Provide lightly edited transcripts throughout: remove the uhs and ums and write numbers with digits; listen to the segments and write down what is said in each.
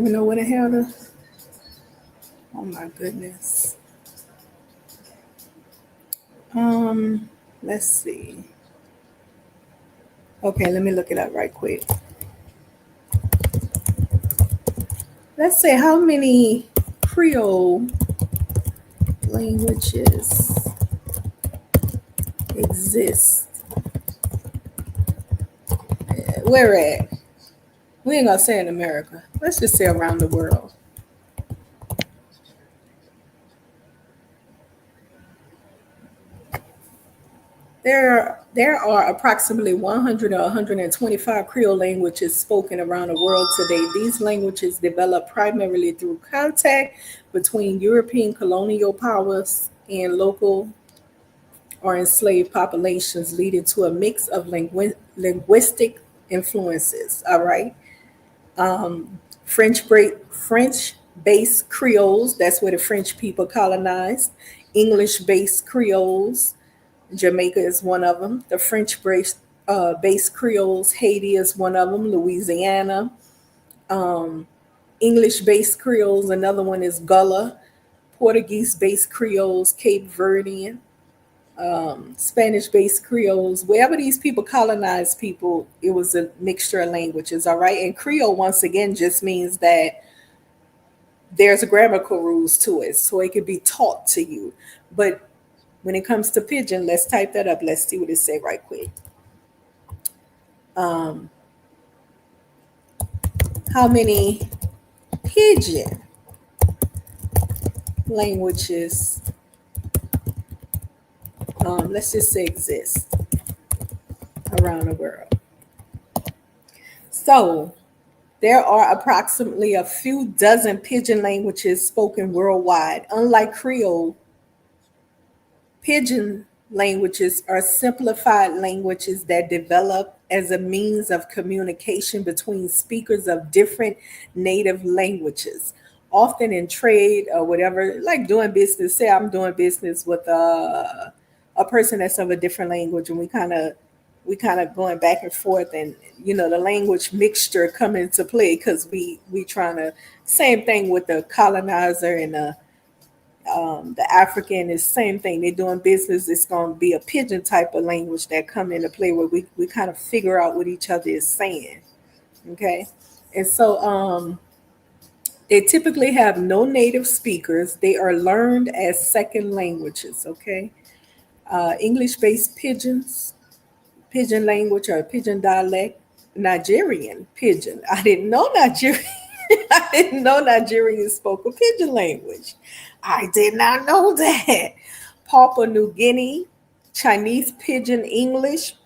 You know what the hell to. Oh my goodness. Let's see. Okay, let me look it up right quick. Let's say how many Creole languages exist. Where at? We ain't gonna say in America. Let's just say around the world. There are approximately 100 or 125 Creole languages spoken around the world today. These languages developed primarily through contact between European colonial powers and local or enslaved populations, leading to a mix of linguistic influences. All right. French based Creoles, that's where the French people colonized. English based Creoles, Jamaica is one of them. The French based Creoles, Haiti is one of them. Louisiana. English based Creoles, another one is Gullah. Portuguese based Creoles, Cape Verdean. Spanish based Creoles, wherever these people colonized people, it was a mixture of languages, all right? And Creole, once again, just means that there's a grammatical rules to it, so it could be taught to you. But when it comes to pigeon, let's type that up. Let's see what it say right quick. How many pigeon languages, let's just say exist around the world? So there are approximately a few dozen pidgin languages spoken worldwide. Unlike Creole, pidgin languages are simplified languages that develop as a means of communication between speakers of different native languages, often in trade or whatever, like doing business. Say I'm doing business with a person that's of a different language, and we kind of going back and forth, and the language mixture come into play because we trying to, same thing with the colonizer and the African is same thing. They're doing business. It's going to be a pigeon type of language that come into play where we kind of figure out what each other is saying. Okay, and so they typically have no native speakers. They are learned as second languages. Okay, English-based pidgin language or pidgin dialect, Nigerian pidgin. I didn't know Nigerian. I didn't know Nigerians spoke a pidgin language. I did not know that. Papua New Guinea, Chinese pidgin English.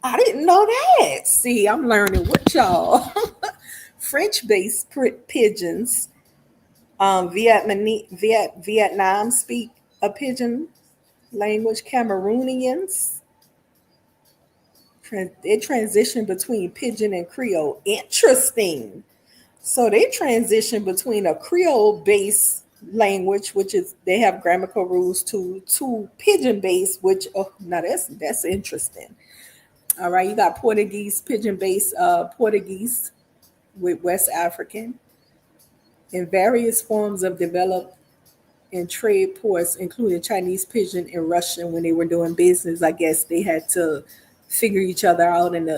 I didn't know that. See, I'm learning with y'all. French based pigeons. Vietnam speak a pidgin language. Cameroonians, they transition between pidgin and Creole. Interesting. So they transition between a Creole based language, which is they have grammatical rules to pidgin based, which now that's interesting. All right, you got Portuguese pidgin based Portuguese with West African in various forms of developed in trade ports, including Chinese pidgin and Russian when they were doing business. I guess they had to figure each other out, and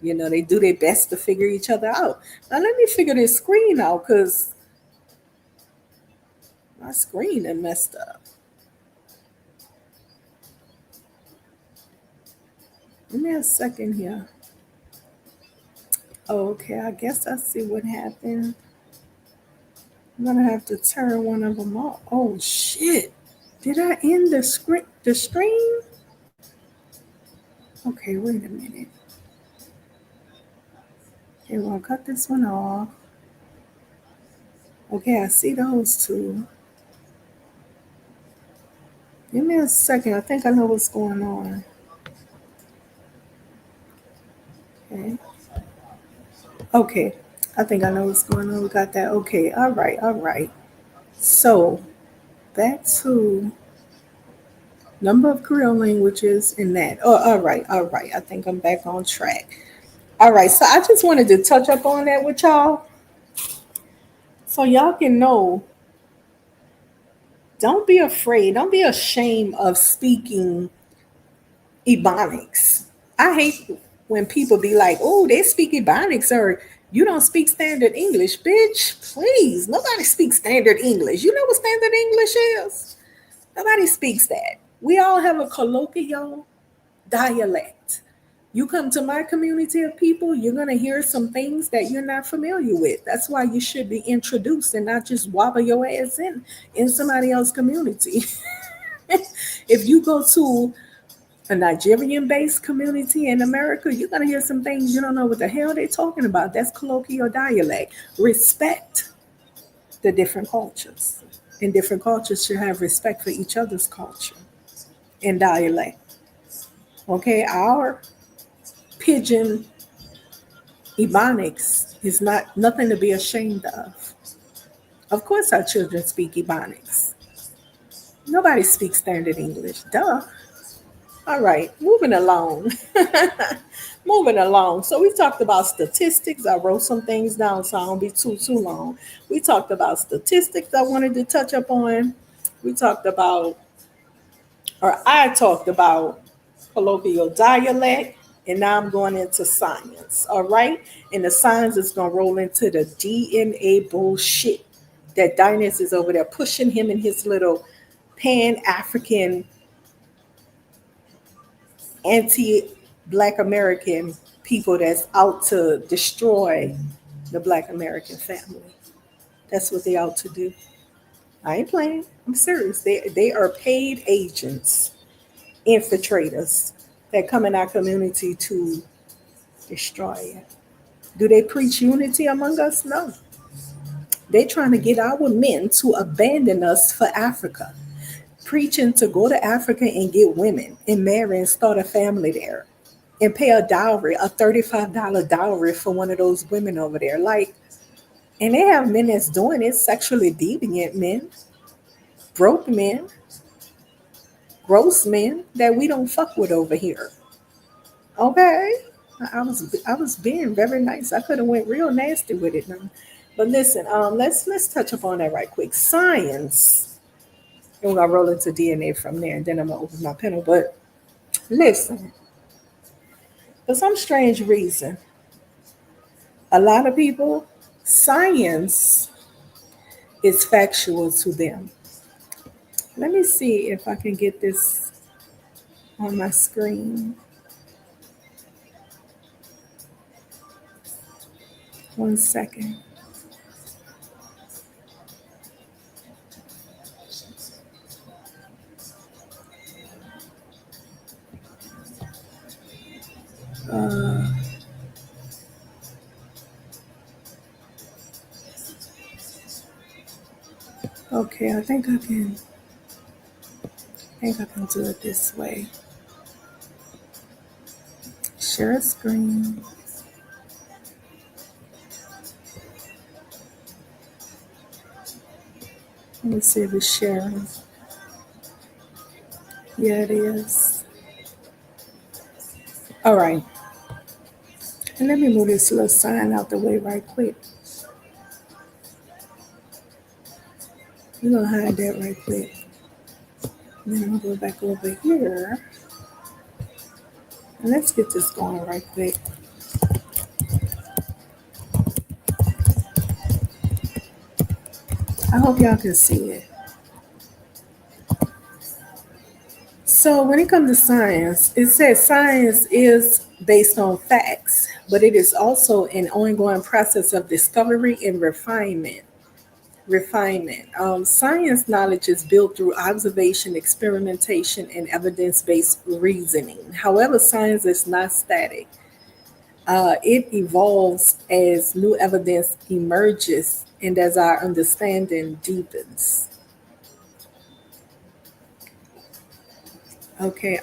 they do their best to figure each other out. Now let me figure this screen out because my screen is messed up. Give me a second here. Okay, I guess I see what happened. I'm gonna have to turn one of them off. Oh shit! Did I end the script, the stream? Okay, wait a minute. Okay, we'll cut this one off. Okay, I see those two. Give me a second. I think I know what's going on. Okay. Okay. I think I know what's going on. We got that. Okay. All right. All right. So back to number of Creole languages in that. Oh, all right. All right. I think I'm back on track. All right. So I just wanted to touch up on that with y'all. So y'all can know, don't be afraid, don't be ashamed of speaking Ebonics. I hate when people be like, oh, they speak Ebonics or you don't speak standard English. Bitch, please. Nobody speaks standard English. You know what standard English is? Nobody speaks that. We all have a colloquial dialect. You come to my community of people, you're going to hear some things that you're not familiar with. That's why you should be introduced and not just wobble your ass in somebody else's community. If you go to a Nigerian based community in America, you're going to hear some things you don't know what the hell they're talking about. That's colloquial dialect. Respect the different cultures. And different cultures should have respect for each other's culture and dialect. Okay, our pidgin Ebonics is not nothing to be ashamed of. Of course, our children speak Ebonics. Nobody speaks standard English. Duh. All right, moving along. Moving along. So we talked about statistics. I wrote some things down so I don't be too long. We talked about statistics I wanted to touch up on. We talked about, or I talked about colloquial dialect, and now I'm going into science. All right. And the science is going to roll into the DNA bullshit that Dynas is over there pushing him in his little pan African anti-Black American people that's out to destroy the Black American family. That's what they out to do. I ain't playing. I'm serious. They are paid agents, infiltrators that come in our community to destroy it. Do they preach unity among us? No. They trying to get our men to abandon us for Africa, preaching to go to Africa and get women and marry and start a family there and pay a dowry, a $35 dowry for one of those women over there. Like, and they have men that's doing it, sexually deviant men, broke men, gross men that we don't fuck with over here. Okay. I was being very nice. I could have went real nasty with it now. But listen, let's touch upon that right quick. Science. And we're gonna roll into DNA from there, and then I'm gonna open my panel. But listen, for some strange reason, a lot of people, science is factual to them. Let me see if I can get this on my screen. One second. Uh, okay, I think I can do it this way. Share a screen. Let me see if it's sharing. Yeah, it is. All right. And let me move this little sign out the way right quick. We're gonna hide that right quick. And then I'm gonna go back over here. And let's get this going right quick. I hope y'all can see it. So when it comes to science, it says science is based on facts, but it is also an ongoing process of discovery and refinement. Science knowledge is built through observation, experimentation, and evidence-based reasoning. However, science is not static. It evolves as new evidence emerges and as our understanding deepens. Okay,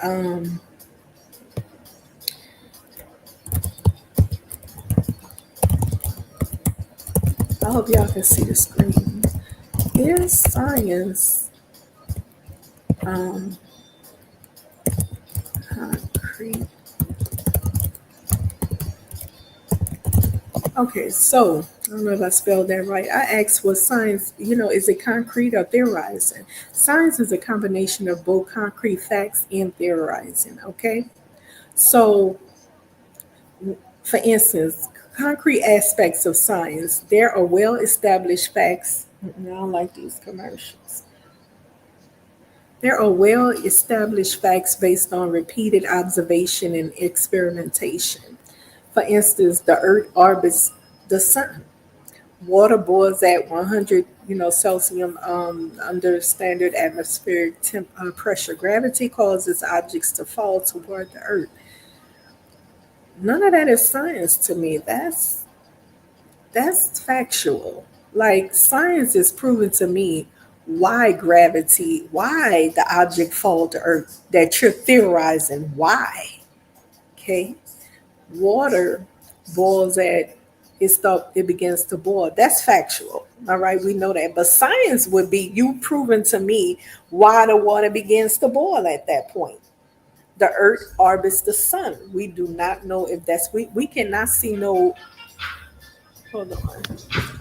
I hope y'all can see the screen. Is science um, concrete? Okay, so I don't know if I spelled that right. I asked, was science, is it concrete or theorizing? Science is a combination of both concrete facts and theorizing, okay? So, for instance, concrete aspects of science, there are well established facts. I don't like these commercials. There are well established facts based on repeated observation and experimentation. For instance, the earth orbits the sun. Water boils at 100, Celsius under standard atmospheric pressure. Gravity causes objects to fall toward the earth. None of that is science to me. That's factual. Like science is proven to me why gravity, why the object fall to earth. That you're theorizing why. Okay, water boils at it begins to boil. That's factual. All right, we know that. But science would be you proving to me why the water begins to boil at that point. The earth orbits the sun. We do not know if we cannot see no. Hold on. Bedtime.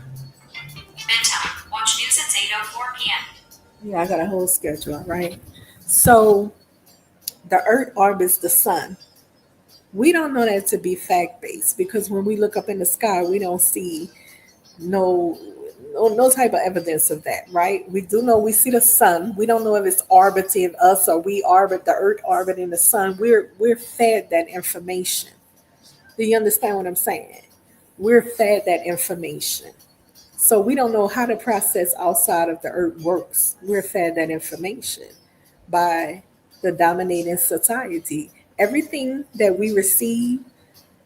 Watch news at 8:04 p.m. Yeah, I got a whole schedule, right? So the earth orbits the sun. We don't know that to be fact based because when we look up in the sky, we don't see no no type of evidence of that, right? We do know we see the sun. We don't know if it's orbiting us or we orbit the earth orbiting the sun. We're fed that information. Do you understand what I'm saying? We're fed that information. So we don't know how the process outside of the earth works. We're fed that information by the dominating society. Everything that we receive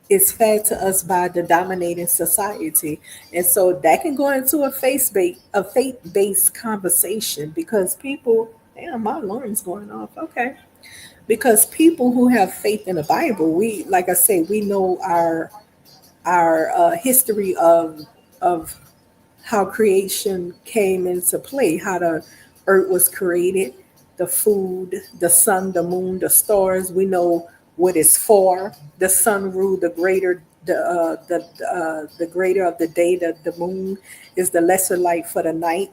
is fed to us by the dominating society. And so that can go into a faith-based conversation because people, damn, my alarm's going off. Okay. Because people who have faith in the Bible, we, like I say, we know our history of how creation came into play, how the earth was created, the food, the sun, the moon, the stars. We know what it's for. The sun ruled the greater of the day. The moon is the lesser light for the night.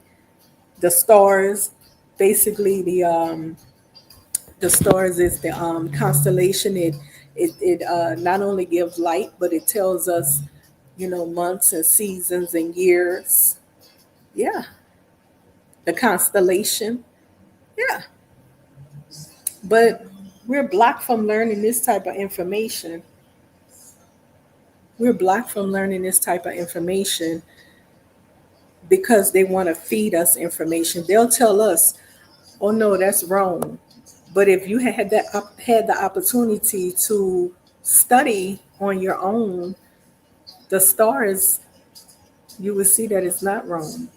The stars, basically the stars is the constellation. It not only gives light, but it tells us months and seasons and years. Yeah, the constellation. Yeah, but we're blocked from learning this type of information. We're blocked from learning this type of information because they want to feed us information. They'll tell us, "Oh no, that's wrong." But if you had the opportunity to study on your own the stars, you would see that it's not wrong.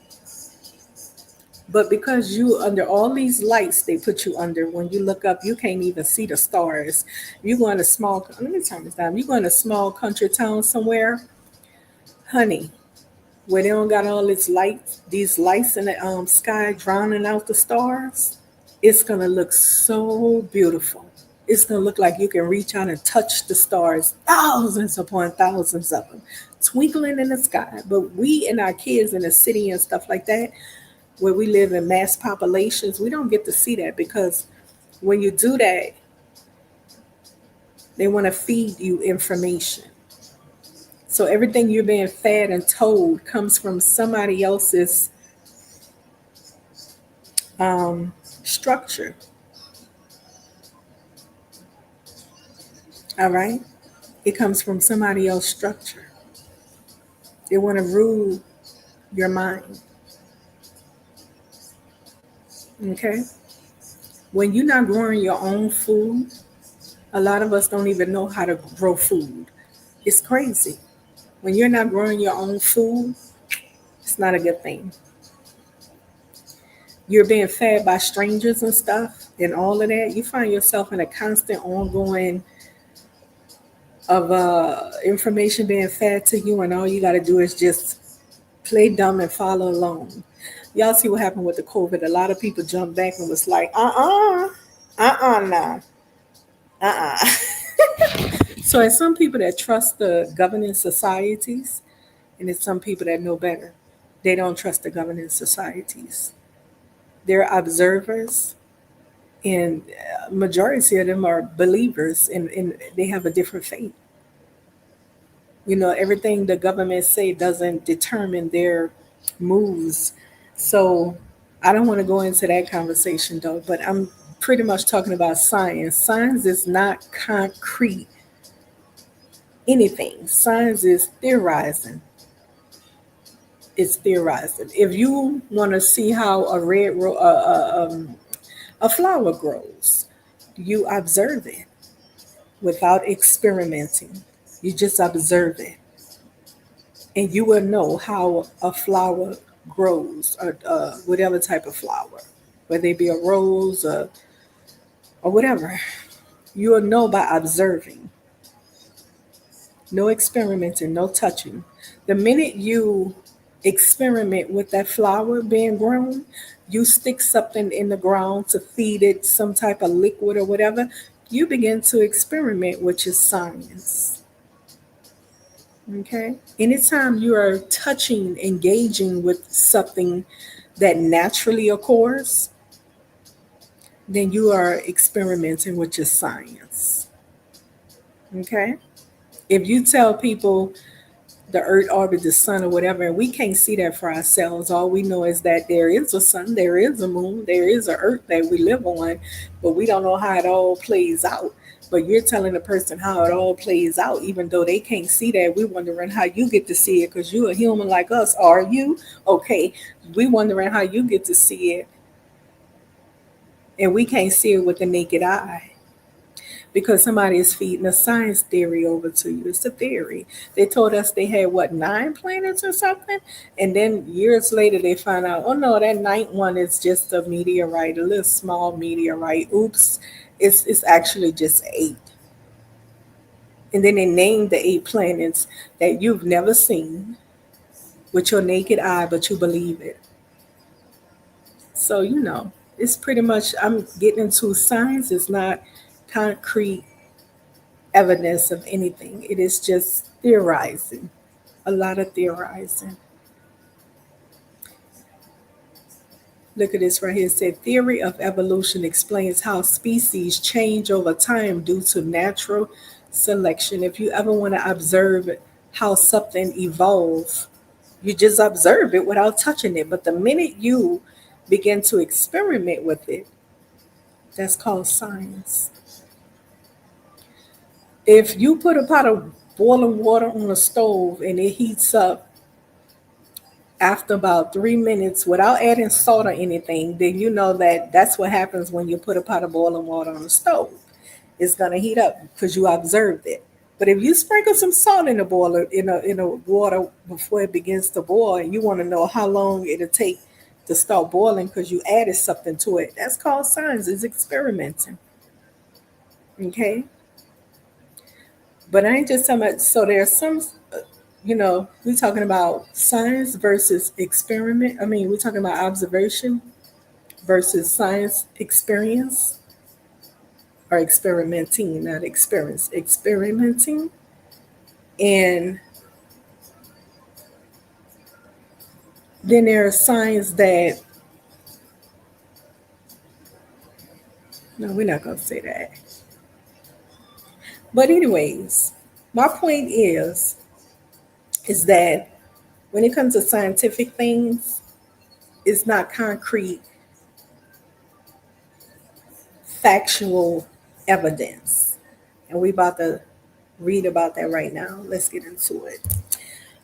But because you under all these lights they put you under, when you look up, you can't even see the stars. You go in a small. Let me turn this down. You go in a small country town somewhere, honey, where they don't got all this lights, these lights in the sky drowning out the stars. It's gonna look so beautiful. It's gonna look like you can reach out and touch the stars, thousands upon thousands of them, twinkling in the sky. But we and our kids in the city and stuff like that, where we live in mass populations, we don't get to see that because when you do that, they want to feed you information. So everything you're being fed and told comes from somebody else's structure. All right? It comes from somebody else's structure. They want to rule your mind. Okay? When you're not growing your own food, a lot of us don't even know how to grow food. It's crazy. When you're not growing your own food, it's not a good thing. You're being fed by strangers and stuff and all of that. You find yourself in a constant ongoing of information being fed to you, and all you got to do is just play dumb and follow along. Y'all see what happened with the COVID. A lot of people jumped back and was like, no, uh. So, as some people that trust the governing societies, And it's some people that know better. They don't trust the governing societies. They're observers, and majority of them are believers, and they have a different faith. Everything the government say doesn't determine their moves. So I don't want to go into that conversation though, but I'm pretty much talking about science. Science is not concrete anything. Science is theorizing. It's theorizing. If you want to see how a flower grows, you observe it without experimenting. You just observe it, and you will know how a flower grows, or whatever type of flower, whether it be a rose or whatever. You will know by observing. No experimenting, no touching. The minute you experiment with that flower being grown, you stick something in the ground to feed it some type of liquid or whatever, you begin to experiment, which is science. Okay? Anytime you are touching, engaging with something that naturally occurs, then you are experimenting, which is science. Okay? If you tell people the earth orbits the sun or whatever, and we can't see that for ourselves. All we know is that there is a sun, there is a moon, there is a earth that we live on, but we don't know how it all plays out. But you're telling a person how it all plays out, even though they can't see that. We're wondering how you get to see it because you're a human like us. Are you? Okay. We wondering how you get to see it, and we can't see it with the naked eye because somebody is feeding a science theory over to you. It's a theory. They told us they had what, 9 planets or something, and then years later they find out, oh no, that ninth one is just a meteorite, a little small meteorite. Oops, it's actually just eight. And then they named the 8 planets that you've never seen with your naked eye, but you believe it. So it's pretty much, I'm getting into science. Is not concrete evidence of anything. It is just theorizing, a lot of theorizing. Look at this right here. It said theory of evolution explains how species change over time due to natural selection. If you ever want to observe how something evolves, you just observe it without touching it. But the minute you begin to experiment with it, that's called science. If you put a pot of boiling water on a stove and it heats up after about 3 minutes without adding salt or anything, then you know that that's what happens when you put a pot of boiling water on the stove. It's going to heat up because you observed it. But if you sprinkle some salt in the boiler, in a water before it begins to boil, and you want to know how long it'll take to start boiling because you added something to it, that's called science. It's experimenting. Okay, but I ain't just talking about. So there's some, we're talking about science versus experiment. I mean, we're talking about observation versus science experience, or experimenting, not experience, experimenting. And then there are science that, no, we're not going to say that. But, anyways, my point is that when it comes to scientific things, it's not concrete, factual evidence. And we about to read about that right now. Let's get into it.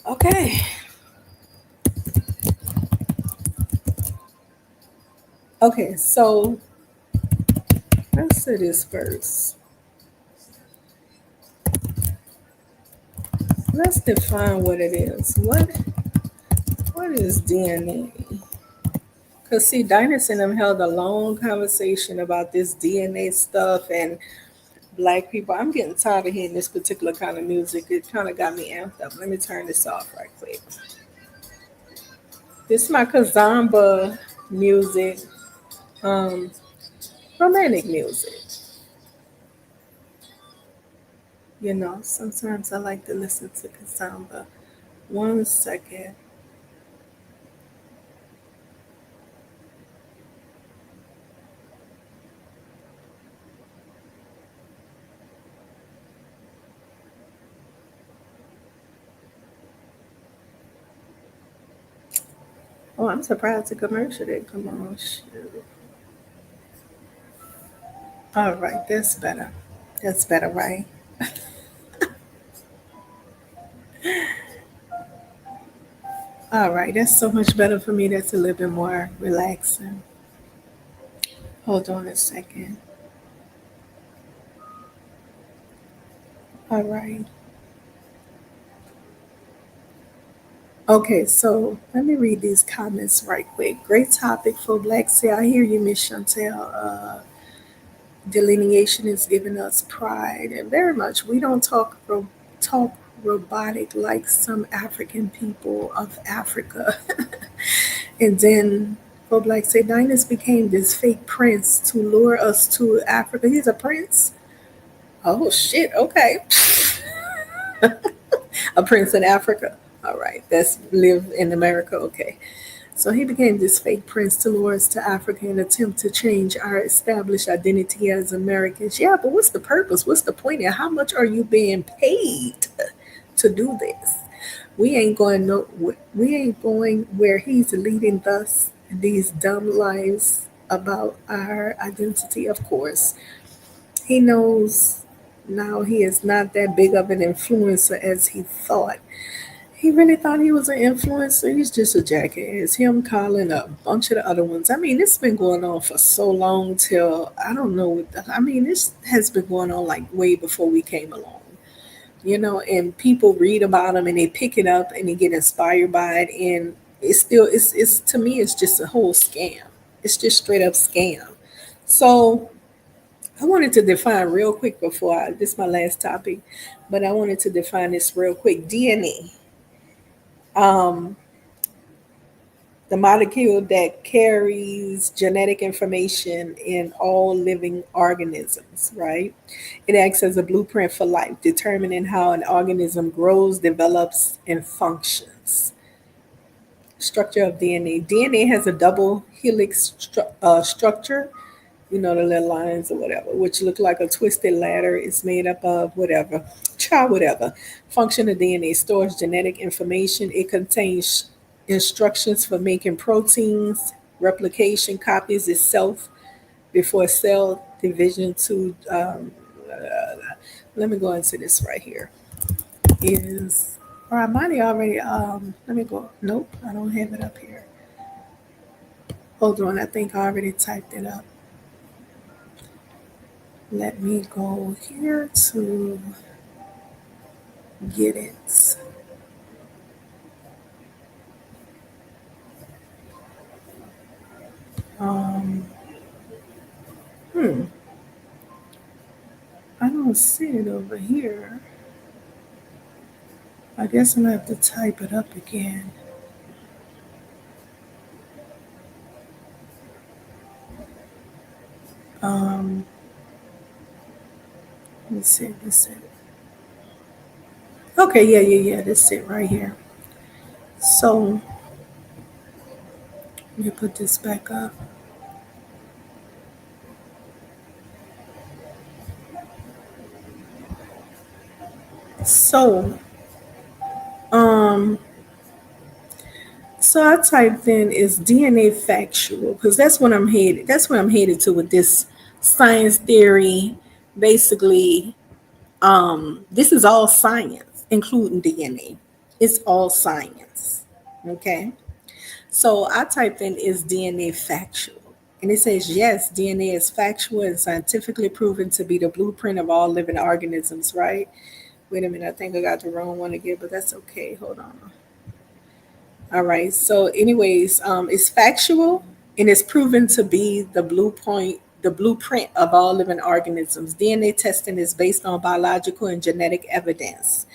Okay. Okay, so let's say this first. Let's define what it is. What is DNA? Because see, Dynas and them held a long conversation about this DNA stuff and black people. I'm getting tired of hearing this particular kind of music. It kind of got me amped up. Let me turn this off right quick. This is my Kazamba music, um, romantic music. Sometimes I like to listen to Kazamba. One second. Oh, I'm surprised the commercial didn't come on. Shoot. All right, that's better. That's better, right? All right, that's so much better for me. That's a little bit more relaxing. Hold on a second. All right. Okay, so let me read these comments right quick. Great topic for Black Say. I hear you, Miss Chantell. Delineation is giving us pride, and very much. We don't talk robotic like some African people of Africa. And then for Black Say, Dinus became this fake prince to lure us to Africa. He's a prince. Oh shit. Okay, a prince in Africa. All right, that's live in America. Okay. So he became this fake prince to lure us to Africa in an attempt to change our established identity as Americans. Yeah, but what's the purpose? What's the point? And how much are you being paid to do this? We ain't going no. We ain't going where he's leading us. These dumb lies about our identity. Of course, he knows now he is not that big of an influencer as he thought. He really thought he was an influencer. He's just a jackass. Him calling a bunch of the other ones. I mean, it's been going on for so long till I don't know. I mean, this has been going on like way before we came along. And people read about him and they pick it up and they get inspired by it. And it's to me, it's just a whole scam. It's just straight up scam. So I wanted to define real quick this is my last topic, but I wanted to define this real quick. DNA. Um, the molecule that carries genetic information in all living organisms, right? It acts as a blueprint for life, determining how an organism grows, develops, and functions. Structure of DNA. DNA has a double helix structure, the little lines or whatever, which look like a twisted ladder. It's made up of whatever, try whatever. Function of DNA stores genetic information. It contains instructions for making proteins, replication, copies itself before cell division to, let me go into this right here. Is, or I might have already, let me go, nope, I don't have it up here. Hold on, I think I already typed it up. Let me go here to get it. Um, hmm, I don't see it over here. I guess I'm gonna have to type it up again. Um, let's see, this it. Okay, yeah. That's it right here. So let me put this back up. So, um, so I typed in is DNA factual because that's what I'm headed. That's what I'm headed to with this science theory. Basically, this is all science, including DNA. It's all science. Okay. So I typed in is DNA factual? And it says yes, DNA is factual and scientifically proven to be the blueprint of all living organisms, right? Wait a minute, I think I got the wrong one again, but that's okay. Hold on. All right. So, anyways, it's factual and it's proven to be the blueprint of all living organisms. DNA testing is based on biological and genetic evidence,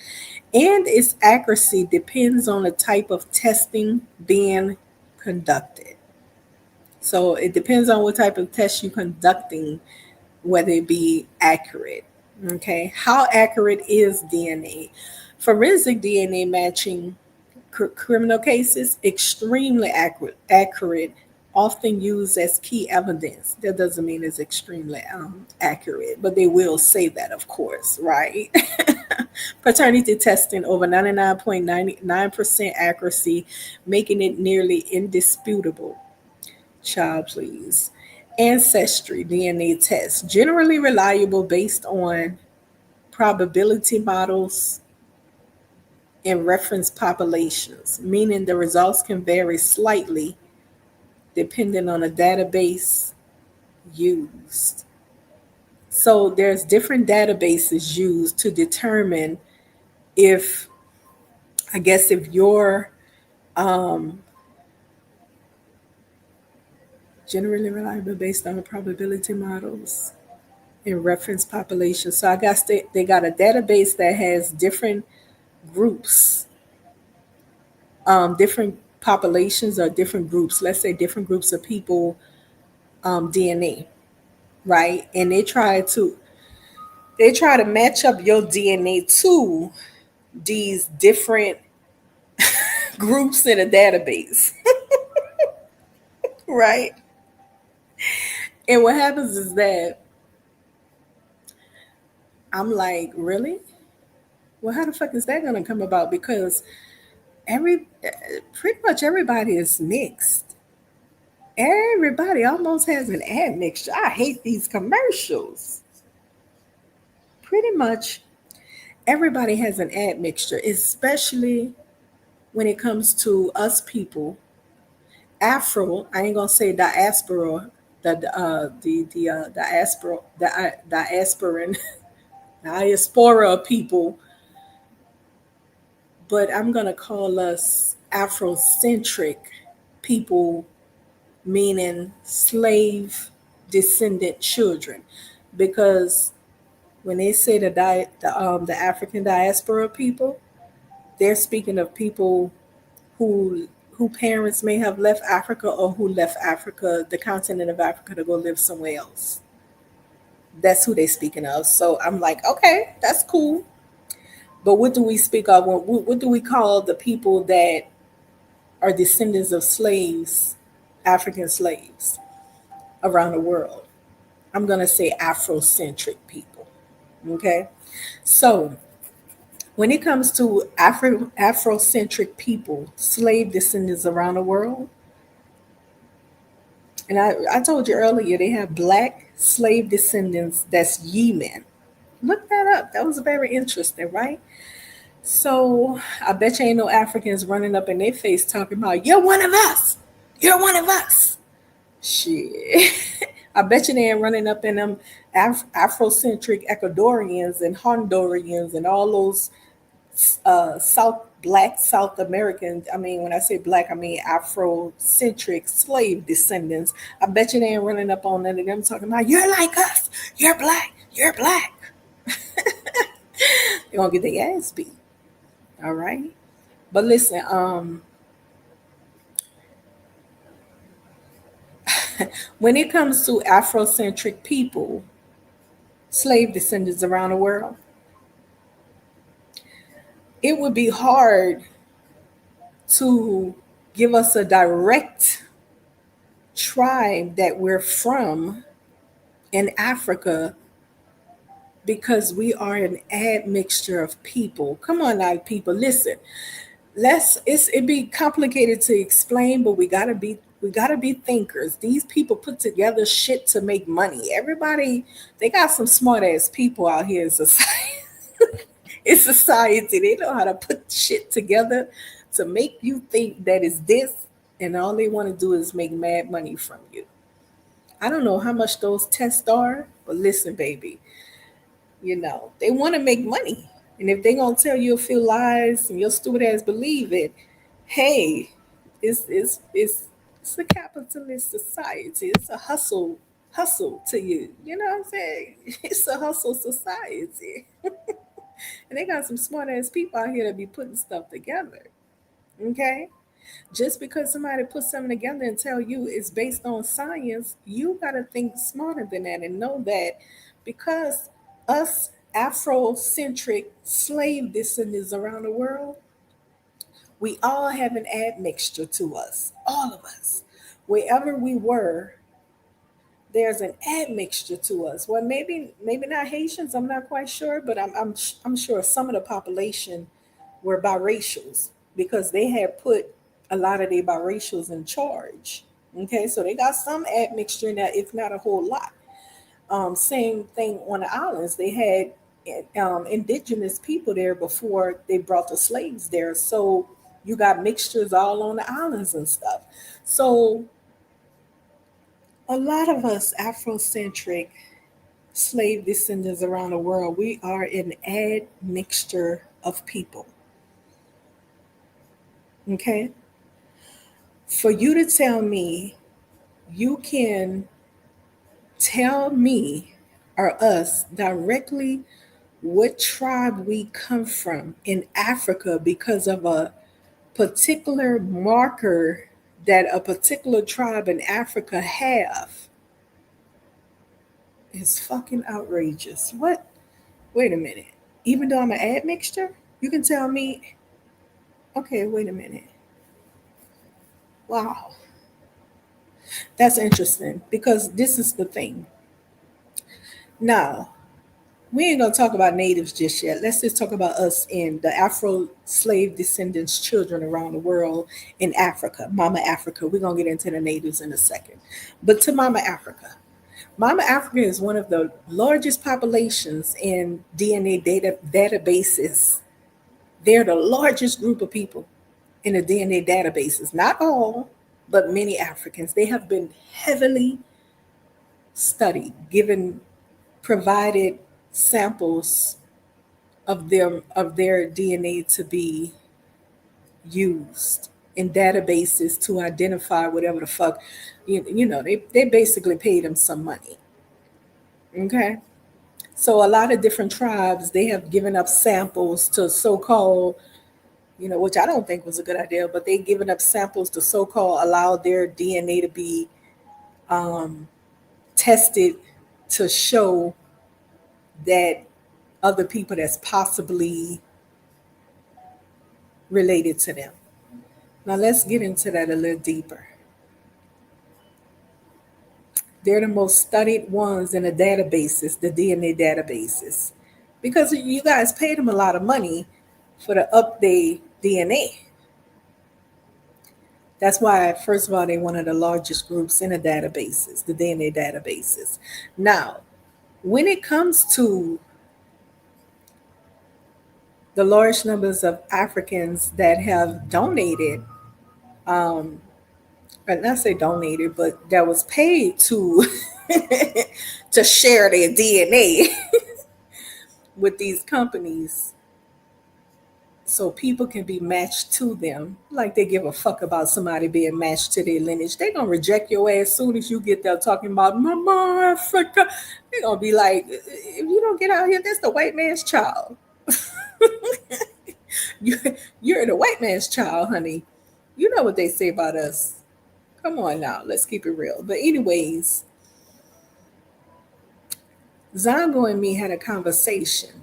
and its accuracy depends on the type of testing being conducted. So, it depends on what type of test you're conducting, whether it be accurate. Okay. How accurate is DNA? Forensic DNA matching criminal cases, extremely accurate, often used as key evidence. That doesn't mean it's extremely accurate, but they will say that, of course, right? Paternity testing over 99.99% accuracy, making it nearly indisputable. Child, please. Ancestry DNA tests, generally reliable based on probability models and reference populations, meaning the results can vary slightly depending on the database used. So there's different databases used to determine if, I guess, if your generally reliable based on the probability models and reference populations. So I guess they got a database that has different groups, different populations or different groups. Let's say different groups of people, DNA, right? And they try to match up your DNA to these different groups in a database, right? And what happens is that I'm like, really? Well, how the fuck is that gonna come about? Because pretty much everybody is mixed. Everybody almost has an admixture. I hate these commercials. Pretty much everybody has an admixture, especially when it comes to us people. Afro, I ain't gonna say diaspora, the diaspora, diasporan, diaspora people, but I'm gonna call us Afrocentric people, meaning slave descendant children, because when they say the African diaspora people, they're speaking of people who parents may have left Africa or who left Africa, the continent of Africa, to go live somewhere else. That's who they're speaking of. So I'm like, okay, that's cool. But what do we speak of? What do we call the people that are descendants of slaves, African slaves around the world? I'm going to say Afrocentric people. Okay. So when it comes to Afrocentric people, slave descendants around the world, and I told you earlier, they have black slave descendants that's Yemen. Look that up. That was very interesting, right? So I bet you ain't no Africans running up in their face talking about, you're one of us. You're one of us. Shit. I bet you they ain't running up in them Afrocentric Ecuadorians and Hondurians and all those South American. I mean, when I say black, I mean Afrocentric slave descendants. I bet you they ain't running up on none of them talking about, you're like us, you're black, you're black. They're gonna get their ass beat. All right. But listen, when it comes to Afrocentric people, slave descendants around the world, it would be hard to give us a direct tribe that we're from in Africa, because we are an admixture of people. Come on now, people, listen. It be complicated to explain, but we gotta be thinkers. These people put together shit to make money. Everybody, they got some smart ass people out here in society. In society, they know how to put shit together to make you think that it's this, and all they want to do is make mad money from you. I don't know how much those tests are, but listen, baby, they want to make money. And if they gonna tell you a few lies and your stupid ass believe it, hey, it's a capitalist society. It's a hustle to you. You know what I'm saying? It's a hustle society. And they got some smart ass people out here that be putting stuff together. Okay? Just because somebody puts something together and tell you it's based on science, you gotta think smarter than that and know that, because us Afrocentric slave descendants around the world, We all have an admixture to us, all of us. Wherever we were, there's an admixture to us. Well, maybe not Haitians. I'm not quite sure, but I'm sure some of the population were biracials because they had put a lot of their biracials in charge. Okay, so they got some admixture in that, if not a whole lot. Same thing on the islands. They had indigenous people there before they brought the slaves there. So you got mixtures all on the islands and stuff. So a lot of us Afrocentric slave descendants around the world, we are an admixture of people. Okay? For you to tell me, you can tell me or us directly what tribe we come from in Africa because of a particular marker that a particular tribe in Africa have is fucking outrageous. What? Wait a minute. Even though I'm an admixture, you can tell me, okay, wait a minute. Wow. That's interesting because this is the thing. Now, we ain't gonna talk about natives just yet. Let's just talk about us and the Afro slave descendants, children around the world in Africa, Mama Africa. We're gonna get into the natives in a second. But to Mama Africa. Mama Africa is one of the largest populations in DNA databases. They're the largest group of people in the DNA databases. Not all, but many Africans. They have been heavily studied, given provided samples of their DNA to be used in databases to identify whatever the fuck they basically paid them some money. Okay. So a lot of different tribes they have given up samples to so-called, which I don't think was a good idea, but they given up samples to so-called allow their DNA to be tested to show that other people that's possibly related to them. Now let's get into that a little deeper. They're the most studied ones in the databases, the DNA databases, because you guys paid them a lot of money for the update DNA. That's why, first of all, they're one of the largest groups in the databases, the DNA databases. Now, when it comes to the large numbers of Africans that have donated, or not say donated, but that was paid to to share their DNA with these companies so people can be matched to them. Like they give a fuck about somebody being matched to their lineage. They gonna reject your ass as soon as you get there talking about Mama Africa. They gonna be like, if you don't get out here, that's the white man's child. you, you're the white man's child, honey. You know what they say about us. Come on now, let's keep it real. But anyways, Zongo and me had a conversation,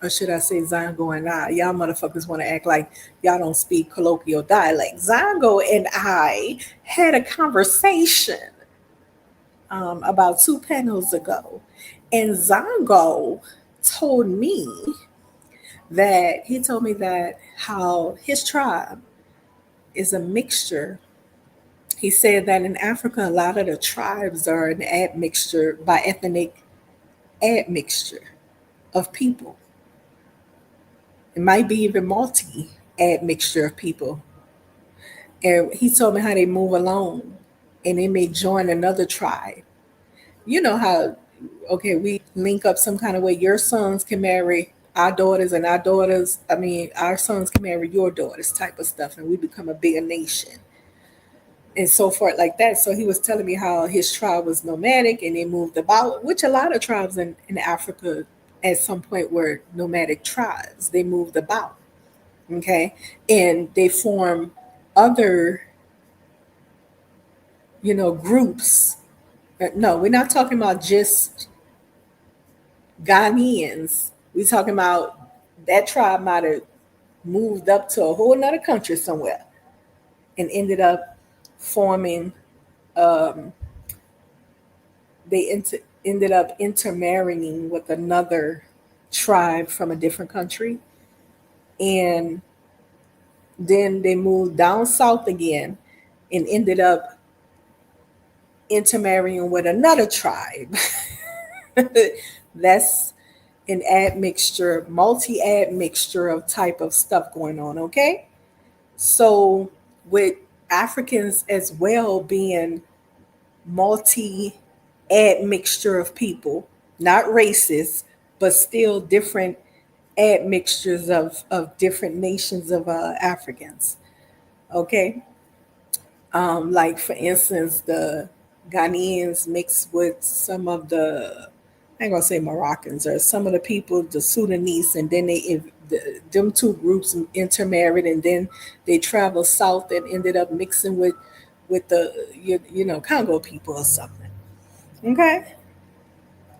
or should I say Zongo and I? Y'all motherfuckers want to act like y'all don't speak colloquial dialect. Zongo and I had a conversation about 2 panels ago, and Zongo told me he told me that how his tribe is a mixture. He said that in Africa, a lot of the tribes are an admixture by ethnic admixture of people. It might be even multi admixture of people. And he told me how they move along and they may join another tribe. You know how, okay, we link up some kind of way. Your sons can marry our daughters, and our sons can marry your daughters, type of stuff, and we become a bigger nation and so forth like that. So he was telling me how his tribe was nomadic and they moved about, which a lot of tribes in Africa at some point were nomadic tribes. They moved about, okay, and they form other, groups. No, we're not talking about just Ghanaians. We're talking about that tribe might have moved up to a whole nother country somewhere and ended up forming, ended up intermarrying with another tribe from a different country. And then they moved down south again and ended up intermarrying with another tribe. That's an admixture, multi admixture of type of stuff going on, okay? So, with Africans as well being multi admixture of people, not races, but still different admixtures of different nations of Africans, okay? Like, for instance, the Ghanaians mixed with some of the, I ain't gonna say Moroccans, or some of the people, the Sudanese, and then them two groups intermarried, and then they traveled south and ended up mixing with the Congo people or something. Okay,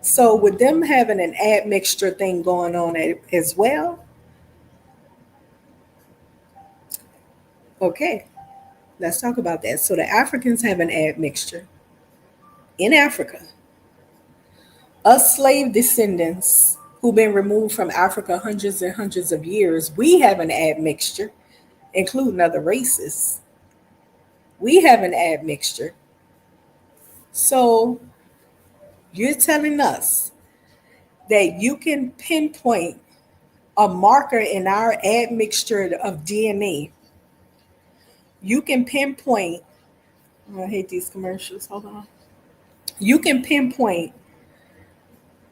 so with them having an admixture thing going on as well, okay, let's talk about that. So the Africans have an admixture in Africa. Us slave descendants who've been removed from Africa hundreds and hundreds of years, we have an admixture, including other races. We have an admixture. So you're telling us that you can pinpoint a marker in our admixture of DNA. You can pinpoint, oh, I hate these commercials, hold on. You can pinpoint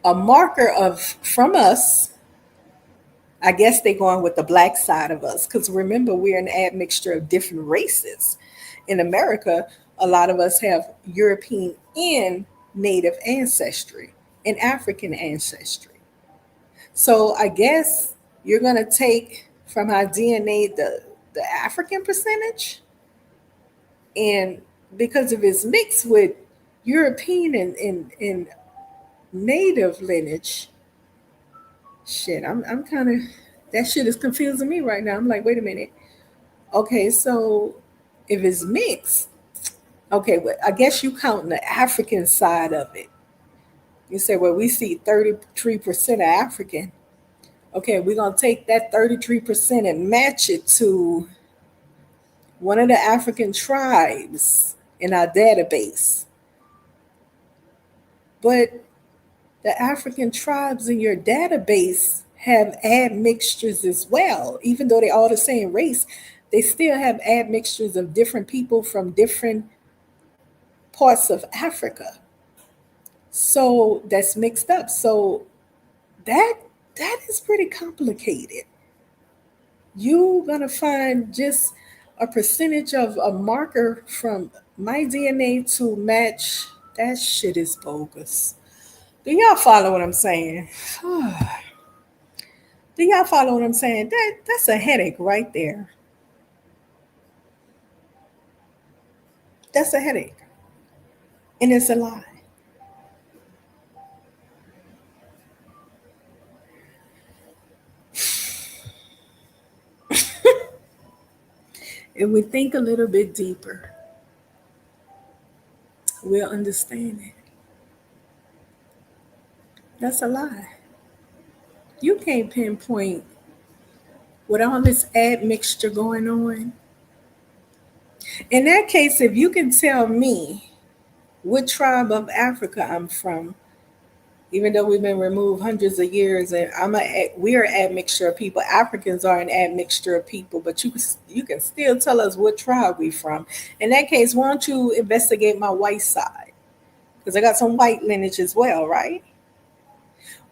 a marker of from us. I guess they're going with the black side of us because remember, we're an admixture of different races. In America, a lot of us have European and Native ancestry and African ancestry. So I guess you're going to take from our DNA the African percentage, and because of its mixed with European and Native lineage, shit, I'm kind of, that shit is confusing me right now. I'm like, wait a minute. Okay, so if it's mixed, okay, well, I guess you count the African side of it. You say, well, we see 33% of African. Okay, we're gonna take that 33% and match it to one of the African tribes in our database. But the African tribes in your database have admixtures as well. Even though they're all the same race, they still have admixtures of different people from different parts of Africa. So that's mixed up. So that that is pretty complicated. You're gonna find just a percentage of a marker from my DNA to match. That shit is bogus. Do y'all follow what I'm saying? Do y'all follow what I'm saying? That's a headache right there. That's a headache. And it's a lie. If we think a little bit deeper, we'll understand it. That's a lie. You can't pinpoint with all this admixture going on. In that case, if you can tell me what tribe of Africa I'm from, even though we've been removed hundreds of years, and we're an admixture of people. Africans are an admixture of people, but you can still tell us what tribe we from. In that case, why don't you investigate my white side? Because I got some white lineage as well, right?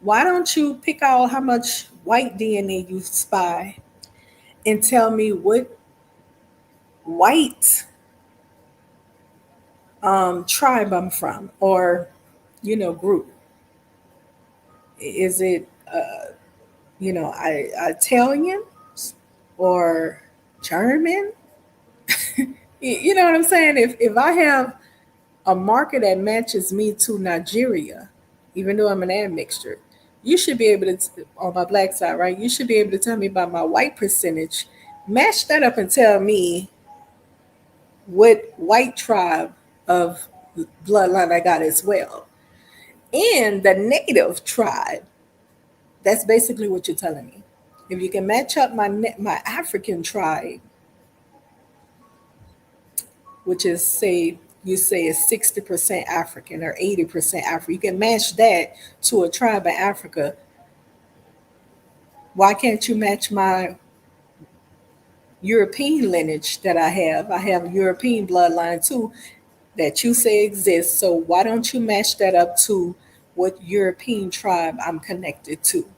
Why don't you pick out how much white DNA you spy and tell me what white tribe I'm from, or group? Is it Italian or German? You know what I'm saying? If I have a market that matches me to Nigeria, even though I'm an admixture, You should be able to, on my black side, right? You should be able to tell me about my white percentage. Match that up and tell me what white tribe of bloodline I got as well. And the native tribe. That's basically what you're telling me. If you can match up my African tribe, which is say you say is 60% African or 80% African, you can match that to a tribe in Africa. Why can't you match my European lineage that I have? I have a European bloodline too that you say exists. So why don't you match that up to what European tribe I'm connected to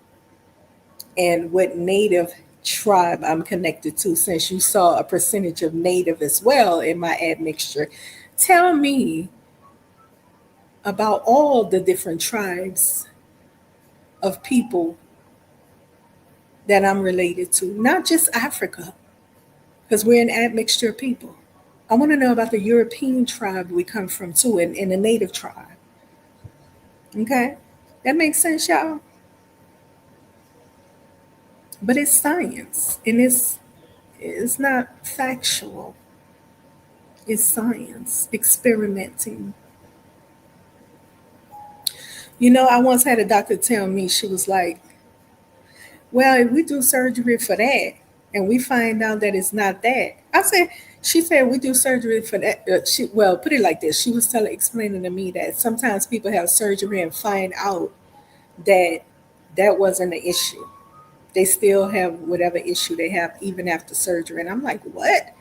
and what native tribe I'm connected to, since you saw a percentage of native as well in my admixture? Tell me about all the different tribes of people that I'm related to, not just Africa, because we're an admixture of people. I want to know about the European tribe we come from too, and the native tribe. Okay? That makes sense, y'all? But it's science, and it's not factual. It's science, experimenting. You know, I once had a doctor tell me, she was like, well, if we do surgery for that and we find out that it's not that, I said, she said we do surgery for that. Well, put it like this. She was explaining to me that sometimes people have surgery and find out that that wasn't the issue. They still have whatever issue they have even after surgery. And I'm like, what?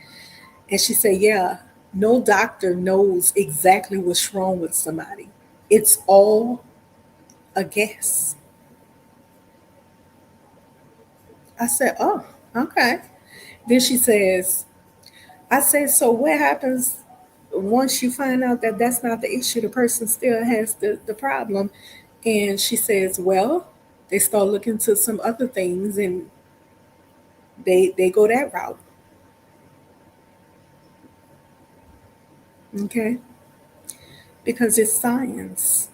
And she said, yeah, no doctor knows exactly what's wrong with somebody. It's all a guess. I said, oh, okay. Then she says, I said, so what happens once you find out that that's not the issue? The person still has the problem. And she says, well, they start looking to some other things and they go that route. Okay. Because it's science.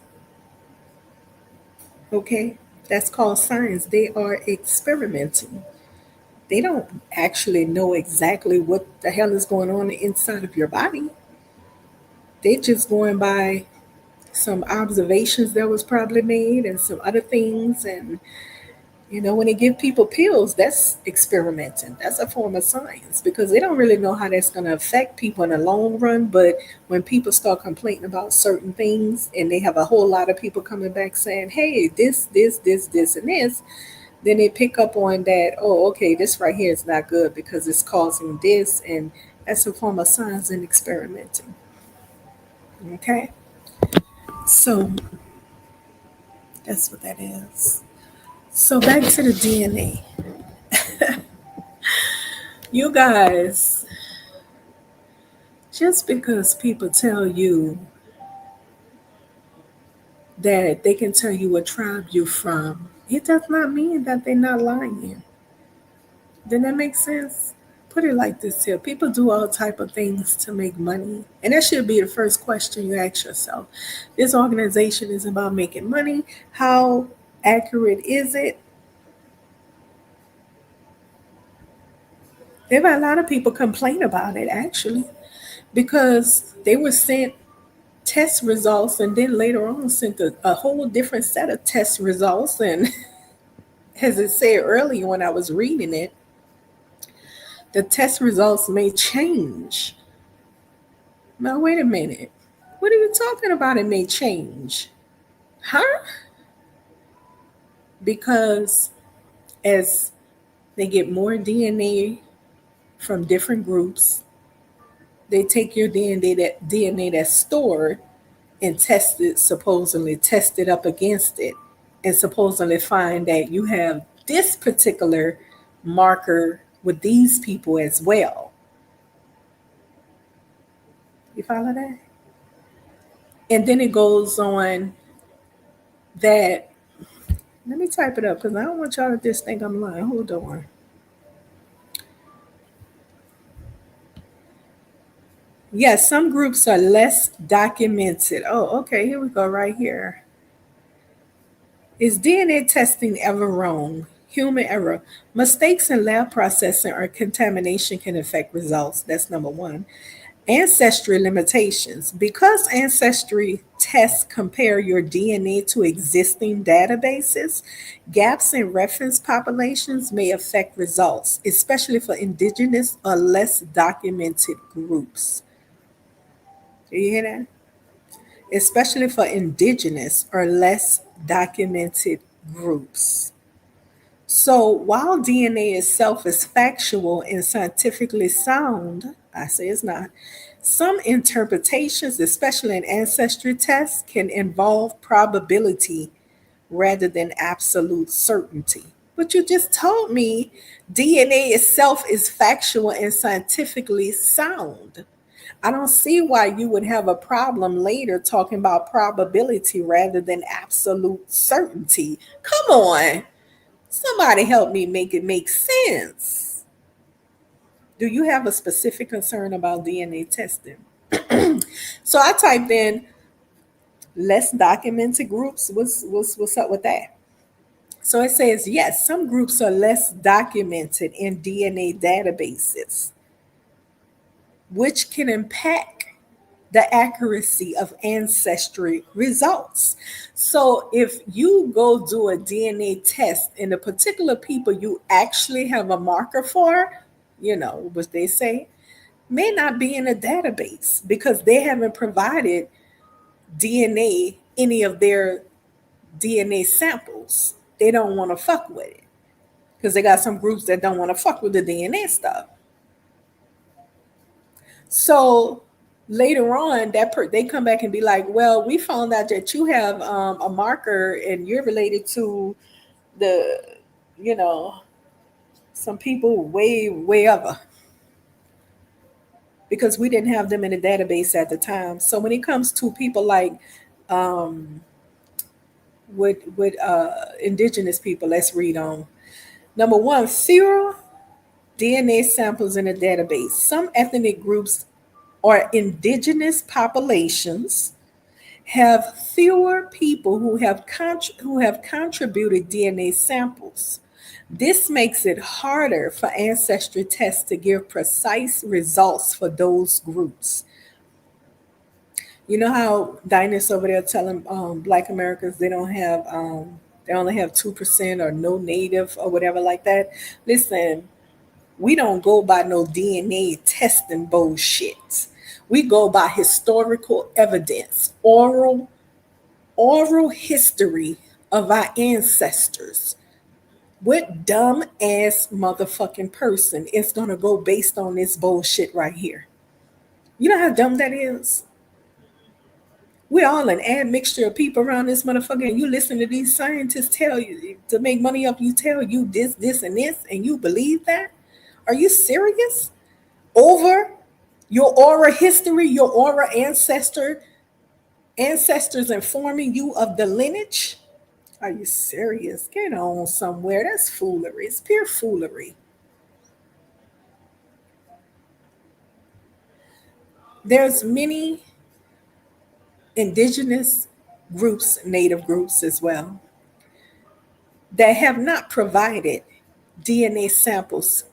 Okay. That's called science. They are experimenting. They don't actually know exactly what the hell is going on inside of your body. They're just going by some observations that was probably made and some other things. And when they give people pills, that's experimenting. That's a form of science because they don't really know how that's going to affect people in the long run. But when people start complaining about certain things and they have a whole lot of people coming back saying, hey, this and this, then they pick up on that. Oh, okay, this right here is not good because it's causing this. And that's a form of science and experimenting. Okay, so that's what that is. So back to the DNA. You guys, just because people tell you that they can tell you what tribe you're from, it does not mean that they're not lying. Does that make sense? Put it like this here. People do all type of things to make money. And that should be the first question you ask yourself. This organization is about making money. How accurate is it? There are a lot of people complain about it actually because they were sent test results and then later on sent a whole different set of test results. And as it said earlier when I was reading it, the test results may change. Now, wait a minute. What are you talking about? It may change. Huh? Because as they get more DNA from different groups, they take your DNA that's stored and test it, supposedly test it up against it, and supposedly find that you have this particular marker with these people as well. You follow that? And then it goes on that, let me type it up because I don't want y'all to just think I'm lying. Hold on. Yes, some groups are less documented. Oh, okay, here we go, right here. Is DNA testing ever wrong? Human error. Mistakes in lab processing or contamination can affect results. That's number one. Ancestry limitations. Because ancestry tests compare your DNA to existing databases, gaps in reference populations may affect results, especially for indigenous or less documented groups. Do you hear that? Especially for indigenous or less documented groups. So while DNA itself is factual and scientifically sound, I say it's not, some interpretations, especially in ancestry tests, can involve probability rather than absolute certainty. But you just told me DNA itself is factual and scientifically sound. I don't see why you would have a problem later talking about probability rather than absolute certainty. Come on. Somebody help me make it make sense. Do you have a specific concern about DNA testing? So I typed in less documented groups. What's up with that? So it says yes, some groups are less documented in DNA databases, which can impact the accuracy of ancestry results. So if you go do a DNA test and the particular people you actually have a marker for, what they say, may not be in a database because they haven't provided DNA, any of their DNA samples. They don't want to fuck with it because they got some groups that don't want to fuck with the DNA stuff. So later on, they come back and be like, "Well, we found out that you have a marker and you're related to the, you know, some people way other because we didn't have them in the database at the time." So when it comes to people like um, with indigenous people, let's read on. Number one, fewer DNA samples in a database. Some ethnic groups or indigenous populations have fewer people who have contributed DNA samples. This makes it harder for ancestry tests to give precise results for those groups. You know how Dinus over there telling Black Americans they only have 2% or no native or whatever like that. Listen, we don't go by no DNA testing bullshit. We go by historical evidence, oral history of our ancestors. What dumb ass motherfucking person is gonna go based on this bullshit right here? You know how dumb that is? We're all an admixture of people around this motherfucker, and you listen to these scientists tell you to make money up, you tell you this, and this, and you believe that? Are you serious? Over your aura history, your aura ancestors informing you of the lineage? Are you serious? Get on somewhere. That's foolery. It's pure foolery. There's many indigenous groups, native groups as well, that have not provided DNA samples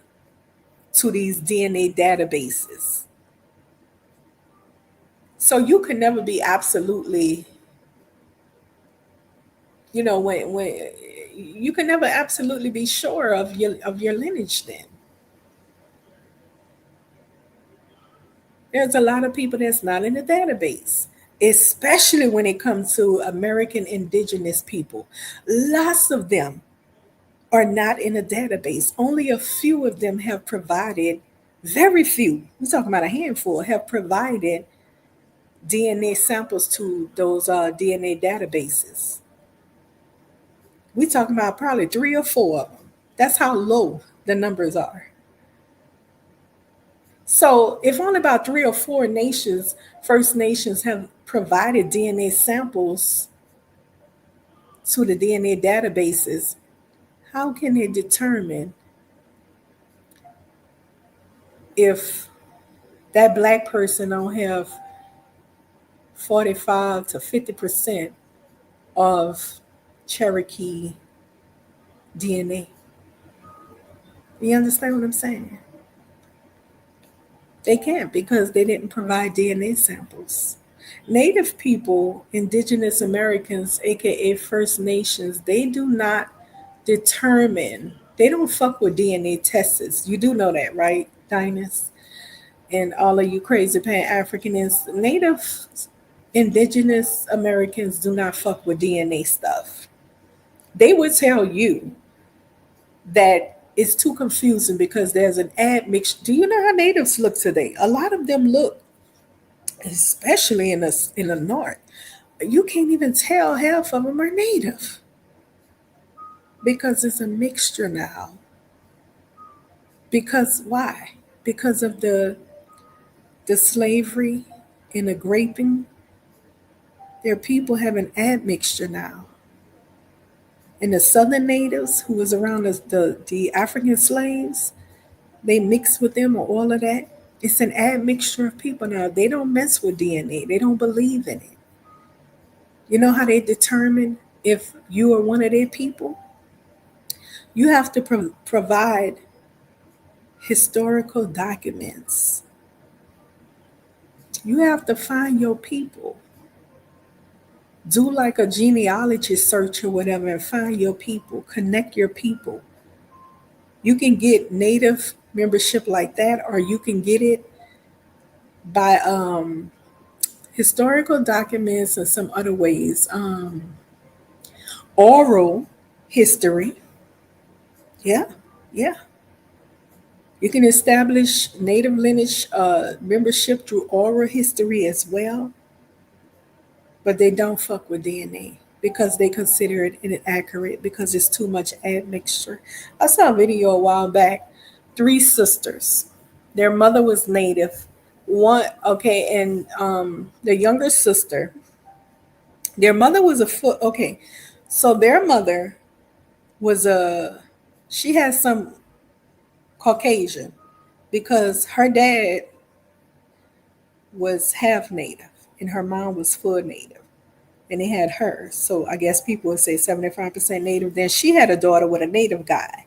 to these DNA databases. So you can never be absolutely, when you can never absolutely be sure of your lineage then. There's a lot of people that's not in the database, especially when it comes to American indigenous people. Lots of them are not in a database. Only a few of them have provided, very few, we're talking about a handful, have provided DNA samples to those DNA databases. We're talking about probably three or four of them. That's how low the numbers are. So if only about three or four nations, First Nations, have provided DNA samples to the DNA databases, how can they determine if that black person don't have 45 to 50% of Cherokee DNA. You understand what I'm saying? They can't because they didn't provide DNA samples. Native people, indigenous Americans, aka First Nations, they do not determine, they don't fuck with DNA tests. You do know that, right, Dinus? And all of you crazy pan Africanists, Native indigenous Americans do not fuck with DNA stuff. They would tell you that it's too confusing because there's an admixture. Do you know how natives look today? A lot of them look, especially in the north, you can't even tell half of them are native because it's a mixture now. Because why? Because of the slavery and the graping. Their people have an admixture now. And the southern natives who was around the African slaves, they mix with them or all of that. It's an admixture of people now. They don't mess with DNA. They don't believe in it. You know how they determine if you are one of their people? You have to provide historical documents. You have to find your people. Do like a genealogy search or whatever and find your people. Connect your people. You can get native membership like that, or you can get it by historical documents and some other ways. Oral history. Yeah, yeah. You can establish native lineage membership through oral history as well, but they don't fuck with DNA because they consider it inaccurate because it's too much admixture. I saw a video a while back. Three sisters. Their mother was native. One, okay, and the younger sister, their mother was a foot. Okay, so their mother was she had some Caucasian because her dad was half native and her mom was full native. And they had her. So I guess people would say 75% native. Then she had a daughter with a native guy.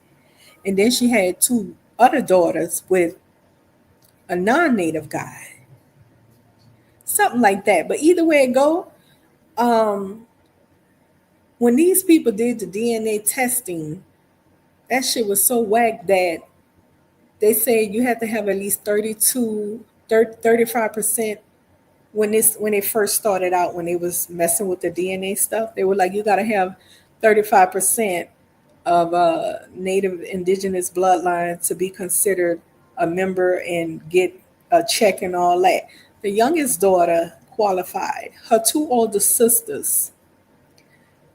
And then she had two other daughters with a non native guy. Something like that. But either way it go, um, when these people did the DNA testing, that shit was so whack that they said you had to have at least 35% when they first started out, when they was messing with the DNA stuff. They were like, you got to have 35% of native indigenous bloodline to be considered a member and get a check and all that. The youngest daughter qualified. Her two older sisters,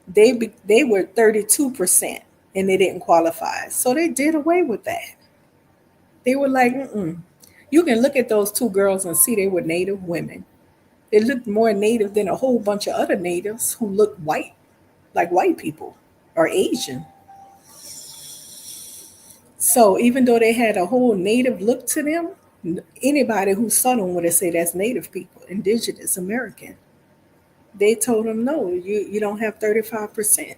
they were 32% and they didn't qualify. So they did away with that. They were like, mm-mm. You can look at those two girls and see they were native women. They looked more native than a whole bunch of other natives who looked white, like white people or Asian. So even though they had a whole native look to them, anybody who saw them would have said that's native people, indigenous American. They told them no, you don't have 35%.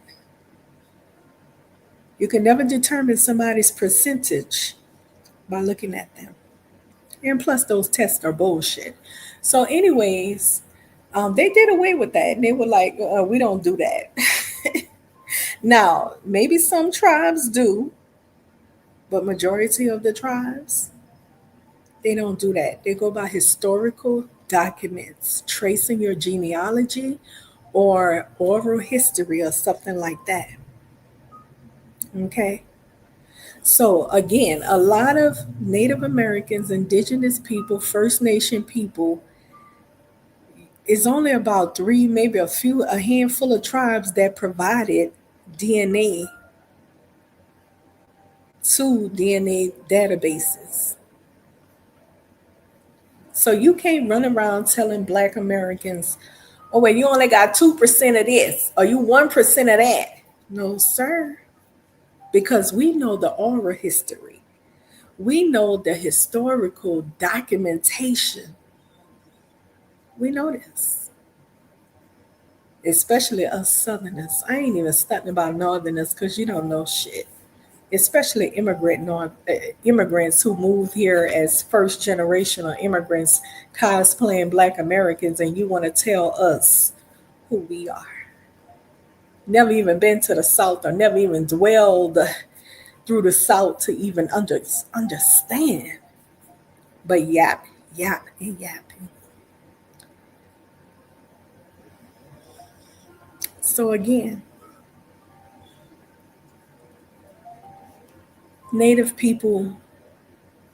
You can never determine somebody's percentage by looking at them. And plus those tests are bullshit. So anyways, they did away with that and they were like, we don't do that. Now, maybe some tribes do, but majority of the tribes, they don't do that. They go by historical documents, tracing your genealogy or oral history or something like that. Okay. So, again, a lot of Native Americans, indigenous people, First Nation people, is only about three, maybe a handful of tribes that provided DNA to DNA databases. So you can't run around telling Black Americans, oh, well, you only got 2% of this, or you 1% of that. No, sir. Because we know the oral history, we know the historical documentation. We know this. especially us Southerners. I ain't even studying about Northerners because you don't know shit. Especially immigrants who moved here as first generational immigrants, cosplaying Black Americans, and you want to tell us who we are. Never even been to the South or never even dwelled through the South to even understand. But yap, yap, and yapping. So again, Native people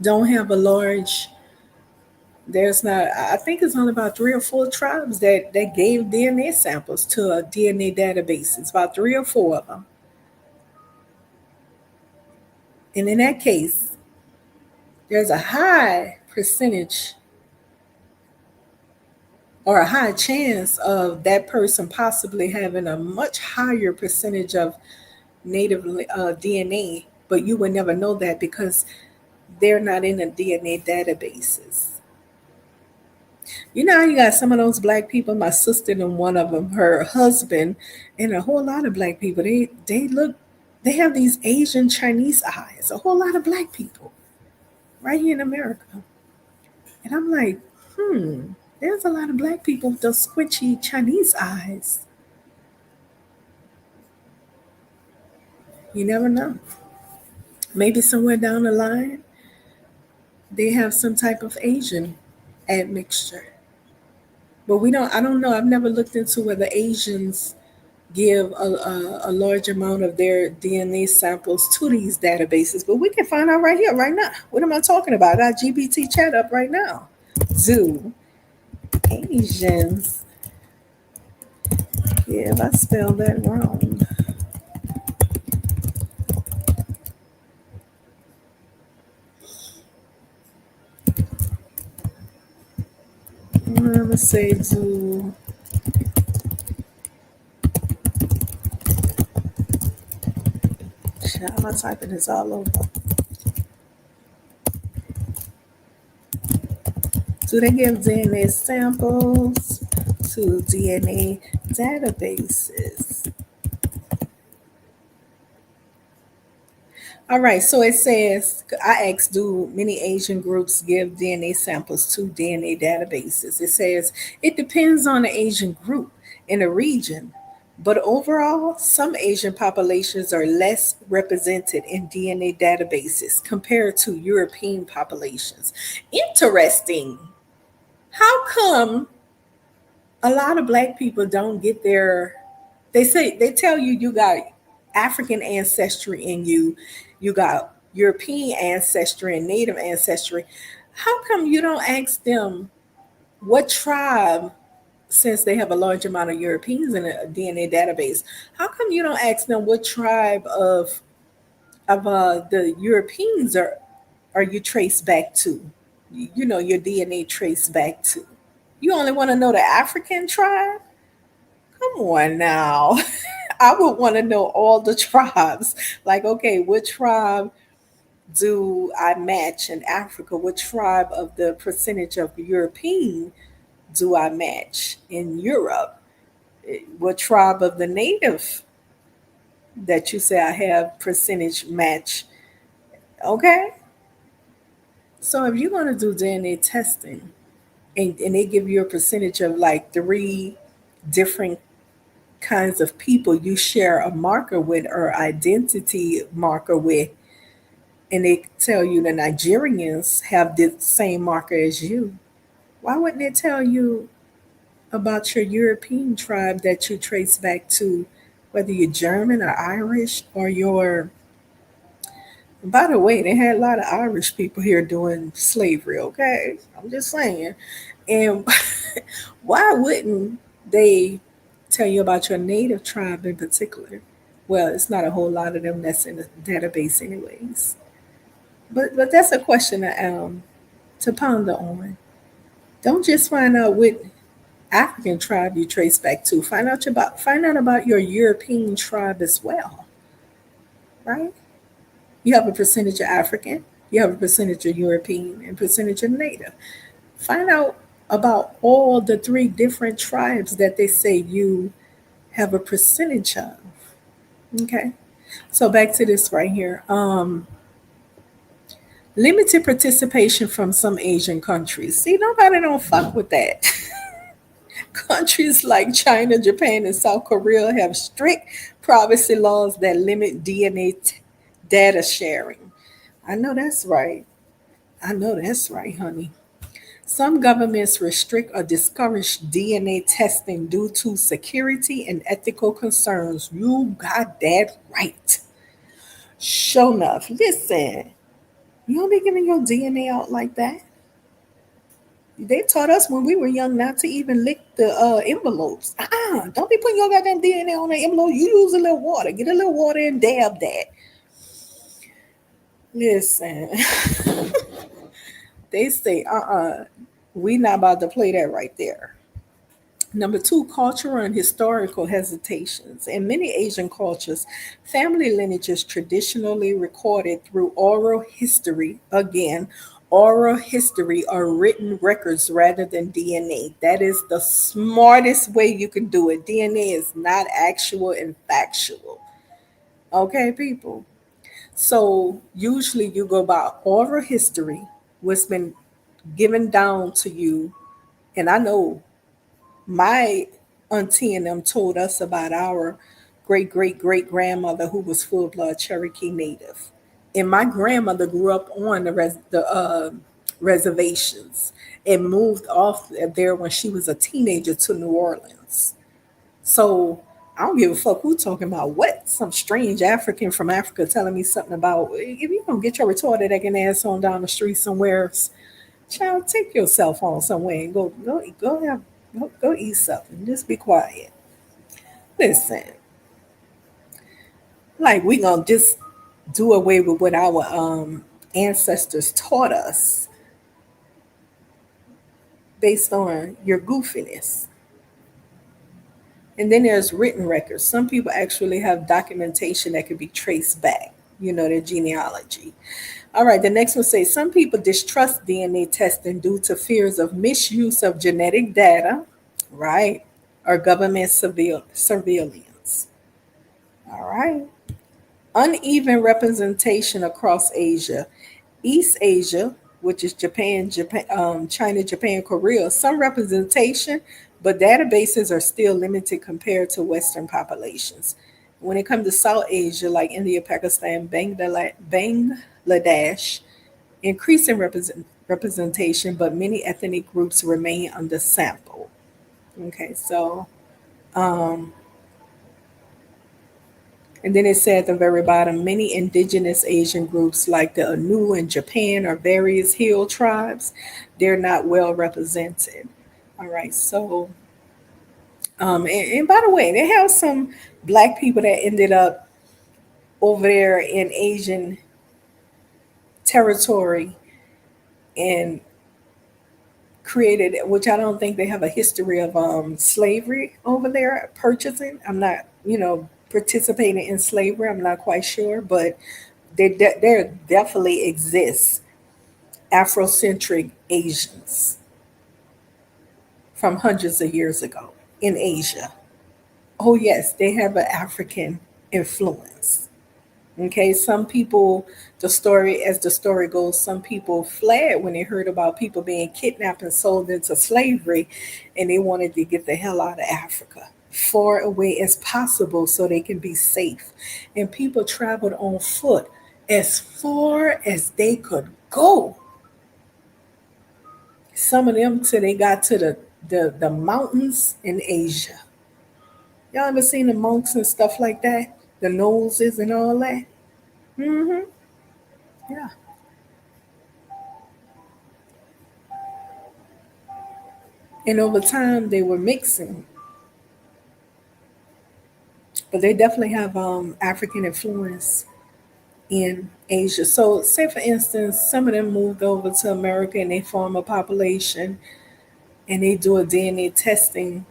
don't have a large. There's not. I think it's only about 3 or 4 tribes that gave DNA samples to a DNA database. It's about 3 or 4 of them, and in that case, there's a high percentage or a high chance of that person possibly having a much higher percentage of native DNA, but you would never know that because they're not in the DNA databases. You know, how you got some of those black people. My sister and one of them, her husband, and a whole lot of black people. They have these Asian Chinese eyes. A whole lot of black people right here in America, and I'm like, there's a lot of black people with those squishy Chinese eyes. You never know. Maybe somewhere down the line, they have some type of Asian admixture. But we don't. I don't know. I've never looked into whether Asians give a large amount of their DNA samples to these databases. But we can find out right here, right now. What am I talking about? I got GBT chat up right now. Zoo Asians. Yeah, if I spelled that wrong. I'm gonna say zoo. Shit, I'm typing this all over. Do they give DNA samples to DNA databases? All right, so it says, I asked, do many Asian groups give DNA samples to DNA databases? It says, it depends on the Asian group in a region, but overall, some Asian populations are less represented in DNA databases compared to European populations. Interesting. How come a lot of black people don't get their, they tell you you got African ancestry in you, you got European ancestry and native ancestry. How come you don't ask them what tribe, since they have a large amount of Europeans in a DNA database, how come you don't ask them what tribe of the Europeans are you traced back to? You know, your DNA traced back to. You only want to know the African tribe? Come on now. I would want to know all the tribes. Like, okay, what tribe do I match in Africa? What tribe of the percentage of European do I match in Europe? What tribe of the native that you say I have percentage match? Okay. So if you're going to do DNA testing and they give you a percentage of like 3 different kinds of people you share a marker with or identity marker with, and they tell you the Nigerians have the same marker as you, why wouldn't they tell you about your European tribe that you trace back to, whether you're German or Irish or your. By the way, they had a lot of Irish people here doing slavery, okay? I'm just saying. And why wouldn't they tell you about your native tribe in particular? Well, it's not a whole lot of them that's in the database, anyways. But that's a question to ponder on. Don't just find out what African tribe you trace back to. Find out about your European tribe as well, right? You have a percentage of African, you have a percentage of European, and percentage of Native. Find out about all the 3 different tribes that they say you have a percentage of. Okay. So back to this right here. Limited participation from some Asian countries. See, nobody don't fuck with that. Countries like China, Japan, and South Korea have strict privacy laws that limit DNA data sharing. I know that's right. I know that's right, honey. Some governments restrict or discourage DNA testing due to security and ethical concerns. You got that right. Sure enough. Listen, you don't be giving your DNA out like that. They taught us when we were young not to even lick the envelopes. Don't be putting your goddamn DNA on the envelope. You use a little water. Get a little water and dab that. Listen, they say, we not about to play that right there. Number two, cultural and historical hesitations. In many Asian cultures, family lineage is traditionally recorded through oral history. Again, oral history or written records rather than DNA. That is the smartest way you can do it. DNA is not actual and factual. Okay, people? So usually you go by oral history, what's been given down to you. And I know my auntie and them told us about our great great great grandmother who was full blood Cherokee Native, and my grandmother grew up on the reservations and moved off there when she was a teenager to New Orleans. So I don't give a fuck who talking about what some strange African from Africa telling me something about if you don't get your retarded acting ass on down the street somewhere. Child, take your cell phone somewhere and go eat something. Just be quiet. Listen, like we gonna just do away with what our ancestors taught us based on your goofiness. And then there's written records. Some people actually have documentation that can be traced back, their genealogy. All right, the next one says some people distrust DNA testing due to fears of misuse of genetic data, right? Or government surveillance. All right. Uneven representation across Asia. East Asia, which is China, Japan, Korea, some representation, but databases are still limited compared to Western populations. When it comes to South Asia, like India, Pakistan, Bangladesh, increasing representation, but many ethnic groups remain undersampled. Okay, so and then it said at the very bottom, many indigenous Asian groups like the Anu in Japan or various hill tribes, they're not well represented. All right, so and by the way, they have some black people that ended up over there in Asian territory and created, which I don't think they have a history of slavery over there purchasing. I'm not, participating in slavery. I'm not quite sure, but there definitely exists Afrocentric Asians from hundreds of years ago in Asia. Oh yes, they have an African influence. Okay, some people, as the story goes, some people fled when they heard about people being kidnapped and sold into slavery, and they wanted to get the hell out of Africa, far away as possible so they can be safe. And people traveled on foot as far as they could go. Some of them till they got to the mountains in Asia. Y'all ever seen the monks and stuff like that? The noses and all that? Mm-hmm. Yeah. And over time they were mixing, but they definitely have African influence in Asia. So, say for instance, some of them moved over to America and they form a population and they do a DNA testing.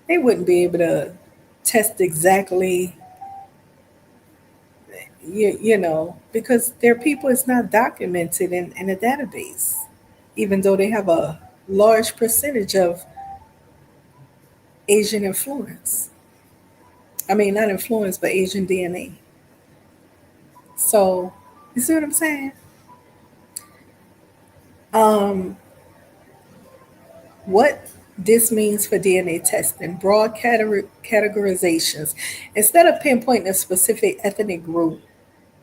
They wouldn't be able to test exactly, because their people is not documented in a database, even though they have a large percentage of Asian influence. I mean, not influenced, but Asian DNA. So, you see what I'm saying? Um, what this means for DNA testing, broad categorizations. Instead of pinpointing a specific ethnic group,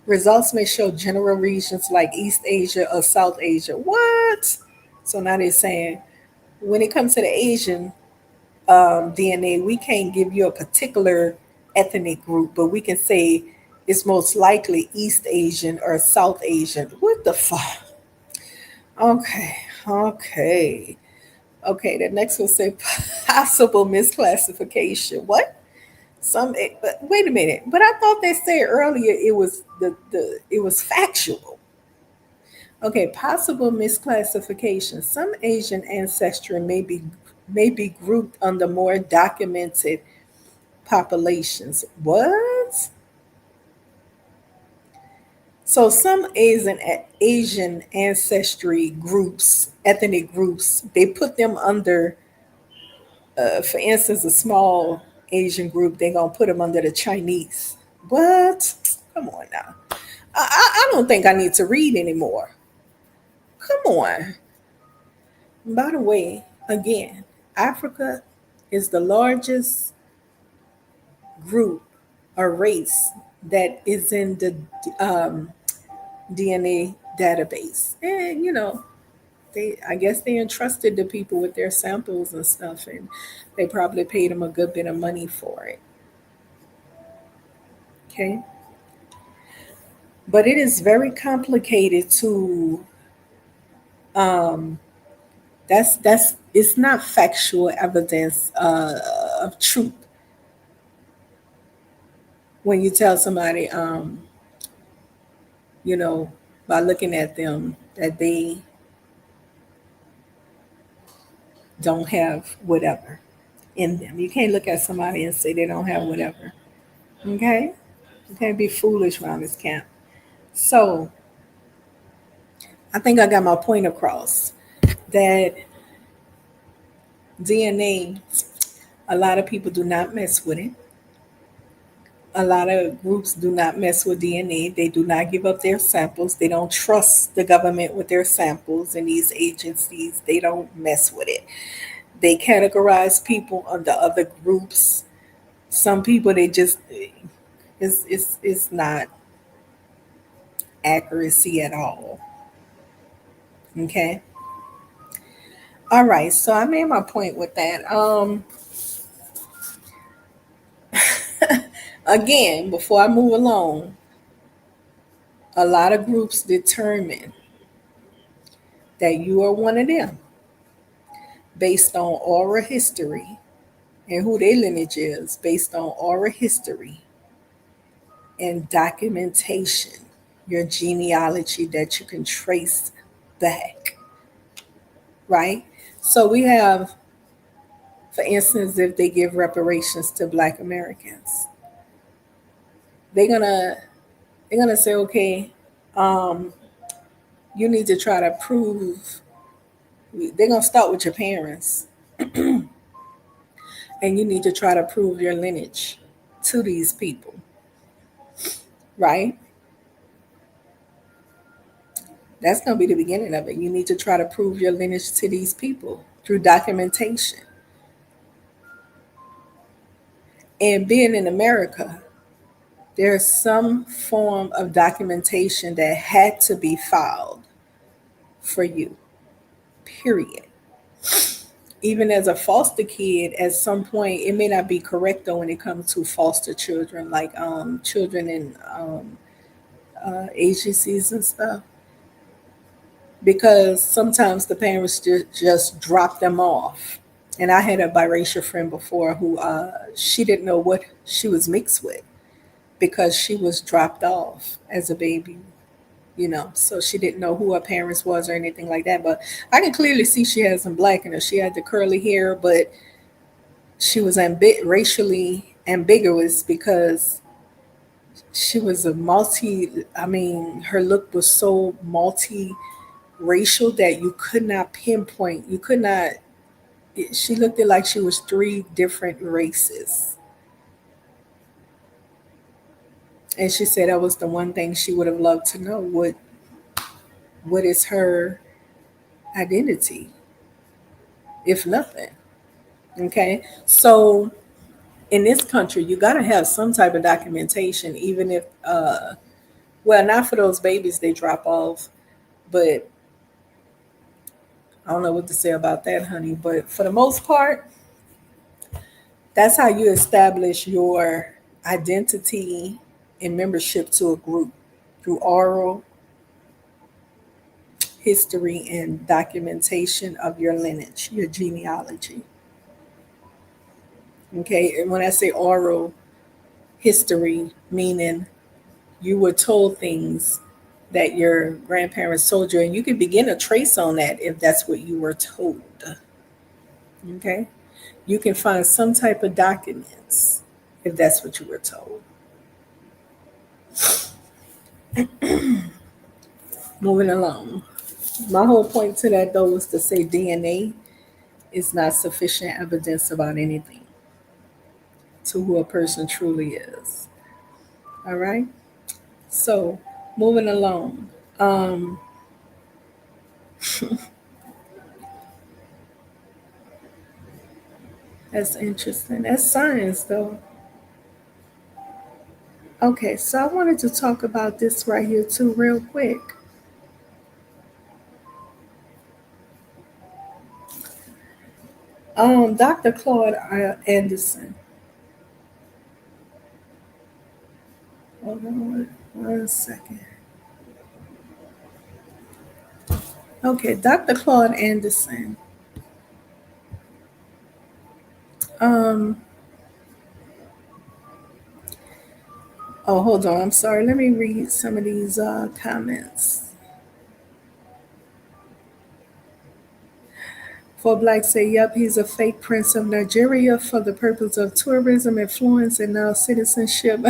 results may show general regions like East Asia or South Asia. What? So now they're saying when it comes to the Asian DNA, we can't give you a particular ethnic group, but we can say it's most likely East Asian or South Asian. What the fuck? Okay, okay, okay. The next one say possible misclassification. What? But wait a minute. But I thought they said earlier it was the it was factual. Okay, possible misclassification. Some Asian ancestry may be grouped under more documented populations. What? So some Asian ancestry groups, ethnic groups, they put them under, for instance, a small Asian group. They're gonna put them under the Chinese. What? Come on now. I don't think I need to read anymore. Come on. By the way, again, Africa is the largest group or race that is in the um, DNA database. And I guess they entrusted the people with their samples and stuff, and they probably paid them a good bit of money for it. Okay, but it is very complicated to. Um, that's it's not factual evidence of truth when you tell somebody, you know, by looking at them that they don't have whatever in them. You can't look at somebody and say they don't have whatever. Okay? You can't be foolish around this camp. So I think I got my point across that DNA, a lot of people do not mess with it. A lot of groups do not mess with DNA. They do not give up their samples. They don't trust the government with their samples, and these agencies, they don't mess with it. They categorize people under other groups. Some people, they just, it's not accuracy at all. Okay. All right. So I made my point with that. Again, before I move along, a lot of groups determine that you are one of them based on oral history and who their lineage is based on oral history and documentation, your genealogy that you can trace back, right? So we have, for instance, if they give reparations to Black Americans, they're gonna they're gonna say, okay, um, you need to try to prove. They're gonna start with your parents, and you need to try to prove your lineage to these people, right? That's gonna be the beginning of it. You need to try to prove your lineage to these people through documentation. And being in America, there's some form of documentation that had to be filed for you, period. Even as a foster kid, at some point, it may not be correct though when it comes to foster children, like children in agencies and stuff, because sometimes the parents just drop them off. And I had a biracial friend before who she didn't know what she was mixed with because she was dropped off as a baby, so she didn't know who her parents was or anything like that. But I can clearly see she had some black in her. She had the curly hair, but she was racially ambiguous because she was a multi. I mean, her look was so multi-racial that you could not pinpoint. You could not. She looked like she was three different races. And she said that was the one thing she would have loved to know. What is her identity, if nothing? Okay. So in this country, you got to have some type of documentation, even if, well, not for those babies they drop off, but I don't know what to say about that, honey. But for the most part, that's how you establish your identity and membership to a group through oral history and documentation of your lineage, your genealogy. Okay, and when I say oral history, meaning you were told things that your grandparents told you, and you can begin a trace on that if that's what you were told. Okay, you can find some type of documents if that's what you were told. Moving along. My whole point to that though was to say DNA is not sufficient evidence about anything to who a person truly is. All right. So moving along. That's interesting. That's science though. Okay, so I wanted to talk about this right here too, real quick. Dr. Claude Anderson. Hold on one second. Okay, Dr. Claude Anderson. Um, oh, hold on. I'm sorry. Let me read some of these comments. For Black say, yep, he's a fake prince of Nigeria for the purpose of tourism, influence, and now citizenship.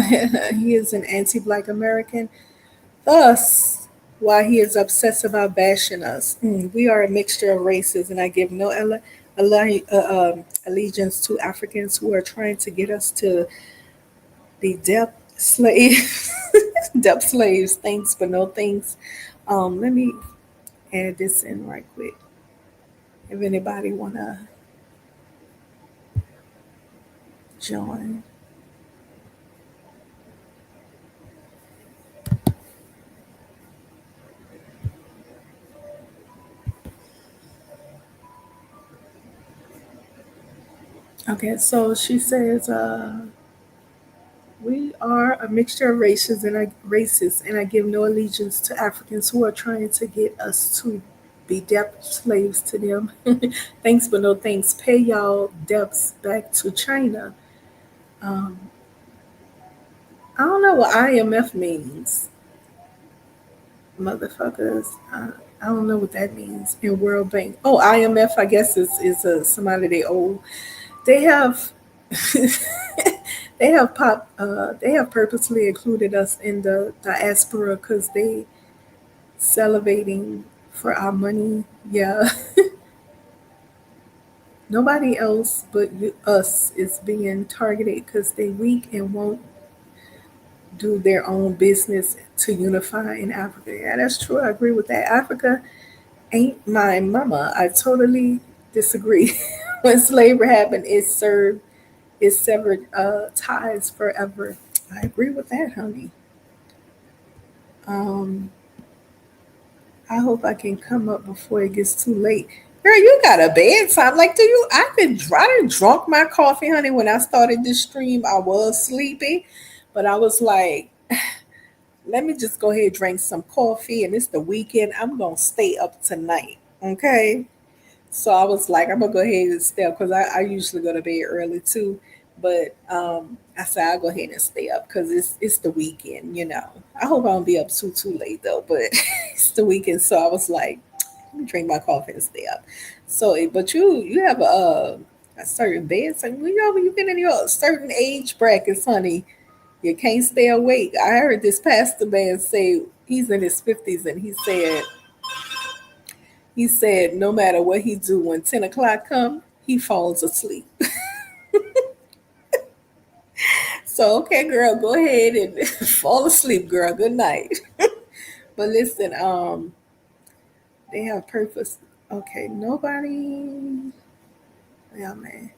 He is an anti-Black American. Thus, why he is obsessed about bashing us. We are a mixture of races, and I give no allegiance to Africans who are trying to get us to be depth slaves. Depth slaves. Thanks, but no thanks. Let me add this in right quick. If anybody wanna join. Okay, so she says, we are a mixture of races, and I give no allegiance to Africans who are trying to get us to be debt slaves to them. Thanks, but no thanks. Pay y'all debts back to China. Um, I don't know what IMF means, motherfuckers. I don't know what that means. In World Bank. Oh, IMF, I guess is somebody they owe. They have they have purposely included us in the diaspora because they salivating for our money. Yeah, nobody else but us is being targeted because they weak and won't do their own business to unify in Africa. Yeah, that's true. I agree with that. Africa ain't my mama. I totally disagree. When slavery happened, it severed ties forever. I agree with that, honey. Um, I hope I can come up before it gets too late. Girl, you got a bedtime. Like, do you? I done drunk my coffee, honey. When I started this stream, I was sleepy, but I was like, let me just go ahead and drink some coffee. And it's the weekend. I'm gonna stay up tonight. Okay. So I was like, I'm gonna go ahead and stay up because I usually go to bed early too. But I said I'll go ahead and stay up because it's the weekend, you know. I hope I don't be up too late though, but it's the weekend. So I was like, let me drink my coffee and stay up. So, but you have a certain bed, so you know when you get in your certain age brackets, honey, you can't stay awake. I heard this pastor man say he's in his 50s, and he said no matter what he do, when 10 o'clock come, he falls asleep. So okay, girl, go ahead and Fall asleep, girl. Good night. But listen, they have purpose. Okay, nobody. Yeah, man.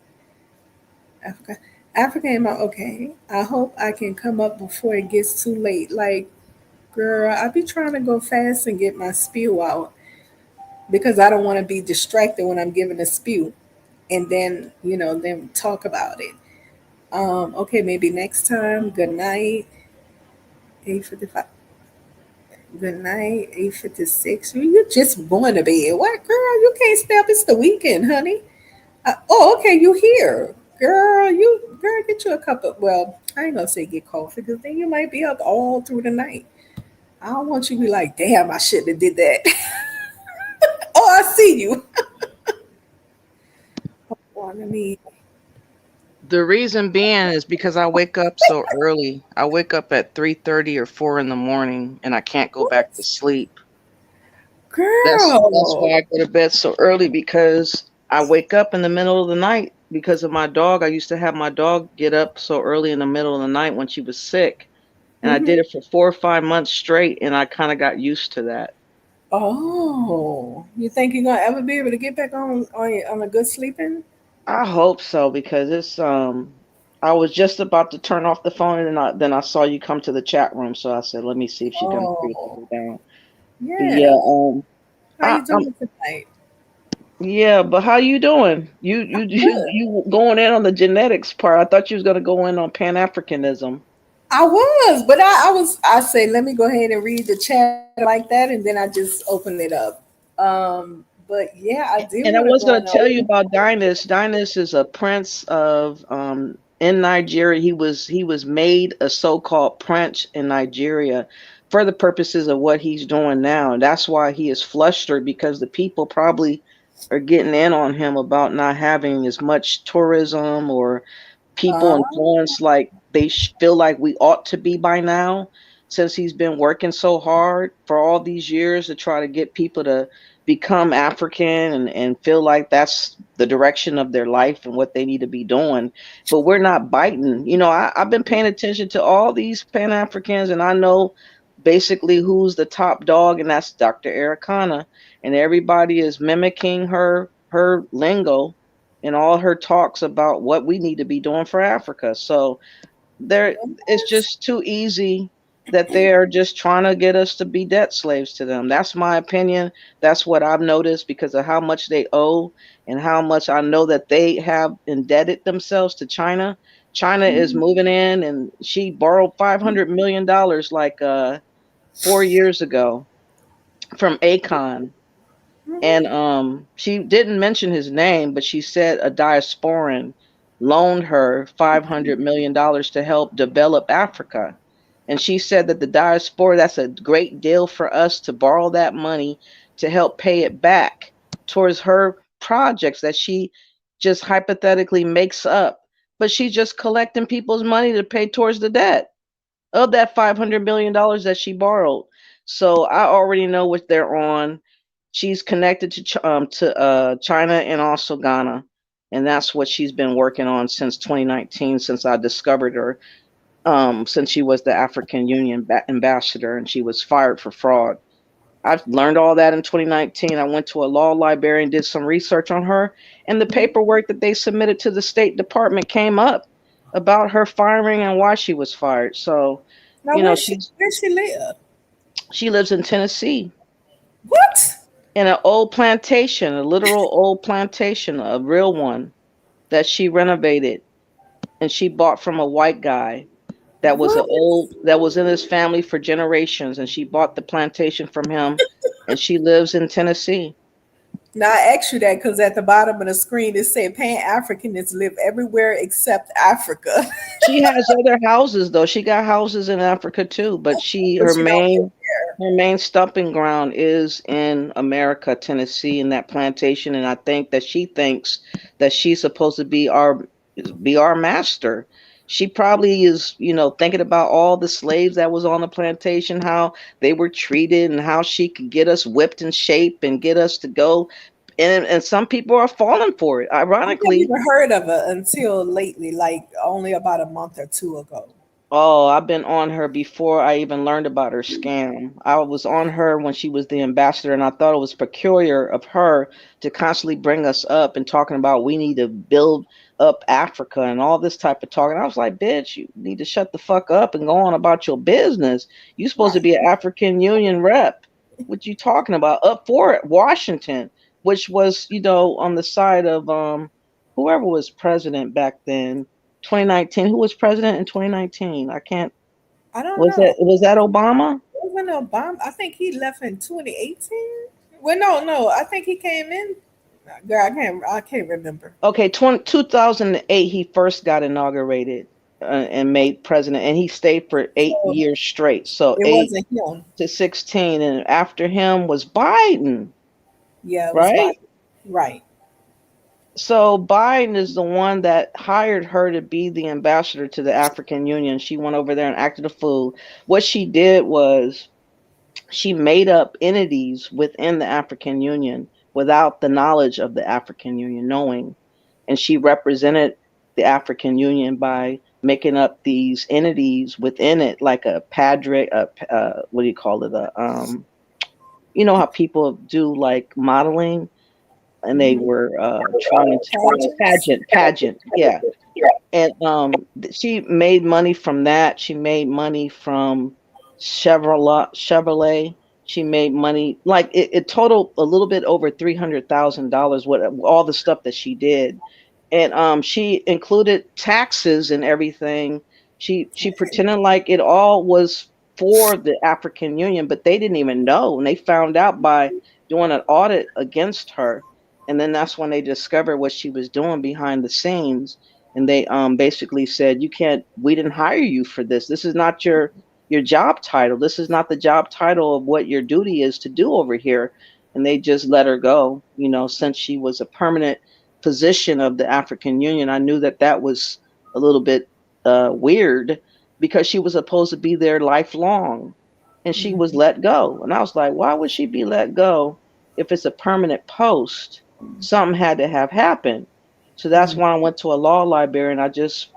Africa. Africa am I okay? I hope I can come up before it gets too late. Like, girl, I be trying to go fast and get my spew out because I don't want to be distracted when I'm giving a spew and then, then talk about it. Okay, maybe next time. Good night. 8:55. Good night. 8:56. You just going to bed. What, girl? You can't stay up. It's the weekend, honey. Oh, okay. You here, girl? Girl, get you a cup of. Well, I ain't gonna say get coffee because then you might be up all through the night. I don't want you to be like, damn, I shouldn't have did that. Oh, I see you. Well, let me. The reason being is because I wake up so early. I wake up at 3:30 or 4 in the morning and I can't go back to What, sleep. That's girl? why I go to bed so early because I wake up in the middle of the night because of my dog. I used to have my dog get up so early in the middle of the night when she was sick, and I Hmm. did it for 4 or 5 months straight, and I kind of got used to that. Oh, you think you're gonna ever be able to get back on a good sleeping? I hope so because I was just about to turn off the phone and then I saw you come to the chat room, so I said, let me see if she's gonna agree to Oh, go down. But yeah. yeah, How you I'm doing tonight? yeah, but how you doing? Good. You going in on the genetics part. I thought you was gonna go in on Pan Africanism. I was, but I say let me go ahead and read the chat like that, and then I just open it up. But yeah, I do And I want to was go going in to tell on. you about Dynas. Dynas is a prince of in Nigeria. He was made a so-called prince in Nigeria for the purposes of what he's doing now. And that's why he is flustered because the people probably are getting in on him about not having as much tourism or people Uh, influence like they feel like we ought to be by now, since he's been working so hard for all these years to try to get people to become African and feel like that's the direction of their life and what they need to be doing. But we're not biting. I've been paying attention to all these Pan Africans, and I know basically who's the top dog, and that's Dr. Ericana. And everybody is mimicking her lingo in all her talks about what we need to be doing for Africa. So there, it's just too easy that they are just trying to get us to be debt slaves to them. That's my opinion. That's what I've noticed because of how much they owe and how much I know that they have indebted themselves to China. China is moving in, and she borrowed $500 million like 4 years ago from Akon, and she didn't mention his name, but she said a diasporan loaned her $500 million to help develop Africa. And she said that the diaspora, that's a great deal for us to borrow that money to help pay it back towards her projects that she just hypothetically makes up. But she's just collecting people's money to pay towards the debt of that $500 million that she borrowed. So I already know what they're on. She's connected to China and also Ghana, and that's what she's been working on since 2019, since I discovered her. Since she was the African Union ambassador and she was fired for fraud. I learned all that in 2019. I went to a law library and did some research on her, and the paperwork that they submitted to the State Department came up about her firing and why she was fired. So, now you know, she's where she live? she lives in Tennessee What? in an old plantation, a literal old plantation, a real one that she renovated and she bought from a white guy What? that was in his family for generations, and she bought the plantation from him, and she lives in Tennessee. Now I asked you that because at the bottom of the screen it said Pan Africanists live everywhere except Africa, She has other houses though. She got houses in Africa too, but she but you don't live there. her main stomping ground is in America, Tennessee, in that plantation, and I think that she thinks that she's supposed to be our master. She probably is, thinking about all the slaves that was on the plantation, how they were treated, and how she could get us whipped in shape and get us to go. And some people are falling for it. I never Ironically, even heard of it until lately, like only about a month or two ago. Oh, I've been on her before I even learned about her scam. I was on her when she was the ambassador, and I thought it was peculiar of her to constantly bring us up and talking about we need to build up Africa and all this type of talk. And I was like, bitch, you need to shut the fuck up and go on about your business. You supposed to Right. be an African Union rep. What you talking about? Up for it, Washington, which was, on the side of whoever was president back then. 2019. Who was president in 2019? I can't. I don't Was know. that Obama? Wasn't Obama? I think he left in 2018. Well, no, no. I think he came in. Girl, I can't remember. Okay, 2008 he first got inaugurated and made president, and he stayed for 8 So years straight. So it 8 wasn't him. to 16, and after him was Biden, Yeah, it was right? Biden. Right. So Biden is the one that hired her to be the ambassador to the African Union. She went over there and acted a fool. What she did was she made up entities within the African Union without the knowledge of the African Union knowing. And she represented the African Union by making up these entities within it, like a padre, what do you call it? You know how people do like modeling, and they Mm-hmm. were trying to pageant, yeah. And she made money from that. She made money from Chevrolet. She made money like it totaled a little bit over $300,000. What all the stuff that she did, and she included taxes and everything. She pretended like it all was for the African Union, but they didn't even know, and they found out by doing an audit against her, and then that's when they discovered what she was doing behind the scenes, and they basically said, you can't, we didn't hire you for this. This is not your job title. This is not the job title of what your duty is to do over here. And they just let her go, since she was a permanent position of the African Union. I knew that that was a little bit weird because she was supposed to be there lifelong, and she was Mm-hmm. let go. And I was like, why would she be let go if it's a permanent post? Something had to have happened. So that's Mm-hmm. why I went to a law library, and I just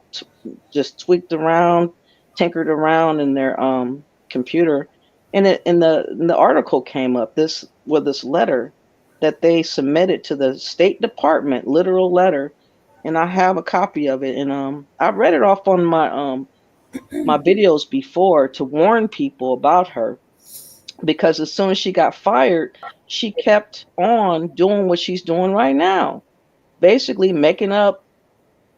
tweaked around, tinkered around in their computer, and the article came up this letter that they submitted to the State Department, literal letter, and I have a copy of it, and I read it off on my videos before to warn people about her, because as soon as she got fired, she kept on doing what she's doing right now, basically making up,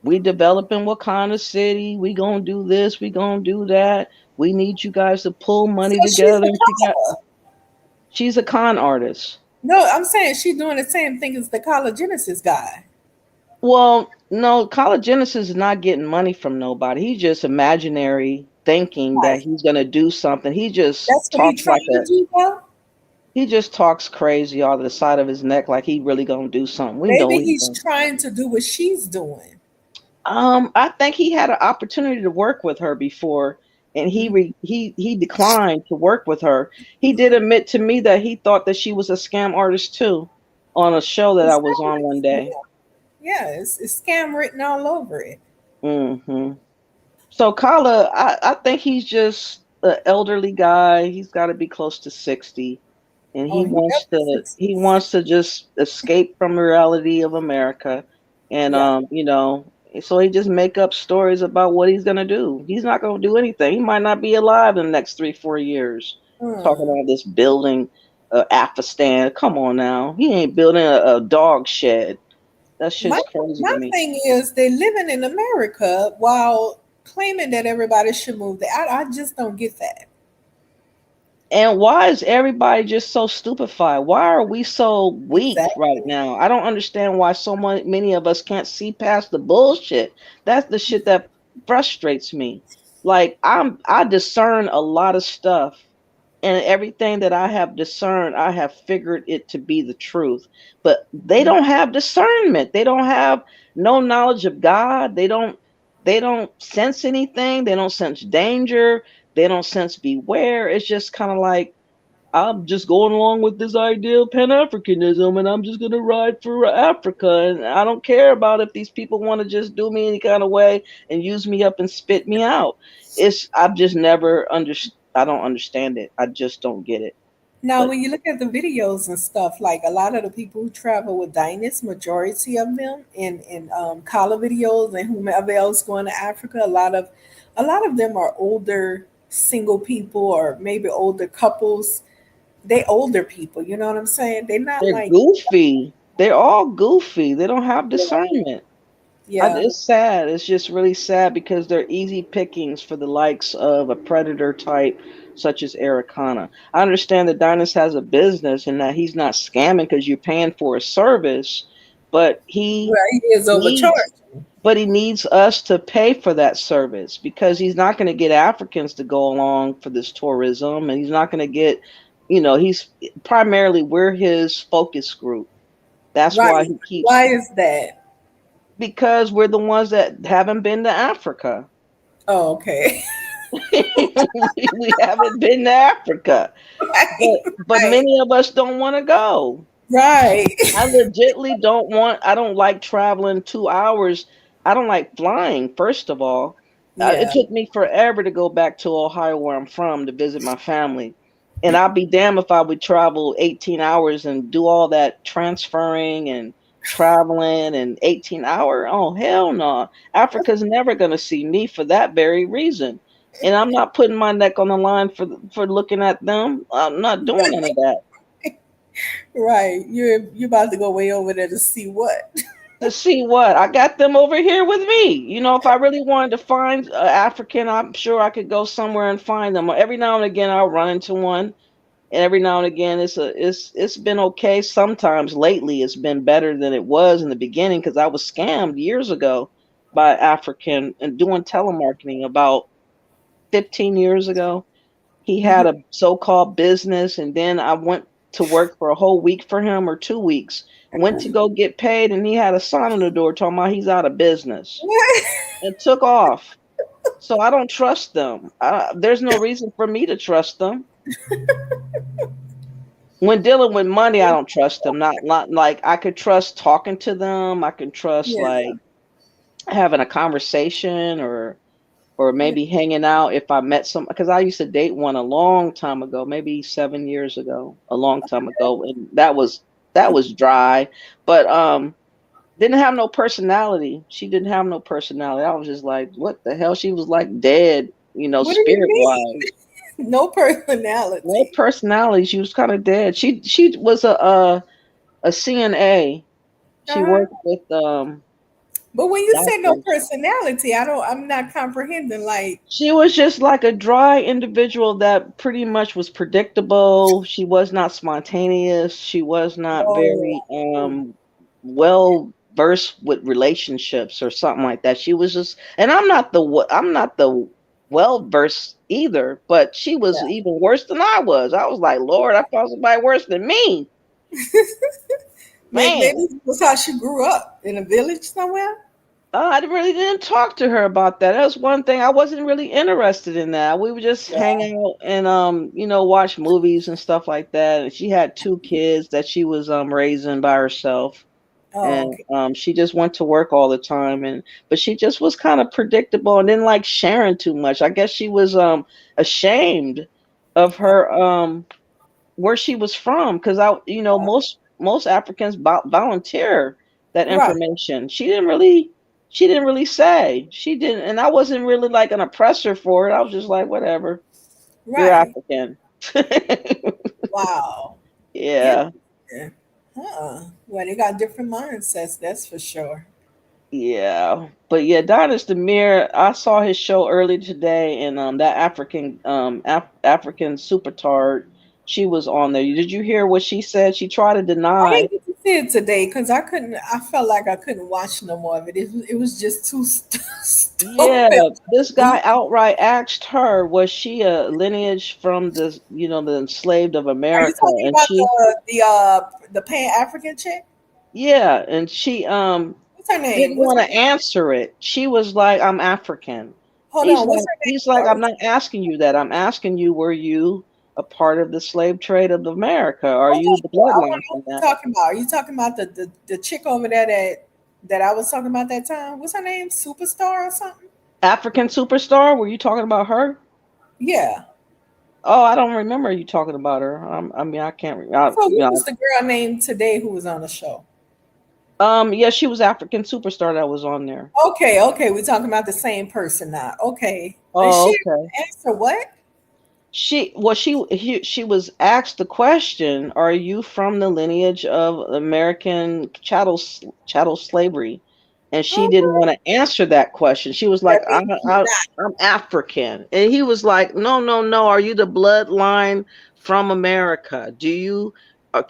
we developing Wakanda City, we gonna do this, we gonna do that, we need you guys to pull So money she's together. the And color. she's a con artist. No, I'm saying she's doing the same thing as the Genesis guy. Well, no, College Genesis is not getting money from nobody. He's just imaginary thinking that Right. he's gonna do something. That's what he's trying to do, though. He just talks crazy out of the side of his neck like he really gonna do something. We know Maybe he he's don't. trying to do what she's doing. I think he had an opportunity to work with her before, and he declined to work with her. He did admit to me that he thought that she was a scam artist too, on a show that I was on Exactly. one day. Yeah, it's scam written all over it. Hmm. So Kala, I think he's just an elderly guy. He's got to be close to 60, and Oh, he he wants definitely to fixed he this. wants to just escape from the reality of America, and Yeah. so he just make up stories about what he's gonna do. He's not gonna do anything. He might not be alive in the next 3 4 years. Talking Hmm. about this building, Afghanistan. Come on now, he ain't building a dog shed. That My shit's crazy to my me. thing is they living in America while claiming that everybody should move there. I just don't get that. And why is everybody just so stupefied? Why are we so weak right Exactly. now? I don't understand why many of us can't see past the bullshit. That's the shit that frustrates me. Like I discern a lot of stuff, and everything that I have discerned, I have figured it to be the truth. But they don't have discernment. They don't have no knowledge of God. They don't sense anything. They don't sense danger. They don't sense beware. It's just kind of like I'm just going along with this idea of Pan Africanism, and I'm just gonna ride for Africa, and I don't care about if these people want to just do me any kind of way and use me up and spit me out. I've just never I don't understand it. I just don't get it. Now, But when you look at the videos and stuff, like a lot of the people who travel with Diners, majority of them in collar videos and whomever else going to Africa, a lot of them are older single people or maybe older couples. They older people, you know what I'm saying? They're not they're like, goofy. They're all goofy. They don't have discernment. yeah, It's sad. It's just really sad because they're easy pickings for the likes of a predator type such as Ericana. I understand that Dynas has a business and that he's not scamming because you're paying for a service, but well, he is needs overcharged. he needs us to pay for that service because he's not going to get Africans to go along for this tourism, and he's not going to get, he's primarily we're his focus group. That's why Right. he keeps, Why is that? because we're the ones that haven't been to Africa. Oh, okay. We haven't been to Africa, Right. but Right. many of us don't want to go. Right. I legitly don't want. I don't like traveling 2 hours. I don't like flying. First of all, it Yeah. took me forever to go back to Ohio, where I'm from, to visit my family, and I'd be damned if I would travel 18 hours and do all that transferring and traveling and 18-hour. Oh hell no! Africa's never gonna see me for that very reason, and I'm not putting my neck on the line for looking at them. I'm not doing none of that. Right. You're about to go way over there to see what? To see what? I got them over here with me. If I really wanted to find African, I'm sure I could go somewhere and find them. Every now and again, I'll run into one, and every now and again, it's been okay. Sometimes lately, it's been better than it was in the beginning because I was scammed years ago by African and doing telemarketing about 15 years ago. He had Mhm. a so-called business, and then I went to work for a whole week for him or 2 weeks. Went to go get paid, and he had a sign on the door talking about he's out of business and took off. So I don't trust them. There's no reason for me to trust them. When dealing with money, I don't trust them. Not like I could trust talking to them. I can trust Yeah. like having a conversation or Yeah. maybe hanging out if I met some, because I used to date one a long time ago, maybe 7 years ago, a long time ago, and that was dry, but didn't have no personality. She didn't have no personality. I was just like, what the hell? She was like dead, What do you spirit mean? wise. No No personality. personality. She was kind of dead. She was a CNA. She Uh-huh. worked with But when you say no doctors. personality, I'm not comprehending. Like, She was just like a dry individual that pretty much was predictable. She was not spontaneous. She was not oh, very well versed with relationships or something like that. She was just, and I'm not the well versed either, but she was yeah. even worse than I was. I was like, Lord, I found somebody worse than me. Maybe Man. it was how she grew up in a village somewhere. I really didn't talk to her about that. That was one thing I wasn't really interested in. That we would just hang Yeah. out and watch movies and stuff like that. And she had two kids that she was raising by herself, Oh, and okay. she just went to work all the time. And but she just was kind of predictable and didn't like sharing too much. I guess she was ashamed of her where she was from, because most Africans volunteer that Right. information. She didn't really say. She didn't, and I wasn't really like an oppressor for it. I was just like, whatever. You're Right. African. Wow. Yeah, Interesting. Well, they got different mindsets, that's for sure. yeah. But yeah, Donis Demir, I saw his show earlier today, and that African supertard, she was on there. Did you hear what she said? She tried to I deny. didn't get to see it today because I felt like I couldn't watch no more of it. It was just too Yeah, stupid. this guy outright asked her, was she a lineage from the enslaved of Are you America? talking And about she, the Pan African chick? yeah, and she What's her name? didn't What's want her to name? answer it. She was like, I'm African. Hold He's on. What's like, her name he's like, I'm first? not asking you that. I'm asking you, were you? a part of the slave trade of America. Are Hold you on, the though. I want bloodline to know from what that? you're talking about. Are you talking about the chick over there that I was talking about that time? What's her name? Superstar or something? African superstar? Were you talking about her? Yeah. Oh, I don't remember you talking about her. I mean, I can't. So You who know, was the girl named today who was on the show? yeah, she was African superstar that was on there. Okay, okay, we're talking about the same person now. Okay. Is Oh, she okay. answer what? She was asked the question, "Are you from the lineage of American chattel slavery?" And she didn't Mhm. want to answer that question. She was like, That means she's not. I'm African," and he was like, "No, no, no. Are you the bloodline from America? Do you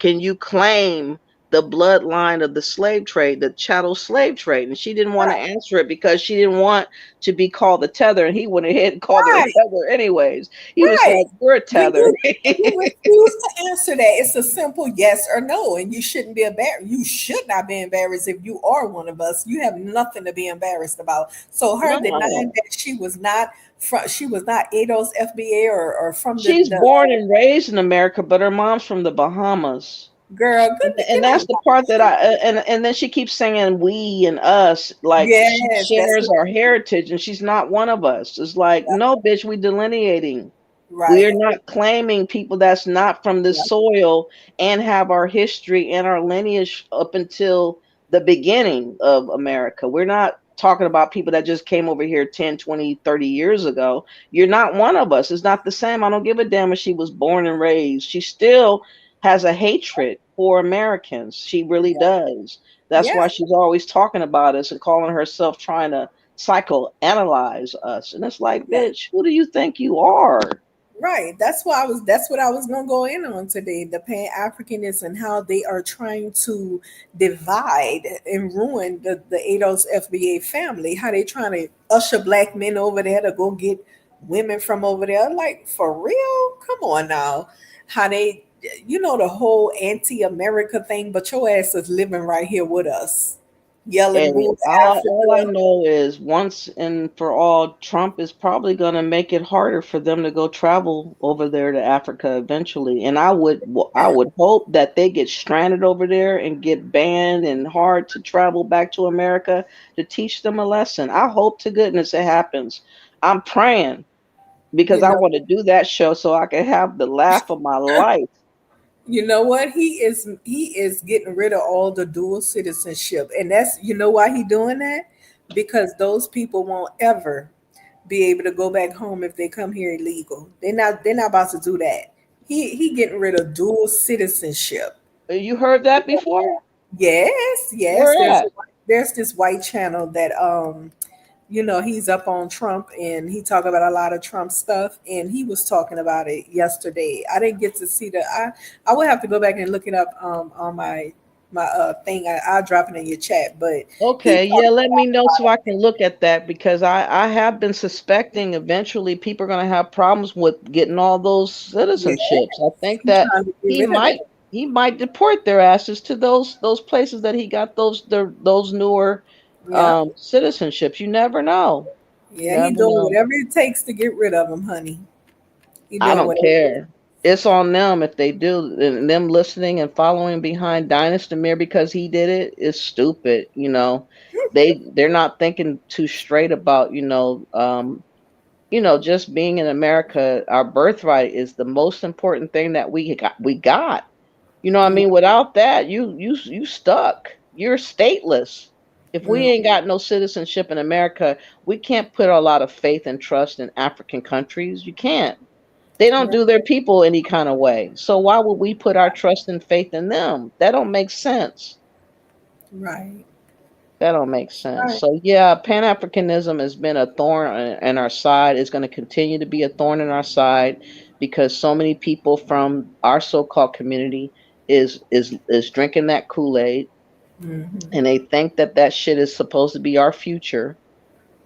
can you claim the bloodline of the slave trade, the chattel slave trade?" And she didn't want to Right, answer it because she didn't want to be called a tether, and he went ahead and called her a right, tether anyways. He was right. like, "You're a tether." When you refuse to answer that, it's a simple yes or no, and you shouldn't be embarrassed. You should not be embarrassed if you are one of us. You have nothing to be embarrassed about. So her denying No. that she was not ADOS FBA or from She's the born and raised in America, but her mom's from the Bahamas. girl. And Get that's on. the part that and then she keeps saying we and us like she Yes, that's shares what. our heritage and she's not one of us. It's like, no, bitch, we delineating. We are Right. not claiming people that's not from this Yep. soil and have our history and our lineage up until the beginning of America. We're not talking about people that just came over here 10, 20, 30 years ago. You're not one of us. It's not the same. I don't give a damn if she was born and raised. She still has a hatred for Americans. She really does. That's why Yeah. she's always talking about us and calling herself trying to psychoanalyze us. And it's like, Yeah. bitch, who do you think you are? Right. That's what I was gonna go in on today. The Pan Africanists and how they are trying to divide and ruin the ADOS FBA family. How they trying to usher black men over there to go get women from over there. Like for real? Come on now. How they the whole anti-America thing, but your ass is living right here with us. Yelling And move all I Africa. know is once and for all, Trump is probably going to make it harder for them to go travel over there to Africa eventually. And I would hope that they get stranded over there and get banned and hard to travel back to America to teach them a lesson. I hope to goodness it happens. I'm praying because You I know want to do that show so I can have the laugh of my life. You know what? He is getting rid of all the dual citizenship. And that's why he doing that? Because those people won't ever be able to go back home if they come here illegal. They're not about to do that. He getting rid of dual citizenship. You heard that before? Yes, yes. Where There's at? there's this white channel that he's up on Trump and he talk about a lot of Trump stuff and he was talking about it yesterday. I didn't get to see I would have to go back and look it up on my thing. I'll drop it in your chat, but he Okay, yeah, talked let me know so about I can look at that because I have been suspecting eventually people are going to have problems with getting all those it. citizenships. I Yes. think He's that trying to get he rid of might that. he might deport their asses to those places that he got those newer Yep. citizenships. You never know. You Yeah, he never doing know. whatever it takes to get rid of him, honey. He I doing don't whatever. care. It's on them if they do. And them listening and following behind Dynastamir because he did it is stupid. They're not thinking too straight about just being in America. Our birthright is the most important thing that we got. You know what I mean? Without that, you stuck. You're stateless. If we Mm, ain't got no citizenship in America, we can't put a lot of faith and trust in African countries. You can't. They don't right, do their people any kind of way. So why would we put our trust and faith in them? That don't make sense. right, That don't make sense. right. So yeah, Pan Africanism has been a thorn in our side. It's going to continue to be a thorn in our side because so many people from our so-called community is drinking that Kool-Aid Hmm. and they think that that shit is supposed to be our future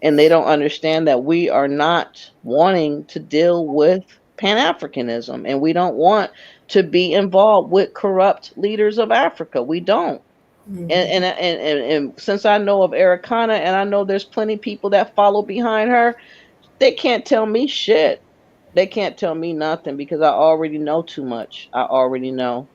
and they don't understand that we are not wanting to deal with Pan Africanism and we don't want to be involved with corrupt leaders of Africa. We don't. And since I know of Ericana and I know there's plenty of people that follow behind her, they can't tell me shit. They can't tell me nothing because I already know too much. I already know.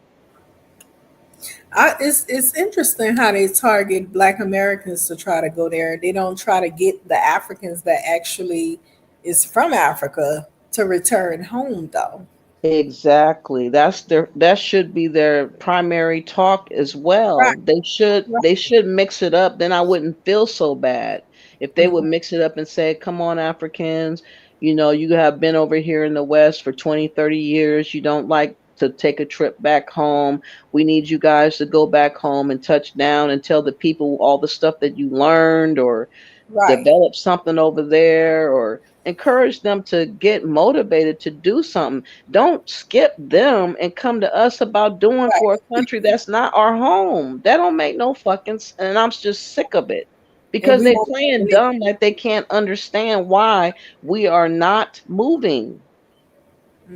It's interesting how they target Black Americans to try to go there. They don't try to get the Africans that actually is from Africa to return home, though. Exactly. That should be their primary talk as Right. well. Right. They should mix it up. Then I wouldn't feel so bad if they would Mhm. mix it up and say, "Come on, Africans, you have been over here in the West for 20, 30 years. You don't like to take a trip back home. We need you guys to go back home and touch down and tell the people all the stuff that you learned or Right. develop something over there or encourage them to get motivated to do something. Don't skip them and come to us about doing for Right. a country that's not our home. That don't make no fucking and I'm just sick of it And because we they won't playing really. dumb like they can't understand why we are not moving,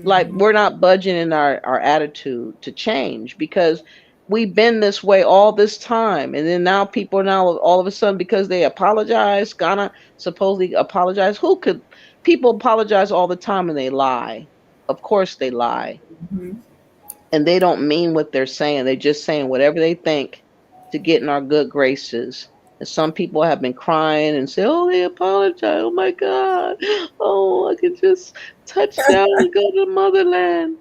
like Mhm. we're not budging in our attitude to change because we've been this way all this time, and then now people are now all of a sudden because they apologize, Ghana supposedly apologize. Who could? People apologize all the time and they lie. Of course they lie, Mhm. and they don't mean what they're saying. They're just saying whatever they think to get in our good graces. And some people have been crying and say, "Oh, they apologize. Oh my God. Oh, I could just touch down and go to motherland."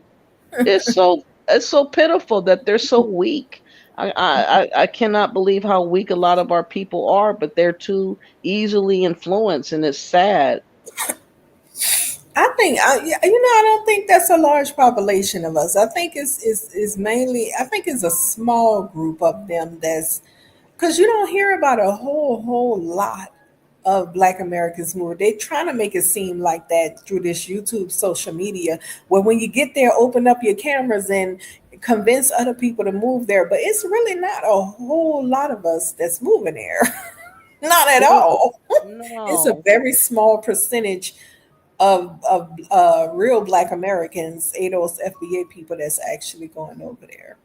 It's so pitiful that they're so weak. I cannot believe how weak a lot of our people are, but they're too easily influenced, and it's sad. I think yeah, I don't think that's a large population of us. I think it's mainly. I think it's a small group of them that's because you don't hear about a whole lot of Black Americans move. They're trying to make it seem like that through this YouTube social media. Where when you get there, open up your cameras and convince other people to move there. But it's really not a whole lot of us that's moving there. Not at No, all. It's a no. very small percentage of real Black Americans, ADOS FBA people that's actually going over there.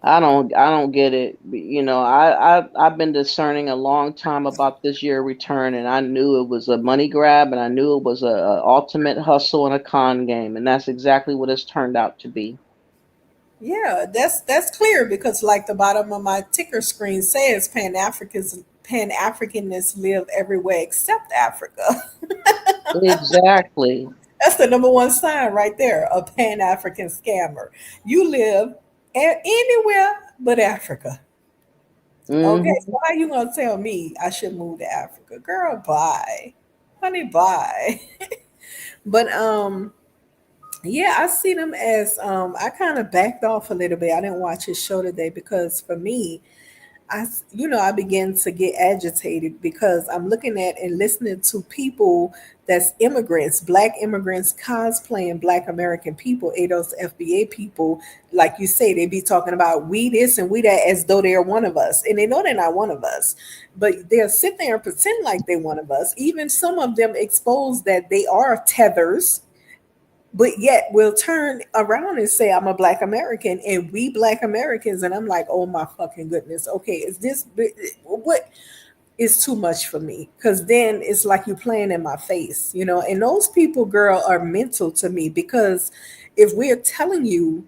I don't get it. I've been discerning a long time about this year return, and I knew it was a money grab, and I knew it was a ultimate hustle and a con game, and that's exactly what it's turned out to be. Yeah, that's clear because like the bottom of my ticker screen says Pan Africanists live everywhere except Africa. Exactly. That's the number one sign right there, a Pan African scammer. You live anywhere but Africa. Okay, Hmm. so how you gonna tell me I should move to Africa? Girl, bye. Honey, bye. But yeah, I see them as I kind of backed off a little bit. I didn't watch his show today because for me, I begin to get agitated because I'm looking at and listening to people that's immigrants, black immigrants cosplaying black American people, ADOS FBA people. Like you say, they be talking about we this and we that as though they're one of us. And they know they're not one of us. But they'll sit there and pretend like they're one of us. Even some of them expose that they are tethers, but yet we'll turn around and say I'm a black American and we black Americans, and I'm like, oh my fucking goodness, okay, is this what is too much for me? Because then it's like you playing in my face, and those people, girl, are mental to me because if we're telling you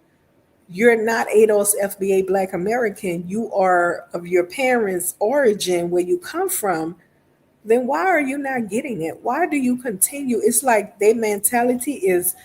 you're not ADOS FBA black American, you are of your parents' origin, where you come from, then why are you not getting it? Why do you continue? It's like their mentality is,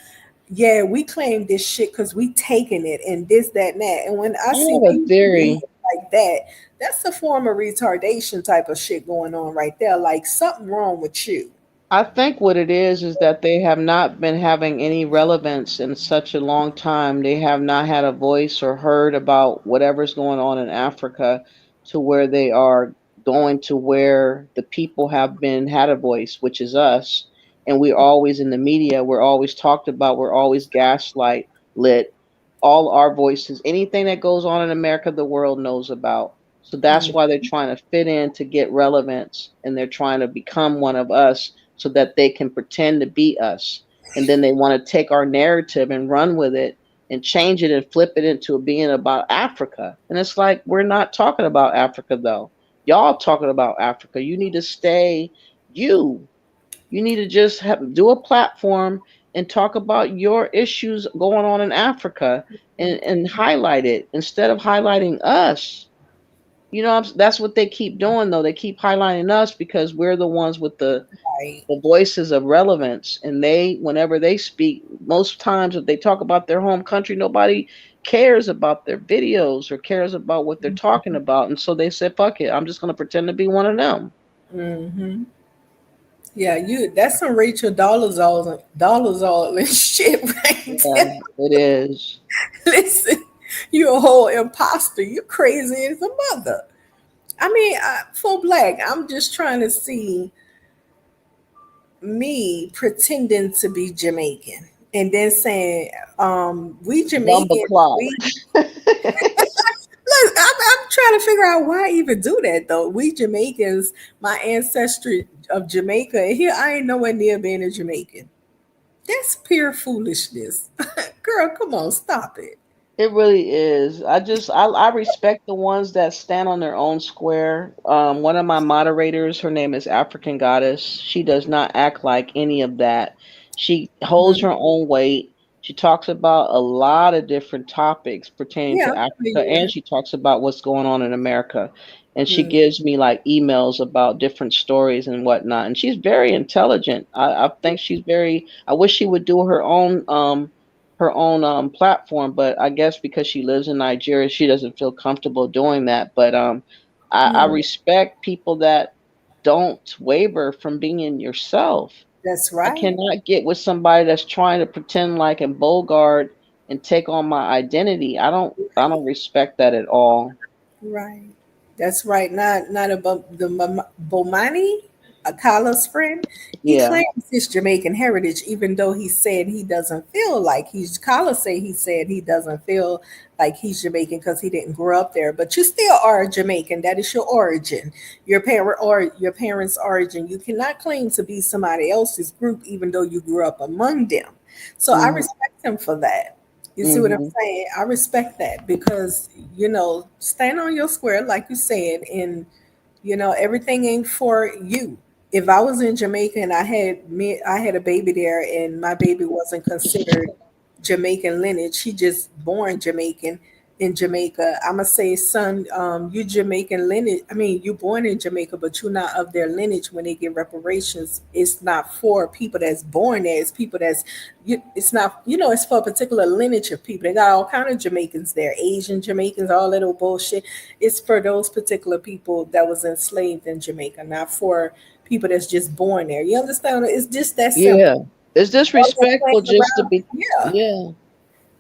yeah, we claim this shit because we taking it and this, that, and that. And when I I see have a people behave theory. like that, that's a form of retardation type of shit going on right there. Like something wrong with you. I think what it is that they have not been having any relevance in such a long time. They have not had a voice or heard about whatever's going on in Africa to where they are going to where the people have been had a voice, which is us. And we're always in the media, we're always talked about, we're always gaslight lit. All our voices, anything that goes on in America, the world knows about. So that's Mm. why they're trying to fit in to get relevance, and they're trying to become one of us so that they can pretend to be us. And then they want to take our narrative and run with it and change it and flip it into being about Africa. And it's like, we're not talking about Africa though. Y'all talking about Africa. You need to stay you. You need to just do a platform and talk about your issues going on in Africa, and highlight it instead of highlighting us. You know, that's what they keep doing, though. They keep highlighting us because we're the ones with Right. the voices of relevance. And they, whenever they speak, most times if they talk about their home country, nobody cares about their videos or cares about what they're talking about. And so they said, fuck it, I'm just going to pretend to be one of them. Mm-hmm. Yeah, that's some Rachel Dolezal and shit right Yeah, there. it is. Listen, you a whole imposter. You crazy as a mother. I mean, for black, I'm just trying to see me pretending to be Jamaican and then saying, we Number Jamaicans, clock. we look, I'm trying to figure out why I even do that though. We Jamaicans, my ancestry of Jamaica, and here I ain't nowhere near being a Jamaican. That's pure foolishness. Girl, come on, stop it. It really is. I respect the ones that stand on their own square. One of my moderators, her name is African Goddess. She does not act like any of that. She holds Mhm. her own weight. She talks about a lot of different topics pertaining Yeah, to I'm Africa, familiar with and her. she talks about what's going on in America. And she Mm, gives me like emails about different stories and whatnot. And she's very intelligent. I think she's very. I wish she would do her own platform, but I guess because she lives in Nigeria, she doesn't feel comfortable doing that. But I mm, respect people that don't waver from being yourself. that's I right. cannot get with somebody that's trying to pretend like and bogart and take on my identity. I don't respect that at all. Right. That's right. Not about Bomani, Akala's friend. He Yeah. claims his Jamaican heritage, even though he said he doesn't feel like he's. Kala say he said he doesn't feel like he's Jamaican because he didn't grow up there. But you still are Jamaican. That is your origin, your parent or your parents' origin. You cannot claim to be somebody else's group, even though you grew up among them. So I Mhm. respect him for that. You see what I'm Mhm. saying? I respect that because, stand on your square, like you said, and, everything ain't for you. If I was in Jamaica and I had a baby there and my baby wasn't considered Jamaican lineage, he just born Jamaican in Jamaica. I'ma say, son, you Jamaican lineage. I mean, you born in Jamaica, but you're not of their lineage. When they get reparations, it's not for people that's born there. It's people it's not, it's for a particular lineage of people. They got all kind of Jamaicans there, Asian Jamaicans, all that old bullshit. It's for those particular people that was enslaved in Jamaica, not for people that's just born there. You understand? It's just that Yeah. simple. It's All that disrespectful playing just to around, be. yeah, Yeah.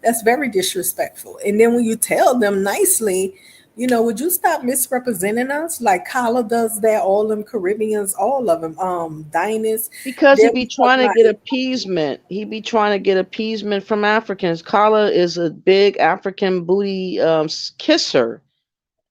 that's very disrespectful. And then when you tell them nicely, would you stop misrepresenting us? Like Kala does that, all them Caribbeans, all of them, Diners, Because he they'll be be talking trying to about get it. appeasement. He be trying to get appeasement from Africans. Kala is a big African booty kisser.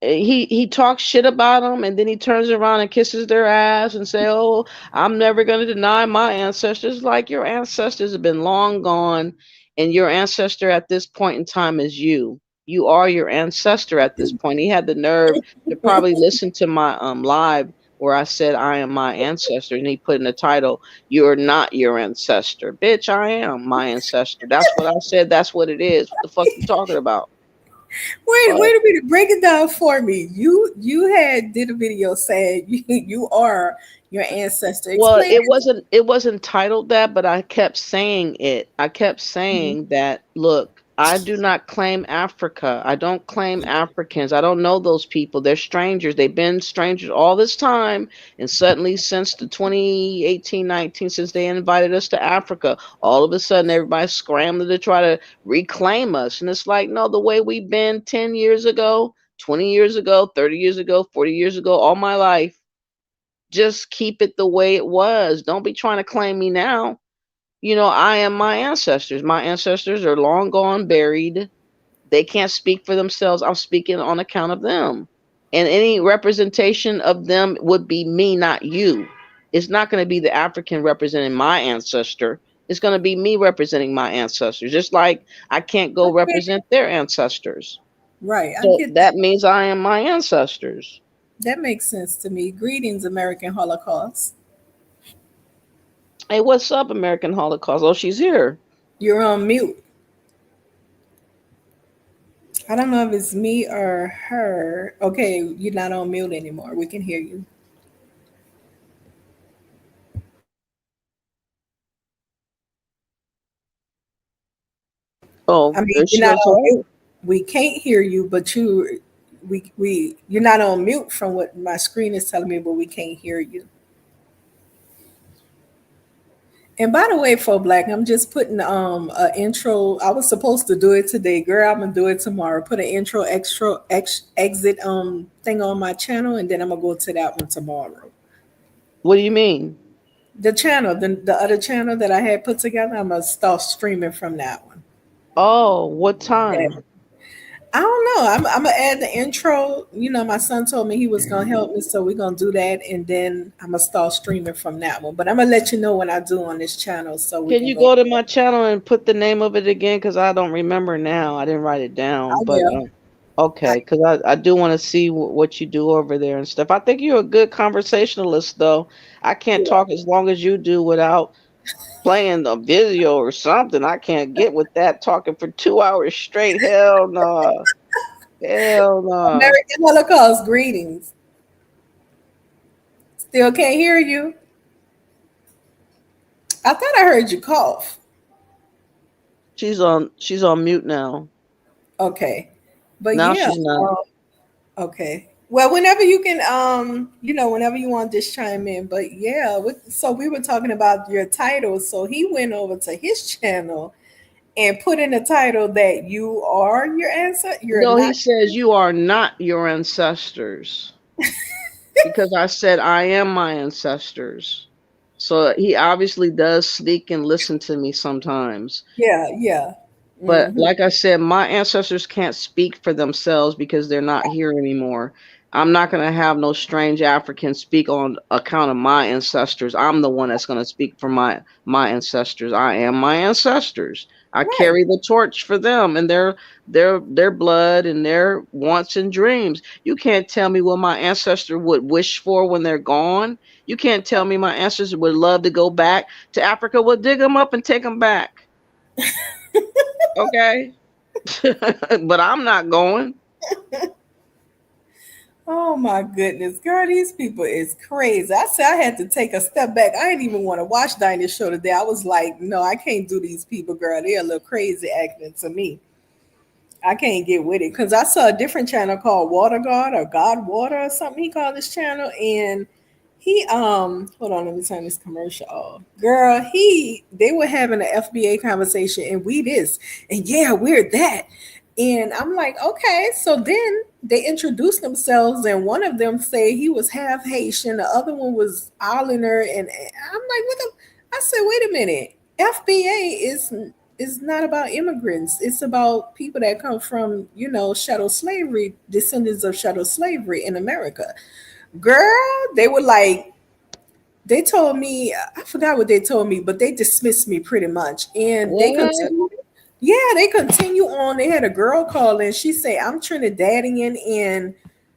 He talks shit about them, and then he turns around and kisses their ass and say, "Oh, I'm never going to deny my ancestors." Like, your ancestors have been long gone, and your ancestor at this point in time is you. You are your ancestor at this point. He had the nerve to probably listen to my live where I said I am my ancestor, and he put in the title, "You're not your ancestor." Bitch, I am my ancestor. That's what I said. That's what it is. What the fuck you talking about? Wait a minute, break it down for me. You had did a video saying you are your ancestor. Well, Explain it. it wasn't titled that, but I kept saying it. I kept saying that, look, I do not claim Africa. I don't claim Africans. I don't know those people. They're strangers. They've been strangers all this time. And suddenly, since the 2018, 19, since they invited us to Africa, all of a sudden everybody's scrambling to try to reclaim us. And it's like, no, the way we've been 10 years ago, 20 years ago, 30 years ago, 40 years ago, all my life, just keep it the way it was. Don't be trying to claim me now. You know, I am my ancestors. My ancestors are long gone, buried. They can't speak for themselves. I'm speaking on account of them. And any representation of them would be me, not you. It's not going to be the African representing my ancestor. It's going to be me representing my ancestors. Just like I can't I go get it. represent their ancestors. Right, I So get that. that means I am my ancestors. That makes sense to me. Greetings, American Holocaust. Hey, what's up, American Holocaust? Oh, she's here. You're on mute. I don't know if it's me or her. Okay, you're not on mute anymore. We can hear you. Oh, I mean, is you're she not gonna on talk? mute. We can't hear you, but you're not on mute from what my screen is telling me, but we can't hear you. And by the way, for Black, I'm just putting a intro. I was supposed to do it today, girl. I'm gonna do it tomorrow. Put an intro exit thing on my channel, and then I'm gonna go to that one tomorrow. What do you mean? The channel, the other channel that I had put together, I'm gonna start streaming from that one. Oh, what Yeah. time? I don't know. I'm gonna add the intro. You know, my son told me he was gonna help me, so we're gonna do that, and then I'm gonna start streaming from that one. But I'm gonna let you know when I do on this channel, so we Can can you go. go to my channel and put the name of it again? Because I don't remember now. I didn't write it I down. But will. I, okay, because I do want to see what you do over there and stuff. I think you're a good conversationalist, though. I can't yeah. talk as long as you do without playing a video or something. I can't get with that talking for 2 hours straight. Hell no. Hell no. American Holocaust greetings. Still can't hear you. I thought I heard you cough. She's on mute now. Okay, but Now yeah. she's not. Okay. Well, whenever you can, whenever you want, just chime in. But yeah, so we were talking about your title. So he went over to his channel and put in the title that you are your answer. You're No, he not. says you are not your ancestors because I said I am my ancestors. So he obviously does sneak and listen to me sometimes. Yeah, yeah. But Hmm. like I said, my ancestors can't speak for themselves because they're not here anymore. I'm not going to have no strange African speak on account of my ancestors. I'm the one that's going to speak for my ancestors. I am my ancestors. I Right. carry the torch for them and their blood and their wants and dreams. You can't tell me what my ancestor would wish for when they're gone. You can't tell me my ancestors would love to go back to Africa. We'll dig them up and take them back. Okay? But I'm not going. Oh my goodness, girl, these people is crazy. I said I had to take a step back. I didn't even want to watch Dinah's show today. I was like, no, I can't do these people, girl. They're a little crazy acting to me. I can't get with it because I saw a different channel called Water God or God Water or something. He called this channel, and he hold on, let me turn this commercial off. Girl, they were having an FBA conversation, and we this, and yeah, we're that, and I'm like, okay. So then they introduced themselves, and one of them say he was half Haitian, the other one was Islander, and I'm like, what the? I said, wait a minute, FBA is not about immigrants. It's about people that come from, chattel slavery, descendants of chattel slavery in America. Girl, they were like, they told me, I forgot what they told me, but they dismissed me pretty much. And they What? continue, yeah, they continue on. They had a girl call and she said, I'm Trinidadian and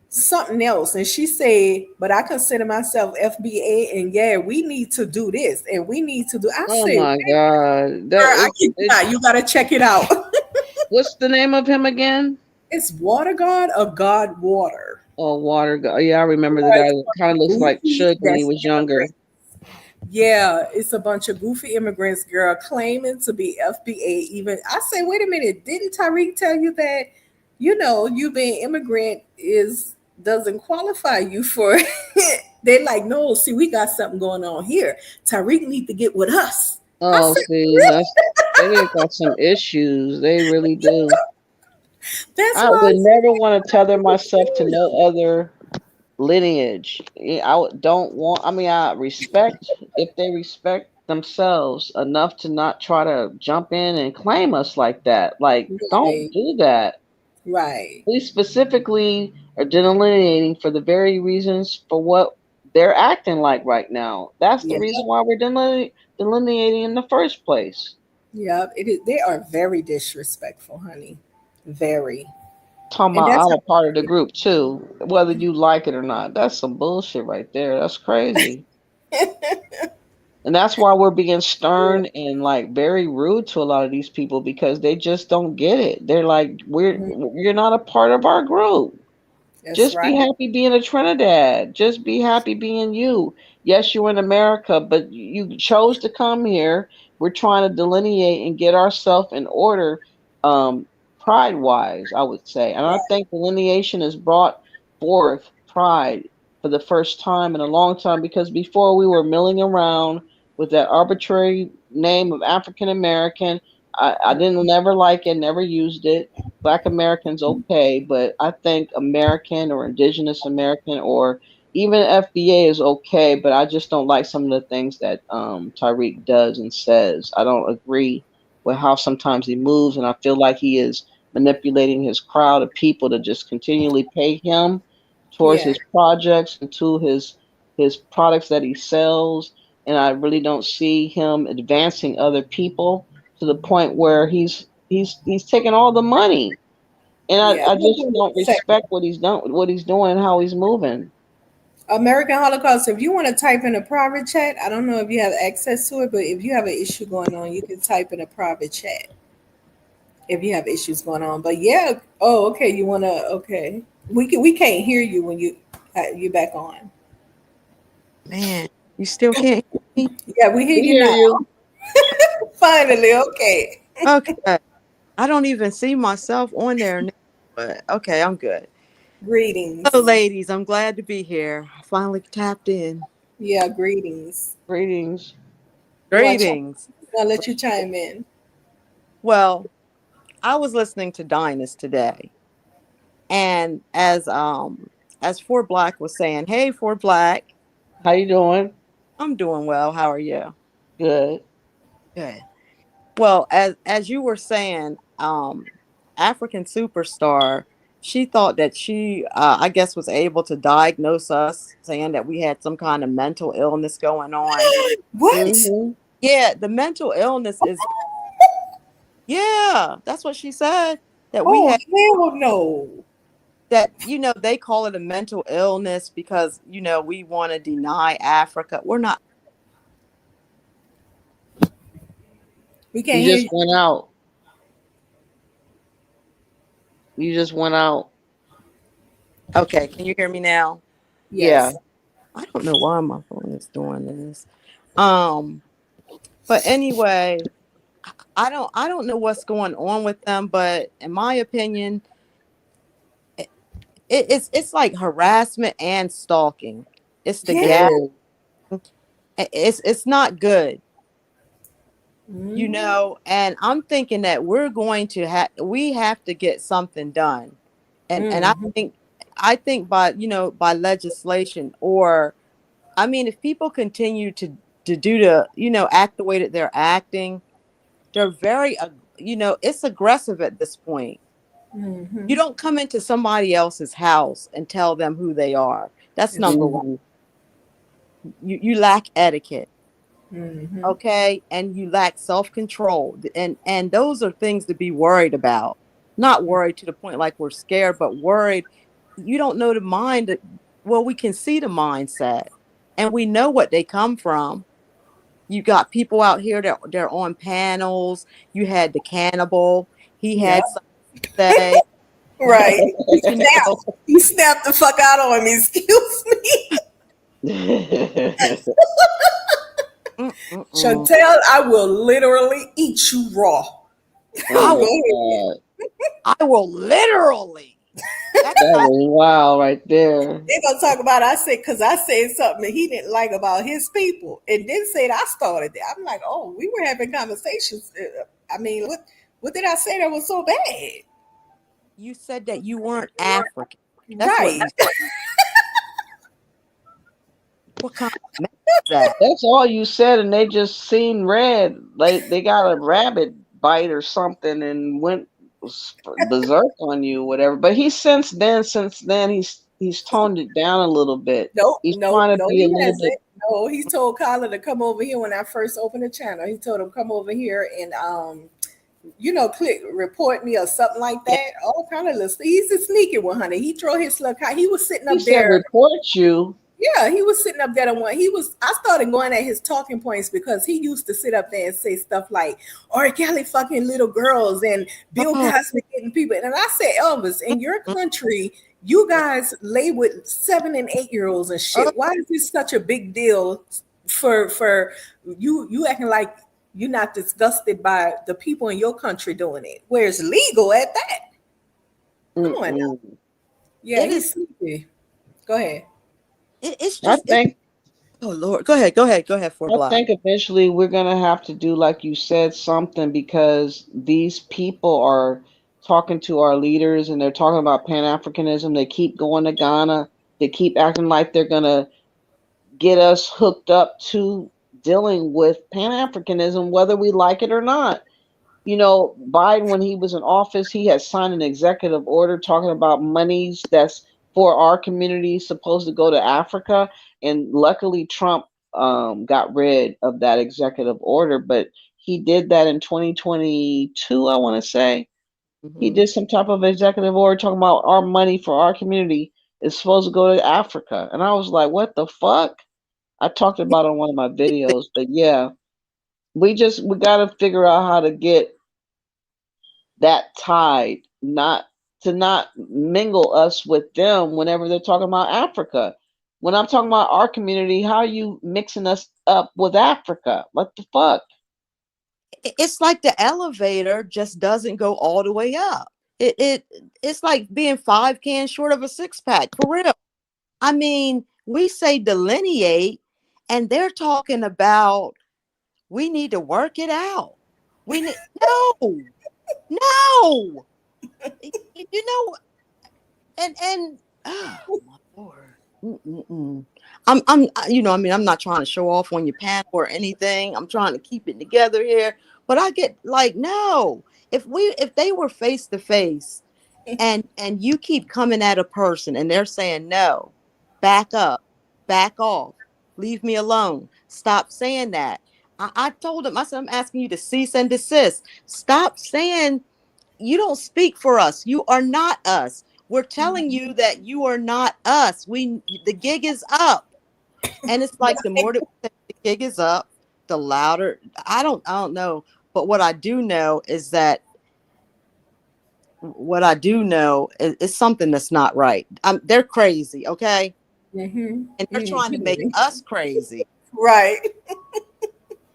something else. And she said, but I consider myself FBA and yeah, we need to do this and we need to do. I Oh say, my God. girl, That I is kid you it. not, you gotta check it out. What's the name of him again? It's Water God or God Water. Oh, Water God. Yeah, I remember the Yeah, guy it's a that bunch kind of of looks like goofy Suge when he that's was younger. immigrants. Yeah, it's a bunch of goofy immigrants, girl, claiming to be FBA. Even I say, wait a minute, didn't Tariq tell you that? You being immigrant is doesn't qualify you for it. They're like, no, see, we got something going on here. Tariq need to get with us. I Oh, said, see, really? they got some issues. They really do. That's I why would I never want to tether myself to said, no other lineage. Don't want. I mean, I respect if they respect themselves enough to not try to jump in and claim us like that. Like, don't right, do that. right. We specifically are delineating for the very reasons for what they're acting like right now. That's the Yeah, reason why we're delineating in the first place. yeah. It is, they are very disrespectful, honey. Very. Talking And about that's I'm a part of the group too, whether you like it or not. That's some bullshit right there. That's crazy. And that's why we're being stern and like very rude to a lot of these people because they just don't get it. They're like, you're not a part of our group. That's Just be right. happy being a Trinidad. Just be happy being you. Yes, you're in America, but you chose to come here. We're trying to delineate and get ourselves in order, um, pride wise, I would say. And I think delineation has brought forth pride for the first time in a long time because before we were milling around with that arbitrary name of African American. I didn't never like it, never used it. Black Americans okay, but I think American or Indigenous American or even FBA is okay, but I just don't like some of the things that Tyreek does and says. I don't agree with how sometimes he moves, and I feel like he is manipulating his crowd of people to just continually pay him towards Yeah. his projects and to his products that he sells. And I really don't see him advancing other people to the point where he's taking all the money, and Yeah. I We'll just do it in don't a second. respect what he's done, what he's doing, and how he's moving. American Holocaust. If you want to type in a private chat, I don't know if you have access to it, but if you have an issue going on, you can type in a private chat if you have issues going on. But yeah, oh, okay. You wanna? Okay, we can't hear you when you back on. Man, you still can't hear me? Yeah, we hear We you hear now. you. Finally, okay. Okay. I don't even see myself on there now, but okay, I'm good. Hello, Greetings. ladies. I'm glad to be here. I finally tapped in. Yeah, greetings. Greetings. You want to? Greetings. I'll let you chime in. Well, I was listening to Dinus today, and as Fort Black was saying, "Hey, Fort Black, How you doing? I'm doing well. How are you?" Good. Good. Well, as you were saying, African superstar, she thought that she, I guess, was able to diagnose us, saying that we had some kind of mental illness going on. What? Mm-hmm. Yeah, the mental illness is, yeah, that's what she said. That we Oh had hell no! that, they call it a mental illness because, we want to deny Africa. We're not. We can't You hear just you. went out. You just went out. Okay, can you hear me now? Yeah. Yes. I don't know why my phone is doing this. Um, but anyway, I don't know what's going on with them, but in my opinion, it, it's like harassment and stalking. It's the It Yeah. gap. is. It's not good, Hmm. and I'm thinking that we have to get something done. And Hmm. I think by legislation, or I mean, if people continue to do act the way that they're acting, they're very it's aggressive at this point. You Hmm. don't come into somebody else's house and tell them who they are. That's That's number one. Mm-hmm. You lack etiquette, hmm okay, and you lack self-control, and those are things to be worried about. Not worried to the point like we're scared, but worried. You don't know the mind. Well, we can see the mindset, and we know what they come from. You got people out here that they're on panels. You had the cannibal. He Yeah. had something to say. Right. He You know, snapped. He snapped the fuck out on me. Excuse me. mm-mm-mm. Chantell, I will literally eat you raw. Oh I Go my will, ahead. God. I will literally. That's That how. was wild right there. They're gonna talk about I said because I said something that he didn't like about his people and then said I started it. I'm like, oh, we were having conversations. I mean, what did I say that was so bad? You said that you weren't African. That's what Right. you. What kind of mess is that? That's all you said, and they just seen red. Like they got a rabbit bite or something and went berserk on you, whatever. But he since then he's toned it down a little bit. Nope, He's nope, trying to no, be a he little bit. hasn't. No, he told Colin to come over here when I first opened the channel. He told him come over here and click report me or something like Yeah. that. All kind of little. He's a sneaky one, honey. He throw his look. He was sitting He up said there. report you. Yeah, he was sitting up there and one. He was. I started going at his talking points because he used to sit up there and say stuff like R. Kelly fucking little girls and Bill Oh, Cosby getting people. And I said, Elvis, in your country, you guys lay with 7 and 8 year olds and oh, shit. Why is this such a big deal for you? You acting like you're not disgusted by the people in your country doing it, where it's legal at that. Come on now. Mm-mm. Yeah, it is. he's sleepy. Go ahead. It's I just. think Oh Lord, go ahead. Go ahead. Go ahead. For I Black. think eventually we're gonna have to do like you said something because these people are talking to our leaders and they're talking about Pan Africanism. They keep going to Ghana. They keep acting like they're gonna get us hooked up to dealing with Pan Africanism, whether we like it or not. You know, Biden, when he was in office, he had signed an executive order talking about monies that's for our community supposed to go to Africa. And luckily, Trump got rid of that executive order. But he did that in 2022, I want to say. He Hmm. did some type of executive order talking about our money for our community is supposed to go to Africa. And I was like, what the fuck? I talked about it on one of my videos. But yeah, we got to figure out how to get that tide, not mingle us with them whenever they're talking about Africa. When I'm talking about our community, how are you mixing us up with Africa? What the fuck? It's like the elevator just doesn't go all the way up. It's like being 5 cans short of a six pack for real. I mean, we say delineate, and they're talking about we need to work it out. We need no. You know, and oh my lord. Mm-mm-mm. I mean, I'm not trying to show off on your panel or anything. I'm trying to keep it together here. But I get like, no. If they were face to face and you keep coming at a person and they're saying no, back up, back off, leave me alone, stop saying that. I told him, I said, I'm asking you to cease and desist. Stop saying you don't speak for us. You are not us. We're telling you that you are not us. The gig is up. And it's like the more that we say the gig is up, the louder. I don't know. But what I do know is something that's not right. They're crazy, okay? Mm-hmm. And they're trying to make Mm-hmm. us crazy. Right.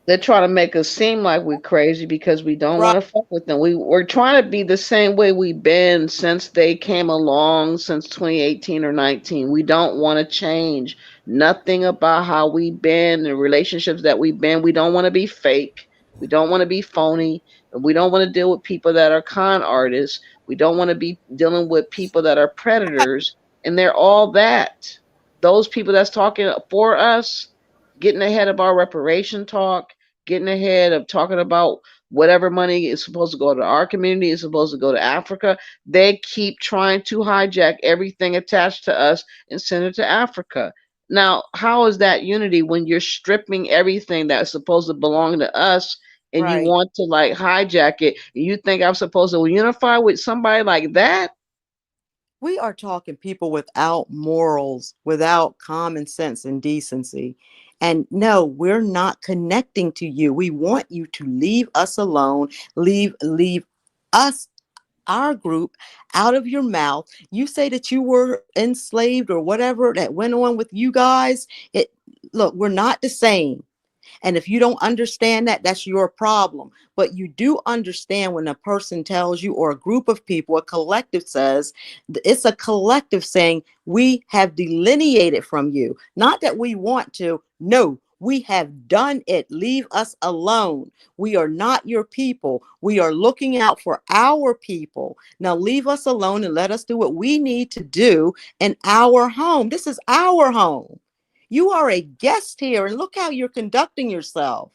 They're trying to make us seem like we're crazy because we don't Right, want to fuck with them. We're trying to be the same way we've been since they came along since 2018 or 19. We don't want to change nothing about how we've been, the relationships that we've been. We don't want to be fake. We don't want to be phony. We don't want to deal with people that are con artists. We don't want to be dealing with people that are predators. And they're all that. Those people that's talking for us, getting ahead of our reparation talk, getting ahead of talking about whatever money is supposed to go to our community is supposed to go to Africa. They keep trying to hijack everything attached to us and send it to Africa. Now, how is that unity when you're stripping everything that's supposed to belong to us and you right. want to like hijack it? You think I'm supposed to unify with somebody like that? We are talking people without morals, without common sense and decency. And no, we're not connecting to you. We want you to leave us alone, leave us, our group, out of your mouth. You say that you were enslaved or whatever that went on with you guys. It Look, we're not the same. And if you don't understand that, that's your problem. But you do understand when a person tells you, or a group of people, a collective says, it's a collective saying, we have delineated from you. Not that we want to. No, we have done it. Leave us alone. We are not your people. We are looking out for our people. Now leave us alone and let us do what we need to do in our home. This is our home. You are a guest here, and look how you're conducting yourself.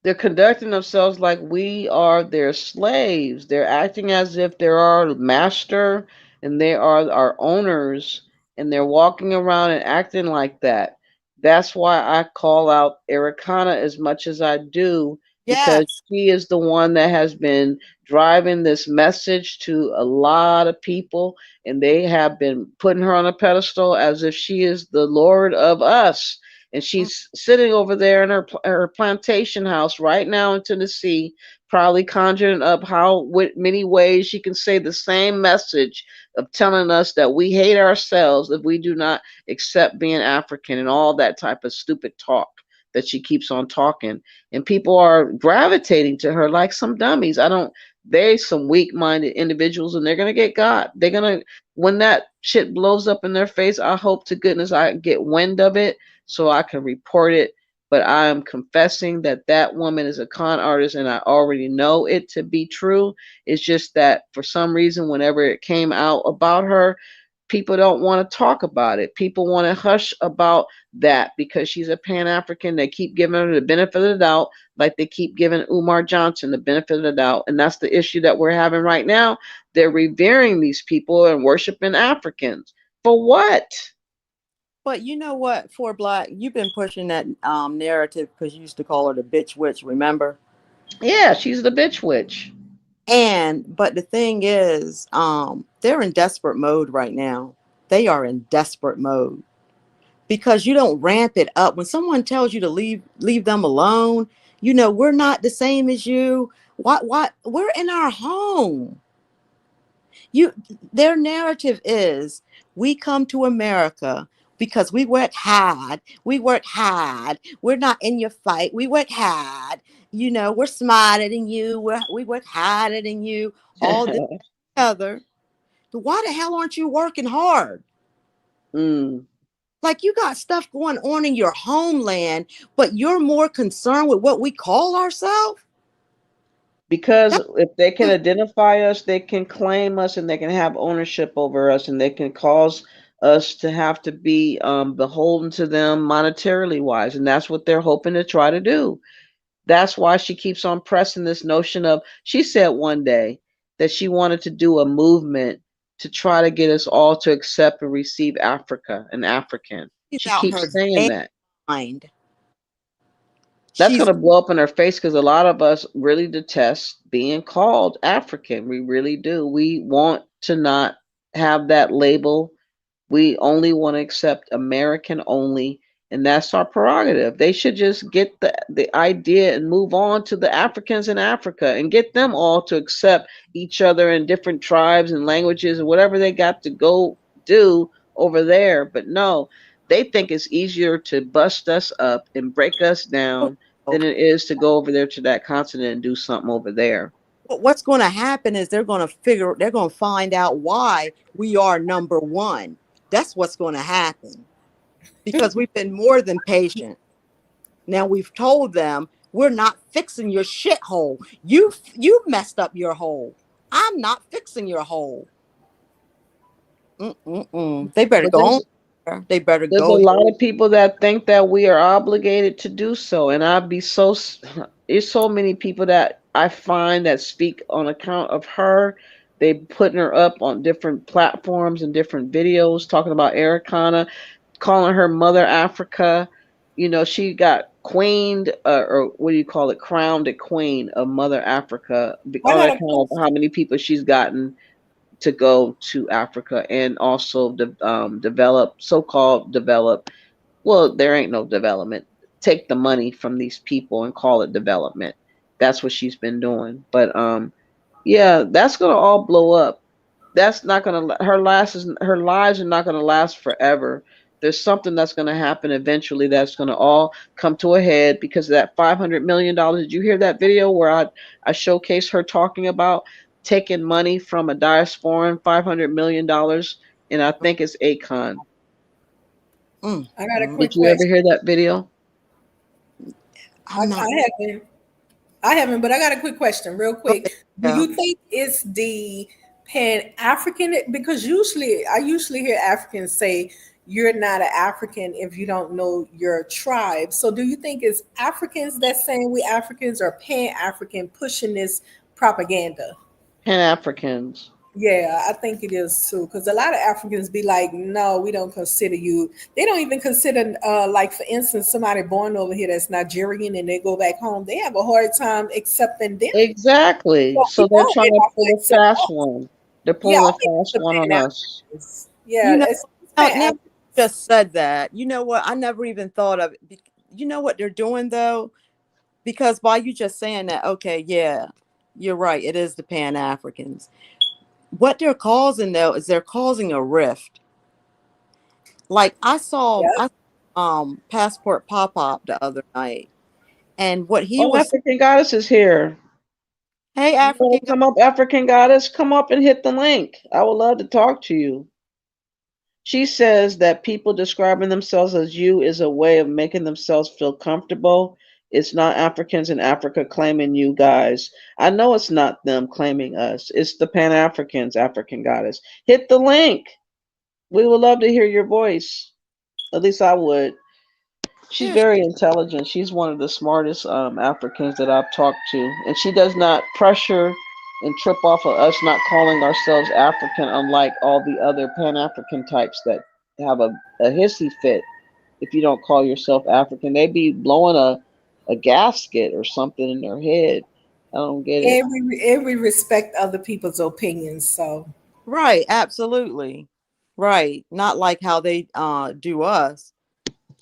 They're conducting themselves like we are their slaves. They're acting as if they're our master and they are our owners, and they're walking around and acting like that. That's why I call out Ericana as much as I do because Yes. she is the one that has been driving this message to a lot of people, and they have been putting her on a pedestal as if she is the Lord of us. And she's sitting over there in her plantation house right now in Tennessee, probably conjuring up how with many ways she can say the same message of telling us that we hate ourselves if we do not accept being African and all that type of stupid talk that she keeps on talking, and people are gravitating to her like some dummies. I don't. They some weak-minded individuals, and they're gonna get got. They're gonna when that shit blows up in their face. I hope to goodness I get wind of it so I can report it. But I am confessing that that woman is a con artist, and I already know it to be true. It's just that for some reason, whenever it came out about her, people don't want to talk about it. People want to hush about that because she's a Pan African. They keep giving her the benefit of the doubt, like they keep giving Umar Johnson the benefit of the doubt. And that's the issue that we're having right now. They're revering these people and worshiping Africans. For what? But you know what, for Black, you've been pushing that narrative because you used to call her the bitch witch, remember? Yeah, she's the bitch witch. And but the thing is, they're in desperate mode right now. They are in desperate mode because you don't ramp it up. When someone tells you to leave them alone, you know, we're not the same as you. What we're in our home. You their narrative is we come to America because we work hard. We work hard. We're not in your fight. We work hard. You know, we're smarter than you. We work harder than you. All this together. Why the hell aren't you working hard? Mm. Like you got stuff going on in your homeland, but you're more concerned with what we call ourselves. Because That's if they can identify us, they can claim us and they can have ownership over us and they can cause us to have to be beholden to them monetarily wise. And that's what they're hoping to try to do. That's why she keeps on pressing this notion of, she said one day that she wanted to do a movement to try to get us all to accept and receive Africa and African. she's She out keeps her saying damn that. mind. That's going She's to blow up in her face because a lot of us really detest being called African. We really do. We want to not have that label. We only want to accept American only, and that's our prerogative. They should just get the idea and move on to the Africans in Africa and get them all to accept each other in different tribes and languages and whatever they got to go do over there. But no, they think it's easier to bust us up and break us down than it is to go over there to that continent and do something over there. what's going to happen is they're going to find out why we are number one. That's what's going to happen because we've been more than patient. Now we've told them we're not fixing your shithole. You messed up your hole. I'm not fixing your hole. They better But go on. They better there's a go. lot of people that think that we are obligated to do so, and I'd be so. There's so many people that I find that speak on account of her. They putting her up on different platforms and different videos talking about Ericana, calling her Mother Africa. You know, she got queened, or what do you call it, crowned a queen of Mother Africa I on got a account of how many people she's gotten to go to Africa and also develop, so-called develop. Well, there ain't no development. Take the money from these people and call it development. That's what she's been doing. But yeah, that's gonna all blow up. That's not gonna her lives are not gonna last forever. There's something that's gonna happen eventually that's gonna all come to a head because of that $500 million. Did you hear that video where I showcased her talking about taking money from a diasporan, $500 million, and I think it's Akon. Mm, I got a mm. Did quick you ever question. hear that video? I, I'm not. I haven't. I haven't, but I got a quick question, real quick. Do Yeah. you think it's the Pan African? Because I usually hear Africans say you're not an African if you don't know your tribe. So, do you think it's Africans that's saying we Africans or Pan African pushing this propaganda? Pan Africans. Yeah, I think it is too. Because a lot of Africans be like, no, we don't consider you. They don't even consider, like, for instance, somebody born over here that's Nigerian and they go back home. They have a hard time accepting them. Exactly. Well, we So they're know trying they're to not pull going to a accept fast us. one. They're Yeah, pulling I a think it's fast the one on Pan us. Africans. You Yeah, know, it's Pan now you Africans. just said that. You know what? I never even thought of it. You know what they're doing though? Because by you just saying that, okay, yeah, you're right. It is the Pan Africans. What they're causing though is they're causing a rift. Like Yeah. I Passport Pop Up the other night, and what he Oh, was, African Goddess is here. hey You want African, to come up, African Goddess? Come up and hit the link. I would love to talk to you. She says that people describing themselves as you is a way of making themselves feel comfortable. It's not Africans in Africa claiming you guys. I know it's not them claiming us. It's the Pan Africans, African Goddess. Hit the link. We would love to hear your voice. At least I would. She's yeah, very intelligent. She's one of the smartest Africans that I've talked to, and she does not pressure and trip off of us not calling ourselves African, unlike all the other Pan African types that have a hissy fit if you don't call yourself African. They be blowing a gasket or something in their head. I don't get it. Every respect other people's opinions. So right, absolutely, right. Not like how they do us.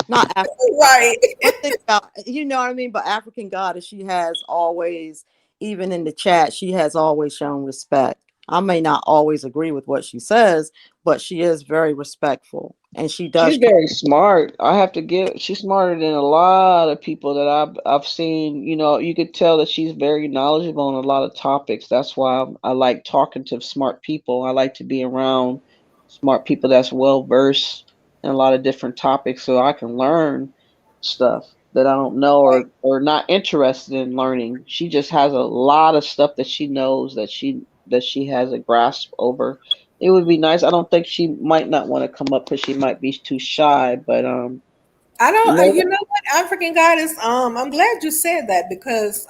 Not African goddess. right. One thing about, you know what I mean, but African goddess, she has always, even in the chat, she has always shown respect. I may not always agree with what she says, but she is very respectful, and she She's does try. very smart. I have to give. She's smarter than a lot of people that I've seen. You know, you could tell that she's very knowledgeable on a lot of topics. That's why I like talking to smart people. I like to be around smart people that's well versed in a lot of different topics, so I can learn stuff that I don't know or not interested in learning. She just has a lot of stuff that she knows that she has a grasp over. It would be nice. I don't think she might not want to come up because she might be too shy. But I don't. maybe You know what, African Goddess? I'm glad you said that because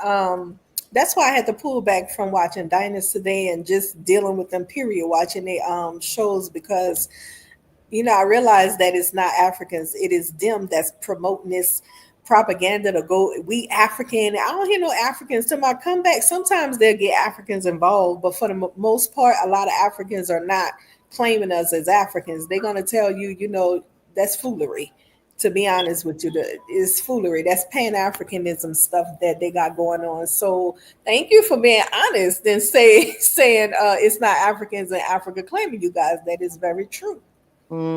that's why I had to pull back from watching Dynasty today and just dealing with them. Period. Watching the shows because I realize that it's not Africans. It is them that's promoting this propaganda to go. We African. I don't hear no Africans to my comeback. Sometimes they'll get Africans involved, but for the most part, a lot of Africans are not claiming us as Africans. They're gonna tell you, that's foolery. To be honest with you, it's foolery. That's Pan Africanism stuff that they got going on. So thank you for being honest and saying it's not Africans in Africa claiming you guys. That is very true.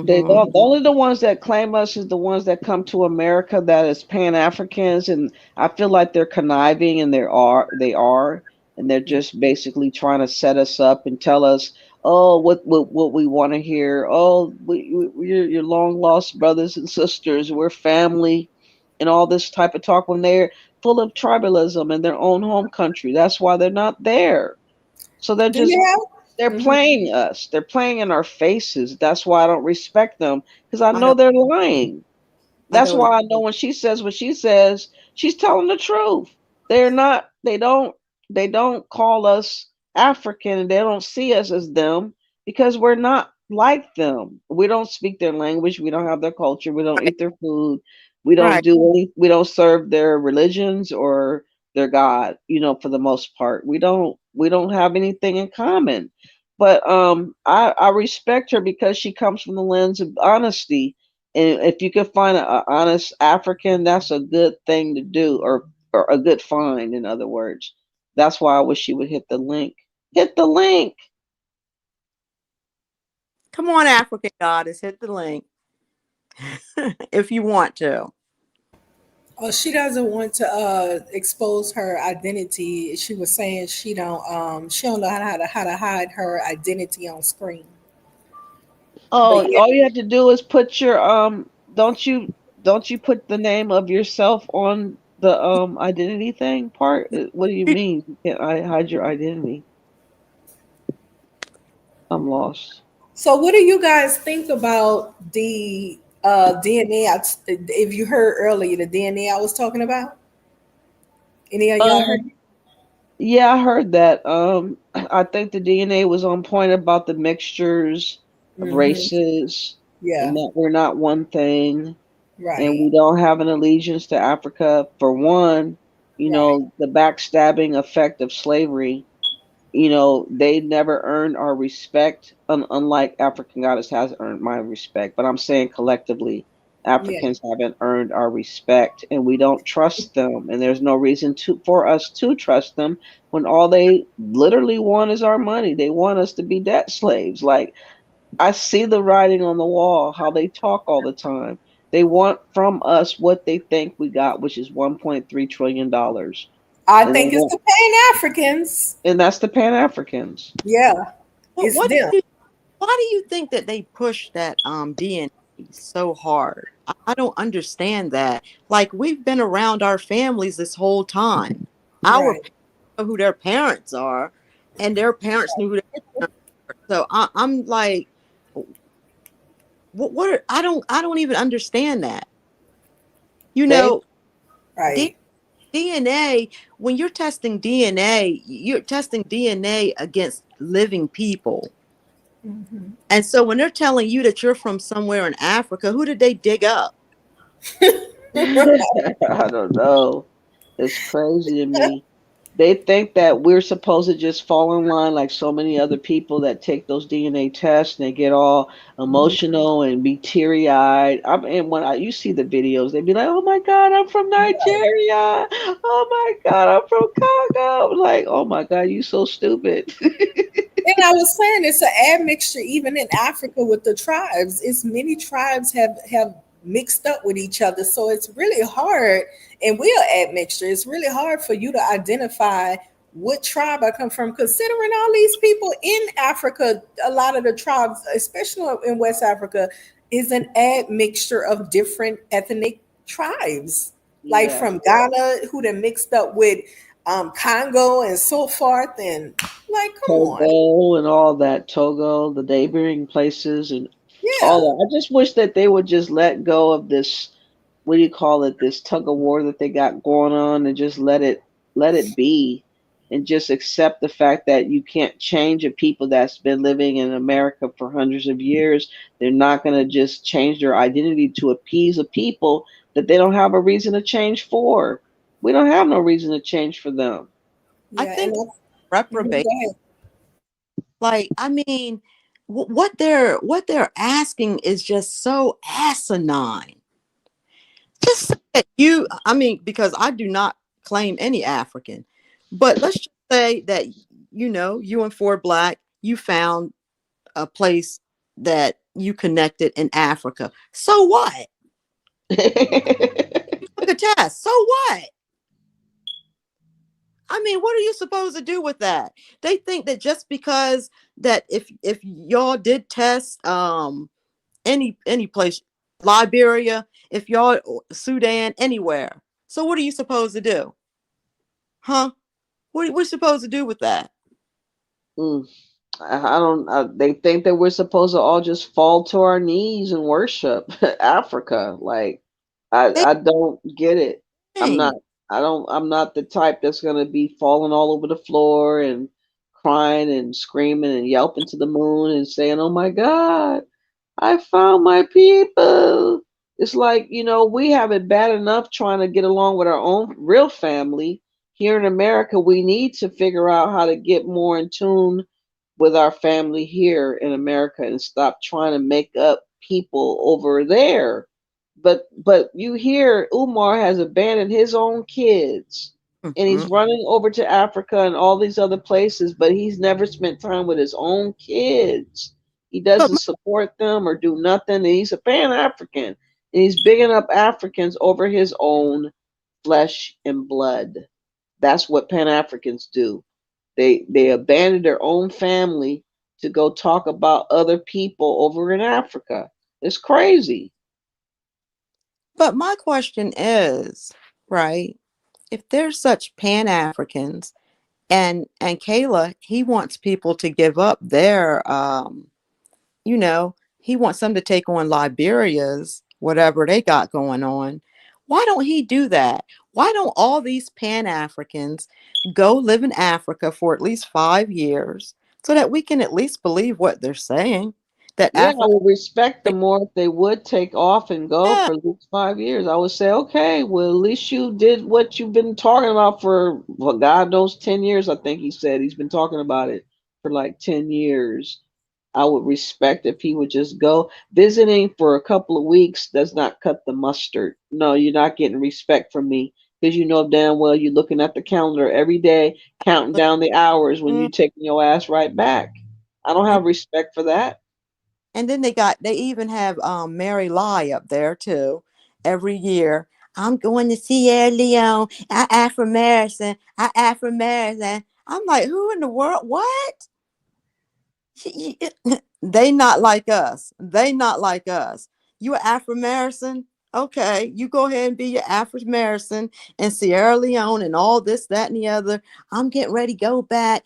they Hmm. don't. Only the ones that claim us is the ones that come to America that is Pan Africans, and I feel like they're conniving, and they are, and they're just basically trying to set us up and tell us, oh, what we want to hear. Oh, we're your long lost brothers and sisters. We're family, and all this type of talk when they're full of tribalism in their own home country. That's why they're not there. So they're Do just you they're have? Mhm. playing us. They're playing in our faces. That's why I don't respect them because I I know don't. they're lying. I That's don't. why I know when she says what she says, she's telling the truth. They're not, they don't call us African and they don't see us as them because we're not like them. We don't speak their language, we don't have their culture, we don't Right. eat their food, we don't Right. do any we don't serve their religions or their God, for the most part. We don't have anything in common. But I respect her because she comes from the lens of honesty, and if you can find a honest African, that's a good thing to do, or a good find, in other words. That's why I wish she would hit the link. Hit the link. Come on, African goddess, hit the link if you want to. Oh, she doesn't want to expose her identity. She was saying she don't know how to hide her identity on screen. But Oh, yeah, all you have to do is put your don't you put the name of yourself on the identity thing part? What do you mean? You can't hide your identity? I'm lost. so what do you guys think about the DNA? If you heard earlier, the DNA I was talking about. Any of y'all heard? Um, yeah, I heard that. I think the DNA was on point about the mixtures of Hmm. races and Yeah. that we're not one thing and Right. we don't have an allegiance to Africa. For one, Right. the backstabbing effect of slavery, they never earned our respect, unlike African goddess has earned my respect. But I'm saying collectively, Yeah. Africans haven't earned our respect, and we don't trust them. And there's no reason for us to trust them when all they literally want is our money. They want us to be debt slaves. Like I see the writing on the wall, how they talk all the time. They want from us what they think we got, which is $1.3 trillion, I and they think it's want, the Pan Africans. and that's the Pan Africans. Yeah. Well, It's them. why do you think that they push that DNA so hard? I don't understand that. Like we've been around our families this whole time. Our Right. parents know who their parents are, and their parents knew who their parents are. So I'm like, I don't even understand that. You They know, D- Right. DNA, when you're testing DNA, you're testing DNA against living people. Hmm. And so when they're telling you that you're from somewhere in Africa, who did they dig up? I don't know. It's crazy to me. They think that we're supposed to just fall in line like so many other people that take those DNA tests and they get all emotional and be teary eyed. And when you see the videos, they be like, "Oh my God, I'm from Nigeria. Oh my God, I'm from Congo." Like, "Oh my God, you so stupid." And I was saying it's an admixture even in Africa with the tribes. It's many tribes have mixed up with each other. So it's really hard, and we're admixture. It's really hard for you to identify what tribe I come from, considering all these people in Africa, a lot of the tribes, especially in West Africa, is an admixture of different ethnic tribes. Like Yeah. from Ghana, who they mixed up with Congo and so forth. And like, come on. Togo and all that, Togo, the neighboring places, and all Yeah. that. I just wish that they would just let go of this, what do you call it, this tug of war that they got going on, and just let it be, and just accept the fact that you can't change a people that's been living in America for hundreds of years. They're not going to just change their identity to appease a people that they don't have a reason to change for. We don't have no reason to change for them. I Yeah. And think that's, mhm, reprobate. go ahead. Like, I mean, what they're asking is just so asinine. Just say that I mean, because I do not claim any African, but let's just say that you and Ford Black, you found a place that you connected in Africa. So what? You took a test. So what? I mean, what are you supposed to do with that? They think that just because that if y'all did test any place, Liberia, if y'all Sudan, anywhere. So what are you supposed to do? Huh? What are you supposed to do with that? Mm. I don't. They think that we're supposed to all just fall to our knees and worship Africa. Like, They I don't get it. I'm not. think. I don't. I'm not the type that's gonna be falling all over the floor and crying and screaming and yelping to the moon and saying, "Oh my God, I found my people." It's like, we have it bad enough trying to get along with our own real family. Here in America, we need to figure out how to get more in tune with our family here in America and stop trying to make up people over there. But you hear Umar has abandoned his own kids and he's Mhm. running over to Africa and all these other places, but he's never spent time with his own kids. He But doesn't support them or do nothing. And he's a Pan African and he's bigging up Africans over his own flesh and blood. That's what Pan Africans do. They abandon their own family to go talk about other people over in Africa. It's crazy. my question is, right? If they're such Pan Africans, and Kayla, he wants people to give up their he wants them to take on Liberia's whatever they got going on. Why don't he do that? Why don't all these Pan Africans go live in Africa for at least 5 years so that we can at least believe what they're saying? That Yeah, I Africa, would respect them more if they would take off and go yeah, for at least 5 years. I would say, okay, well, at least you did what you've been talking about for, well, God knows, 10 years. I think he said he's been talking about it for like 10 years. I would respect if he would just go. Visiting for a couple of weeks does not cut the mustard. No, you're not getting respect from me because you know damn well you're looking at the calendar every day, counting down the hours when mm, you're taking your ass right back. I don't and have respect for that. and then they even have Mary Lai up there too every year. I'm going to Sierra Leone. I Afro American. I Afro American. I'm like, who in the world? What? They not like us. They not like us. You are Afro American. Okay, you go ahead and be your Afro American in Sierra Leone and all this, that, and the other. I'm getting ready to go back.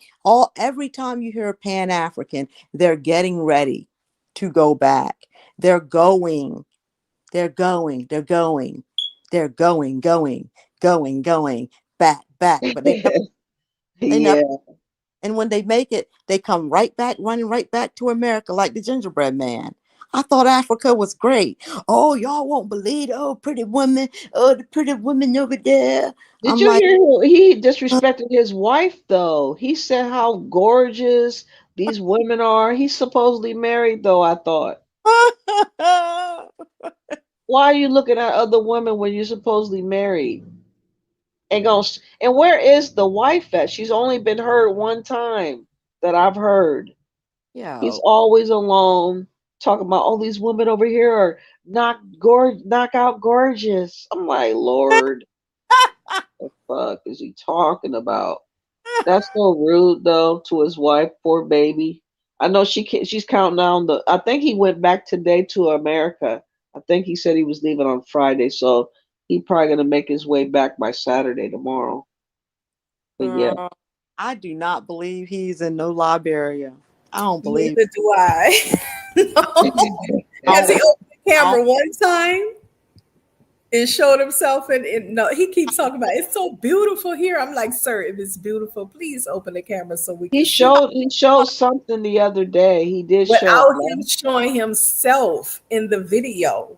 Every time you hear a Pan African, they're getting ready to go back. They're going. They're going. They're going. They're going back, back. But they never. Yeah. And when they make it, they come right back, running right back to America like the gingerbread man. I thought Africa was great. Oh, y'all won't believe. Oh, pretty woman. Oh, the pretty woman over there. Did I'm you like, hear he disrespected his wife though? He said how gorgeous these women are. He's supposedly married though, I thought. Why are you looking at other women when you're supposedly married? And where is the wife at? She's only been heard one time that I've heard. He's yo. always alone talking about all these women over here are knockout gorgeous. I'm like, Lord, the fuck is he talking about? That's so rude though to his wife, poor baby. I know she's counting down the. I think he went back today to America. I think he said he was leaving on Friday, so he probably gonna make his way back by Saturday tomorrow. But yeah, Girl, I do not believe he's in no Liberia. I don't believe. Neither do I. No. I Has he don't, opened the I don't, camera one time and showed himself? And no, he keeps talking about it's so beautiful here. I'm like, sir, if it's beautiful, please open the camera so we he can see. showed he showed something the other day. He did show Without him black. showing himself in the video.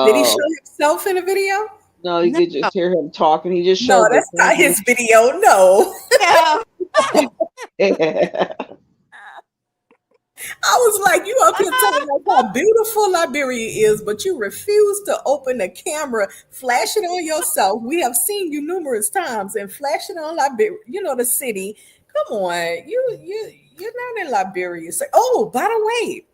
Did he show Oh himself in the video? no, you no. could just hear him talking. He just No, showed the that's not his video. No. Yeah. camera. I was like, you up here talking about how beautiful Liberia is, but you refuse to open the camera, flash it on yourself. We have seen you numerous times and flash it on Liberia, the city. Come on, you're not in Liberia. So, oh, by the way,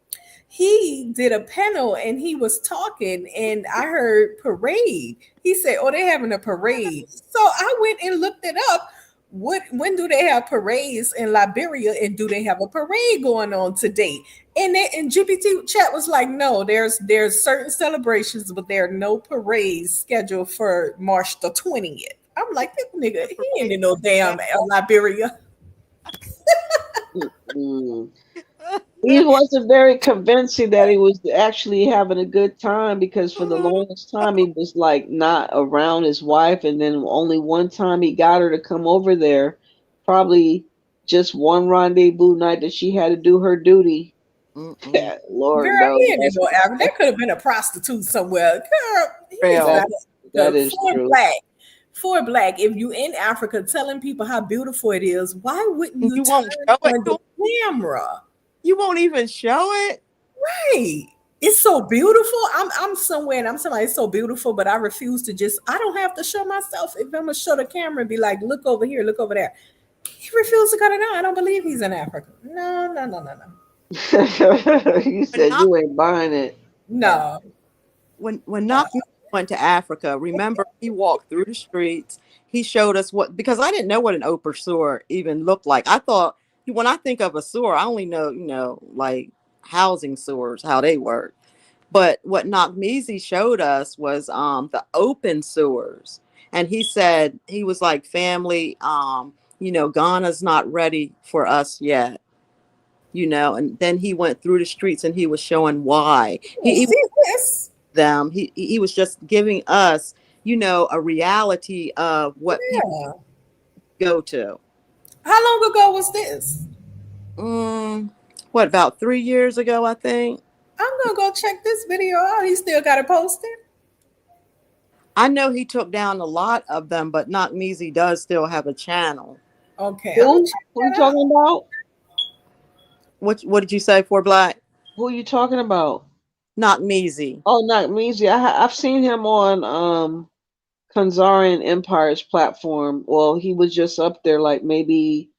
he did a panel and he was talking and I heard parade. He said, "Oh, they're having a parade." So I went and looked it up. When do they have parades in Liberia and do they have a parade going on today? And GPT chat was like, no, there's certain celebrations, but there are no parades scheduled for March the 20th. I'm like, this nigga, he ain't in no damn Liberia. Mm. He wasn't very convincing that he was actually having a good time because for the longest time he was like not around his wife, and then only one time he got her to come over there, probably just one rendezvous night that she had to do her duty. Mm-mm. Girl, Lord he knows ain't in no Africa. There could have been a prostitute somewhere. Girl, he is that Real. not that the is for true. black. For black, if you in Africa telling people how beautiful it is, why wouldn't you You won't turn show it on to the 'em? camera? You won't even show it. Right. It's so beautiful. I'm somewhere and I'm somebody it's so beautiful, but I refuse to I don't have to show myself. If I'm gonna show the camera and be like, look over here, look over there. He refused to cut it out. I don't believe he's in Africa. No, no, no, no, no. You When said Knock, you ain't buying it. No, when no. Knock went to Africa, remember he walked through the streets. He showed us what, because I didn't know what an Oprah sewer even looked like. I thought, when I think of a sewer, I only know, like housing sewers, how they work. But what Knockmeezy showed us was the open sewers. And he said, he was like, family, Ghana's not ready for us yet. And then he went through the streets and he was showing why. Oh, He see this? them. He was just giving us, a reality of what people Yeah. go to. How long ago was this? Mm, what, about 3 years ago, I think. I'm gonna go check this video out. He still got it posted. I know he took down a lot of them, but Knock Measy does still have a channel. Okay, I'm gonna Who? check Who you that out. talking about? What did you say for Black? Who you talking about? Knock Measy. Oh, not Measy. I've seen him on Kanzarian Empire's platform. Well, he was just up there like maybe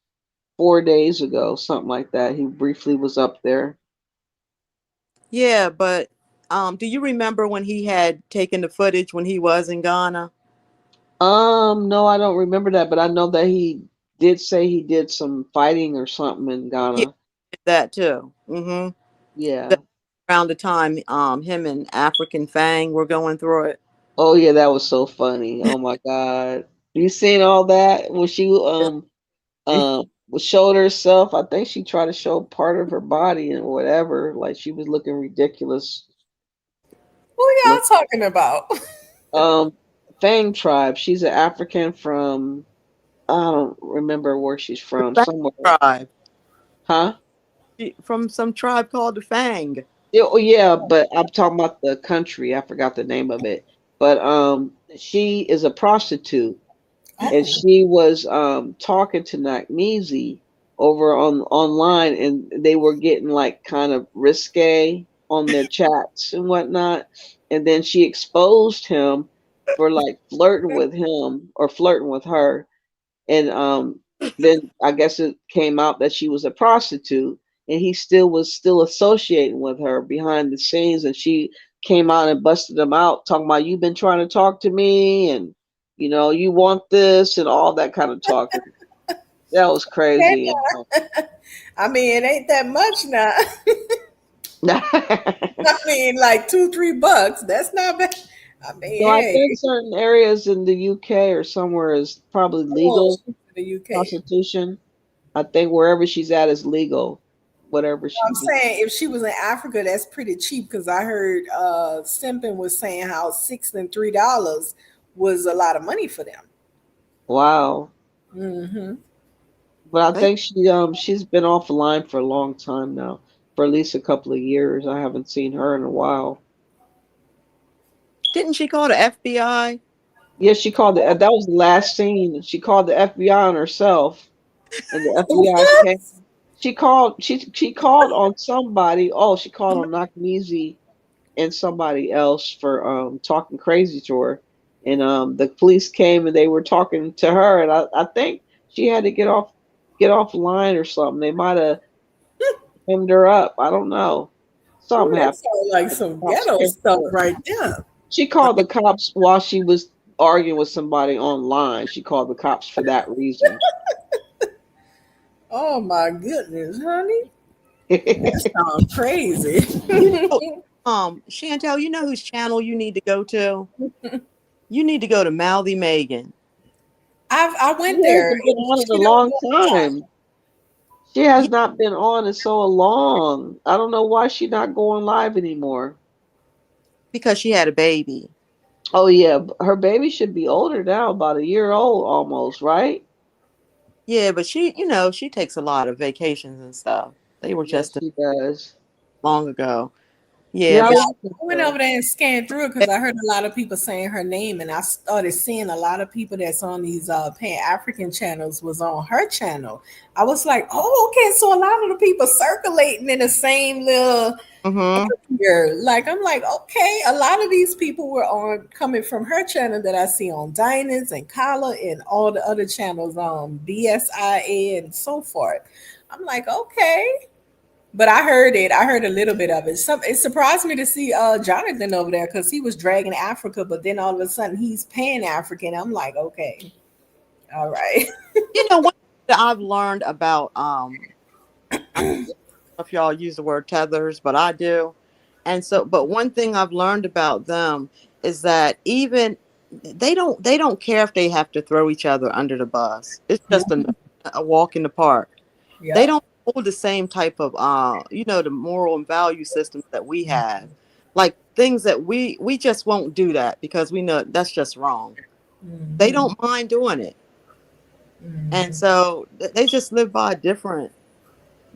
4 days ago, something like that. He briefly was up there. Yeah, but do you remember when he had taken the footage when he was in Ghana? No, I don't remember that, but I know that he did say he did some fighting or something in Yeah, Ghana. that too. Mm-hmm. Yeah. Around the time him and African Fang were going through it. Oh yeah, that was so funny. Oh my God. You seen all that when she showed herself? I think she tried to show part of her body and whatever. Like she was looking ridiculous. Who y'all talking about? Um, Fang tribe. She's an African from I don't remember where she's The from. Fang Somewhere, tribe. huh? From some tribe called the Fang. Yeah, oh yeah, but I'm talking about the country. I forgot the name of it. But she is a prostitute, and Oh, she was talking to Nakmeezy over on online, and they were getting like kind of risque on their chats and whatnot. And then she exposed him for like flirting with him or flirting with her. And then I guess it came out that she was a prostitute, and he still was still associating with her behind the scenes. And she came out and busted him out, talking about you've been trying to talk to me, and you want this and all that kind of talking. That was okay. crazy. I mean, it ain't that much now. No, I mean, like $2-3. That's not bad. I mean, I hey, think certain areas in the UK or somewhere is probably oh, legal she's in the UK. prostitution. I think wherever she's at is legal, whatever she I'm do. saying if she was in Africa, that's pretty cheap because I heard Simpin was saying how $6 and $3 was a lot of money for them. Wow. Hmm. But I They think she's been off the line for a long time now, for at least a couple of years. I haven't seen her in a while. didn't she call the FBI? Yeah, she called the that was the last scene. She called the FBI on herself, and the FBI came. What? She called on somebody. Oh, she called on Nakamizi and somebody else for talking crazy to her, and the police came and they were talking to her, and I think she had to get off the line or something. They might have hemmed her up. I don't know. Ooh, Something that happened. sounds like The some cops ghetto came stuff for her. right there. She called the cops while she was arguing with somebody online. She called the cops for that reason. Oh my goodness, honey. That sounds crazy. You know, Chantell, you know whose channel you need to go to? You need to go to Mouthy Megan. I She went there. hasn't been on in a She don't long go live. time. She has not been on in so long. I don't know why she's not going live anymore. Because she had a baby. Oh yeah, her baby should be older now, about a year old almost, right? Yeah, but she takes a lot of vacations and stuff. They were Yes, just she does. long ago. Yeah, Yeah, I Yeah, but like her I went though. over there and scanned through it because I heard a lot of people saying her name, and I started seeing a lot of people that's on these Pan African channels was on her channel. I was like, oh, okay, so a lot of the people circulating in the same little hmm area. Like I'm like, okay, a lot of these people were on coming from her channel that I see on Diners and Kala and all the other channels on BSIA and so forth. I'm like, okay. But I heard it. I heard a little bit of it. It surprised me to see Jonathan over there because he was dragging Africa, but then all of a sudden he's Pan African. I'm like, okay, all right. one thing that I've learned about I don't know if y'all use the word tethers, but I do. And so, but one thing I've learned about them is that even they don't care if they have to throw each other under the bus. It's just a walk in the park. They Yep. don't hold the same type of the moral and value systems that we have. Like things that we just won't do that because we know that's just wrong. They don't mind doing it. And so they just live by a different,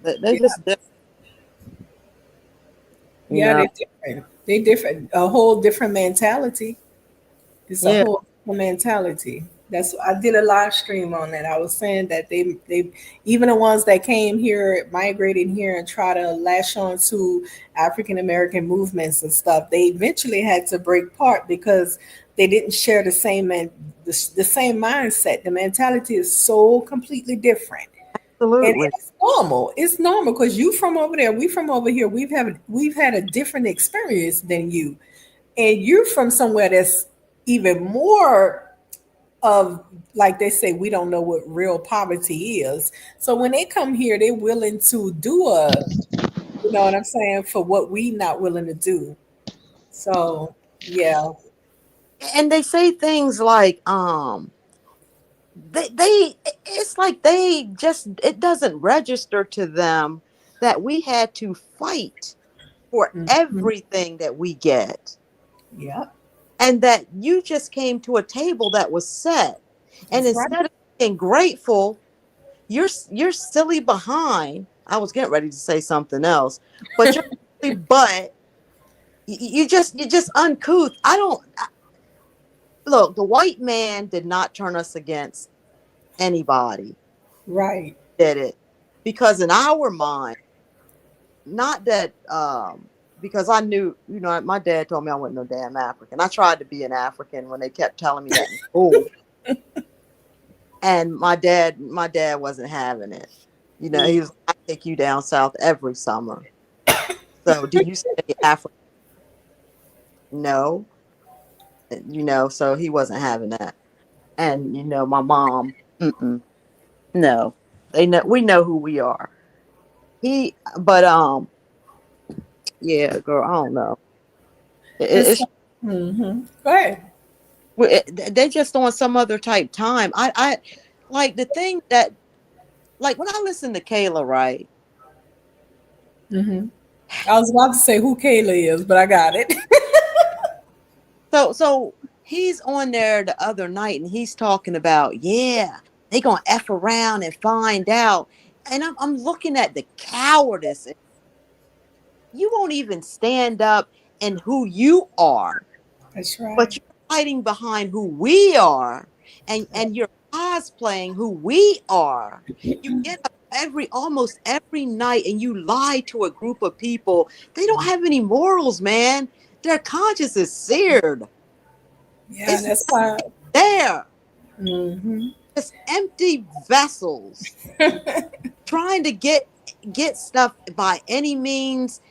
they just different, you Yeah, know. they're different. They different. A whole different mentality. It's a Yeah. whole different mentality. That's I did a live stream on that. I was saying that they even the ones that came here, migrated here, and try to lash on to African American movements and stuff. They eventually had to break part because they didn't share the same mindset. The mentality is so completely different. And Absolutely. it's normal. It's normal because you from over there, we from over here. We've had a different experience than you, and you're from somewhere that's even more of, like they say, we don't know what real poverty is. So when they come here, they're willing to do you know what I'm saying, for what we not willing to do. So yeah, And they say things like, they it's like they just, it doesn't register to them that we had to fight for mhm, everything that we get, yeah, and that you just came to a table that was set, and that's right, instead of being grateful, you're silly behind. I was getting ready to say something else, but you're silly, but you just uncouth. Look, the white man did not turn us against anybody. right. Did it because in our mind, not that, because I knew, my dad told me I wasn't no damn African. I tried to be an African when they kept telling me that in school, and my dad wasn't having it. He was like, I take you down south every summer. So do you say African? No. So he wasn't having that. And my mom, mm-mm, no. We know who we are. But yeah, girl, I don't know. It's It's go ahead. they're just on some other type time. I like the thing that, like, when I listen to Kayla, right? I was about to say who Kayla is, but I got it. So he's on there the other night and he's talking about, yeah, they gonna F around and find out. And I'm looking at the cowardice. You won't even stand up and who you are, That's but right. you're hiding behind who we are, and you're cosplaying who we are. You get up almost every night and you lie to a group of people. They don't have any morals, man. Their conscience is seared. Yeah, It's that's why. there. Hmm. It's empty vessels trying to get stuff by any means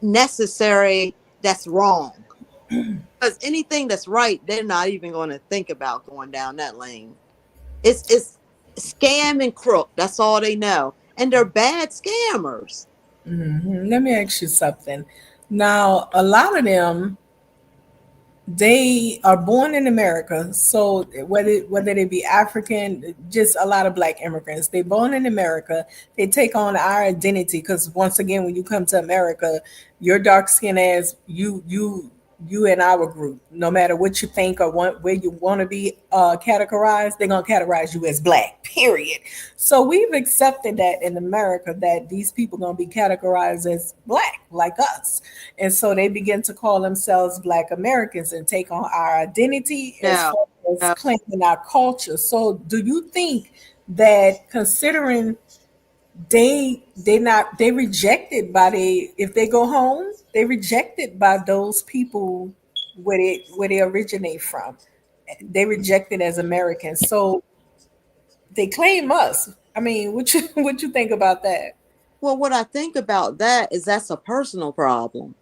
necessary that's wrong. Because anything that's right, they're not even going to think about going down that lane. It's scam and crook. That's all they know, and they're bad scammers. Let me ask you something. Now, a lot of them, they are born in America. So whether they be African, just a lot of black immigrants, they born in America. They take on our identity because once again, when you come to America, you're dark skinned as you in our group. No matter what you think or where you want to be categorized, they're gonna categorize you as black. Period. So we've accepted that in America that these people gonna be categorized as black, like us. And so they begin to call themselves Black Americans and take on our identity as No, far as no. claiming our culture. So do you think that considering they rejected by if they go home, they rejected by those people where they originate from. They rejected as Americans. So they claim us. I mean, what you think about that? Well, what I think about that is that's a personal problem.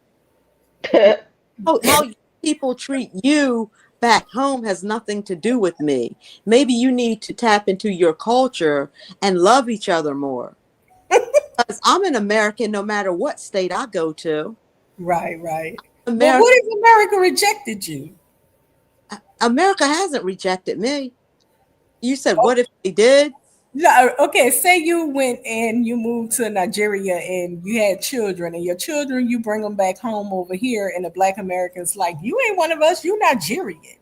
How people treat you back home has nothing to do with me. Maybe you need to tap into your culture and love each other more. Because I'm an American no matter what state I go to. Right, right. But America what if America rejected you? America hasn't rejected me. You said, Oh, what if they did? No, okay, say you went and you moved to Nigeria and you had children, and your children, you bring them back home over here, and the Black Americans like, you ain't one of us, you Nigerian.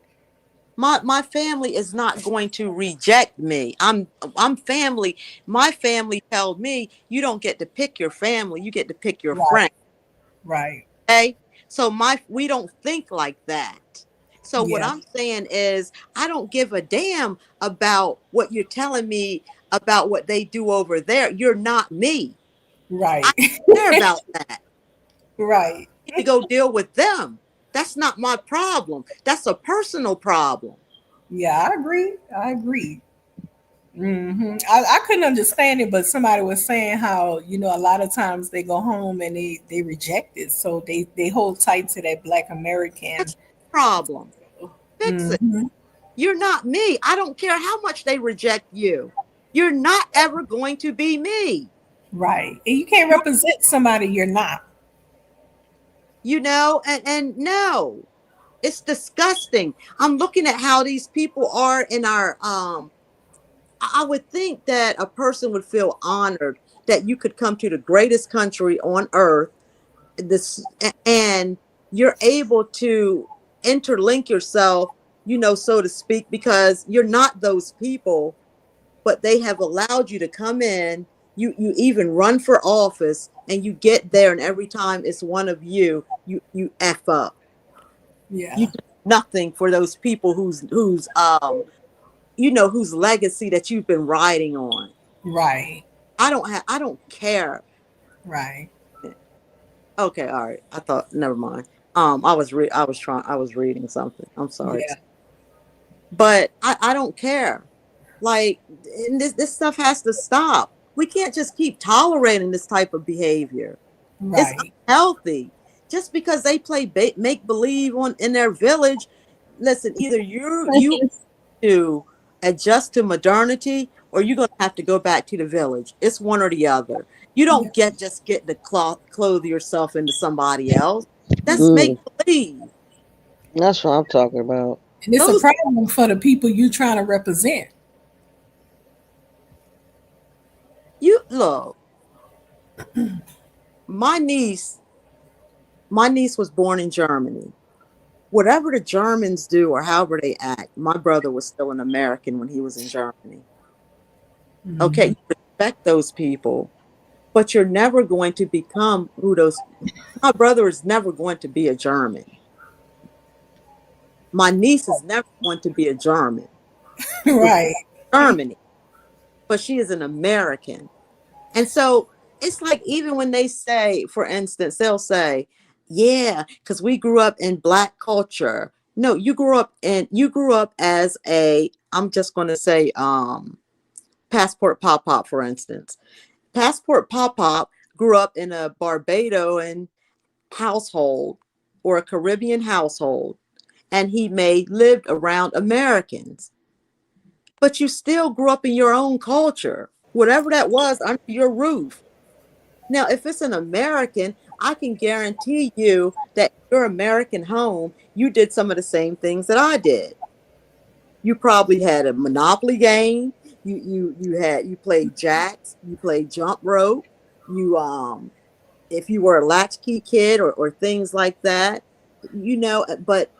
My family is not going to reject me. I'm family. My family told me you don't get to pick your family, you get to pick your Right, friend. right. Okay. So we don't think like that. So what Yeah, I'm saying is I don't give a damn about what you're telling me about what they do over there. You're not me. I right, don't care about that. right. You need to go deal with them. That's not my problem. That's a personal problem. Yeah, I agree. I agree. I couldn't understand it, but somebody was saying how, a lot of times they go home and they reject it, so they hold tight to that Black American. That's your problem. Fix it. Hmm. You're not me. I don't care how much they reject you. You're not ever going to be me. Right, and you can't You're, represent somebody you're not. and no, it's disgusting. I'm looking at how these people are in our I would think that a person would feel honored that you could come to the greatest country on earth, this, and you're able to interlink yourself, so to speak, because you're not those people, but they have allowed you to come in. You even run for office, and you get there, and every time it's one of you f up. You Yeah, do nothing for those people whose legacy that you've been riding on. right, I don't care. right. Okay, all right. I thought never mind. I was reading something. I'm sorry. Yeah, But I don't care. Like, and this stuff has to stop. We can't just keep tolerating this type of behavior. It's right. unhealthy. Just because they play make believe on in their village, listen, either you to adjust to modernity, or you're going to have to go back to the village. It's one or the other. You Yeah. don't get to clothe yourself into somebody else. That's make Mm, believe. that's what I'm talking about. And it's a Those problem for the people you trying to represent. you look, my niece, my niece was born in Germany. Whatever the Germans do or however they act, my brother was still an American when he was in Germany. Okay, Hmm. you respect those people, but you're never going to become who those. My brother is never going to be a German. My niece is never going to be a German. She was Right. Germany, but she is an American. And so it's like, even when they say, for instance, they'll say, yeah, because we grew up in Black culture. No, you grew up as I'm just going to say, Passport Pop Pop, for instance. Passport Pop Pop grew up in a Barbadian household or a Caribbean household, and he may lived around Americans, but you still grew up in your own culture, whatever that was under your roof. Now, if it's an American, I can guarantee you that your American home, you did some of the same things that I did. You probably had a Monopoly game. You played jacks. You played jump rope. You if you were a latchkey kid or things like that, But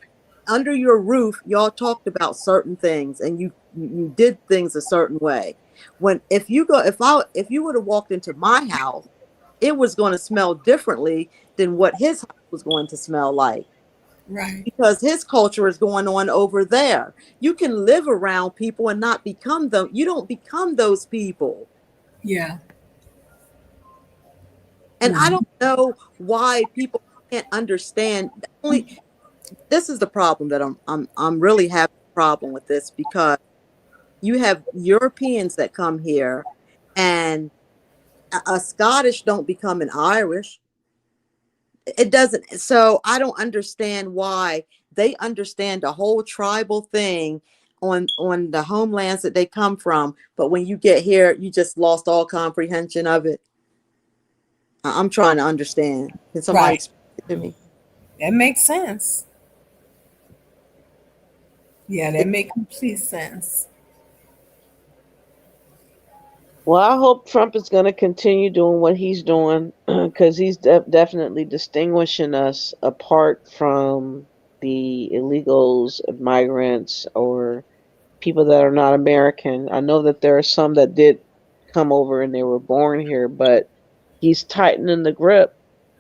under your roof, y'all talked about certain things, and you did things a certain way. When if you would have walked into my house, it was going to smell differently than what his house was going to smell like, Right. because his culture is going on over there. You can live around people and not become them. You don't become those people. Yeah. And I don't know why people can't understand. Only this is the problem that I'm really having a problem with this, because you have Europeans that come here, and a Scottish don't become an Irish. It doesn't. So I don't understand why they understand the whole tribal thing on the homelands that they come from, but when you get here, you just lost all comprehension of it. I'm trying to understand. Can somebody Right. explain it to me? That makes sense. Yeah, that It, makes complete sense. Well, I hope Trump is going to continue doing what he's doing because he's definitely distinguishing us apart from the illegals, migrants, or people that are not American. I know that there are some that did come over and they were born here, but he's tightening the grip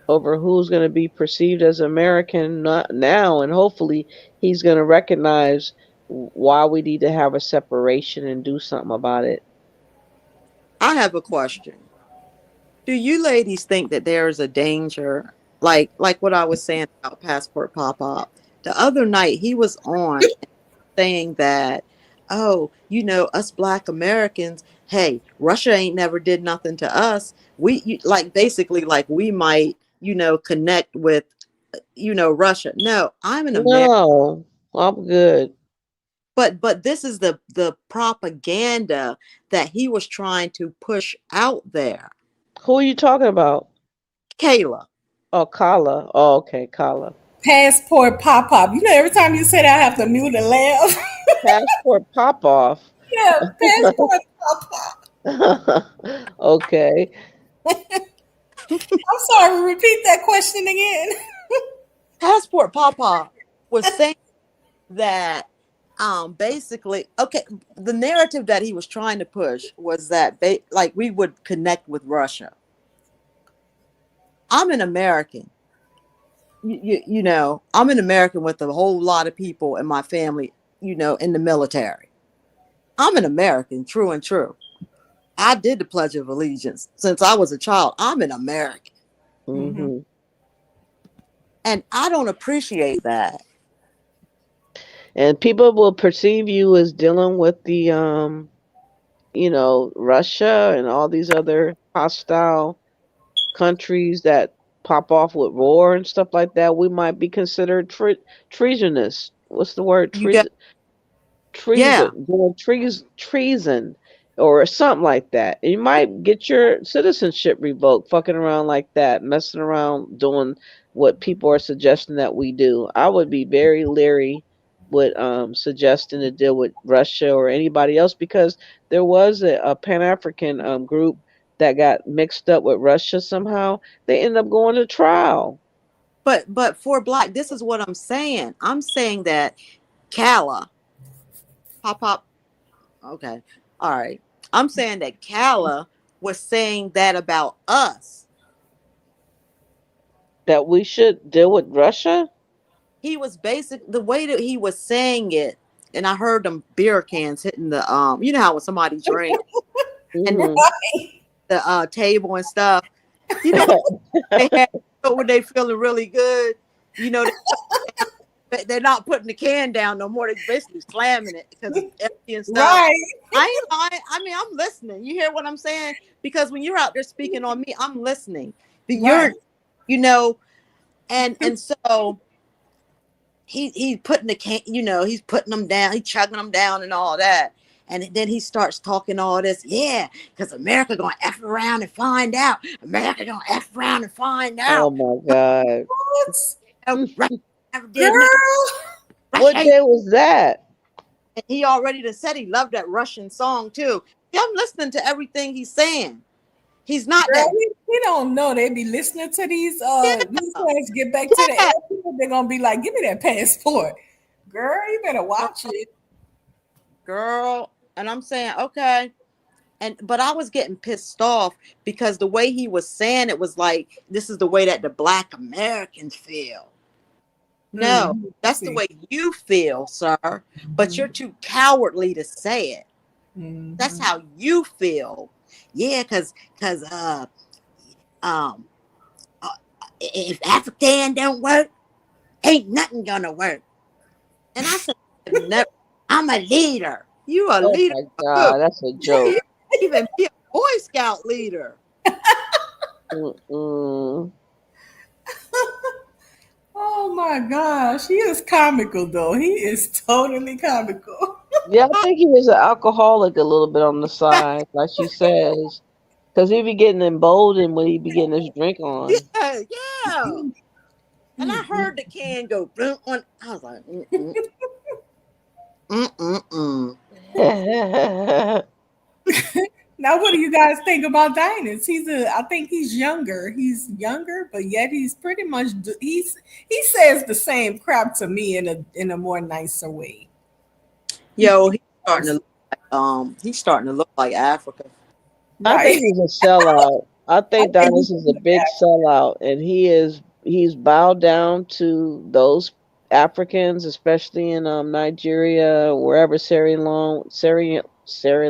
over who's going to be perceived as American not now, and hopefully he's going to recognize why we need to have a separation and do something about it. I have a question. Do you ladies think that there is a danger, like what I was saying about Passport Pop Up? The other night he was on saying that, oh, us Black Americans, hey, Russia ain't never did nothing to us. Like basically like we might, connect with, Russia. No, I'm an American. No, I'm good. But this is the propaganda that he was trying to push out there. Who are you talking about? Kayla. Oh, Kala. Oh, okay, Kala. Passport pop up. You know, every time you say that, I have to mute and laugh. Passport pop off. Yeah, passport pop up. Okay. I'm sorry, repeat that question again. Passport Papa was saying that basically, okay, the narrative that he was trying to push was that like we would connect with Russia. I'm an American. I'm an American with a whole lot of people in my family, in the military. I'm an American, true and true. I did the Pledge of Allegiance since I was a child. I'm an American. Mm-hmm. Hmm. And I don't appreciate that. And people will perceive you as dealing with the Russia and all these other hostile countries that pop off with war and stuff like that. We might be considered treasonous. What's the word? You got, yeah. Treason or something like that. And you might get your citizenship revoked fucking around like that, messing around doing what people are suggesting that we do. I would be very leery with suggesting to deal with Russia or anybody else because there was a Pan-African group that got mixed up with Russia somehow. They ended up going to trial. But for Black, this is what I'm saying. I'm saying that Kala, pop, okay, all right. I'm saying that Kala was saying that about us. That we should deal with Russia? He was the way that he was saying it, and I heard them beer cans hitting the you know how when somebody drinks and Hmm. the table and stuff, you know they have when they feeling really good, you know they're not putting the can down no more. They basically slamming it because it's empty and stuff. Right. I ain't lying. I mean, I'm listening. You hear what I'm saying? Because when you're out there speaking on me, I'm listening. But Right. you know, and so he's putting the can, he's putting them down, he's chugging them down and all that. And then he starts talking all this, yeah, because America gonna F around and find out. America gonna F around and find Oh out. my God. What? Russia never did nothing. Girl. What Russia, day was that? and he already done said he loved that Russian song too. Yeah, I'm listening to everything he's saying. He's not Girl, that. we don't know. They be listening to these guys get back to the Yeah, airport. They're gonna be like, give me that passport. Girl, you better watch it. girl. And I'm saying, okay. But I was getting pissed off because the way he was saying it was like, this is the way that the Black Americans feel. No, Mm-hmm. that's the See. way you feel, sir. But you're too cowardly to say it. That's Mm-hmm. how you feel. Yeah, because um if African don't work, ain't nothing gonna work. And I said, never. I'm a leader. You a Oh leader my for who? God, that's a You joke. even be a Boy Scout leader. Mm-mm. Oh my gosh, he is comical though. He is totally comical. Yeah, I think he was an alcoholic a little bit on the side, like she says, because he be getting emboldened when he be getting his drink on. Yeah, yeah. And I heard the can go boom on. I was like, mm-mm. You Now, what do you guys think about Dynas? I think he's younger. He's younger, but yet he's pretty much, he says the same crap to me in a more nicer way. He Yo, does. he's starting to look like Africa. I think Right. he's a sellout. I I think think Donis he's is a big sellout, and he's bowed down to those Africans, especially in Nigeria, wherever Sierra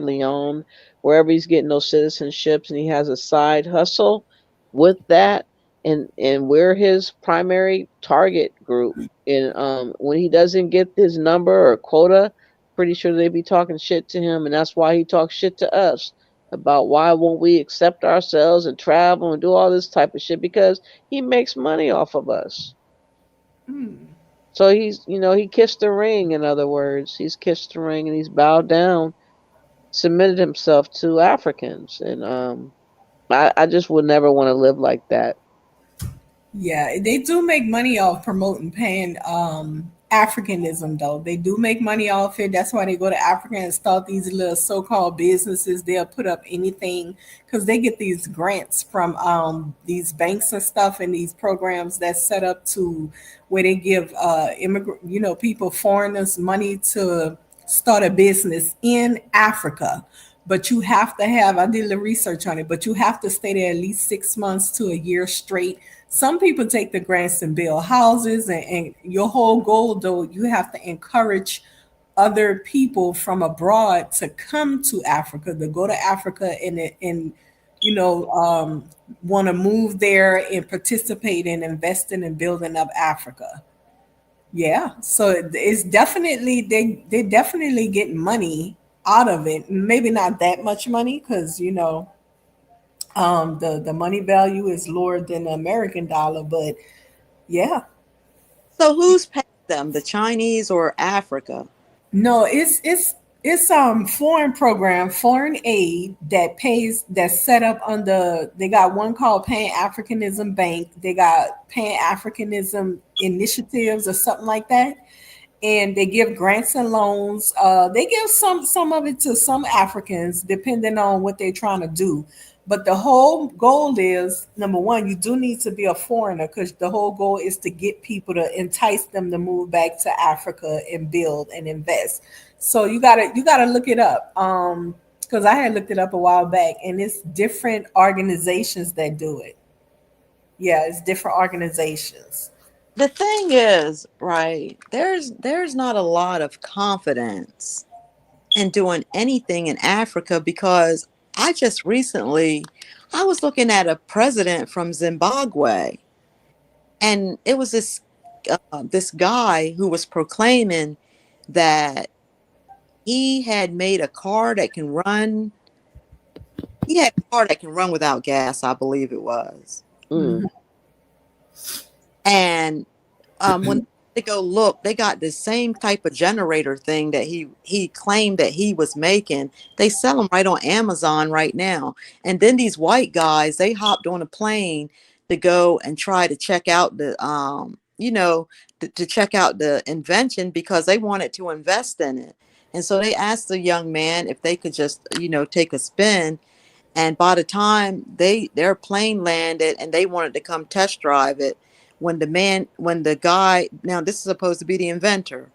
Leone, wherever he's getting those citizenships, and he has a side hustle with that, and we're his primary target group. And when he doesn't get his number or quota, pretty sure they be talking shit to him, and that's why he talks shit to us about why won't we accept ourselves and travel and do all this type of shit because he makes money off of us. So he kissed the ring. In other words, he's kissed the ring and he's bowed down, submitted himself to Africans, and I just would never want to live like that. Yeah, they do make money off promoting pan Africanism though. They do make money off it. That's why they go to Africa and start these little so-called businesses. They'll put up anything because they get these grants from these banks and stuff and these programs that's set up to where they give immigrant, people, foreigners money to start a business in Africa. But you have to have, I did a little research on it, but you have to stay there at least 6 months to a year straight. Some people take the grants and build houses, and your whole goal, though, you have to encourage other people from abroad to come to Africa, to go to Africa and you know, um, want to move there and participate in investing and building up Africa. Yeah, so it's definitely they definitely get money out of it. Maybe not that much money because the money value is lower than the American dollar, but yeah, So who's paying them? The Chinese or Africa? no, it's foreign program, foreign aid that pays that's set up under. They got one called Pan Africanism Bank. They got Pan Africanism Initiatives or something like that, and they give grants and loans. They give some of it to some Africans, depending on what they're trying to do. But the whole goal is number one, you do need to be a foreigner because the whole goal is to get people to entice them to move back to Africa and build and invest. So you gotta look it up. Because I had looked it up a while back, and it's different organizations that do it. Yeah, it's different organizations. The thing is, right, there's not a lot of confidence in doing anything in Africa because I just recently I was looking at a president from Zimbabwe, and it was this guy who was proclaiming that he had made a car that can run. He had a car that can run without gas, I believe it was. Mm. And when they go look, they got the same type of generator thing that he claimed that he was making. They sell them right on Amazon right now. And then these white guys, they hopped on a plane to go and try to check out to check out the invention because they wanted to invest in it. And so they asked the young man if they could just, take a spin. And by the time their plane landed and they wanted to come test drive it, when the guy, now this is supposed to be the inventor,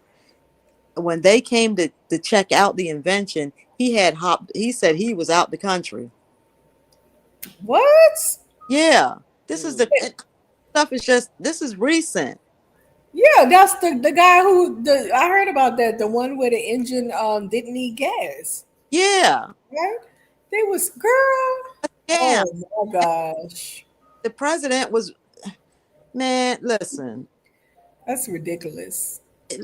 when they came to check out the invention, he said he was out the country. What? Yeah, this is the stuff is just, this is recent. Yeah, that's the guy I heard about that. The one where the engine didn't need gas. Yeah, Right? They was girl. yeah. Oh my gosh. The president was, man, listen, That's ridiculous.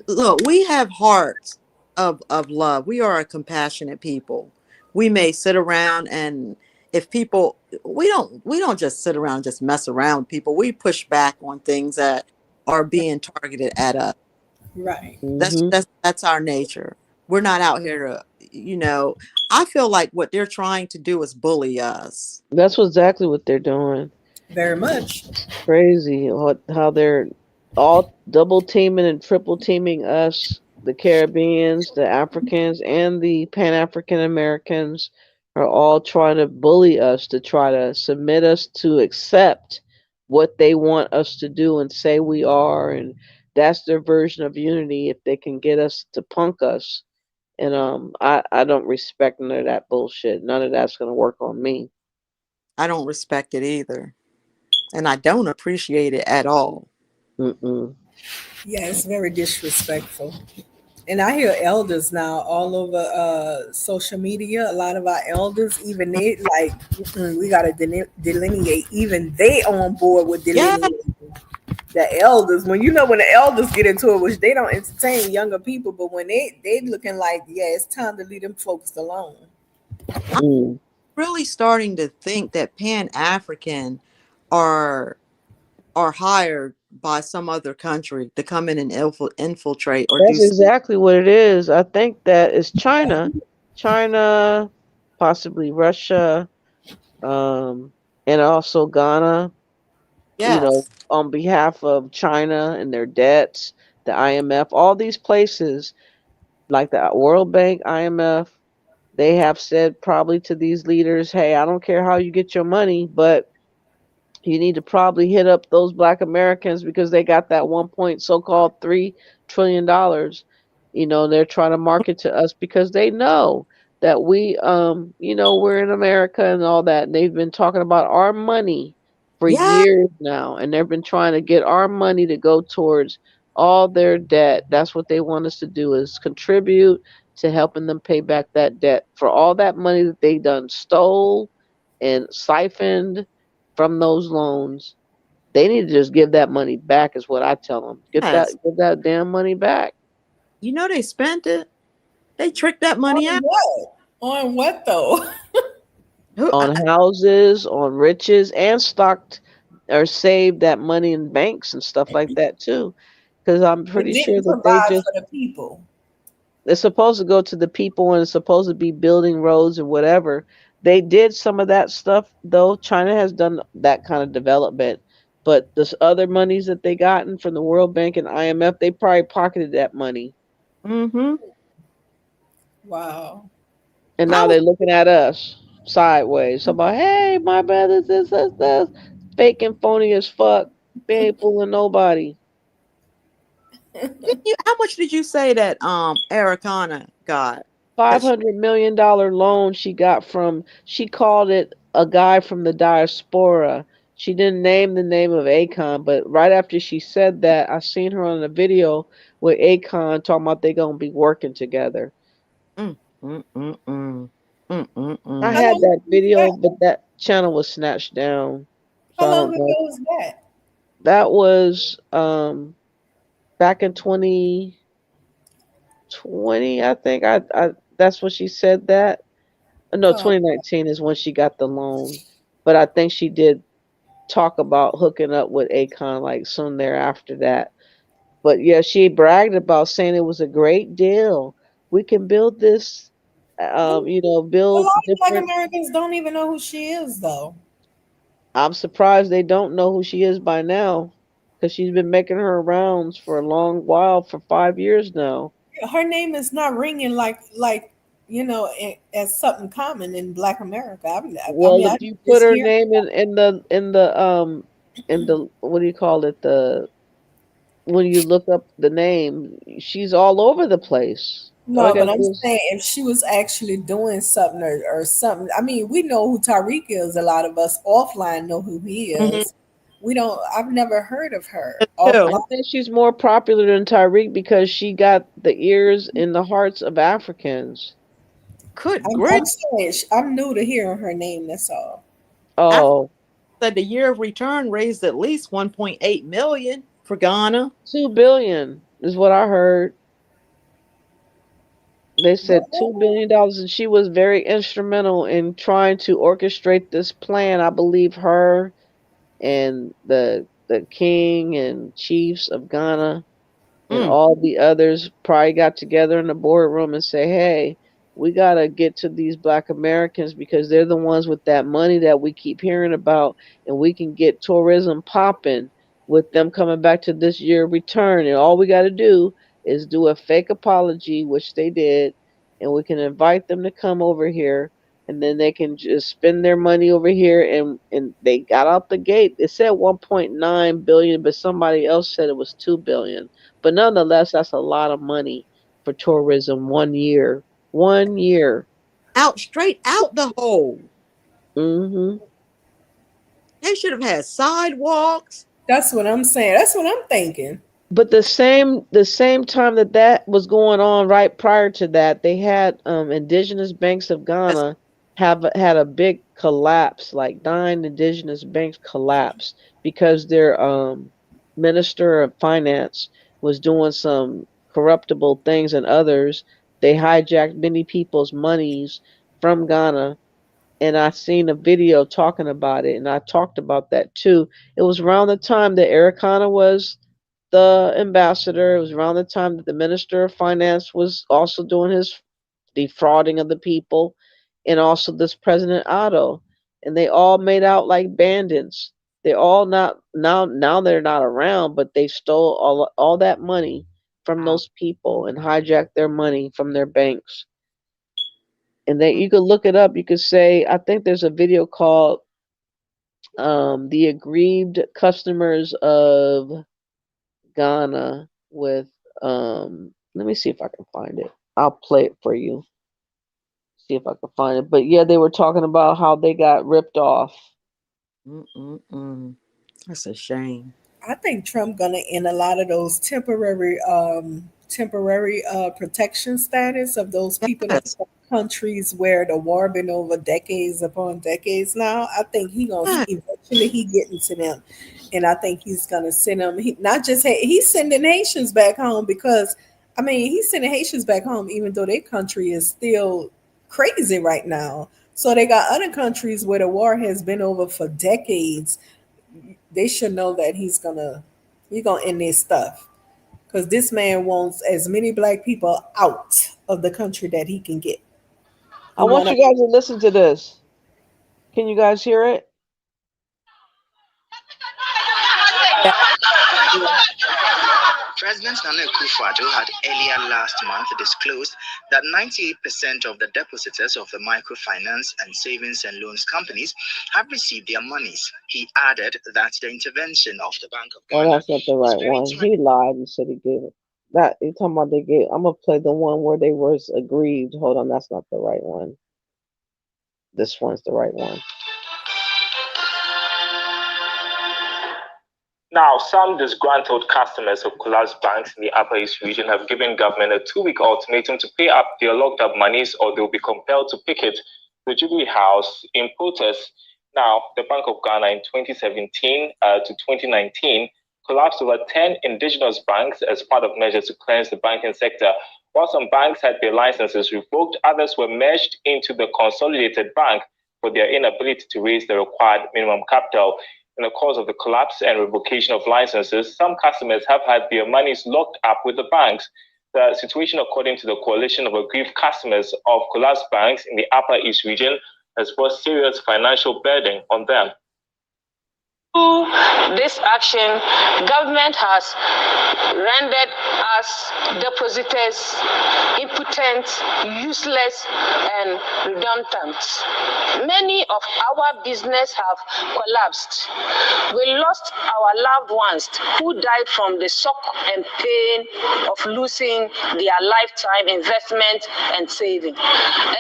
look, we have hearts of love. We are a compassionate people. We may sit around and if people we don't just sit around and just mess around with people. We push back on things that are being targeted at us. Right. Hmm. That's our nature. We're not out here to, I feel like what they're trying to do is bully us. That's exactly what they're doing. Very much. Crazy how they're all double teaming and triple teaming us, the Caribbeans, the Africans, and the Pan African Americans, are all trying to bully us to try to submit us to accept what they want us to do and say we are, and that's their version of unity if they can get us to punk us. And I don't respect none of that bullshit. None of that's gonna work on me. I don't respect it either. And I don't appreciate it at all. Mm-mm. Yeah, it's very disrespectful. And I hear elders now all over social media. A lot of our elders, even they like, we got to delineate. Even they on board with Yeah. delineating the elders. When the elders get into it, which they don't entertain younger people, but when they looking like, yeah, it's time to leave them folks alone. Mm. Really starting to think that Pan African are are hired by some other country to come in and infiltrate or do That's something. exactly what it is. I think that is China, China, possibly Russia, um, and also Ghana. Yes. On behalf of China and their debts, the IMF, all these places like the World Bank, IMF, they have said probably to these leaders, hey, I don't care how you get your money, but you need to probably hit up those black Americans because they got that one point so-called $3 trillion. They're trying to market to us because they know that we're in America and all that. And they've been talking about our money for Yeah. years now, and they've been trying to get our money to go towards all their debt. That's what they want us to do, is contribute to helping them pay back that debt for all that money that they done stole and siphoned from those loans. They need to just give that money back, is what I tell them. Yes. Give that damn money back You know they spent it. They tricked that money On out. what? On what though? Who on houses, on riches, and stocked or saved that money in banks and stuff like that too. Because I'm It pretty sure didn't that they provide just for the people. it's supposed to go to the people and it's supposed to be building roads and whatever. They did some of that stuff though. China has done that kind of development. But this other monies that they gotten from the World Bank and IMF, they probably pocketed that money. mm-hmm. Wow. And now How was they're looking at us sideways. About, hey, my brothers, this. Fake and phony as fuck. They ain't fooling nobody. how much did you say that Ericana got? Five That she, hundred million dollar loan she called it a guy from the diaspora. She didn't name the name of Akon, but right after she said that, I seen her on a video with Akon talking about they gonna be working together. mm, mm, mm, mm, mm, mm, I How mm. had long that ago was video, that? but that channel was snatched down. So How I long don't ago know. was that? That was back in 2020, I think. I That's when she said that. No, Oh, 2019 is when she got the loan. But I think she did talk about hooking up with Akon like soon thereafter that. But yeah, she bragged about saying it was a great deal. We can build this, a build lot of Black different. Americans don't even know who she is, though. I'm surprised they don't know who she is by now, because she's been making her rounds for a long while, for 5 years now. Her name is not ringing as something common in Black America. I Well, mean, if I you put just her hear name in the what do you call it, the when you look up the name, she's all over the place. All I no, but gotta I'm do is saying if she was actually doing something or something. I mean, we know who Tariq is. A lot of us offline know who he Mhm. is. We don't. I've never heard of her Too. I offline. think she's more popular than Tyreek because she got the ears and the hearts of Africans. Good grief. I'm saying I'm new to hearing her name. That's all. Africa Oh, said the year of return raised at least 1.8 million for Ghana. 2 billion is what I heard. They said Well, $2 billion, and she was very instrumental in trying to orchestrate this plan. I believe her and the king and chiefs of Ghana and Mm. all the others probably got together in the boardroom and say, "Hey, we gotta get to these Black Americans because they're the ones with that money that we keep hearing about, and we can get tourism popping with them coming back to this year return. And all we got to do is do a fake apology, which they did, and we can invite them to come over here. and then they can just spend their money over here. And they got out the gate. It said 1.9 billion, but somebody else said it was 2 billion. But nonetheless, that's a lot of money for tourism 1 year. 1 year. Out straight out the hole. Hmm. They should have had sidewalks. That's what I'm saying. That's what I'm thinking. But the same time that that was going on, right prior to that, they had indigenous banks of That's Ghana have had a big collapse. Like 9 indigenous banks collapsed because their minister of finance was doing some corruptible things, and others they hijacked many people's monies from Ghana. And I seen a video talking about it, and I talked about that too. It was around the time that Ericana was the ambassador. It was around the time that the minister of finance was also doing his defrauding of the people, and also this President Otto. And they all made out like bandits. They all not now they're not around, but they stole all that money from wow. those people and hijacked their money from their banks. And then you could look it up. You could say, I think there's a video called "The Aggrieved Customers of Ghana" with let me see if I can find it. I'll play it for you. See if I can find it. But yeah, they were talking about how they got ripped off. Mm-mm-mm. That's a shame. I think Trump gonna end a lot of those temporary protection status of those people that Yes. from countries where the war been over decades upon decades now. I think he gonna Yes. eventually he getting to them, and I think he's gonna send them. Not just he's sending Haitians back home because I mean he's sending Haitians back home even though their country is still crazy right now. So they got other countries where the war has been over for decades. They should know that he's gonna end this stuff because this man wants as many black people out of the country that he can get. I He want want you to. guys to listen to this. Can you guys hear it? Yeah. President Nana Akufo-Addo had earlier last month disclosed that 98% of the depositors of the microfinance and savings and loans companies have received their monies. He added that the intervention of the Bank of Oh, Ghana that's not the was right very one. timely. He lied and said he gave it. That you talking about they gave? I'm gonna play the one where they was aggrieved. Hold on, that's not the right one. This one's the right one. Now, some disgruntled customers of collapsed banks in the Upper East region have given government a 2-week ultimatum to pay up their locked up monies or they'll be compelled to picket the Jubilee House in protest. Now, the Bank of Ghana in 2017 to 2019 collapsed over 10 indigenous banks as part of measures to cleanse the banking sector. While some banks had their licenses revoked, others were merged into the consolidated bank for their inability to raise the required minimum capital. In the course of the collapse and revocation of licenses, some customers have had their monies locked up with the banks. The situation, according to the Coalition of Aggrieved Customers of Collapsed Banks in the Upper East region, has brought serious financial burden on them. This action, government has rendered us depositors impotent, useless, and redundant. Many of our business have collapsed. We lost our loved ones who died from the shock and pain of losing their lifetime investment and saving.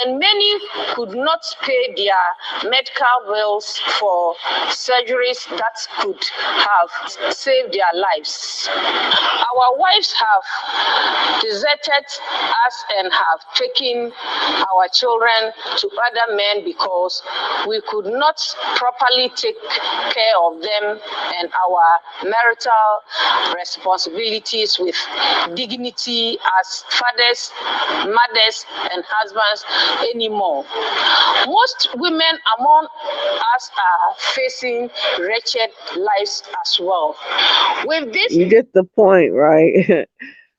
And many could not pay their medical bills for surgeries that could have saved their lives. Our wives have deserted us and have taken our children to other men because we could not properly take care of them and our marital responsibilities with dignity as fathers, mothers, and husbands anymore. Most women among us are facing wretched lives as well. With this, You get the point, right?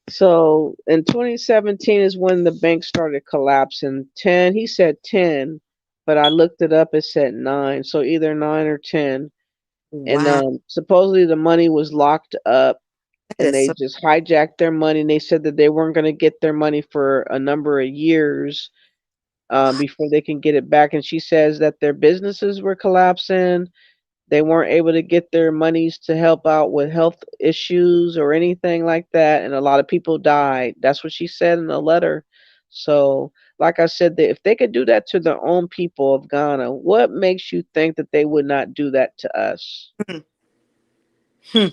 So in 2017 is when the bank started collapsing. 10, he said 10, but I looked it up. It said 9, so either 9 or 10. And Wow. supposedly the money was locked up, That and is they so just hijacked their money. And they said that they weren't going to get their money for a number of years. before they can get it back. And she says that their businesses were collapsing. They weren't able to get their monies to help out with health issues or anything like that. And a lot of people died. That's what she said in the letter. So, like I said, if they could do that to their own people of Ghana, what makes you think that they would not do that to us? Hmm.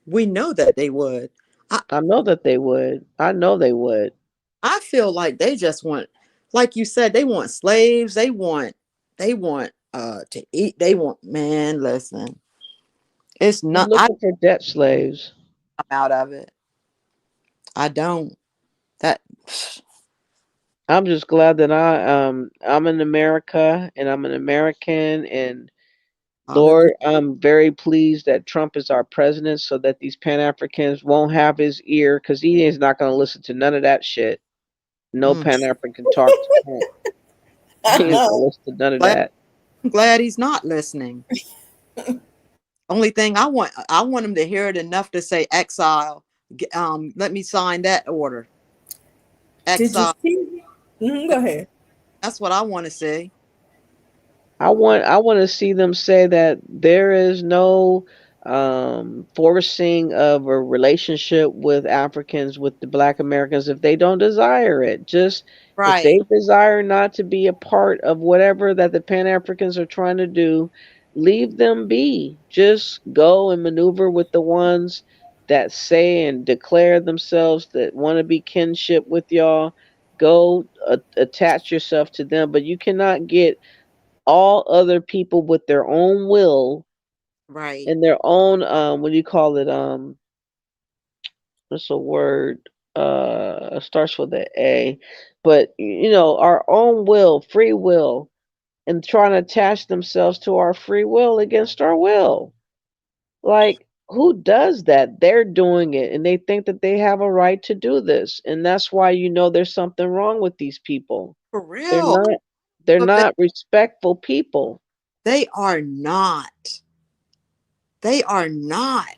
We know that they would. I, I know that they would. I know they would. I feel like they just want, like you said, they want slaves. They want to eat. They want, man, listen. It's She's not I looking for debt slaves. come out of it. I don't. That I'm just glad that I'm in America and I'm an American, and hallelujah. Lord, I'm very pleased that Trump is our president so that these Pan Africans won't have his ear, because he is not going to listen to none of that shit. No Mm. Pan African talk to Trump. He ain't going to listen to none of Glad, that. I'm glad he's not listening. Only thing I want him to hear it enough to say exile. Let me sign that order. Did you Exile. see? Mhm, go ahead. That's what I want to see. I want to see them say that there is no forcing of a relationship with Africans with the Black Americans if they don't desire it. Just if Right. they desire not to be a part of whatever that the Pan Africans are trying to do, leave them be. Just go and maneuver with the ones that say and declare themselves that want to be kinship with y'all. Go attach yourself to them, but you cannot get all other people with their own will Right. and their own what do you call it, what's a word, starts with an A, but our own will, free will, and trying to attach themselves to our free will against our will. Like, who does that? They're doing it and they think that they have a right to do this, and that's why there's something wrong with these people. For they're real. not they're But not respectful people. they are not. They are not.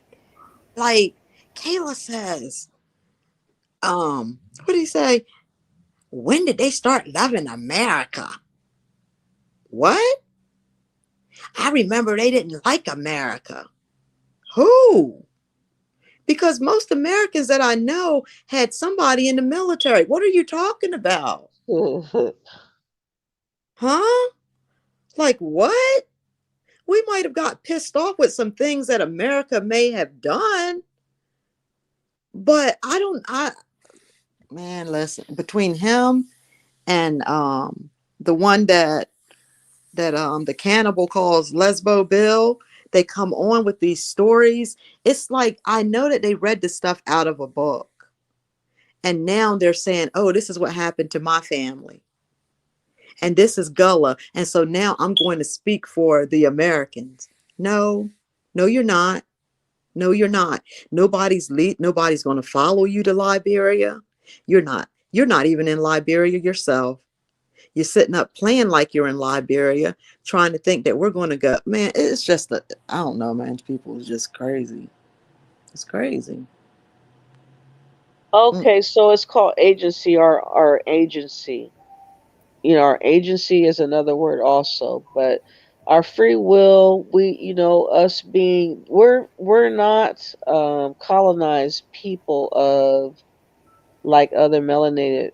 Like Kayla says, what do you say? When did they start loving America? What? I remember they didn't like America. Who? Because most Americans that I know had somebody in the military. What are you talking about? Huh? Like what? We might have got pissed off with some things that America may have done, but I man, listen, between him and the one that the cannibal calls Lesbo Bill, they come on with these stories. It's like I know that they read the stuff out of a book. And now they're saying, oh, this is what happened to my family. And this is Gullah. And so now I'm going to speak for the Americans. No, no, you're not. No, you're not. Nobody's going to follow you to Liberia. You're not. You're not even in Liberia yourself. You're sitting up playing like you're in Liberia, trying to think that we're going to go. Man, it's just I don't know, man. People is just crazy. It's crazy. Mm. Okay, so it's called agency, our agency. Our agency is another word also, but our free will, us being, we're not colonized people of like other melanated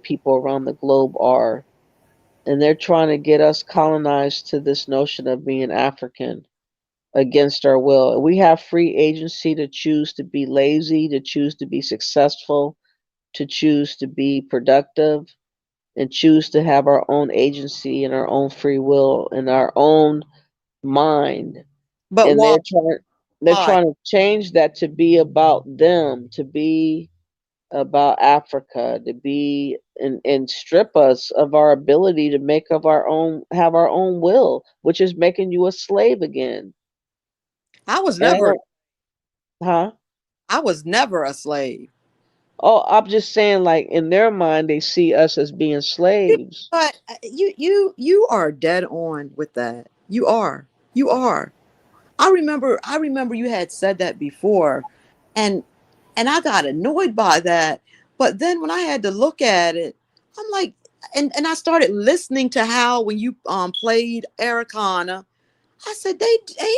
people around the globe are, and they're trying to get us colonized to this notion of being African against our will. We have free agency to choose to be lazy, to choose to be successful, to choose to be productive, and choose to have our own agency and our own free will and our own mind. But And why? they're trying to change that to be about them, to be about Africa, to be and strip us of our ability to have our own will, which is making you a slave again. I was And I never. don't, huh? I was never a slave. Oh, I'm just saying, like, in their mind, they see us as being slaves. But you are dead on with that. You are. You are. I remember you had said that before, and I got annoyed by that. But then when I had to look at it, I'm like, and I started listening to how when you played Americana, I said they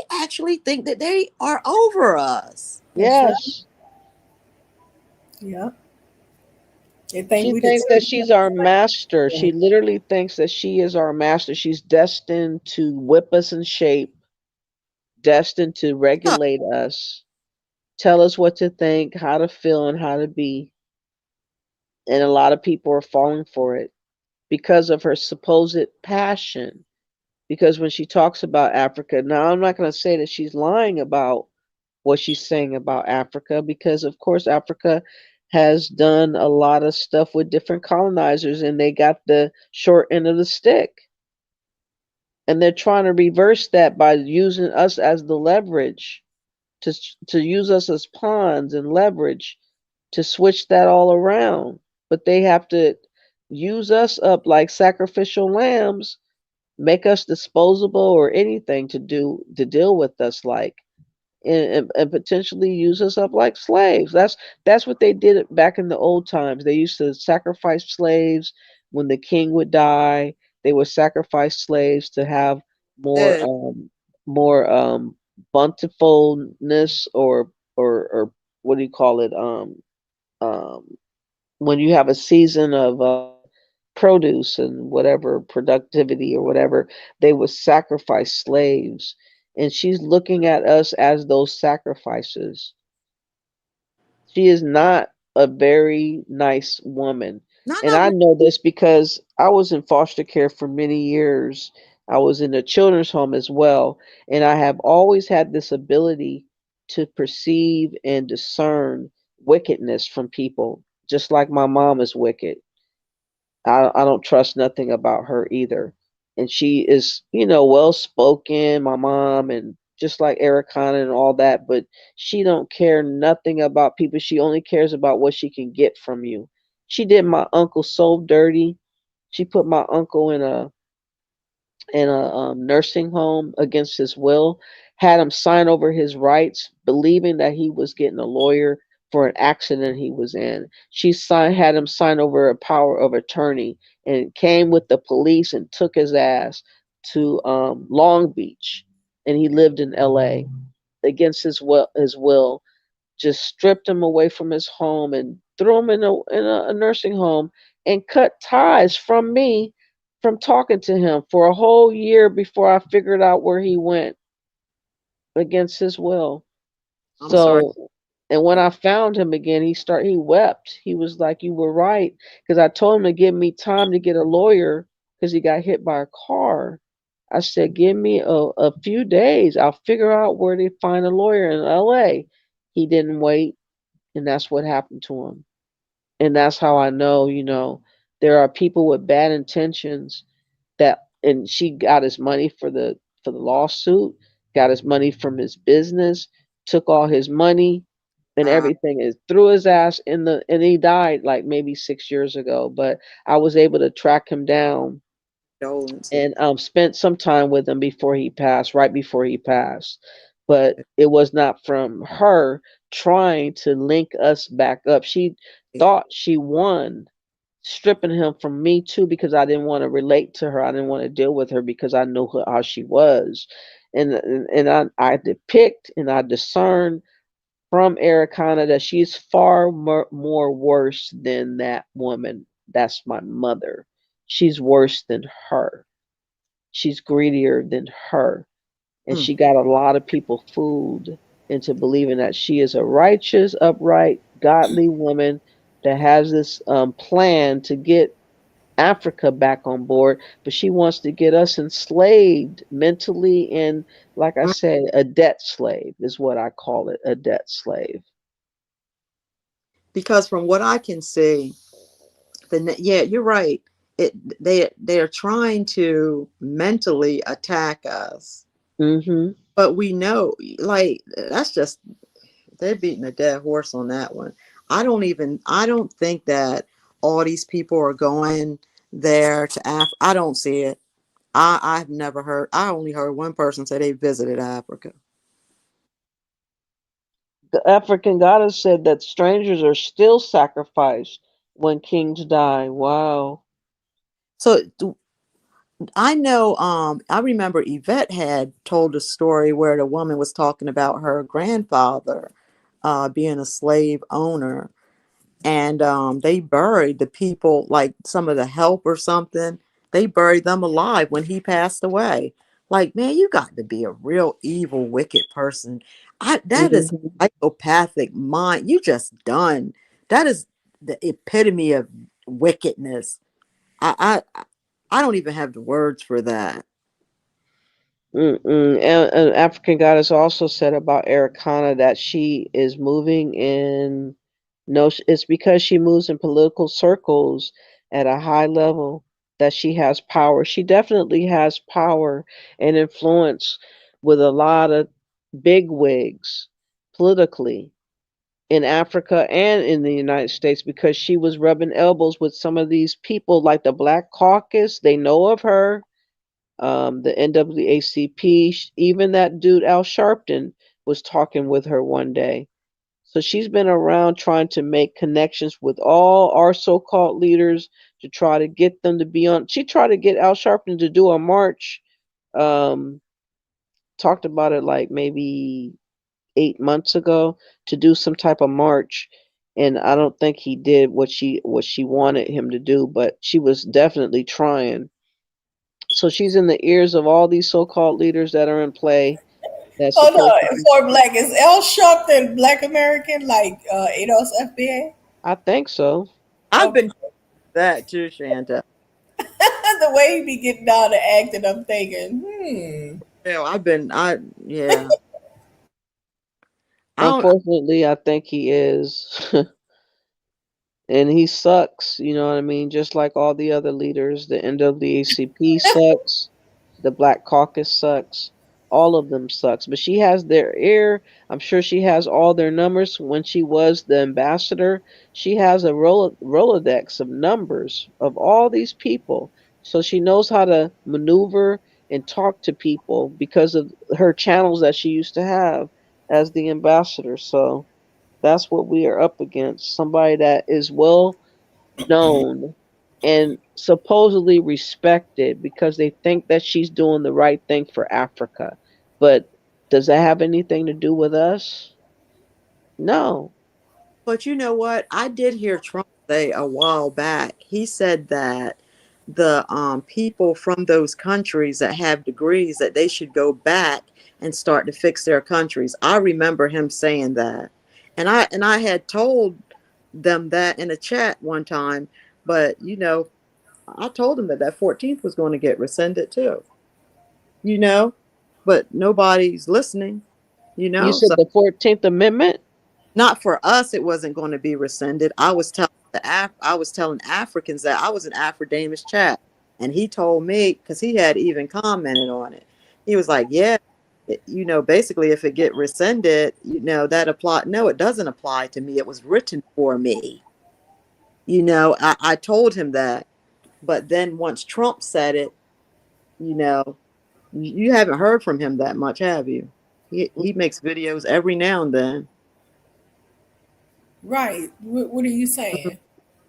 actually think that they are over us. That's right. Yes. Yeah. They think She we the thinks that children she's our of master. the She literally thinks that she is our master. She's destined to whip us in shape, destined to Huh. regulate us, tell us what to think, how to feel, and how to be. And a lot of people are falling for it because of her supposed passion. Because when she talks about Africa, now I'm not going to say that she's lying about what she's saying about Africa, because of course Africa has done a lot of stuff with different colonizers and they got the short end of the stick. And they're trying to reverse that by using us as the leverage, to use us as pawns and leverage to switch that all around. But they have to use us up like sacrificial lambs, make us disposable or anything to deal with us like, and potentially use us up like slaves. That's what they did back in the old times. They used to sacrifice slaves when the king would die. They would sacrifice slaves to have more Did. more bountifulness, or what do you call it, um when you have a season of produce and whatever productivity or whatever, they would sacrifice slaves. And she's looking at us as those sacrifices. She is not a very nice woman. None And of I them. know this because I was in foster care for many years. I was in a children's home as well. And I have always had this ability to perceive and discern wickedness from people, just like my mom is wicked. I don't trust nothing about her either. And she is, well spoken, my mom, and just like Ericana and all that, but she don't care nothing about people. She only cares about what she can get from you. She did my uncle so dirty. She put my uncle in a nursing home against his will, had him sign over his rights, believing that he was getting a lawyer for an accident he was in. Had him sign over a power of attorney, and came with the police and took his ass to Long Beach, and he lived in L.A. against his will, just stripped him away from his home and threw him in a nursing home, and cut ties from me from talking to him for a whole year before I figured out where he went against his will. I'm sorry. So, and when I found him again, he wept. He was like, "You were right," because I told him to give me time to get a lawyer because he got hit by a car. I said, "Give me a few days. I'll figure out where to find a lawyer in LA." He didn't wait, and that's what happened to him. And that's how I know, there are people with bad intentions and she got his money for the lawsuit, got his money from his business, took all his money and Uh, everything, and threw his ass and he died like maybe 6 years ago. But I was able to track him down Condolences. and spent some time with him before he passed, right before he passed. But it was not from her trying to link us back up. She thought she won, stripping him from me too, because I didn't want to relate to her. I didn't want to deal with her because I knew how she was. And I depict and I discern from Ericana that she's far more worse than that woman. That's my mother. She's worse than her. She's greedier than her. And Mm. she got a lot of people fooled into believing that she is a righteous, upright, godly woman that has this plan to get Africa back on board, but she wants to get us enslaved mentally, and, like I Mm. said, a debt slave is what I call it, a debt slave. Because from what I can see, yeah, you're right. They are trying to mentally attack us, Hmm. but we know, like, that's just, they're beating a dead horse on that one. I don't think that all these people are going there to I don't see it. I've never heard. I only heard one person say they visited Africa. The African goddess said that strangers are still sacrificed When kings die. Wow. So I know, I remember Yvette had told a story where the woman was talking about her grandfather being a slave owner, and they buried the people, like some of the help or something. They buried them alive when he passed away. Like, man, you got to be a real evil, wicked person. That is Hmm. psychopathic mind. You just done. That is the epitome of wickedness. I don't even have the words for that. Mm-mm. And African goddess also said about Ericana that she is moving in. No, it's because she moves in political circles at a high level that she has power. She definitely has power and influence with a lot of big wigs politically in Africa and in the United States because she was rubbing elbows with some of these people like the Black Caucus. They know of her, the NAACP. Even that dude Al Sharpton was talking with her one day. So she's been around trying to make connections with all our so-called leaders to try to get them to be on. She tried to get Al Sharpton to do a march. Um, Talked about it like maybe 8 months ago to do some type of march, and I don't think he did what she wanted him to do, but she was definitely trying. So she's in the ears of all these so-called leaders that are in play that's Hold supposed to on. be. For Black, is L Sharpton Black American like ADOS FBA? I think so. I've Okay. been that too, Shanta. The way he be getting down to acting, I'm thinking, Yeah, yeah. I don't. Unfortunately, I think he is. And he sucks, you know what I mean? Just like all the other leaders, the NAACP sucks, the Black Caucus sucks, all of them sucks. But she has their ear. I'm sure she has all their numbers. When she was the ambassador, she has a Rolodex of numbers of all these people. So she knows how to maneuver and talk to people because of her channels that she used to have as the ambassador. So that's what we are up against. Somebody that is well known and supposedly respected because they think that she's doing the right thing for Africa. But does that have anything to do with us? No. But you know what? I did hear Trump say a while back. He said that the people from those countries that have degrees that they should go back and start to fix their countries. I remember him saying that, and I had told them that in a chat one time. But I told him that 14th was going to get rescinded too. You know, but nobody's listening. You said So the 14th Amendment? not for us, it wasn't going to be rescinded. I was telling Africans that I was in Afro-Danish chat, and he told me because he had even commented on it. He was like, "Yeah, basically, if it get rescinded, that apply. No, it doesn't apply to me. It was written for me. I told him that, but then once Trump said it, you know, you haven't heard from him that much, have you? He makes videos every now and then. right. What are you saying?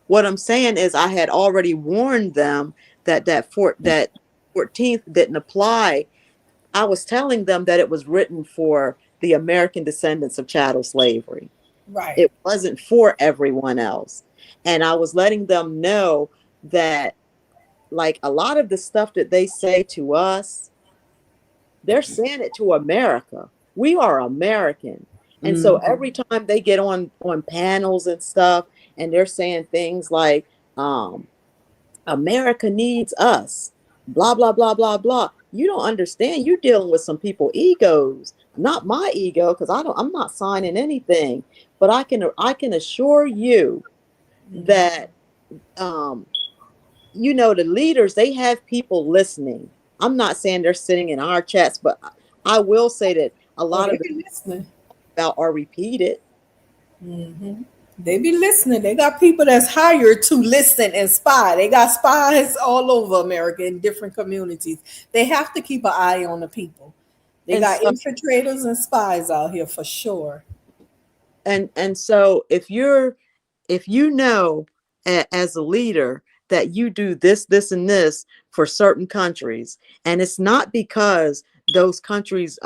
What I'm saying is I had already warned them that 14th didn't apply. I was telling them that it was written for the American descendants of chattel slavery. Right. It wasn't for everyone else. And I was letting them know that, like, a lot of the stuff that they say to us, they're saying it to America. We are American. And so Mm-hmm. every time they get on panels and stuff, and they're saying things like, America needs us, blah, blah, blah, blah, blah. You don't understand. You're dealing with some people egos, not my ego, because I'm not signing anything. But I can assure you that um, the leaders, they have people listening. I'm not saying they're sitting in our chats, but I will say that a Oh, lot they of the be listening. about are repeated. They be listening. They got people that's hired to listen and spy. They got spies all over America in different communities. They have to keep an eye on the people. They And got so infiltrators and spies out here for sure. and so if you know as a leader that you do this, this, and this for certain countries. And it's not because those countries,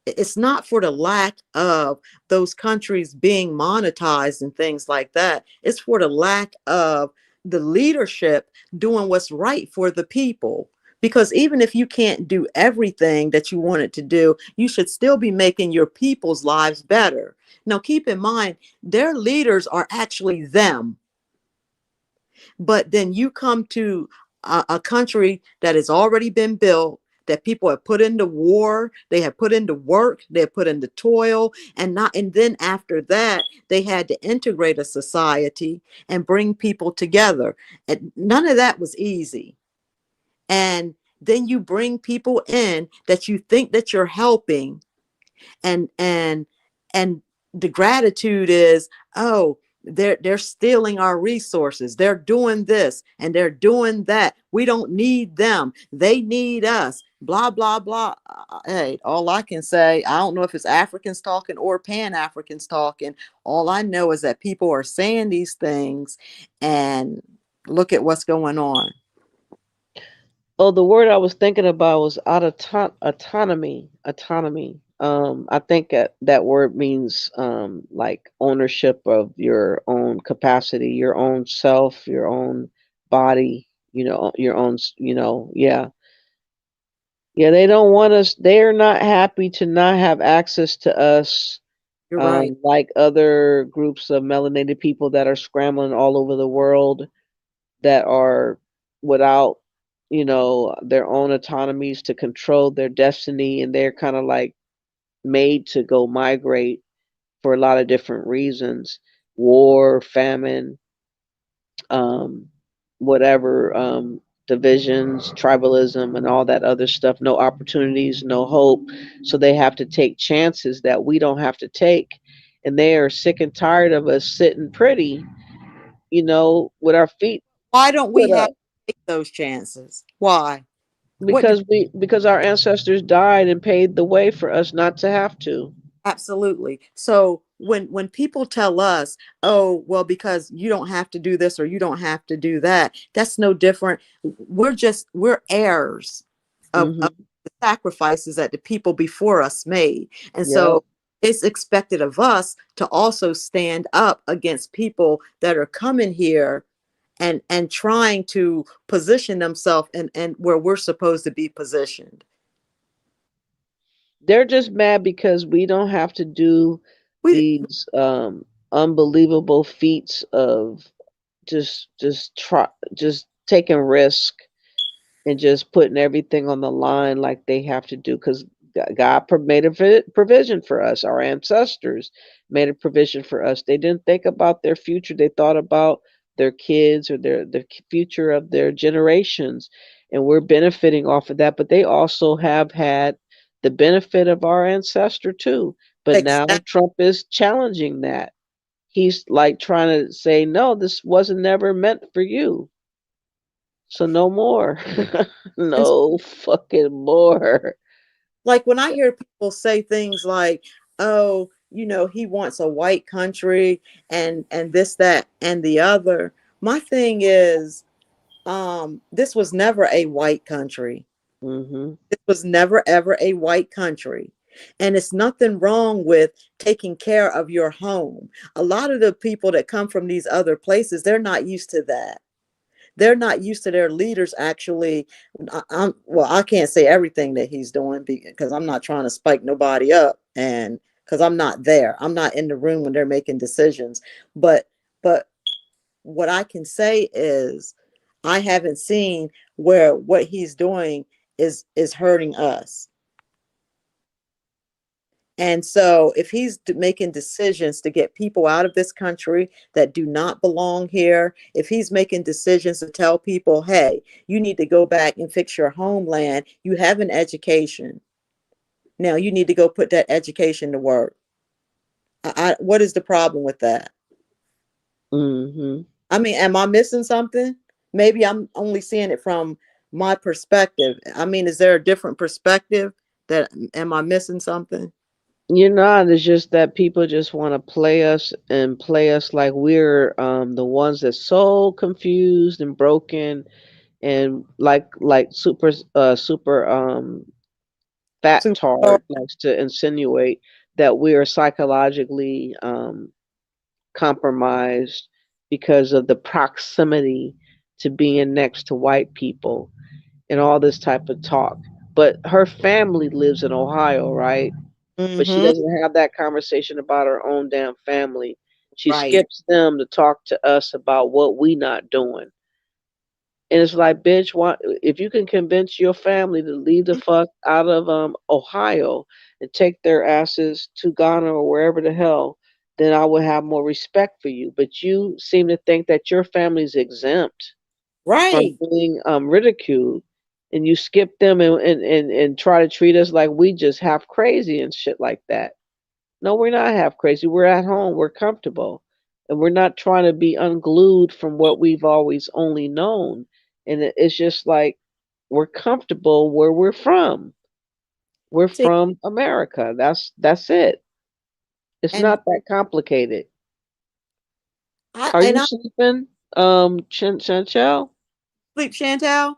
it's not for the lack of those countries being monetized and things like that. It's for the lack of the leadership doing what's right for the people. Because even if you can't do everything that you wanted to do, you should still be making your people's lives better. Now, keep in mind, their leaders are actually them. But then you come to a country that has already been built, that people have put into war, they have put into work, they have put into toil, and then after that, they had to integrate a society and bring people together. And none of that was easy. And then you bring people in that you think that you're helping, and the gratitude is, oh, they're stealing our resources, they're doing this and they're doing that, we don't need them, they need us, blah blah blah. Hey, all I can say, I don't know if it's Africans talking or Pan-Africans talking. All I know is that people are saying these things, and look at what's going on. Oh, the word I was thinking about was autonomy. Autonomy. I think that word means like ownership of your own capacity, your own self, your own body. Your own. Yeah, yeah. They don't want us. They're not happy to not have access to us, You're right. like other groups of melanated people that are scrambling all over the world, that are without, their own autonomies to control their destiny, and they're kind of like made to go migrate for a lot of different reasons: war, famine, um, whatever, divisions, tribalism, and all that other stuff. No opportunities, no hope. So they have to take chances that we don't have to take. And they are sick and tired of us sitting pretty, with our feet Why don't we put have up. to take those chances? Why? What do Because our ancestors died and paved the way for us not to have to. Absolutely. So when people tell us, "Oh, well, because you don't have to do this or you don't have to do that," that's no different. We're heirs of Hmm. the sacrifices that the people before us made, and Yep. so it's expected of us to also stand up against people that are coming here and trying to position themselves and where we're supposed to be positioned. They're just mad because we don't have to do We these unbelievable feats of just taking risk and just putting everything on the line like they have to do, because God made a provision for us. Our ancestors made a provision for us. They didn't think about their future. They thought about their kids or the future of their generations, and we're benefiting off of that. But they also have had the benefit of our ancestor too. But now exactly. Trump is challenging that. He's like trying to say, no, this wasn't never meant for you. So no more. No fucking more. Like when I hear people say things like, oh, he wants a white country and this, that, and the other. My thing is, this was never a white country. Hmm. This was never ever a white country. And it's nothing wrong with taking care of your home. A lot of the people that come from these other places, they're not used to that. They're not used to their leaders actually. Well, I can't say everything that he's doing because I'm not trying to spike nobody up, and because I'm not there, I'm not in the room when they're making decisions. But what I can say is I haven't seen where what he's doing is hurting us. And so, if he's making decisions to get people out of this country that do not belong here, if he's making decisions to tell people, hey, you need to go back and fix your homeland, you have an education. Now you need to go put that education to work. What is the problem with that? Hmm. I mean, am I missing something? Maybe I'm only seeing it from my perspective. I mean, is there a different perspective? That am I missing something? You're not. It's just that people just want to play us and play us like we're the ones that's so confused and broken, and like super fat Super. tard likes to insinuate that we are psychologically compromised because of the proximity to being next to white people and all this type of talk. But her family lives in Ohio, right? But she Mm-hmm. doesn't have that conversation about her own damn family. She Right. skips them to talk to us about what we not doing. And it's like, bitch, why, if you can convince your family to leave the fuck out of Ohio and take their asses to Ghana or wherever the hell, then I would have more respect for you. But you seem to think that your family's exempt from Right. being ridiculed, and you skip them and try to treat us like we just half crazy and shit like that. No, we're not half crazy. We're at home. We're comfortable. And we're not trying to be unglued from what we've always only known. And it's just like we're comfortable where we're from. We're See, from America. That's it. It's and not that complicated. I Are and you I sleeping, Chantell? sleep, Chantel.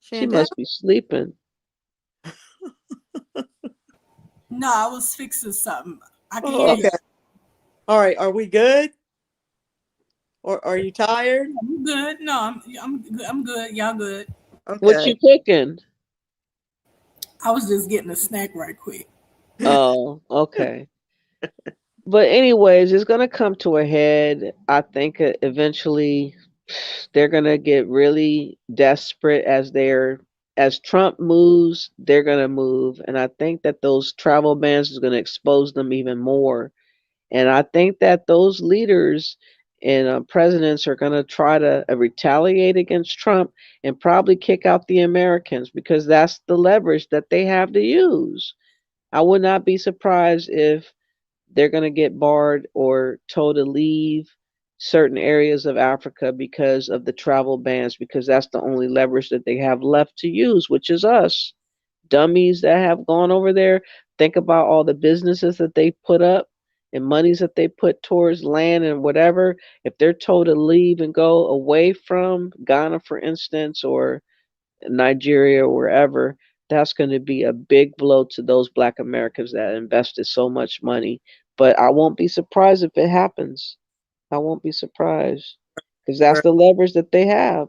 She Chantel. must be sleeping. No, I was fixing something. I can Oh, hear Uh, you. okay. All right. Are we good? Or are you tired? I'm good. No, I'm good. I'm good. Y'all good. what Okay. you cooking? I was just getting a snack right quick. Oh, okay. But anyways, it's gonna come to a head. I think eventually they're gonna get really desperate as Trump moves, they're gonna move, and I think that those travel bans is gonna expose them even more. And I think that those leaders and presidents are gonna try to retaliate against Trump and probably kick out the Americans because that's the leverage that they have to use. I would not be surprised if they're going to get barred or told to leave certain areas of Africa because of the travel bans, because that's the only leverage that they have left to use, which is us. Dummies that have gone over there. Think about all the businesses that they put up and monies that they put towards land and whatever. If they're told to leave and go away from Ghana, for instance, or Nigeria or wherever, that's going to be a big blow to those black Americans that invested so much money. But I won't be surprised if it happens. I won't be surprised because that's the leverage that they have.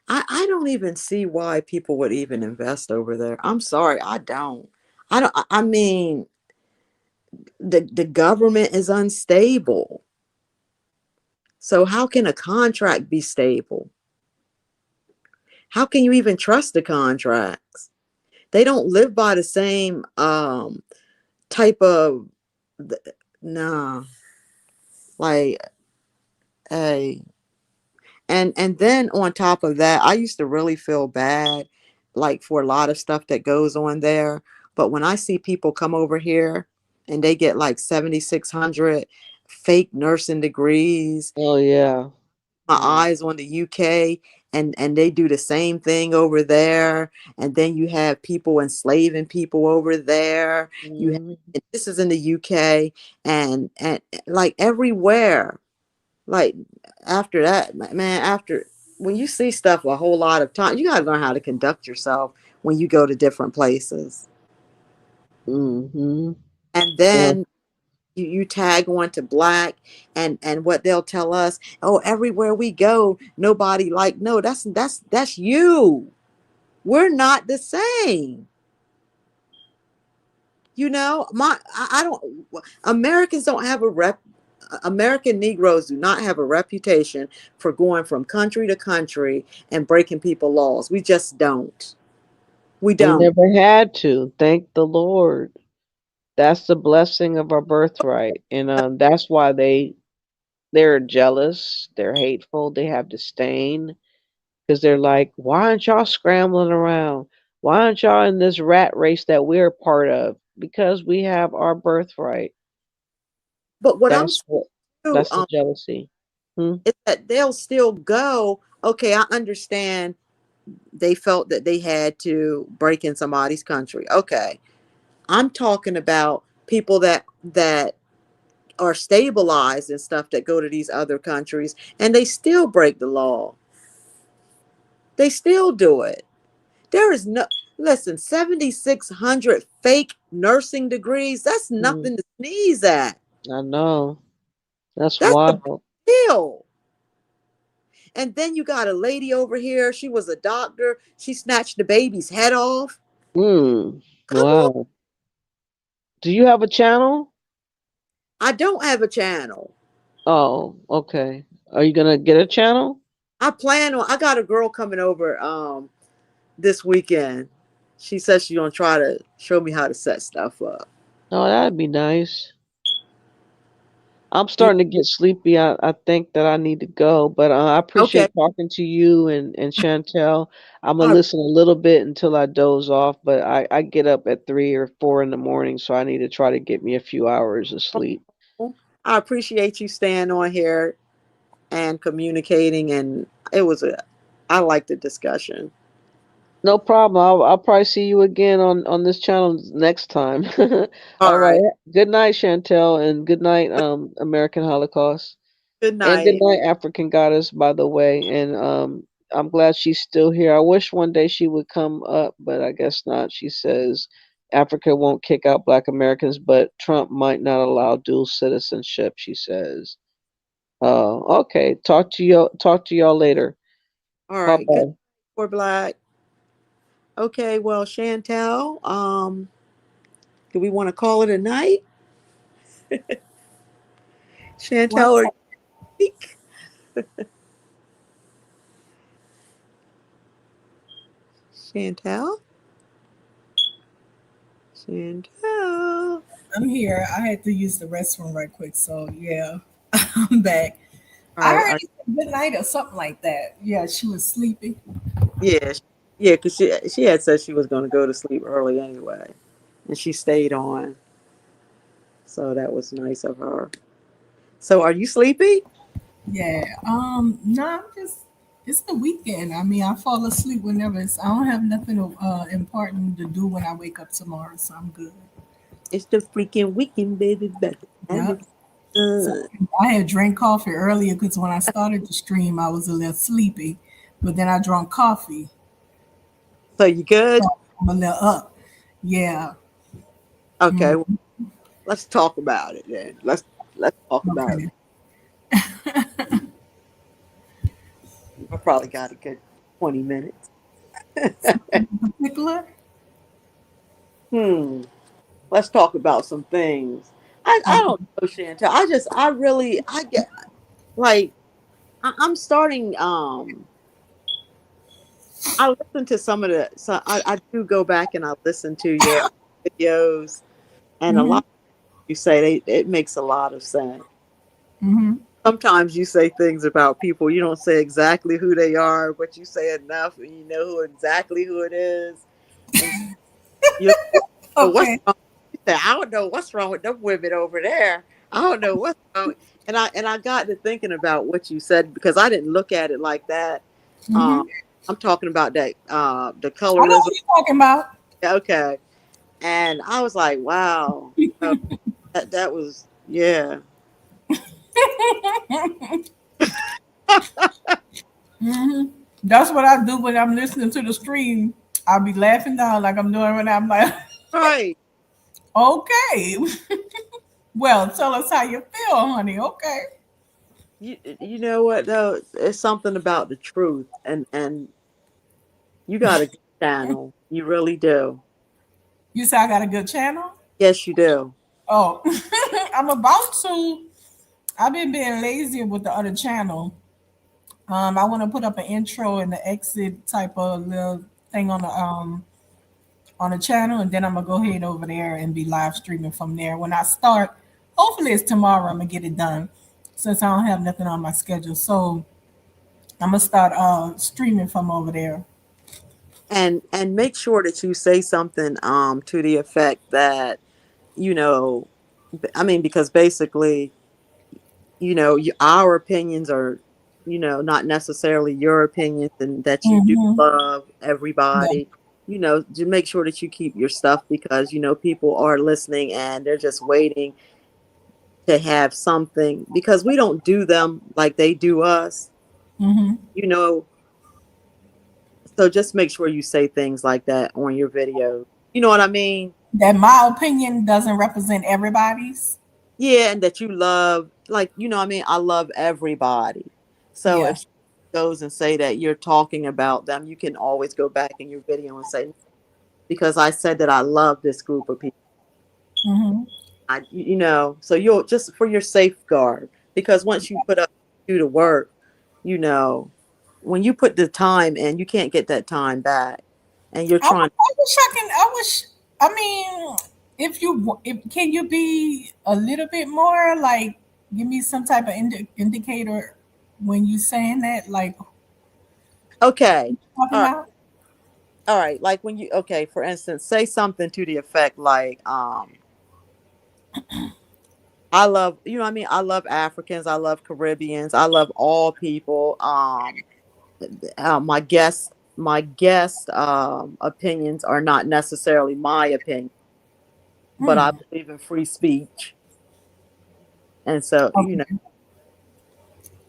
I don't even see why people would even invest over there. I'm sorry, I don't. I don't. I mean, the government is unstable. So how can a contract be stable? How can you even trust the contracts? They don't live by the same type of nah. Like, hey, and then on top of that, I used to really feel bad, like for a lot of stuff that goes on there. But when I see people come over here and they get like 7,600 fake nursing degrees, Oh yeah. my Mm. eyes on the UK, and they do the same thing over there, and then you have people enslaving people over there. You have, Mhm. and this is in the UK, and like everywhere. Like after that, man, after when you see stuff a whole lot of time, you got to learn how to conduct yourself when you go to different places. Mhm. And Yeah. then you tag on to black, and what they'll tell us, oh, everywhere we go, nobody like, no, that's you. We're not the same. I don't, Americans don't have a rep. American Negroes do not have a reputation for going from country to country and breaking people laws. We just don't. We We don't. never had to. Thank the Lord. That's the blessing of our birthright, and that's why they're jealous. They're hateful. They have disdain because they're like, why aren't y'all scrambling around? Why aren't y'all in this rat race that we're part of? Because we have our birthright. But what I'm That's saying what. too, That's the jealousy. Hmm? is that they'll still go. Okay, I understand. they felt that they had to break in somebody's country. Okay. I'm talking about people that are stabilized and stuff that go to these other countries and they still break the law. They still do it. There is no, listen, 7,600 fake nursing degrees. That's Mm, nothing to sneeze at. I know. That's That's a big wild. deal. And then you got a lady over here. She was a doctor. She snatched the baby's head off. Mm, Come on. wow. Do you have a channel? I don't have a channel. Oh, okay. Are you gonna get a channel? I got a girl coming over this weekend. She says she's gonna try to show me how to set stuff up. Oh, that'd be nice. I'm Yeah. starting to get sleepy. I think that I need to go, but I Okay. appreciate talking to you and Chantel. I'm gonna All listen a little bit until I doze off, but I get up at 3 or 4 in the morning, so I need to try to get me a few hours of sleep. right. I appreciate you staying on here and communicating, and I like the discussion. No problem. I'll probably see you again on this channel next time. All All right. right. Good night, Chantel, and good night, American Holocaust. Good And good night. night, African Goddess, by the way. And I'm glad she's still here. I wish one day she would come up, but I guess not. She says Africa won't kick out Black Americans, but Trump might not allow dual citizenship, she says. Okay. Talk to y'all later. All Bye right. Good bye. for Black. Okay. Well, Chantel, do we want to call it a night? What? Chantel or Nick? Chantel? Chantel. I'm here. I had to use the restroom right quick, so yeah, I'm back. All I right. heard you said good night or something like that. Yeah, she was sleepy. Yeah. Yeah, because she had said she was going to go to sleep early anyway, and she stayed on. So that was nice of her. So are you sleepy? Yeah. No, I'm just. It's the weekend. I mean, I fall asleep whenever it's. I don't have nothing important to do when I wake up tomorrow, so I'm good. It's the freaking weekend, baby. Baby. And Yep. it's So good. I had drank coffee earlier because when I started the stream, I was a little sleepy, but then I drank coffee, So you so good? I'm a little up. Yeah. Okay. Mm, Well, let's talk about it then. Let's talk about it. okay. I probably got a good 20 minutes. Something in particular? Hmm. Let's talk about some things. I Okay. don't know, Chantel. I get like I'm starting. I listen to some of the. So I do go back and I listen to your videos, and a Mm-hmm. lot you say it makes a lot of sense. Mm-hmm. Sometimes you say things about people, you don't say exactly who they are, but you say enough and you know exactly who it is. And you know what's Okay. wrong. You say, I don't know what's wrong with them women over there. I don't know what's wrong. And I got to thinking about what you said because I didn't look at it like that. Mm-hmm. Um, I'm talking about that the I know colorism. what you're talking about. Okay. And I was like, wow, that was yeah. Hmm. That's what I do when I'm listening to the stream. I'll be laughing down like I'm doing when I'm like, Right. okay. Well, tell us how you feel, honey. Okay. You know what though? It's something about the truth, and you got a good channel. You really do. You say I got a good channel? Yes, you do. Oh, I'm about to. I've been being lazy with the other channel. I want to put up an intro and the exit type of little thing on the channel, and then I'm gonna go ahead over there and be live streaming from there. When I start, hopefully it's tomorrow. I'm gonna get it done since I don't have nothing on my schedule. So I'm gonna start streaming from over there. And make sure that you say something to the effect that you know. I mean, because basically, our opinions are. not necessarily your opinions, and that you do Mm-hmm. love Yeah. everybody. To make sure that you keep your stuff, because people are listening and they're just waiting to have something, because we don't do them like they do us. Mm-hmm. you know so just make sure you say things like that on your videos. You know what I mean? That my opinion doesn't represent everybody's. Yeah, and that you love, like, what I mean, I love everybody. So Yeah. if she goes and say that you're talking about them, you can always go back in your video and say, because I said that I love this group of people. Mm-hmm. So you'll just, for your safeguard, because once you put up, do the work, you know when you put the time in, you can't get that time back, and you're trying. I wish I can. I wish. I mean, can you be a little bit more like give me some type of indicator when you saying that like Okay, talking all right, about? all right. Like when you, okay, for instance, say something to the effect like, I love, what I mean, I love Africans, I love Caribbeans, I love all people. My guest opinions are not necessarily my opinion, but I Hmm. believe in free speech, and so Okay.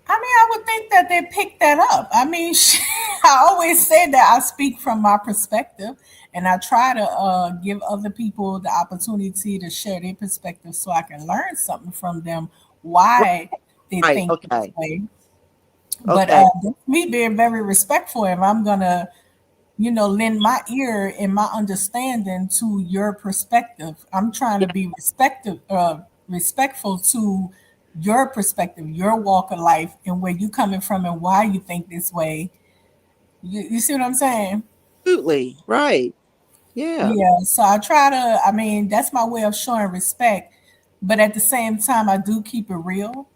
I mean, I would think that they pick that up. I mean, I always say that I speak from my perspective, and I try to give other people the opportunity to share their perspective so I can learn something from them why they right, think this okay, way. But okay, that's me being very respectful. If I'm gonna, lend my ear and my understanding to your perspective, I'm trying to yeah, be respectful to your perspective, your walk of life, and where you coming from and why you think this way. You see what I'm saying? absolutely, right, yeah, Yeah. So I try to. I mean, that's my way of showing respect. But at the same time, I do keep it real.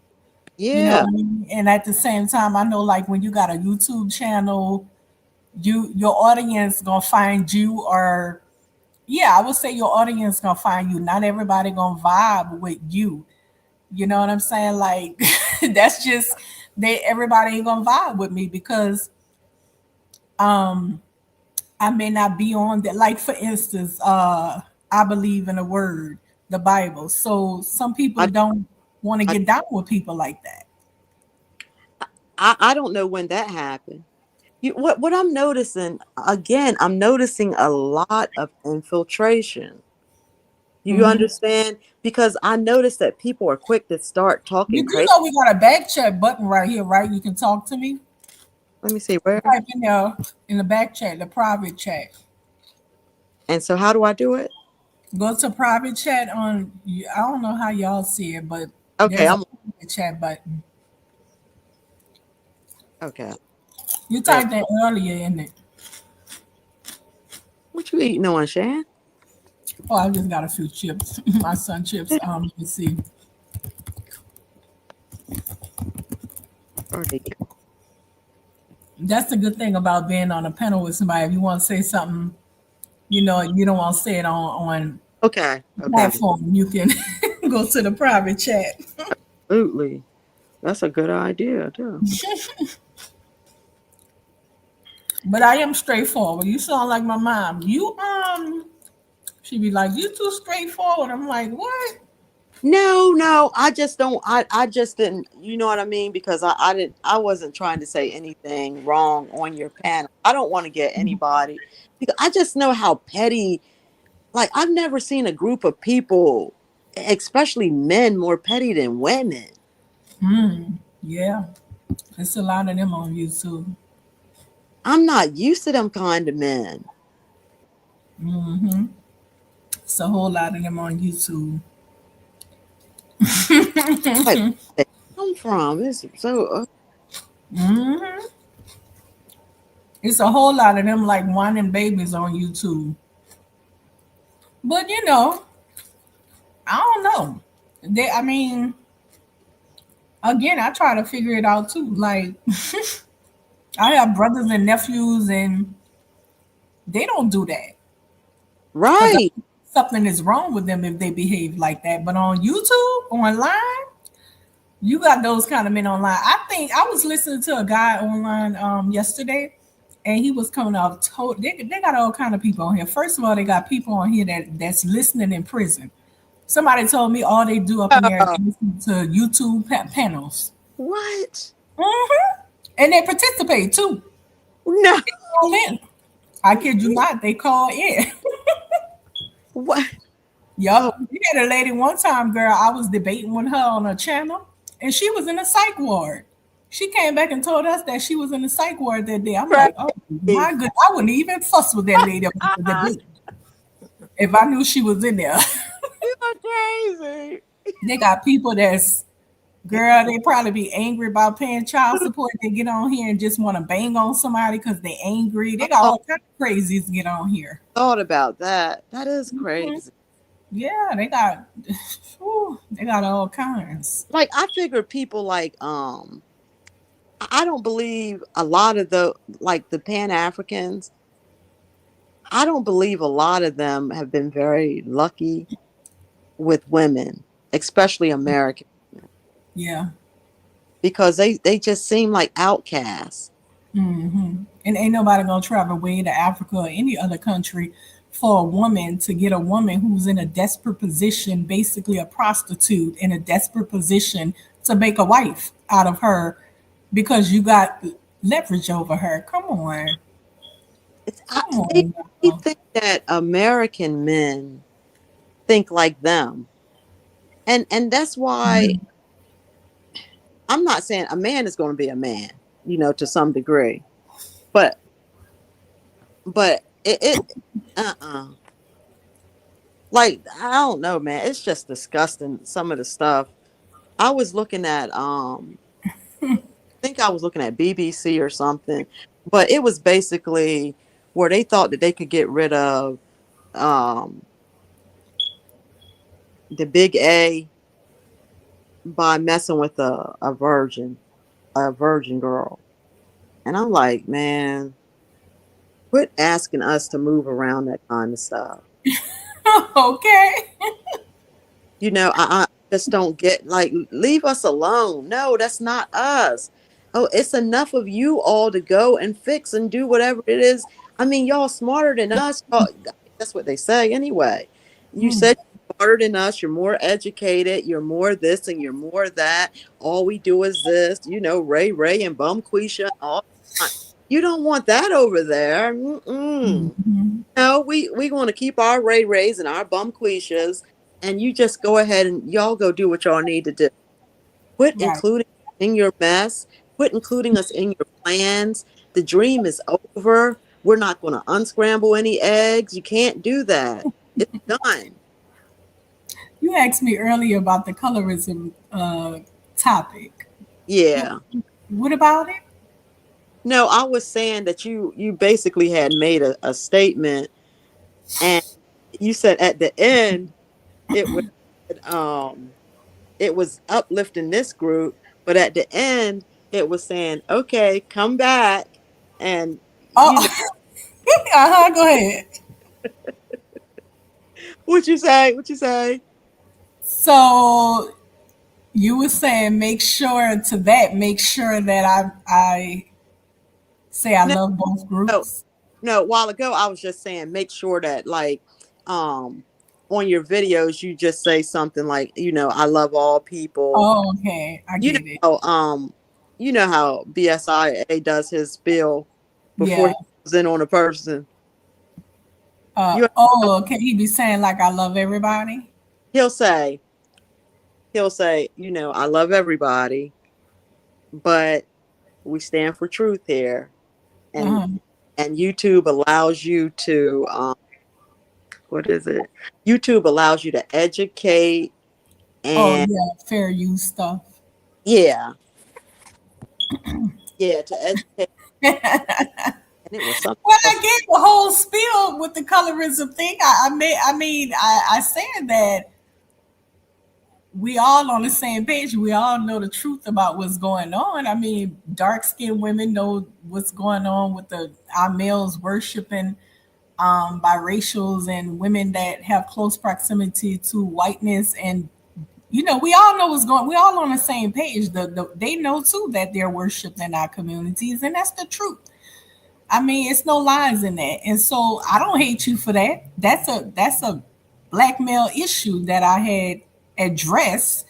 You know yeah, what I mean? And at the same time, I know like when you got a YouTube channel, your audience gonna find you, or yeah, I would say your audience gonna find you. Not everybody gonna vibe with you. You know what I'm saying? Like that's just everybody ain't gonna vibe with me because I may not be on that. Like for instance, I believe in a word, the Bible. So some people I, don't want to I, get down with people like that. I don't know when that happened. What I'm noticing again, I'm noticing a lot of infiltration. You Hmm. understand? Because I noticed that people are quick to start You talking do crazy. know we got a back chat button right here, right? You can talk to me. Let me see where. Type in there in the back chat, the private chat. And so, how do I do it? Go to private chat on. I don't know how y'all see it, but Okay, there's a I'm private chat button. okay. You There. typed that earlier in it. What you eating on, Shan? Oh, I just got a few chips. My son chips. Let me see. Are they? That's the good thing about being on a panel with somebody. If you want to say something, you don't want to say it on Okay, okay. platform. You can go to the private chat. Absolutely. That's a good idea, too. But I am straightforward. You sound like my mom. She be like, you too straightforward. I'm like, what? No, no, I just don't. I just didn't. You know what I mean? Because I didn't. I wasn't trying to say anything wrong on your panel. I don't want to get anybody, because I just know how petty. Like, I've never seen a group of people, especially men, more petty than women. Yeah, it's a lot of them on YouTube. I'm not used to them kind of men. It's a whole lot of them on YouTube. Like, where they come from? It's so. It's a whole lot of them like whining babies on YouTube. But I don't know. I mean, again, I try to figure it out too. Like, I have brothers and nephews, and they don't do that because Right. something is wrong with them if they behave like that. But on YouTube, online, You got those kind of men online. I think I was listening to a guy online yesterday, and he was coming off total. They got all kind of people on here. First of all, they got people on here that's listening in prison. Somebody told me all they do up in there is listen to YouTube panels. What? Hmm. And they participate too. No. They call in. I kid you not, they call in. What? Yup. We had a lady one time, girl. I was debating with her on a channel, and she was in a psych ward. She came back and told us that she was in the psych ward that day. I'm like, oh my Crazy. good, I wouldn't even fuss with that lady about the debate if I knew she was in there. You are crazy. They got people that's girl, they probably be angry about paying child support. They get on here and just want to bang on somebody because they angry. They got Oh, all kind of crazies get on here. thought about that. That is Mhm. crazy. Yeah, they got they got all kinds. Like I figure people like I don't believe a lot of the like the Pan Africans. I don't believe a lot of them have been very lucky with women, especially American, Yeah. because they just seem like outcasts. And ain't nobody gonna travel way to Africa or any other country for a woman to get a woman who's in a desperate position, basically a prostitute in a desperate position to make a wife out of her because you got leverage over her. Come on. Come They on now. think that American men think like them, and that's why I'm not saying a man is going to be a man, to some degree, but it like I don't know, man. It's just disgusting. Some of the stuff I was looking at. I think I was looking at BBC or something, but it was basically where they thought that they could get rid of um the big A by messing with a virgin girl. And I'm like, man, quit asking us to move around that kind of stuff. Okay. I just don't get like, leave us alone. No, that's not us. Oh, it's enough of you all to go and fix and do whatever it is. I mean, y'all smarter than us. That's what they say anyway. You Mm, said you're smarter than us. You're more educated. You're more this and you're more that. All we do is this, Ray and Bumquisha and all. You don't want that over there. Mm-mm. mhm. No, we want to keep our Ray Rays and our Bumquishas, and you just go ahead and y'all go do what y'all need to do. Quit Right. including us in your mess. Quit including us in your plans. The dream is over. We're not going to unscramble any eggs. You can't do that. It's done. You asked me earlier about the colorism topic. What, Yeah. what about it? No, I was saying that you basically had made a statement, and you said at the end it was um it was uplifting this group, but at the end it was saying, okay, come back. And Oh, go ahead. what you say? What you say? So you were saying make sure that I say I No, love both no, groups. no. A while ago, I was just saying, make sure that like, um, on your videos, you just say something like, I love all people. Oh, okay, I You know get it. how, BSIA does his spiel before Yeah. he goes in on a person. You, Okay. He be saying like I love everybody. he'll say, I love everybody, but we stand for truth here, and Uh-huh. YouTube allows you to what is it? YouTube allows you to educate Oh and yeah, fair use stuff. yeah, yeah, to educate. And it was something Well, I else. gave the whole spiel with the colorism thing. I said that we all on the same page. We all know the truth about what's going on. I mean, dark skinned women know what's going on with our males worshiping biracials and women that have close proximity to whiteness and We all know what's going. We all on the same page. They know too that they're worshipped in our communities, and that's the truth. I mean, it's no lies in that. And so I don't hate you for that. That's a black male issue that I had addressed,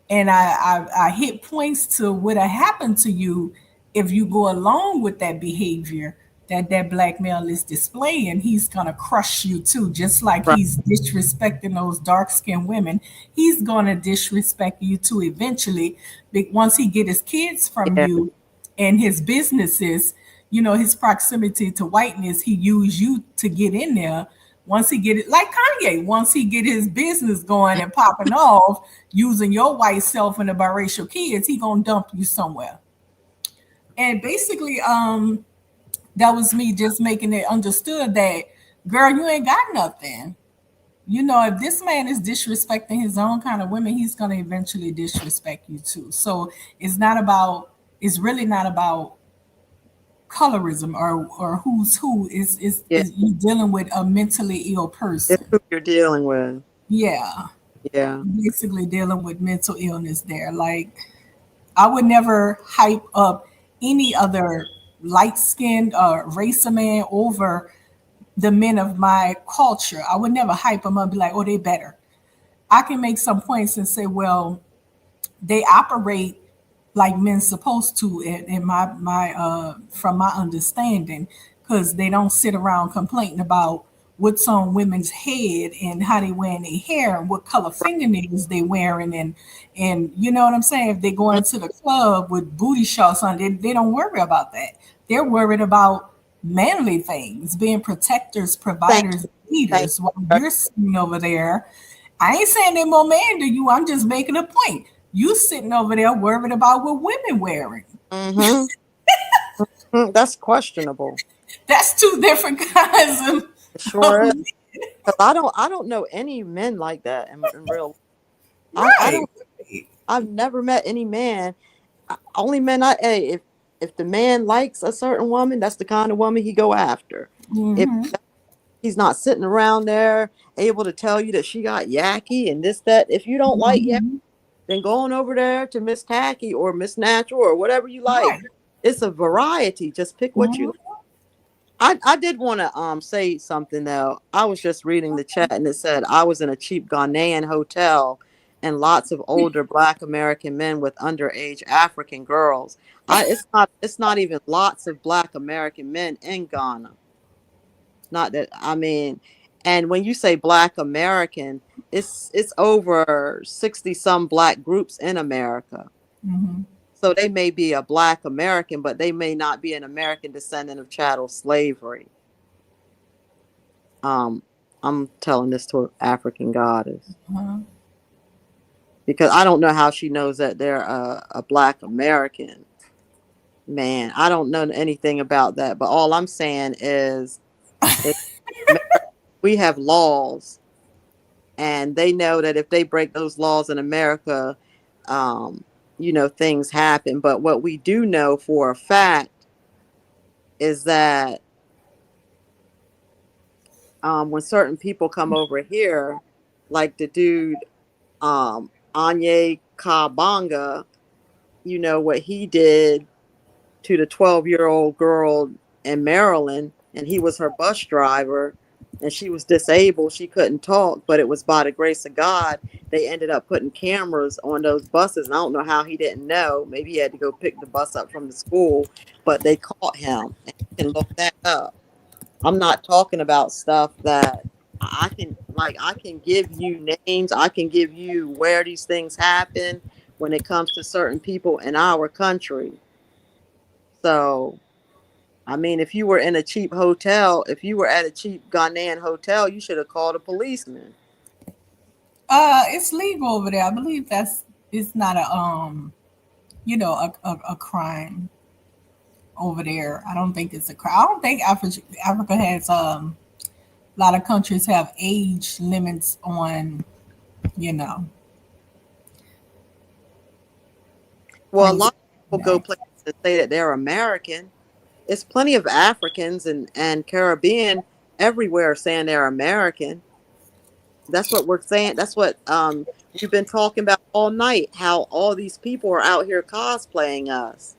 and I hit points to what happened to you if you go along with that behavior that black male is displaying. He's gonna crush you too, just like Right. he's disrespecting those dark skinned women. He's gonna disrespect you too eventually. Once he get his kids from Yeah. you and his businesses, his proximity to whiteness, he use you to get in there. Once he get it, like Kanye, once he get his business going and popping off using your white self and the biracial kids, he gonna dump you somewhere. And basically, that was me just making it understood that, girl, you ain't got nothing. If this man is disrespecting his own kind of women, he's gonna eventually disrespect you too. So it's really not about colorism or who's who. Yeah. Is you dealing with a mentally ill It's person. who you're dealing with. Yeah. Yeah. Basically dealing with mental illness there. Like, I would never hype up any other light skinned race of man over the men of my culture. I would never hype them up and be like, oh, they better. I can make some points and say, well, they operate like men supposed to in my from my understanding, because they don't sit around complaining about what's on women's head and how they wearing their hair and what color fingernails they wearing, and you know what I'm saying. If they go Mhm. into the club with booty shorts on, they don't worry about that. They're worried about manly things, being protectors, Thank providers, thank leaders, while you. you're sitting over there. I ain't saying they're more man than you. I'm just making a point. You sitting over there worried about what women wearing. Mm-hmm. That's questionable. That's two different kinds It of sure is. 'Cause I don't know any men like that in real. I right. don't. I've never met any man. Only men I hey, if the man likes a certain woman, that's the kind of woman he go after. If Mm-hmm. he's not sitting around there able to tell you that she got Yaki and this that. If you don't like Yaki, Mm-hmm. then go on over there to Miss Tacky or Miss Natural or whatever you like. Right. It's a variety. Just pick what you. Mm-hmm. I did want to say something though. I was just reading the chat and it said I was in a cheap Ghanaian hotel and lots of older black American men with underage African girls. It's not even lots of black American men in Ghana. Not that I mean, and when you say black American, it's over 60 some black groups in America. Mm-hmm. So they may be a black American, but they may not be an American descendant of chattel slavery. Um, I'm telling this to an African goddess Uh-huh. because I don't know how she knows that they're a black American man. I don't know anything about that, but all I'm saying is we have laws, and they know that if they break those laws in America, um, things happen. But what we do know for a fact is that when certain people come over here, like the dude Anye Kabanga, what he did to the 12-year-old girl in Maryland, and he was her bus driver, and she was disabled. She couldn't talk, but it was by the grace of God. They ended up putting cameras on those buses. And I don't know how he didn't know. Maybe he had to go pick the bus up from the school, but they caught him. And you can look that up. I'm not talking about stuff that I can give you names, I can give you where these things happen when it comes to certain people in our country. So, I mean, if you were in a cheap hotel, if you were at a cheap Ghanaian hotel, you should have called a policeman. It's legal over there. I believe it's not a crime over there. I don't think it's a crime. I don't think Africa has a lot of countries have age limits on you know Well, a things lot like of people go that. places and say that they're American. It's plenty of Africans and Caribbean everywhere saying they're American. That's what we're saying. That's what we've been talking about all night. How all these people are out here cosplaying us,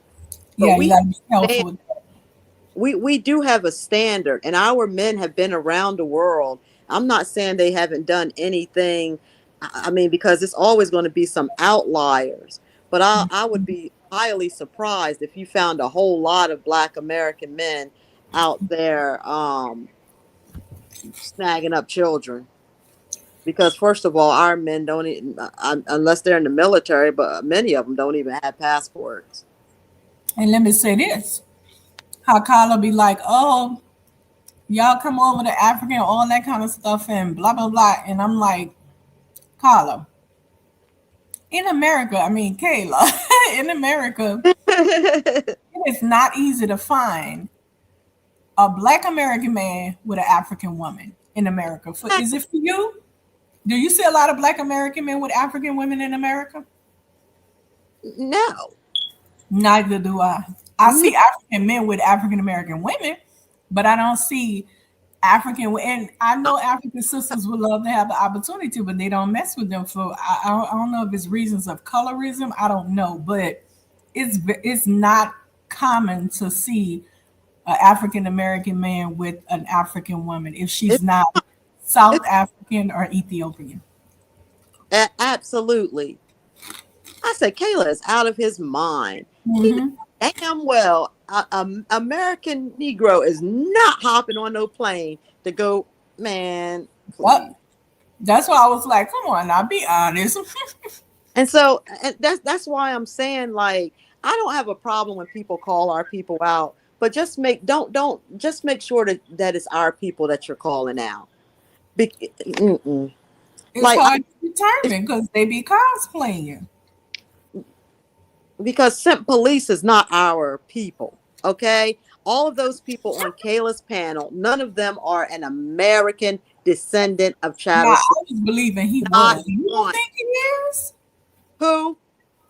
but Yeah, you gotta be stand, careful with that. we do have a standard, and our men have been around the world. I'm not saying they haven't done anything. I mean, because it's always going to be some outliers. But I would be highly surprised if you found a whole lot of Black American men out there snagging up children. Because first of all, our men don't even, unless they're in the military, but many of them don't even have passports. And let me say this: how Kyla be like, "Oh, y'all come over to Africa and all that kind of stuff and blah blah blah," and I'm like, Kyla, in America, I mean Kayla, in America, it is not easy to find a Black American man with an African woman in America. Is it for you? Do you see a lot of Black American men with African women in America? No. Neither do I. I see African men with African American women, but I don't see and I know African sisters would love to have the opportunity, but they don't mess with them. So I don't know if it's reasons of colorism. I don't know, but it's not common to see an African American man with an African woman if she's It, not South it, African or Ethiopian. absolutely. I said, Kayla is out of his mind. He Hmm. knows damn well a American Negro is not hopping on no plane to go, man, please. Well, that's why I was like, come on, now be honest. And so and that's why I'm saying, like, I don't have a problem when people call our people out, but just don't just make sure that it's our people that you're calling out. Mm-mm. It's Like hard to it's determine because they be cosplaying. because Simp Police is not our people. Okay. All of those people on Kayla's panel, none of them are an American descendant of Now chattel I slavery. was believing he Not was. You don't one. think he is? Who?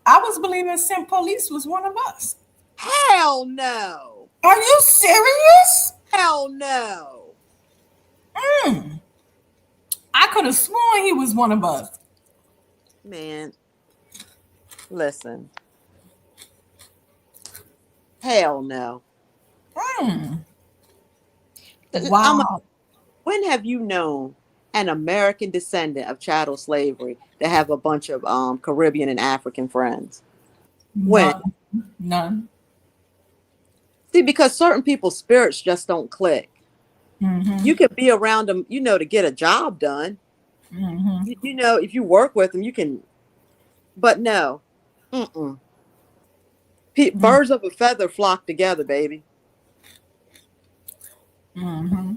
I was believing Sim Police was one of us. Hell no. Are you serious? Hell no. Mm. I could have sworn he was one of us. Man, listen. Hell no. Mm. I'm Wow. when have you known an American descendant of chattel slavery to have a bunch of Caribbean and African friends? When? None. None. See, because certain people's spirits just don't click. Mm-hmm. You could be around them, to get a job done. Mm-hmm. If you work with them, you can. But no, mm-mm. Birds of a feather flock together, baby. Mm-hmm.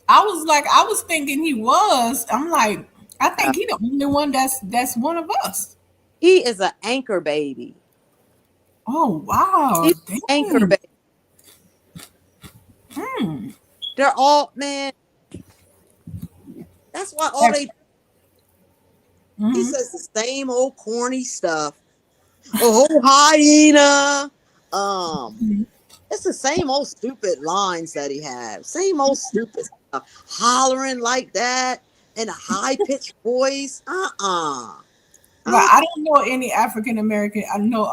I was thinking he was. I'm like, I Uh, think he the only one that's one of us. he is an anchor baby. Oh wow. He's an anchor Dang. baby. Mm. They're all man. That's why all That- they. He mhm. says the same old corny stuff. Oh, hyena. It's the same old stupid lines that he has. Same old stupid stuff. Hollering like that in a high pitched voice. Well, Uh. I don't know any African American. I know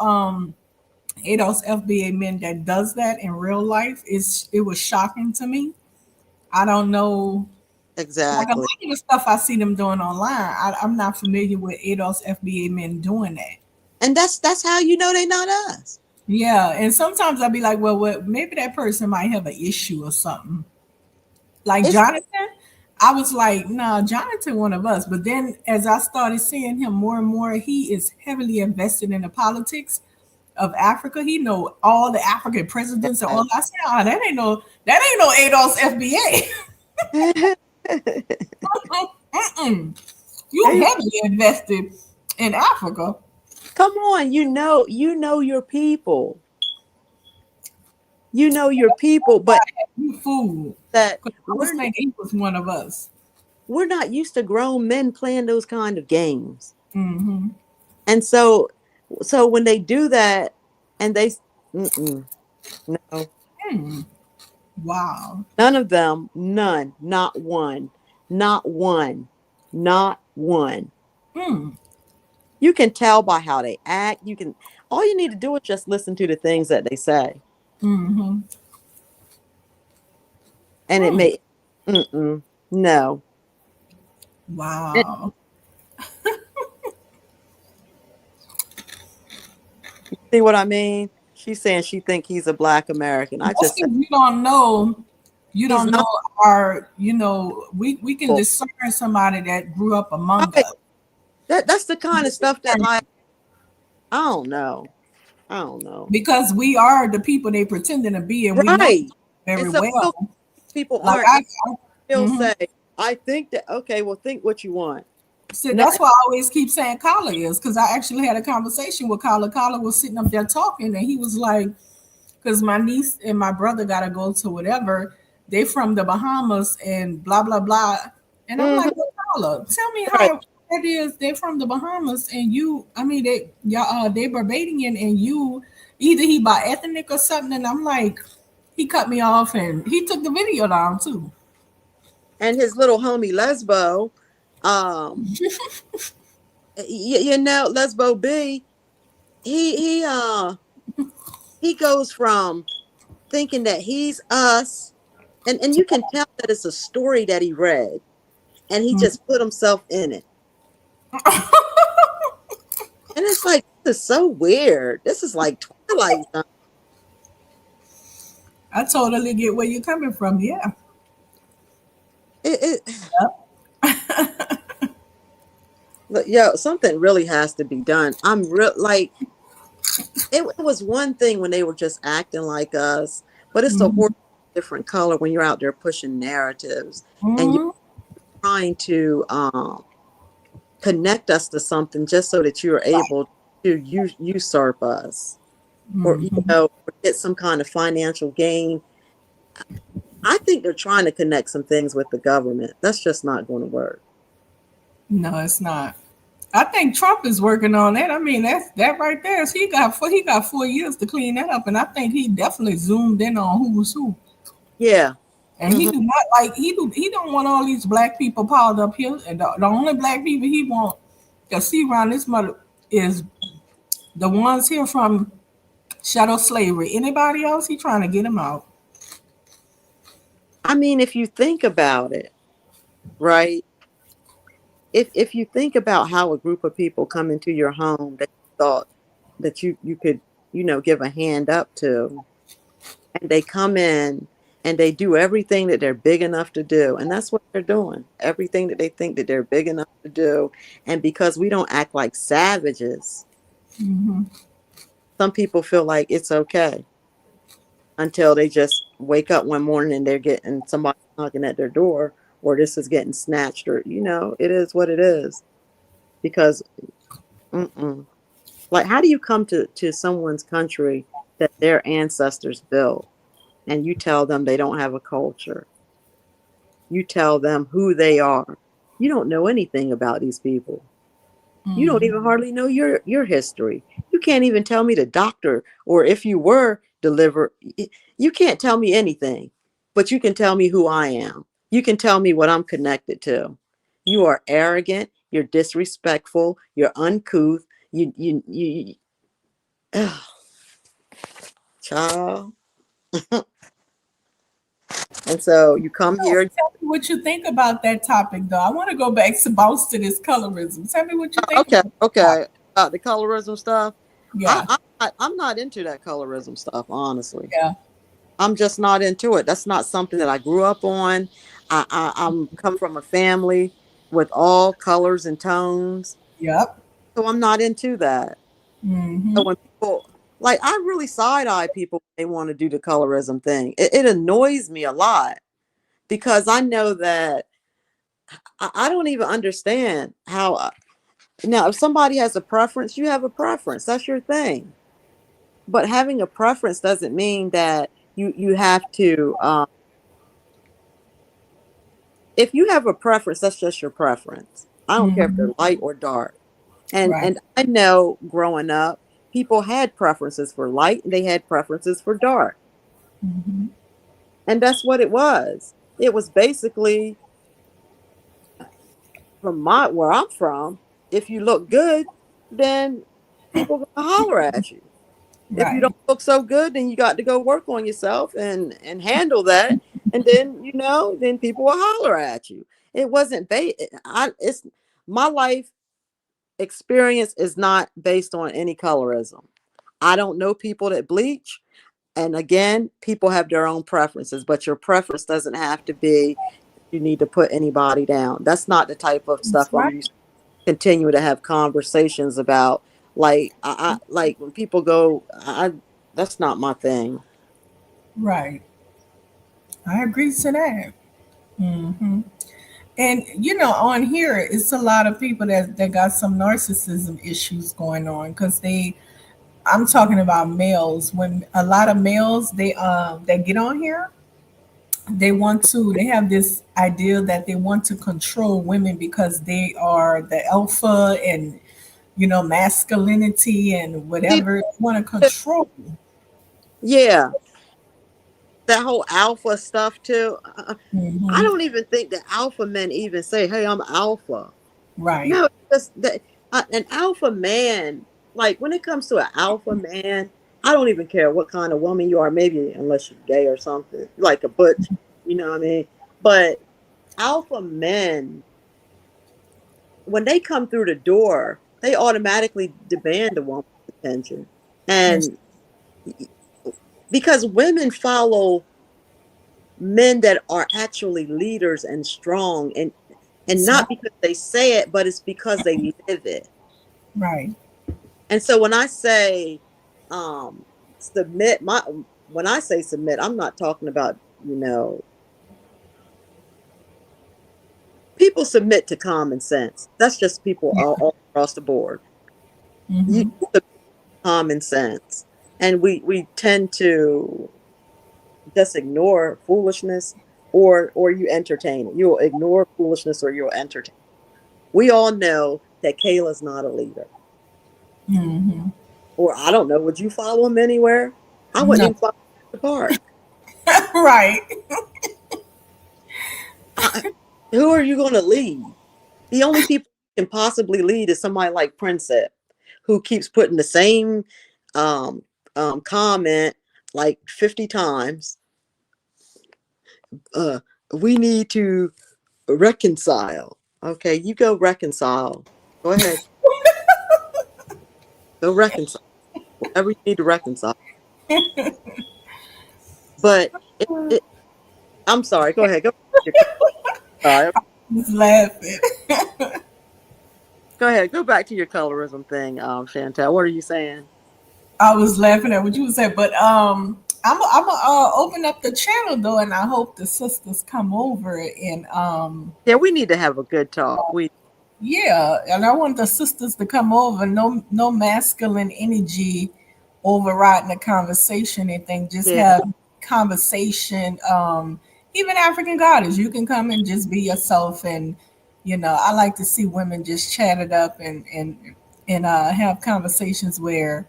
ADOS FBA men that does that in real life. It was shocking to me. I don't know. Like a lot Exactly. of the stuff I see them doing online, I'm not familiar with ADOS FBA men doing that. And that's how you know they're not us. Yeah, and sometimes I'd be like, well, what? Maybe that person might have an issue or something. Like It's Jonathan, I was like, no, Jonathan, one of us. But then as I started seeing him more and more, he is heavily invested in the politics of Africa. He know all the African presidents and all. I said, oh, that ain't no ADOS FBA. Mm-mm. You heavily invested in Africa. Come on, your people. You know your people, but You fool. that 'Cause I was thinking he was one of us. we're not used to grown men playing those kind of games. Mm-hmm. And so when they do that and no, Mm. Wow. none of them, none, not one Not one. Not one. Mm. You can tell by how they act. All you need to do is just listen to the things that they say. Mm-hmm. And it Mm. may, no. And Wow. see what I mean? She's saying she think he's a Black American. I That's just said because you don't know. You he's don't know not. our. We can discern somebody that grew up among Right. us. That's the kind of stuff that, like, I don't know. I don't know. Because we are the people they pretending to be, and we know Right. And very so well. people Like aren't. They'll mhm. say, I think that, okay, well, think what you want. See, No, that's why I always keep saying Kala is, because I actually had a conversation with Kala. Kala was sitting up there talking, and he was like, because my niece and my brother got to go to whatever. They from the Bahamas and blah blah blah. And I'm like, mhm, well, Kala, tell me right. how it is. They from the Bahamas, and you. I mean, they Barbadian, and you. Either he by ethnic or something. And I'm like, he cut me off, and he took the video down too. And his little homie Lesbo, um, Lesbo B, he he goes from thinking that he's us, and you can tell that it's a story that he read, and he just put himself in it. And it's like, this is so weird. This is like Twilight Zone. I totally get where you're coming from. Yeah. It, Yep. look, yo, something really has to be done. I'm real like it was one thing when they were just acting like us, but it's a Mhm. horrible different color when you're out there pushing narratives and you're Mhm. trying to connect us to something just so that you're able to usurp us, or Mhm. or get some kind of financial gain. I think they're trying to connect some things with the government. That's just not going to work. No, it's not. I think Trump is working on that. I mean, that right there. Is he got 4 years to clean that up, and I think he definitely zoomed in on who was who. Yeah. And he Hmm. do not like he don't want all these black people piled up here. And the only black people he want to see around this mother is the ones here from shadow slavery. Anybody else, he trying to get them out. I mean, if you think about it, right? If you think about how a group of people come into your home that you thought that you could, give a hand up to, and they come in and they do everything that they're big enough to do, and that's what they're doing, everything that they think that they're big enough to do. And because we don't act like savages, Hmm. some people feel like it's okay until they just wake up one morning and they're getting somebody knocking at their door, or this is getting snatched, or it is what it is. Because mm-mm. Like, how do you come to someone's country that their ancestors built, and you tell them they don't have a culture? You tell them who they are. You don't know anything about these people. You don't even hardly know your history. You can't even tell me the doctor, or if you were delivered, you can't tell me anything. But you can tell me who I am. You can tell me what I'm connected to. You are arrogant. You're disrespectful. You're uncouth. You ugh, child. And so you come So, here. tell me what you think about that topic, though. I want to go back to bounce to this colorism. Tell me what you think Okay, about that okay. topic. The colorism stuff. Yeah, I'm not into that colorism stuff, honestly. yeah, I'm just not into it. That's not something that I grew up on. I'm come from a family with all colors and tones, yep. so I'm not into that. So Hmm. when people, like, I really side eye people when they want to do the colorism thing. It annoys me a lot because I know that I don't even understand how. Now, if somebody has a preference, you have a preference. That's your thing. But having a preference doesn't mean that you have to. If you have a preference, that's just your preference. I don't care if Hmm. they're light or dark. And Right. and I know growing up, people had preferences for light and they had preferences for dark. Hmm. And that's what it was. It was basically from where I'm from, if you look good, then people gonna holler at you. If you don't Right. look so good, then you got to go work on yourself and handle that. And then then people will holler at you. It wasn't it's my life experience is not based on any colorism. I don't know people that bleach. And again, people have their own preferences, but your preference doesn't have to be you need to put anybody down. That's not the type of That's stuff I'm right. used to continue to have conversations about. Like I like when people go, that's not my thing. Right. I agree to that. Hmm. And on here, it's a lot of people that got some narcissism issues going on because I'm talking about males. When a lot of males that get on here, they have this idea that they want to control women because they are the alpha and masculinity and whatever they want to control. Yeah, that whole alpha stuff too. I Hmm. don't even think the alpha men even say, "Hey, I'm alpha." Right. No, just that an alpha man. Like when it comes to an alpha man, I don't even care what kind of woman you are. Maybe unless you're gay or something, like a butch. You know what I mean? But alpha men, when they come through the door, they automatically demand a woman's attention, That's and because women follow men that are actually leaders and strong, and that's right. not because they say it, but it's because they live it. Right. And so when I say submit, my when I say submit, I'm not talking about, people submit to common sense. That's just people all across the board. You Hmm. submit to common sense. And we tend to just ignore foolishness, or you entertain it. You'll ignore foolishness or you'll entertain. We all know that Kayla's not a leader. Hmm. Or I don't know, would you follow him anywhere? I wouldn't No. even follow him at the park. Right. I, who are you going to lead? The only people who can possibly lead is somebody like Princess, who keeps putting the same um, comment like 50 times. Uh, we need to reconcile. Okay, you go reconcile. Go ahead. Go reconcile. Whatever you need to reconcile. But I'm sorry. Go ahead. Sorry. Just laughing. Go ahead. Go back to your colorism thing, Chantell. What are you saying? I was laughing at what you said, but I'm open up the channel though, and I hope the sisters come over and Yeah, we need to have a good talk. yeah, and I want the sisters to come over. No masculine energy overriding the conversation. Anything, just Yeah, have conversation. Even African goddess, you can come and just be yourself. And I like to see women just chat it up and have conversations where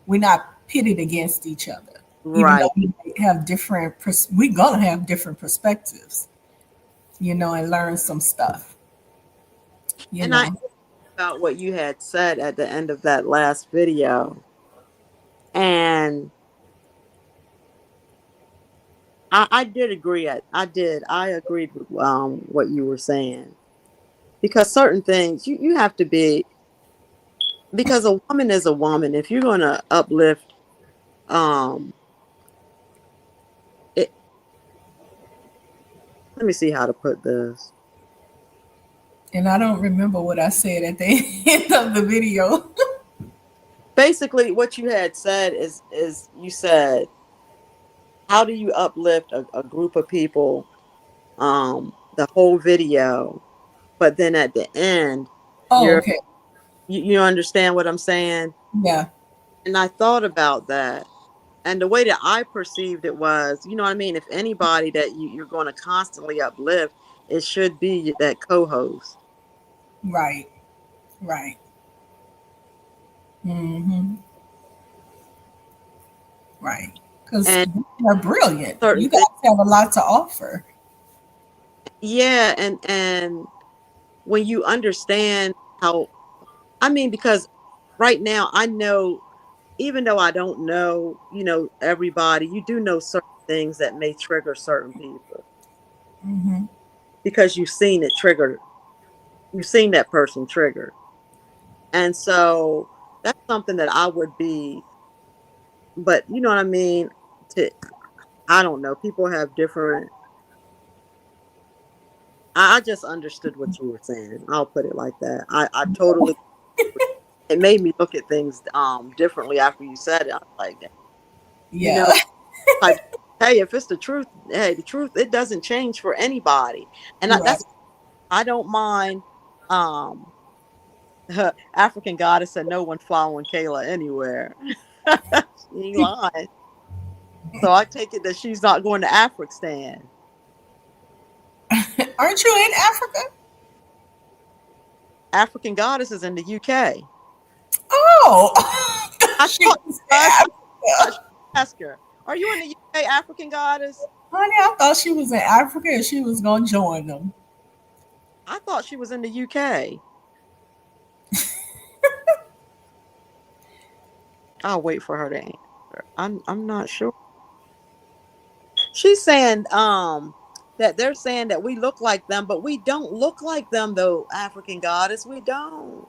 we're not pitted against each other. Even though right. we have we're gonna have different perspectives. And learn some stuff. You And I know. about what you had said at the end of that last video, and I did agree. I agreed with what you were saying, because certain things you have to be, because a woman is a woman. If you're going to uplift, um, it, let me see how to put this. And I don't remember what I said at the end of the video. Basically, what you had said is you said, how do you uplift a group of people, the whole video, but then at the end, Oh, you're okay. you understand what I'm saying? Yeah. And I thought about that. And the way that I perceived it was, you know what I mean? If anybody that you're going to constantly uplift, it should be that co-host. Right. Right. Hmm. Right. Because And you are brilliant. certain You things, guys have a lot to offer. yeah, and when you understand how, I mean, because right now I know, even though I don't know, everybody, you do know certain things that may trigger certain people because you've seen that person triggered. And so that's something that I would be, but you know what I mean? To, I don't know. People have different, I just understood what you were saying. I'll put it like that. I totally, it made me look at things differently after you said it. I was like, you Yeah. know, like, hey, if it's the truth, hey, the truth, it doesn't change for anybody. And Right. that's, I don't mind. Um, African goddess said no one following Kayla anywhere. She ain't lying. So I take it that she's not going to African. Aren't you in Africa? African goddess is in the UK. Oh, I she thought was in I thought Africa. ask her, are you in the UK, African goddess? Honey, I thought she was in Africa and she was gonna join them. I thought she was in the UK. I'll wait for her to answer. I'm not sure. She's saying that they're saying that we look like them, but we don't look like them though, African goddess. We don't.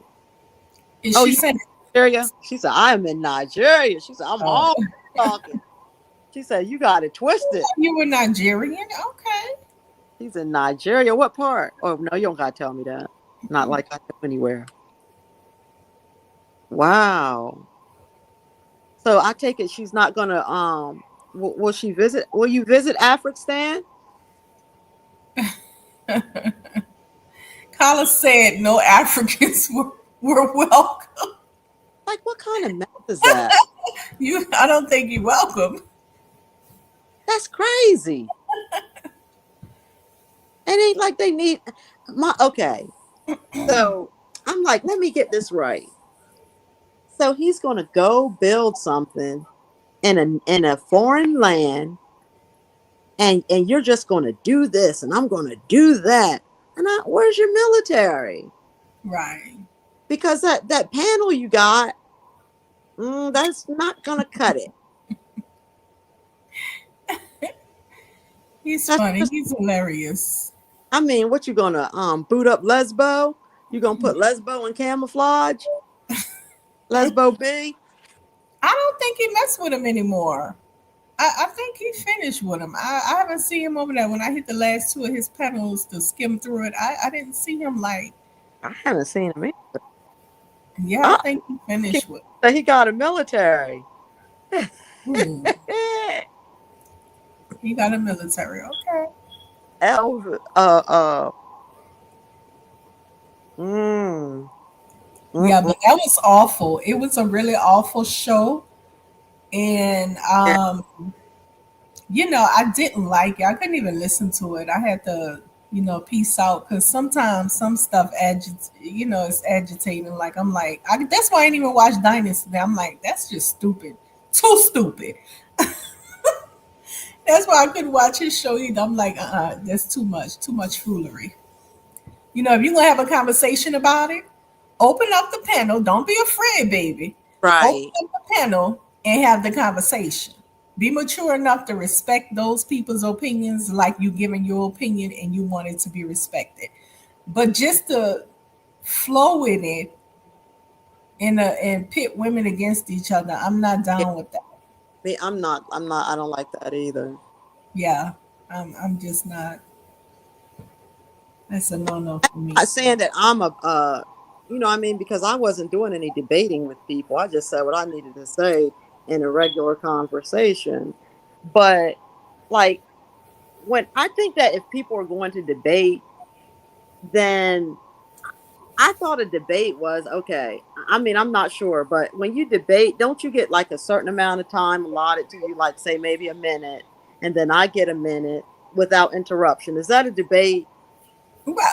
Is Oh, she you saying? in Nigeria? She said, I'm in Nigeria. She said, I'm Oh, all talking. She said, you got it twisted. you were Nigerian? Okay. She's in Nigeria. What part? Oh no, you don't gotta tell me that. Not like I know anywhere. Wow. So I take it she's not gonna will she visit, will you visit African? Kala said no Africans were welcome. Like what kind of mess is that? I don't think you're welcome. That's crazy. It ain't like they need my okay. So I'm like, let me get this right. So he's gonna go build something in a foreign land, and you're just gonna do this, and I'm gonna do that. And where's your military? Right. Because that panel you got, that's not gonna cut it. He's That's funny. just, He's hilarious. I mean, what you gonna boot up Lesbo? You gonna put Lesbo in camouflage? Lesbo B? I don't think he messed with him anymore. I think he finished with him. I haven't seen him over there. When I hit the last two of his panels to skim through it, I didn't see him like, I haven't seen him either. yeah, I Oh, think he finished with so he got a military. him. He got a military. Okay. Elv, mm, Yeah, mm-mm. but that was awful. It was a really awful show. And Yeah, I didn't like it. I couldn't even listen to it. I had to, peace out because sometimes some stuff it's agitating. Like I'm like, that's why I didn't even watch Dynasty. I'm like, that's just stupid, too stupid. That's why I couldn't watch his show either. I'm like, that's too much foolery. If you're gonna have a conversation about it, open up the panel. Don't be afraid, baby. Open right. up the panel and have the conversation. Be mature enough to respect those people's opinions like you giving your opinion and you want it to be respected. But just to flow with it and pit women against each other, I'm not Yeah, down with that. me, I'm not. I don't like that either. Yeah. I'm just not. That's a no-no for me. I'm not saying that I'm because I wasn't doing any debating with people. I just said what I needed to say in a regular conversation. But like when I think that if people are going to debate, then I thought a debate was okay. I mean, I'm not sure, but when you debate, don't you get like a certain amount of time allotted to you, like say maybe a minute, and then I get a minute without interruption? Is that a debate?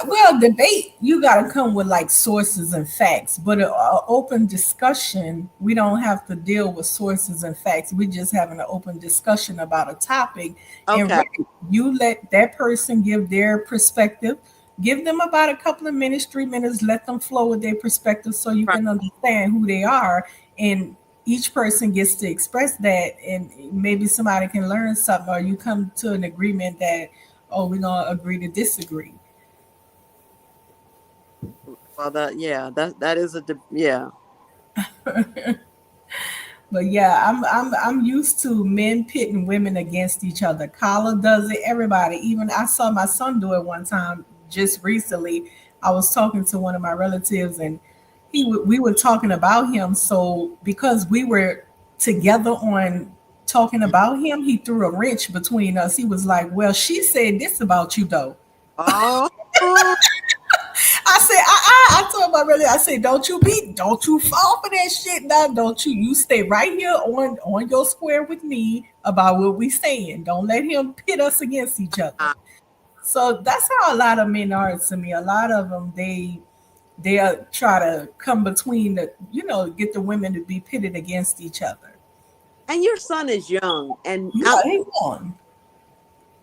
Well, debate, you got to come with like sources and facts, but an open discussion, we don't have to deal with sources and facts. We're just having an open discussion about a topic. And Okay. really, you let that person give their perspective. Give them about a couple of minutes, 3 minutes, let them flow with their perspective so you can understand who they are. And each person gets to express that, and maybe somebody can learn something, or you come to an agreement that, oh, we're going to agree to disagree. Well, that is yeah. But yeah, I'm used to men pitting women against each other. Carla does it. Everybody. Even I saw my son do it one time just recently. I was talking to one of my relatives, and we were talking about him. So because we were together on talking about him, he threw a wrench between us. He was like, "Well, she said this about you, though." Oh, I said, I told my brother, I said, don't you fall for that shit now. Don't you stay right here on your square with me about what we saying. Don't let him pit us against each other. So that's how a lot of men are to me. A lot of them, they'll try to come between get the women to be pitted against each other. and your son is young, and Yeah, he won.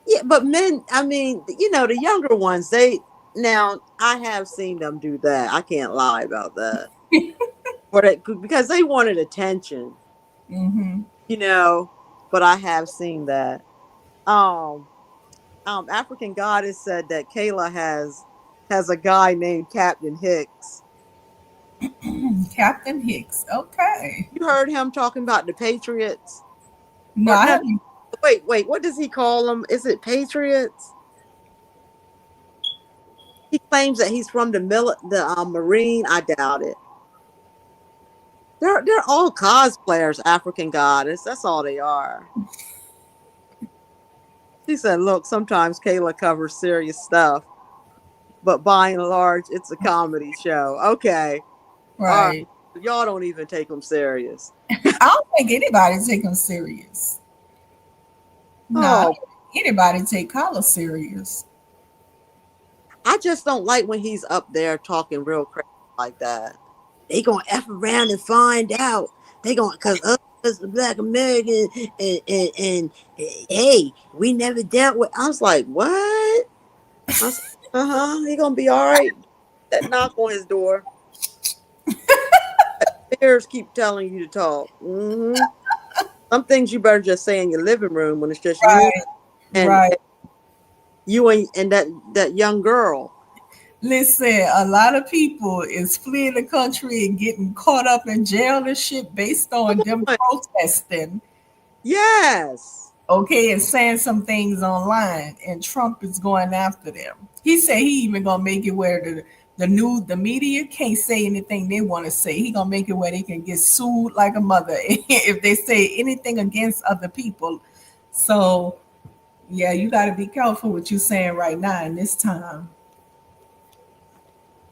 yeah, but men, I mean, the younger ones, now I have seen them do that. I can't lie about that. Because they wanted attention, Mm-hmm. but I have seen that. Um, African Goddess said that Kayla has a guy named Captain Hicks. Captain Hicks. Okay. You heard him talking about the Patriots? No, Or I no, haven't. wait, what does he call them? Is it Patriots? He claims that he's from the Marine. I doubt it. They're all cosplayers, African Goddess. That's all they are. She said, "Look, sometimes Kayla covers serious stuff, but by and large, it's a comedy show." Okay, all right. Right. Y'all don't even take them serious. I don't think anybody take him serious. No, I Oh, don't think anybody take Carla serious. I just don't like when he's up there talking real crazy like that. They gonna f around and find out. They gonna cause us as Black American and hey, we never dealt with. I was like, what? I said, he gonna be all right. That knock on his door. Ears keep telling you to talk. Some things you better just say in your living room when it's just Right. and Right. you and that young girl. Listen, a lot of people is fleeing the country and getting caught up in jail and shit based on them protesting, Yes. okay, and saying some things online, and Trump is going after them. He said he even gonna make it where the media can't say anything they want to say. He gonna make it where they can get sued like a mother if they say anything against other people. So yeah, you got to be careful what you're saying right now in this time.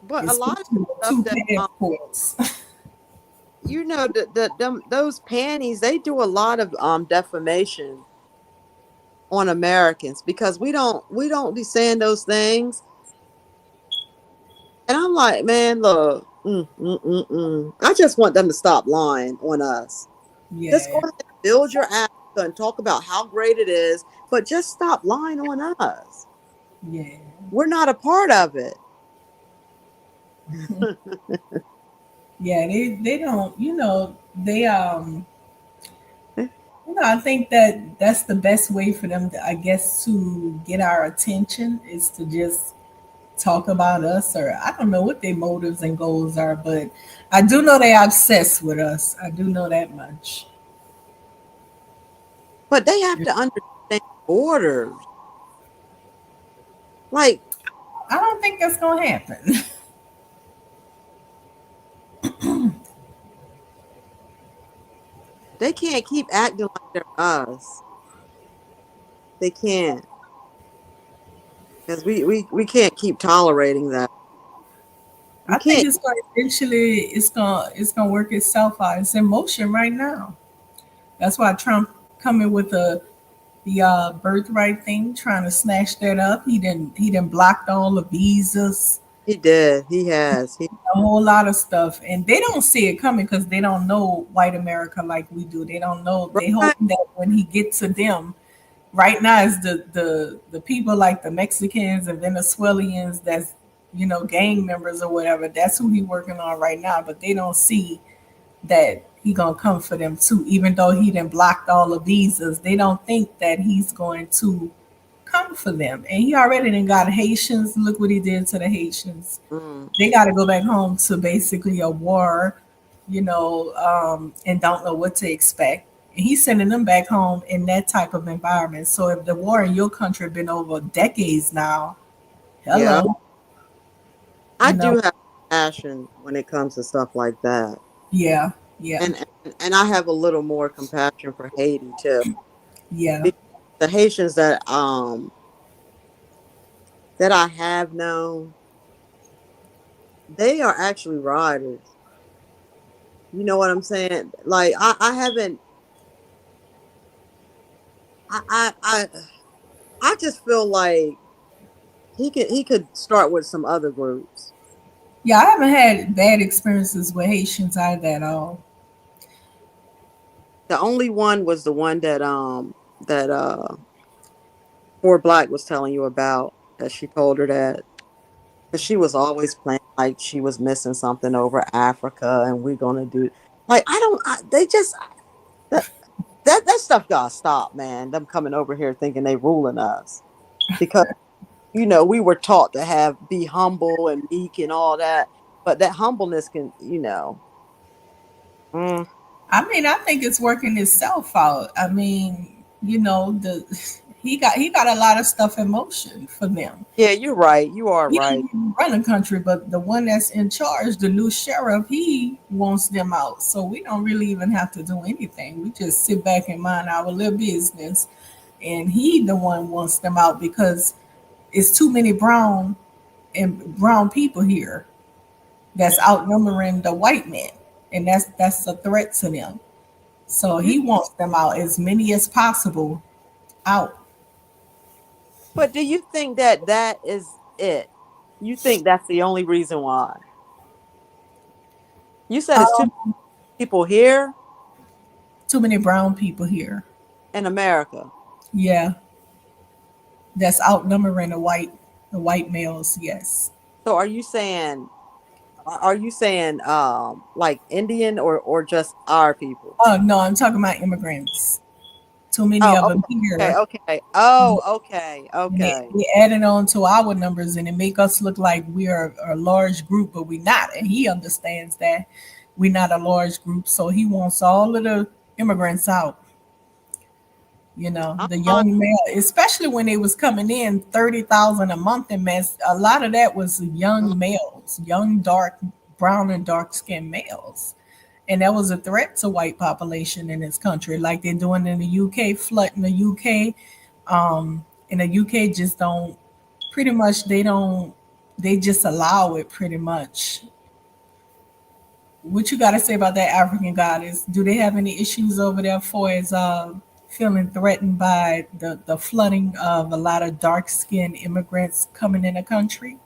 But a It's lot of two stuff that passports. those panties, they do a lot of defamation on Americans because we don't be saying those things. And I'm like, man, look, I just want them to stop lying on us. Just go Yeah, ahead and build your Africa and talk about how great it is, but just stop lying on us. yeah. We're not a part of it. Yeah, they don't, I think that that's the best way for them to, I guess, to get our attention is to just talk about us, or I don't know what their motives and goals are, but I do know they're obsessed with us. I do know that much. But they have to understand borders. Like, I don't think that's gonna happen. they can't keep acting like they're us. They can't. Because we can't keep tolerating that. We I think can't. it's going to eventually it's gonna work itself out. It's in motion right now. That's why Trump coming with the birthright thing, trying to snatch that up. He didn't blocked all the visas, He did. He has. a whole lot of stuff, and they don't see it coming because they don't know white America like we do. They don't know. They Right. hoping that when he gets to them, Right now is the people like the Mexicans and Venezuelans that's gang members or whatever. That's who he working on right now. But they don't see that he gonna come for them too. Even though he done blocked all the visas, they don't think that he's going to come for them. And he already done got Haitians. Look what he did to the Haitians. Mm. They got to go back home to basically a war, and don't know what to expect. And he's sending them back home in that type of environment. So if the war in your country been over decades now, Yeah, hello, I you know, do have passion when it comes to stuff like that, yeah, yeah, and I have a little more compassion for Haiti too. yeah. Because the Haitians that I have known, they are actually riders. You know what I'm saying? Like I haven't I just feel like he could start with some other groups. Yeah, I haven't had bad experiences with Haitians either at all. The only one was the one that poor Black was telling you about, that she told her that because she was always playing like she was missing something over Africa and we're gonna do like I don't they just that that stuff gotta stop, man. Them coming over here thinking they ruling us because we were taught to be humble and meek and all that, but that humbleness can mm, I mean, I think it's working itself out. I mean, the he got a lot of stuff in motion for them. yeah, you're right, you are He don't right. even run the country, but the one that's in charge, the new sheriff, he wants them out. So we don't really even have to do anything. We just sit back and mind our little business. And he the one wants them out because it's too many brown people here that's outnumbering the white men. And that's a threat to them. So You, he wants them out, as many as possible out. but do you think that is it? You think that's the only reason why? You said it's too Um, many people here Too many brown people here. in America. Yeah, that's outnumbering the white males. Yes. So are you saying like Indian or just our people? Oh no, I'm talking about immigrants. Too many of Oh, them okay, here, okay. Oh, okay, and okay. they added on to our numbers, and it make us look like we are a large group, but we're not. And he understands that we're not a large group, so he wants all of the immigrants out. I'm The on. young male, especially when they was coming in 30,000 a month, and mess. A lot of that was young males, young dark brown and dark skinned males, and that was a threat to white population in this country, like they're doing in the UK, flooding the UK. In the UK, just don't pretty much they just allow it pretty much. What you got to say about that African goddess? Do they have any issues over there for as feeling threatened by the flooding of a lot of dark skinned immigrants coming in the country?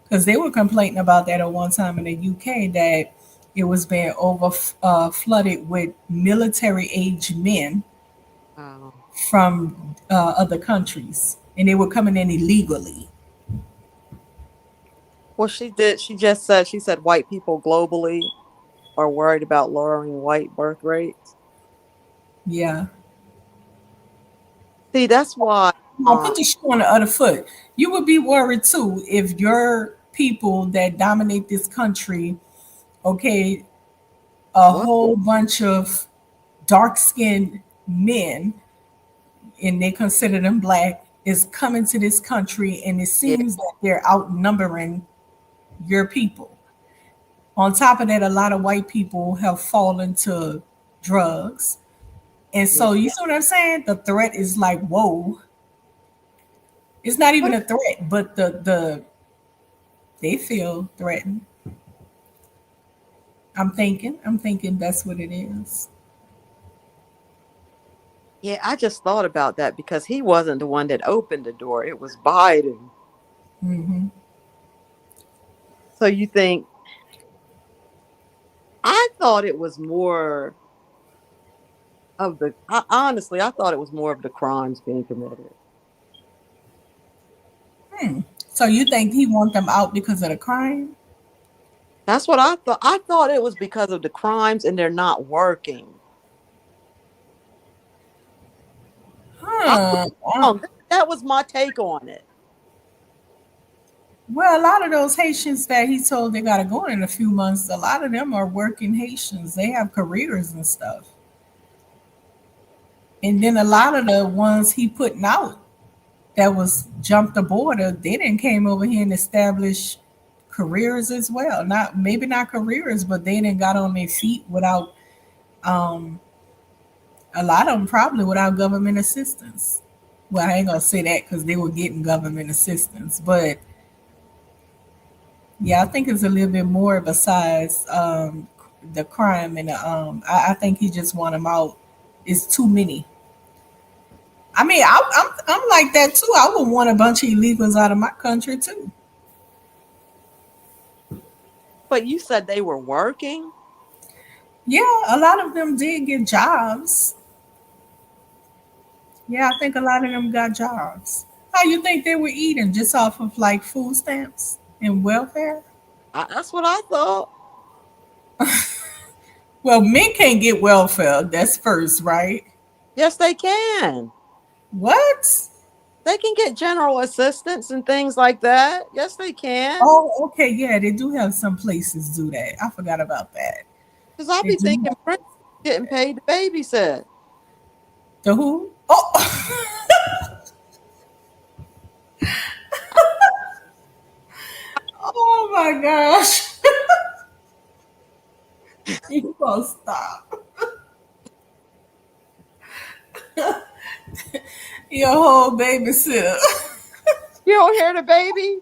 Because they were complaining about that at one time in the UK that it was being over flooded with military age men Oh. from other countries, and they were coming in illegally. Well, she said white people globally are worried about lowering white birth rates. Yeah. See, that's why. I'll put the shoe on the other foot. You would be worried too if your people that dominate this country, okay, a What? whole bunch of dark skinned men, and they consider them black, is coming to this country, and it Yeah, seems that they're outnumbering your people. On top of that, a lot of white people have fallen to drugs. And yeah. so, you see what I'm saying? The threat is like, whoa. It's not even What? a threat, but the they feel threatened. I'm thinking that's what it is. Yeah, I just thought about that because he wasn't the one that opened the door. It was Biden. Hmm. So you think I thought it was more of the honestly, I thought it was more of the crimes being committed. So you think he want them out because of the crime? That's what I thought. I thought it was because of the crimes and they're not working. I was Huh. wrong. That was my take on it. Well, a lot of those Haitians that he told they gotta go in a few months, a lot of them are working Haitians. They have careers and stuff. And then a lot of the ones he putting out that was jumped the border, they then came over here and established careers as well. Not maybe not careers, but they then got on their feet without um a lot of them probably without government assistance. Well, I ain't gonna say that because they were getting government assistance, but yeah, I think it's a little bit more besides the crime and I think he just want them out. It's too many. I mean, I'm like that too. I would want a bunch of illegals out of my country too. But you said they were working. Yeah, a lot of them did get jobs. Yeah, I think a lot of them got jobs. How you think they were eating just off of like food stamps and welfare? That's what I thought. Well, men can't get welfare. That's first, right? Yes, they can. What? They can get general assistance and things like that. Yes, they can. Oh, okay. Yeah, they do have some places do that. I forgot about that. Because I'll They be do thinking have Prince is getting paid to babysit. the who? Oh, oh my gosh. You gonna stop. Your whole babysitter. You don't hear the baby?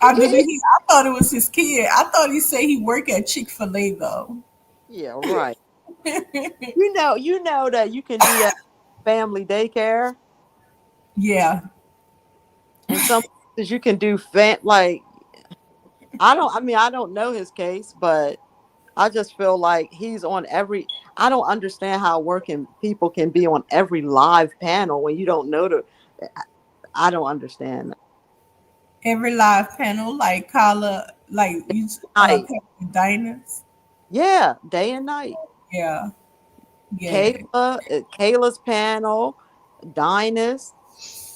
I did he I thought it was his kid. I thought he said he worked at Chick-fil-A though. Yeah, right. You know that you can do that family daycare, Yeah. and some places you can do like I don't. I mean, I don't know his case, but I just feel like he's on every. I don't understand how working people can be on every live panel when you don't know the. I don't understand. Every live panel, like Carla, like you Night, diners. yeah, day and night. Yeah. Yeah. Kayla's panel, Dinus,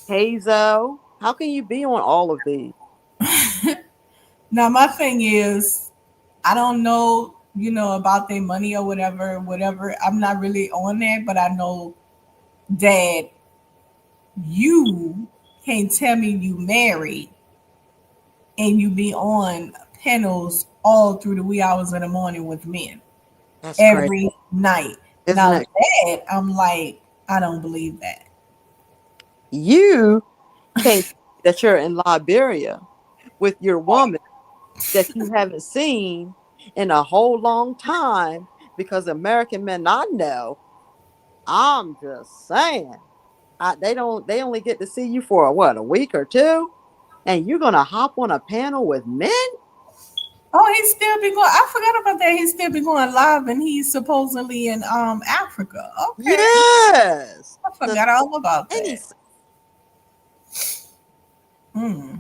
Hazo. How can you be on all of these? Now my thing is I don't know, about their money or whatever, whatever. I'm not really on that, but I know that you can't tell me you married and you be on panels all through the wee hours of the morning with men That's crazy, every night. isn't Now it? that I'm like, I don't believe that. You can't tell me that you're in Liberia with your woman that you haven't seen in a whole long time because American men I know, I'm just saying, they only get to see you for a week or two, and you're gonna hop on a panel with men? Oh, he still be going. I forgot about that. He still be going live, and he's supposedly in Africa. Okay, Yes. I Does forgot all about any that. Hmm.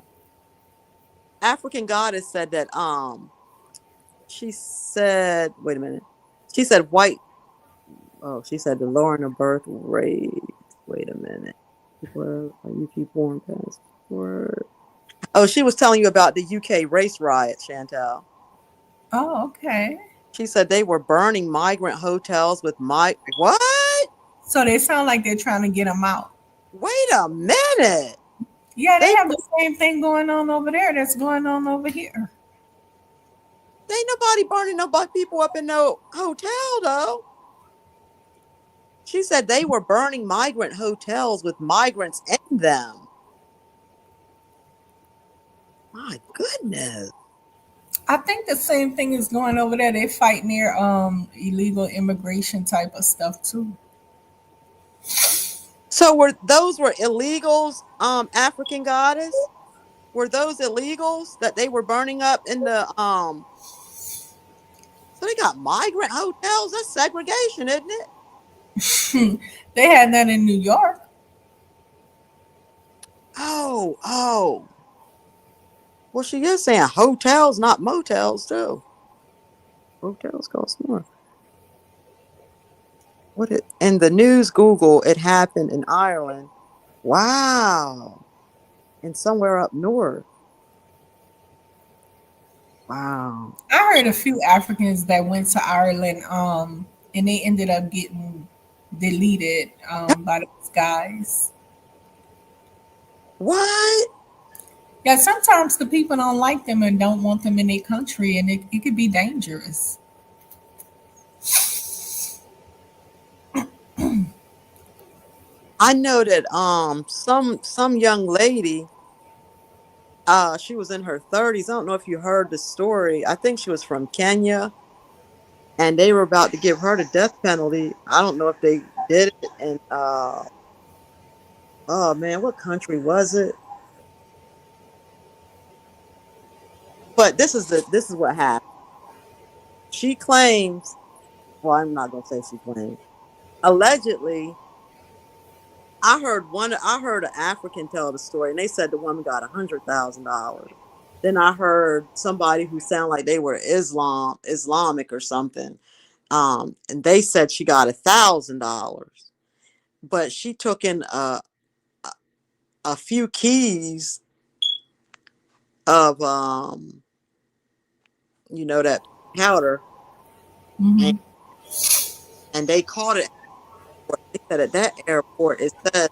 African goddess said that she said, wait a minute. She said white. Oh, she said the lowering of birth rate. Wait a minute. Where are you keep born passport? Oh, she was telling you about the UK race riot, Chantell. Oh, okay. She said they were burning migrant hotels with what? So they sound like they're trying to get him out. Wait a minute. Yeah, they They have the same thing going on over there that's going on over here. ain't nobody burning nobody people up in no hotel though. She said they were burning migrant hotels with migrants in them. My goodness. I think the same thing is going over there. They're fighting their illegal immigration type of stuff too. So were illegals, African goddess? Were those illegals that they were burning up in the. So they got migrant hotels? That's segregation, isn't it? They had that in New York. Oh. Well, she is saying hotels, not motels, too. Hotels cost more. What it in the news? Google. It happened in Ireland. Wow, and somewhere up north. Wow. I heard a few Africans that went to Ireland, and they ended up getting deleted by those guys. What? Yeah, sometimes the people don't like them and don't want them in their country, and it could be dangerous. I know that some young lady, she was in her 30s. I don't know if you heard the story. I think she was from Kenya, and they were about to give her the death penalty. I don't know if they did it, and oh man, what country was it? But this is what happened. She claims, well, I'm not gonna say she claims. Allegedly, I heard an African tell the story, and they said the woman got $100,000. Then I heard somebody who sounded like they were Islamic or something. And they said she got $1,000. But she took in a few keys of that powder, and, Hmm. and they caught it. They said at that airport it says,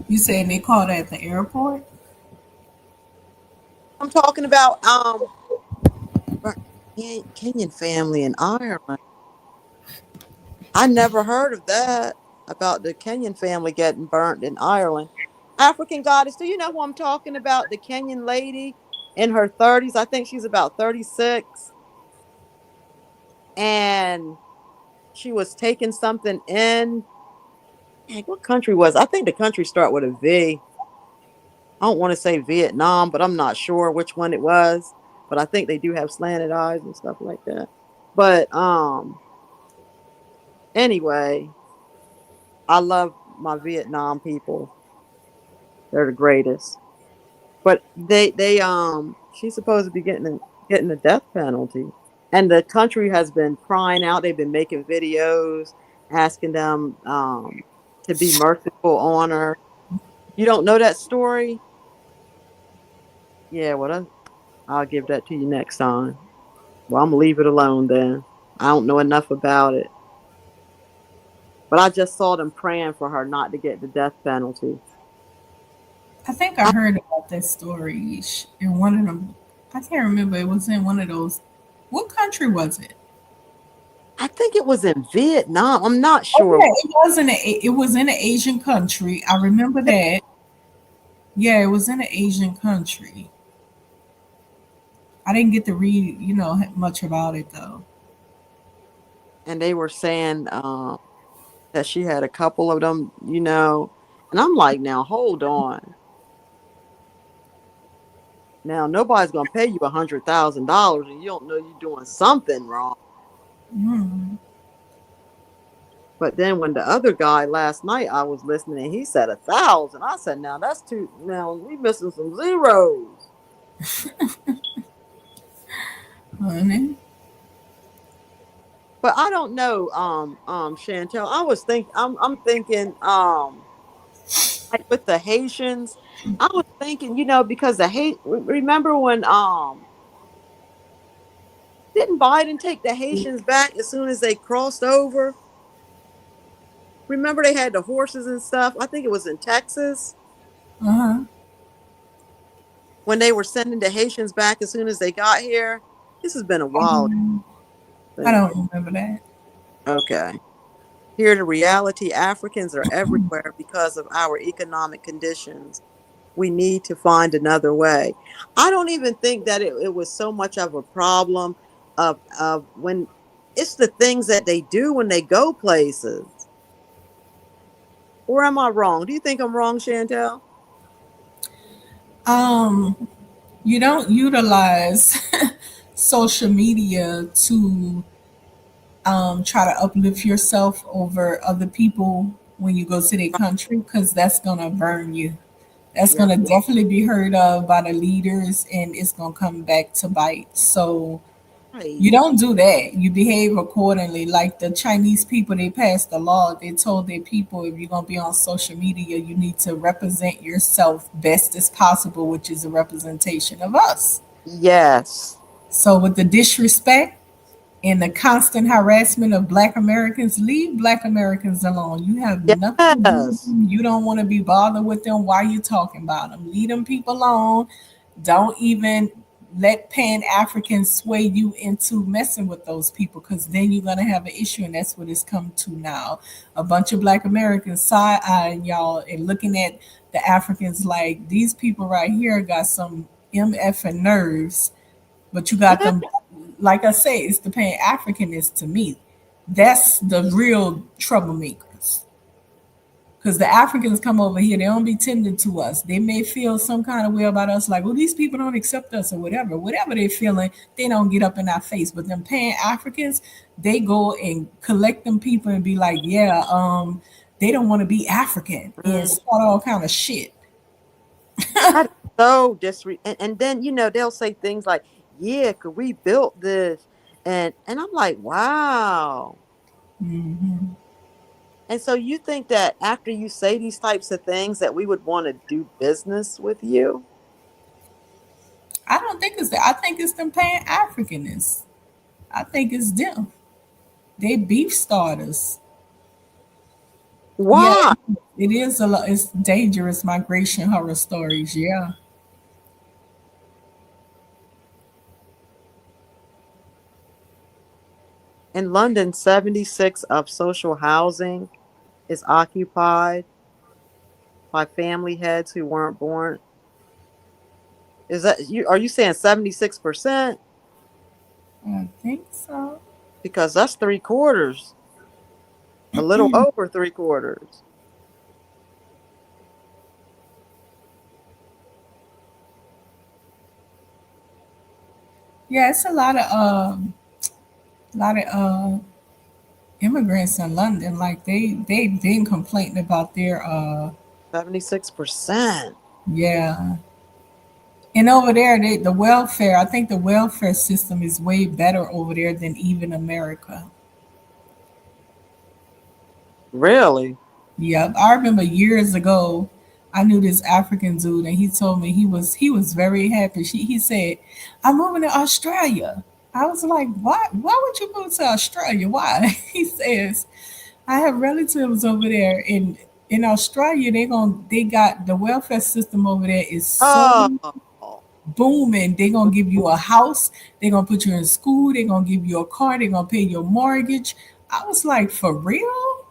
You saying they called at the airport? I'm talking about Kenyan family in Ireland. I never heard of that about the Kenyan family getting burnt in Ireland. African goddess, do you know who I'm talking about? The Kenyan lady in her 30s. I think she's about 36. And she was taking something in. Heck, what country was it? I think the country start with a V. I don't want to say Vietnam, but I'm not sure which one it was. But I think they do have slanted eyes and stuff like that. But anyway, I love my Vietnam people. They're the greatest. But they she's supposed to be getting the death penalty. And the country has been crying out. They've been making videos asking them to be merciful on her. You don't know that story? Yeah, well, I'll give that to you next time. Well, I'm gonna leave it alone then. I don't know enough about it. But I just saw them praying for her not to get the death penalty. I think I heard about that story in one of them. I can't remember. It was in one of those. What country was it? I think it was in Vietnam. I'm not Oh sure. yeah, it was in an Asian country. I remember that. Yeah, it was in an Asian country. I didn't get to read, much about it though. And they were saying that she had a couple of them. And I'm like, now hold on. Now nobody's gonna pay you $100,000 and you don't know you're doing something wrong. Mm. But then when the other guy last night I was listening, he said 1,000. I said, now that's too. Now we missing some zeros. Honey. But I don't know, Chantell. I'm thinking, like with the Haitians, I was thinking, because remember when didn't Biden take the Haitians back as soon as they crossed over? Remember they had the horses and stuff? I think it was in Texas Uh-huh. when they were sending the Haitians back as soon as they got here. This has been a while, I I think. don't remember that. Okay. Here, the reality Africans are everywhere because of our economic conditions. We need to find another way. I don't even think that it was so much of a problem of when it's the things that they do when they go places. Or am I wrong? Do you think I'm wrong, Chantell? You don't utilize social media to try to uplift yourself over other people when you go to their country, because that's gonna burn you. That's Yeah. gonna definitely be heard of by the leaders, and it's gonna come back to bite. So Right. you don't do that. You behave accordingly. Like the Chinese people, they passed the law. They told their people, if you're gonna be on social media, you need to represent yourself best as possible, which is a representation of us. Yes. So with the disrespect and the constant harassment of Black Americans, leave Black Americans alone. You have nothing to do with Yes. them. You don't want to be bothered with them. Why you talking about them? Leave them people alone. Don't even let Pan Africans sway you into messing with those people, because then you're gonna have an issue, and that's what it's come to now. A bunch of Black Americans side eyeing y'all and looking at the Africans like these people right here got some MF and nerves, but you got Yeah. them. Like I say, it's the Pan Africanist to me. That's the real troublemakers. Because the Africans come over here, they don't be tender to us. They may feel some kind of way about us, like, well, these people don't accept us or whatever. Whatever they're feeling, they don't get up in our face. But them Pan Africans, they go and collect them people and be like, yeah, they don't want to be African and Mm. start all kind of shit. That is so and then they'll say things like, "Yeah, 'cause we built this," and I'm like, "Wow." Hmm. And so you think that after you say these types of things that we would want to do business with you? I don't think it's that. I think it's them Pan Africanists. I think it's them. They beef starters. Yeah, Why? it is a lot. It's dangerous migration horror stories. Yeah. In London, 76 of social housing is occupied by family heads who weren't born. Is that you? Are you saying 76%? I think so. Because that's three quarters, a little over three quarters. Yeah, it's a lot of immigrants in London. Like they've been complaining about their 76%. yeah. And over there, the welfare. I think the welfare system is way better over there than even America. Really? Yep, I remember years ago, I knew this African dude, and he told me he was very happy. He said, "I'm moving to Australia." I was like, "What? Why would you move to Australia? Why?" He says, "I have relatives over there, and in Australia, they got the welfare system over there is so Oh, booming. They're gonna give you a house, they're gonna put you in school, they're gonna give you a car, they're gonna pay your mortgage." I was like, "For real?"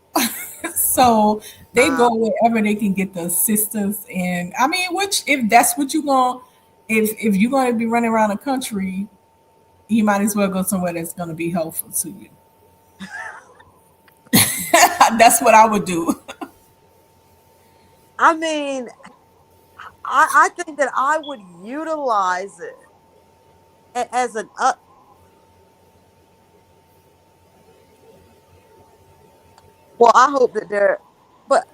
So they wow. go wherever they can get the assistance. And I mean, which if that's what you're going, if you're going to be running around the country, you might as well go somewhere that's going to be helpful to you. That's what I would do. I mean, I think that I would utilize it as an well, I hope that but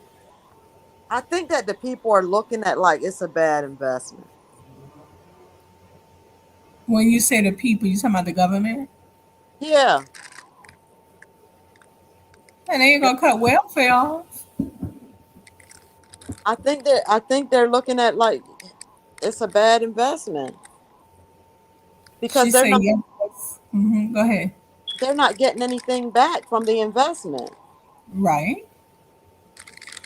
I think that the people are looking at like it's a bad investment. When you say the people, you talking about the government, Yeah. and they ain't Yeah. gonna cut welfare off. I think they're looking at like it's a bad investment She because said, "Yes." Go ahead. they're not getting anything back from the investment. Right.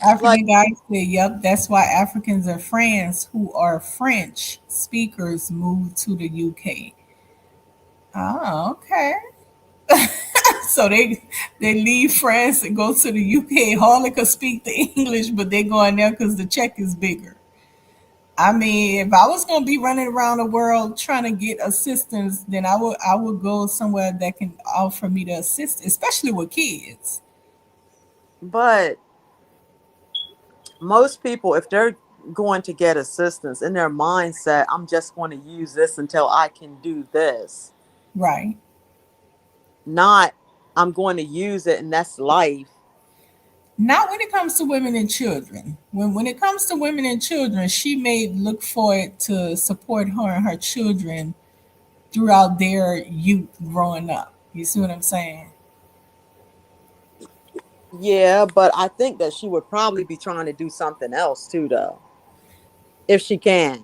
Like, African guy said, "Yep, that's why Africans in France who are French speakers move to the UK." Oh, okay. So they leave France and go to the UK. Hardly could speak the English, but they go in there because the check is bigger. I mean, if I was gonna be running around the world trying to get assistance, then I would go somewhere that can offer me the assist, especially with kids. but most people, if they're going to get assistance in their mindset, I'm just going to use this until I can do this. Right. Not I'm going to use it and that's life. Not when it comes to women and children. When it comes to women and children, she may look for it to support her and her children throughout their youth growing up. You see what I'm saying? Yeah, but I think that she would probably be trying to do something else too, though, if she can.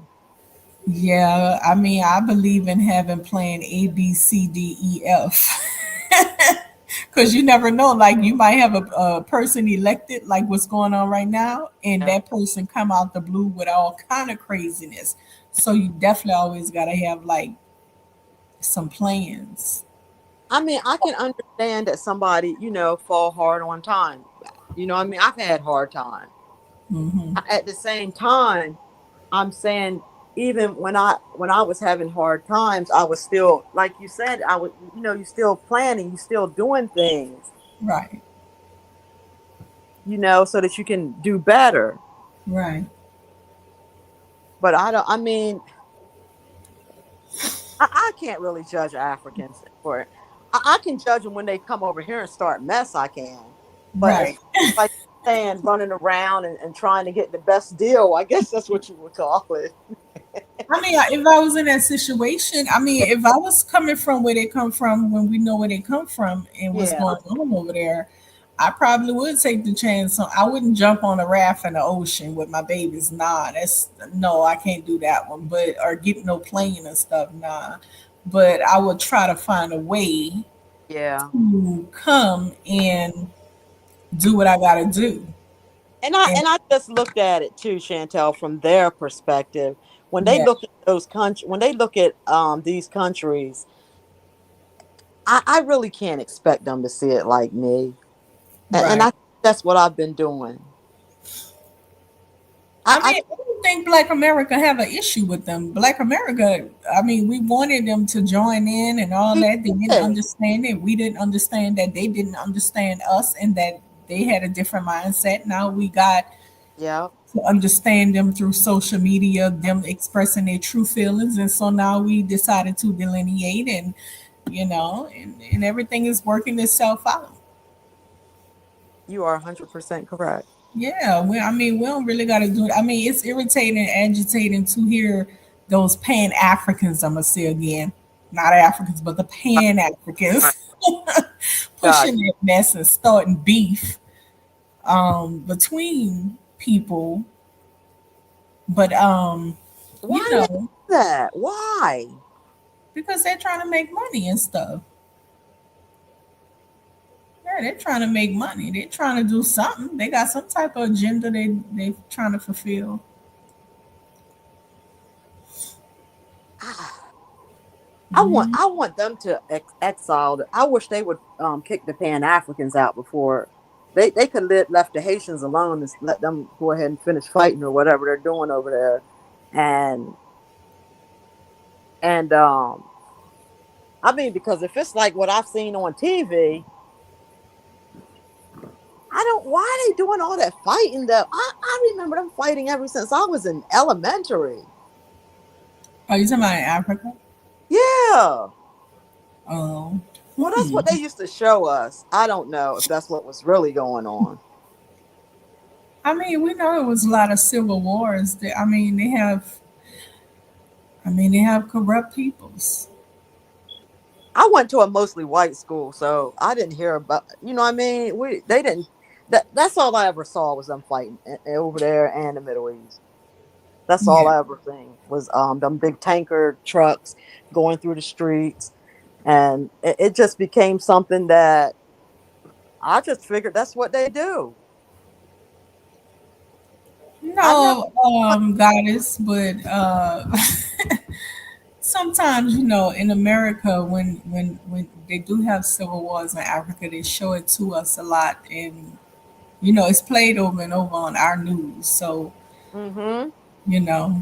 Yeah, I mean, I believe in having plan A, B, C, D, E, F. Because you never know, like you might have a person elected, like what's going on right now, and Yeah. that person come out the blue with all kind of craziness. So you definitely always got to have like some plans. I mean, I can understand that somebody, fall hard on time. I mean, I've had hard time. Hmm. At the same time, I'm saying even when I was having hard times, I was still, like you said, I was, you still planning, you still doing things, Right, so that you can do better. right. But I mean, I can't really judge Africans for it. I can judge them when they come over here and start mess. I can, but as Right. like saying running around and trying to get the best deal, I guess that's what you would call it. I mean, if I was in that situation, I mean, if I was coming from where they come from, when we know where they come from and what's Yeah, going on over there, I probably would take the chance. So I wouldn't jump on a raft in the ocean with my babies. Nah, that's no, I can't do that one. But or get no plane and stuff. Nah, but I would try to find a way yeah. to come and do what I got to do. And And I just looked at it too, Chantel, from their perspective. When they yeah, look at when they look at these countries, I really can't expect them to see it like me. And right. that's what I've been doing. I I mean, I don't think Black America have an issue with them. Black America, I mean, we wanted them to join in and all we that. They didn't did. understand it. We didn't understand that they didn't understand us and that they had a different mindset. Now we got Yeah. to understand them through social media, them expressing their true feelings. And so now we decided to delineate and everything is working itself out. You are 100% correct. Yeah, I mean, we don't really got to do it. I mean, it's irritating and agitating to hear those Pan Africans. I'm gonna say again, not Africans, but the Pan Right. Africans Got pushing that mess and starting beef between people. But you Why they know, do that? Why? because they're trying to make money and stuff. Yeah, they're trying to make money. They're trying to do something. They got some type of agenda they trying to fulfill. Ah, Hmm. I want them to exile. I wish they would kick the Pan Africans out before they could left the Haitians alone and let them go ahead and finish fighting or whatever they're doing over there. And and I mean, because if it's like what I've seen on TV, I don't. Why are they doing all that fighting? Though I remember them fighting ever since I was in elementary. Are you talking about in Africa? Yeah. Oh, Well, that's what they used to show us. I don't know if that's what was really going on. I mean, we know it was a lot of civil wars. I mean, they have corrupt peoples. I went to a mostly white school, so I didn't hear about. You know what I mean? They didn't. That's all I ever saw was them fighting over there and the Middle East. That's all Yeah. I ever seen was them big tanker trucks going through the streets, and it just became something that I just figured that's what they do. I never. No, goddess, but sometimes in America, when they do have civil wars in Africa, they show it to us a lot, and it's played over and over on our news. So Mm-hmm. you know,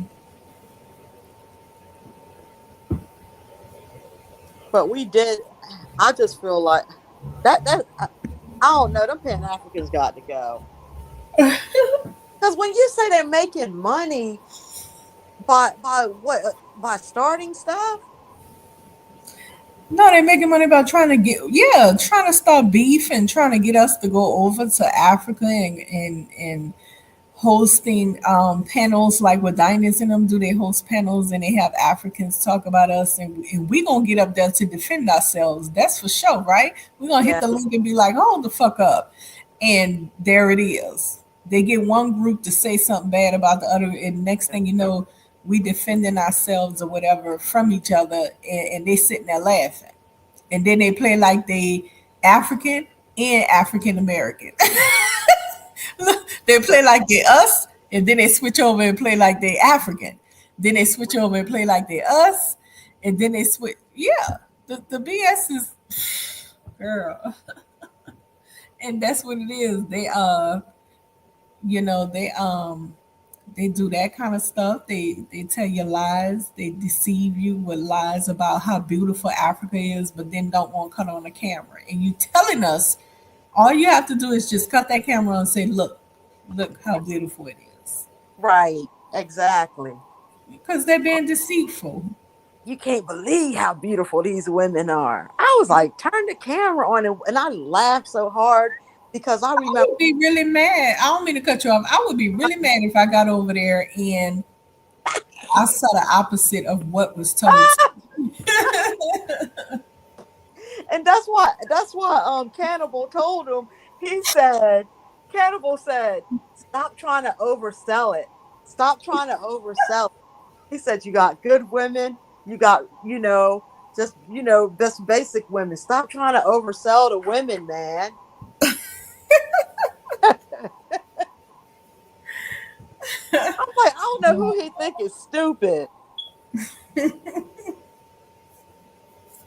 But we did. I just feel like that. I don't know. Them Pan Africans got to go. Because when you say they're making money by what by starting stuff, No, they're making money about trying to trying to start beef and trying to get us to go over to Africa and hosting panels like what Diners and them do. They host panels and they have Africans talk about us, and we gonna get up there to defend ourselves. That's for sure, right? We're gonna hit Yeah. the link and be like, hold the fuck up. And there it is. They get one group to say something bad about the other, and next thing you know, we defending ourselves or whatever from each other, and they sitting there laughing. And then they play like they African and African American. They play like they us, and then they switch over and play like they African. Then they switch over and play like they us, and then they switch. Yeah, the BS is girl, and that's what it is. You know, they do that kind of stuff. They tell you lies. They deceive you with lies about how beautiful Africa is, but then don't want to cut on the camera. And you telling us all you have to do is just cut that camera and say, look how beautiful it is. Right. Exactly. Because they're being deceitful. You can't believe how beautiful these women are. I was like, turn the camera on, and I laughed so hard because I I remember. would be really mad. I don't mean to cut you off. I would be really mad if I got over there and I saw the opposite of what was told to me. And that's why Cannibal told him. He said, Cannibal said, stop trying to oversell it. Stop trying to oversell it. He said, you got good women, you got, just basic women. Stop trying to oversell the women, man. I'm like, I don't know who he think is stupid.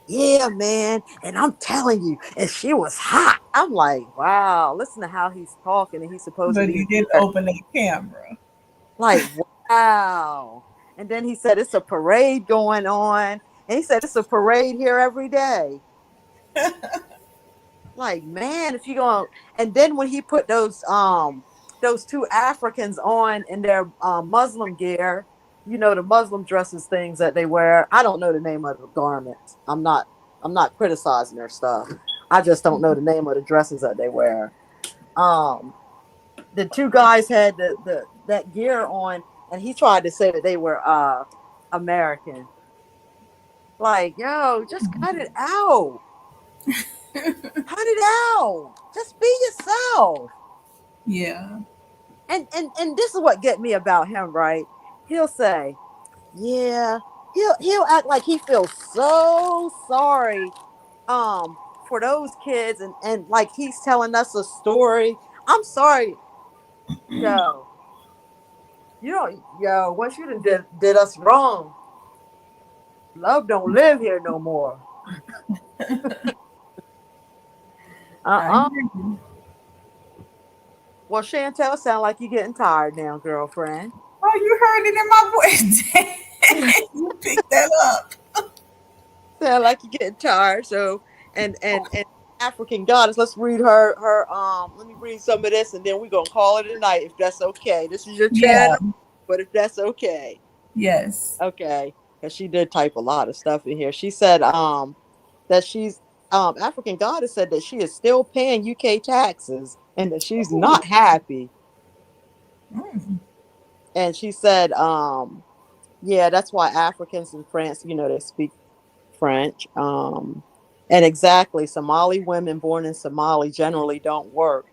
Yeah, man. And I'm telling you, and she was hot. I'm like, wow, listen to how he's talking, and he's supposed to But be he did there. open that camera. Like, wow. And then he said it's a parade going on. And he said it's a parade here every day. Like, man, if you going, and then when he put those two Africans on in their Muslim gear, the Muslim dresses things that they wear. I don't know the name of the garments. I'm not criticizing their stuff. I just don't know the name of the dresses that they wear. Um the two guys had that gear on, and he tried to say that they were American. Like, yo, just cut it out. Cut it out. Just be yourself. Yeah. And this is what get me about him, right? He'll say, yeah, he'll act like he feels so sorry for those kids, and like he's telling us a story. I'm sorry, yo. Once you did us wrong, love don't live here no more. I Uh-uh. hear you. Well, Chantell, sound like you're getting tired now, girlfriend. Oh, you heard it in my voice. You picked that up. Sound like you're getting tired. So, and African goddess, let's read her. Let me read some of this, and then we're gonna call it a night if that's okay. This is your Yeah. channel, but if that's okay, Yes. okay. Because she did type a lot of stuff in here. She said that she's African goddess said that she is still paying UK taxes and that she's Ooh. not happy. Mm. And she said, yeah, that's why Africans in France, they speak French. And exactly, Somali women born in Somali generally don't work.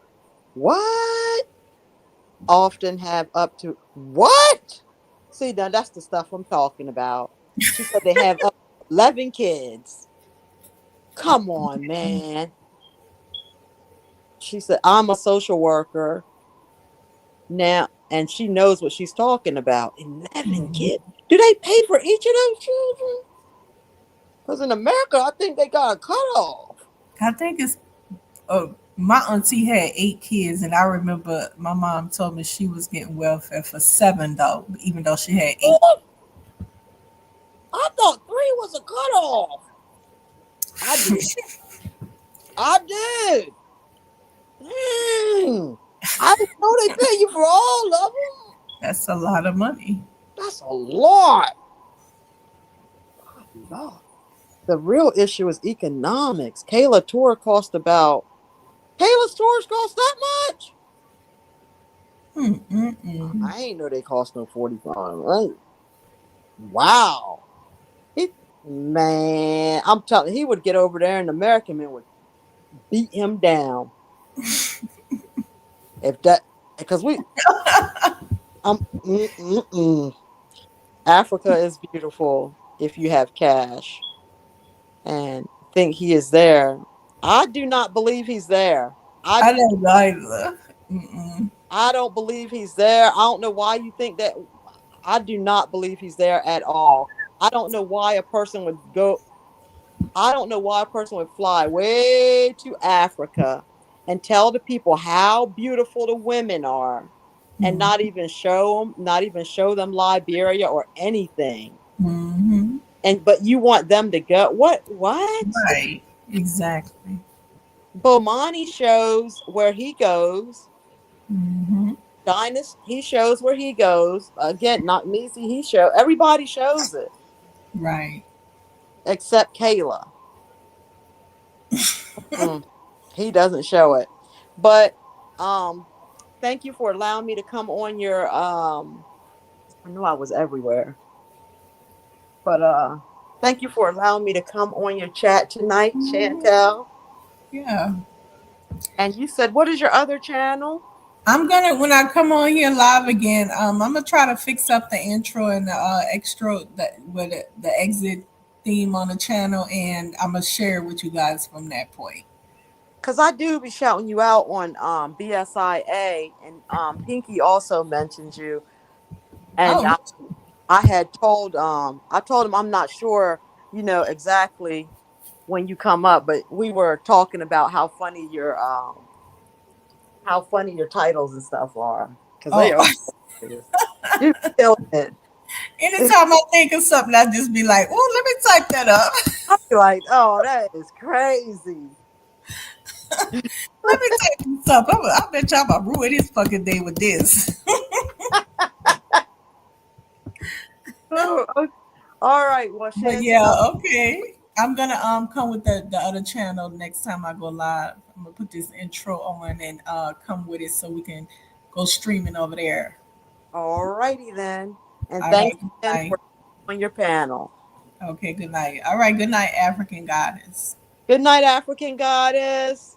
What? Often have up to what? See, now that's the stuff I'm talking about. She said they have up to 11 kids. Come on, man. She said, I'm a social worker now, and she knows what she's talking about. 11 kids. Do they pay for each of those children? Because in America, I think they got a cutoff. I think it's my auntie had 8 kids, and I remember my mom told me she was getting welfare for 7 though, even though she had 8. What? I thought 3 was a cutoff. I did. I did. I didn't know they pay you for all of them. That's a lot of money. That's a lot. Lord. the real issue is economics. Kayla's tours cost that much? I ain't know they cost no 45. Right? Wow. Man, I'm telling he would get over there and the American men would beat him down. If that, because Africa is beautiful if you have cash and think he is there. I do not believe he's there. I don't either. I don't believe he's there. I don't know why you think that. I do not believe he's there at all. I don't know why a person would go. I don't know why a person would fly way to Africa and tell the people how beautiful the women are, and not even show them Liberia or anything. But you want them to go? What? Right. Exactly. Bomani shows where he goes. Dinus, he shows where he goes. Again, not Nisi, everybody shows it. Right. Except Kayla. He doesn't show it. But thank you for allowing me to come on your I knew I was everywhere. But thank you for allowing me to come on your chat tonight, Chantell. Yeah. And you said, what is your other channel? I'm gonna when I come on here live again. I'm gonna try to fix up the intro and the the exit theme on the channel, and I'm gonna share with you guys from that point. Because I do be shouting you out on BSIA, and Pinky also mentions you. And I had told him I'm not sure, exactly when you come up, but we were talking about how funny your titles and stuff are, because they are you killing it. Anytime I think of something, I just be like, "Oh, let me type that up." I'll be like, oh, that is crazy. Let me type this up. I bet y'all about ruin his fucking day with this. Oh, okay. All right, well, But yeah, okay. I'm gonna come with the other channel next time I go live. I'm gonna put this intro on and come with it so we can go streaming over there. All righty then. And All thanks right, again for on your panel. okay, good night. All right, good night, African goddess. Good night, African goddess.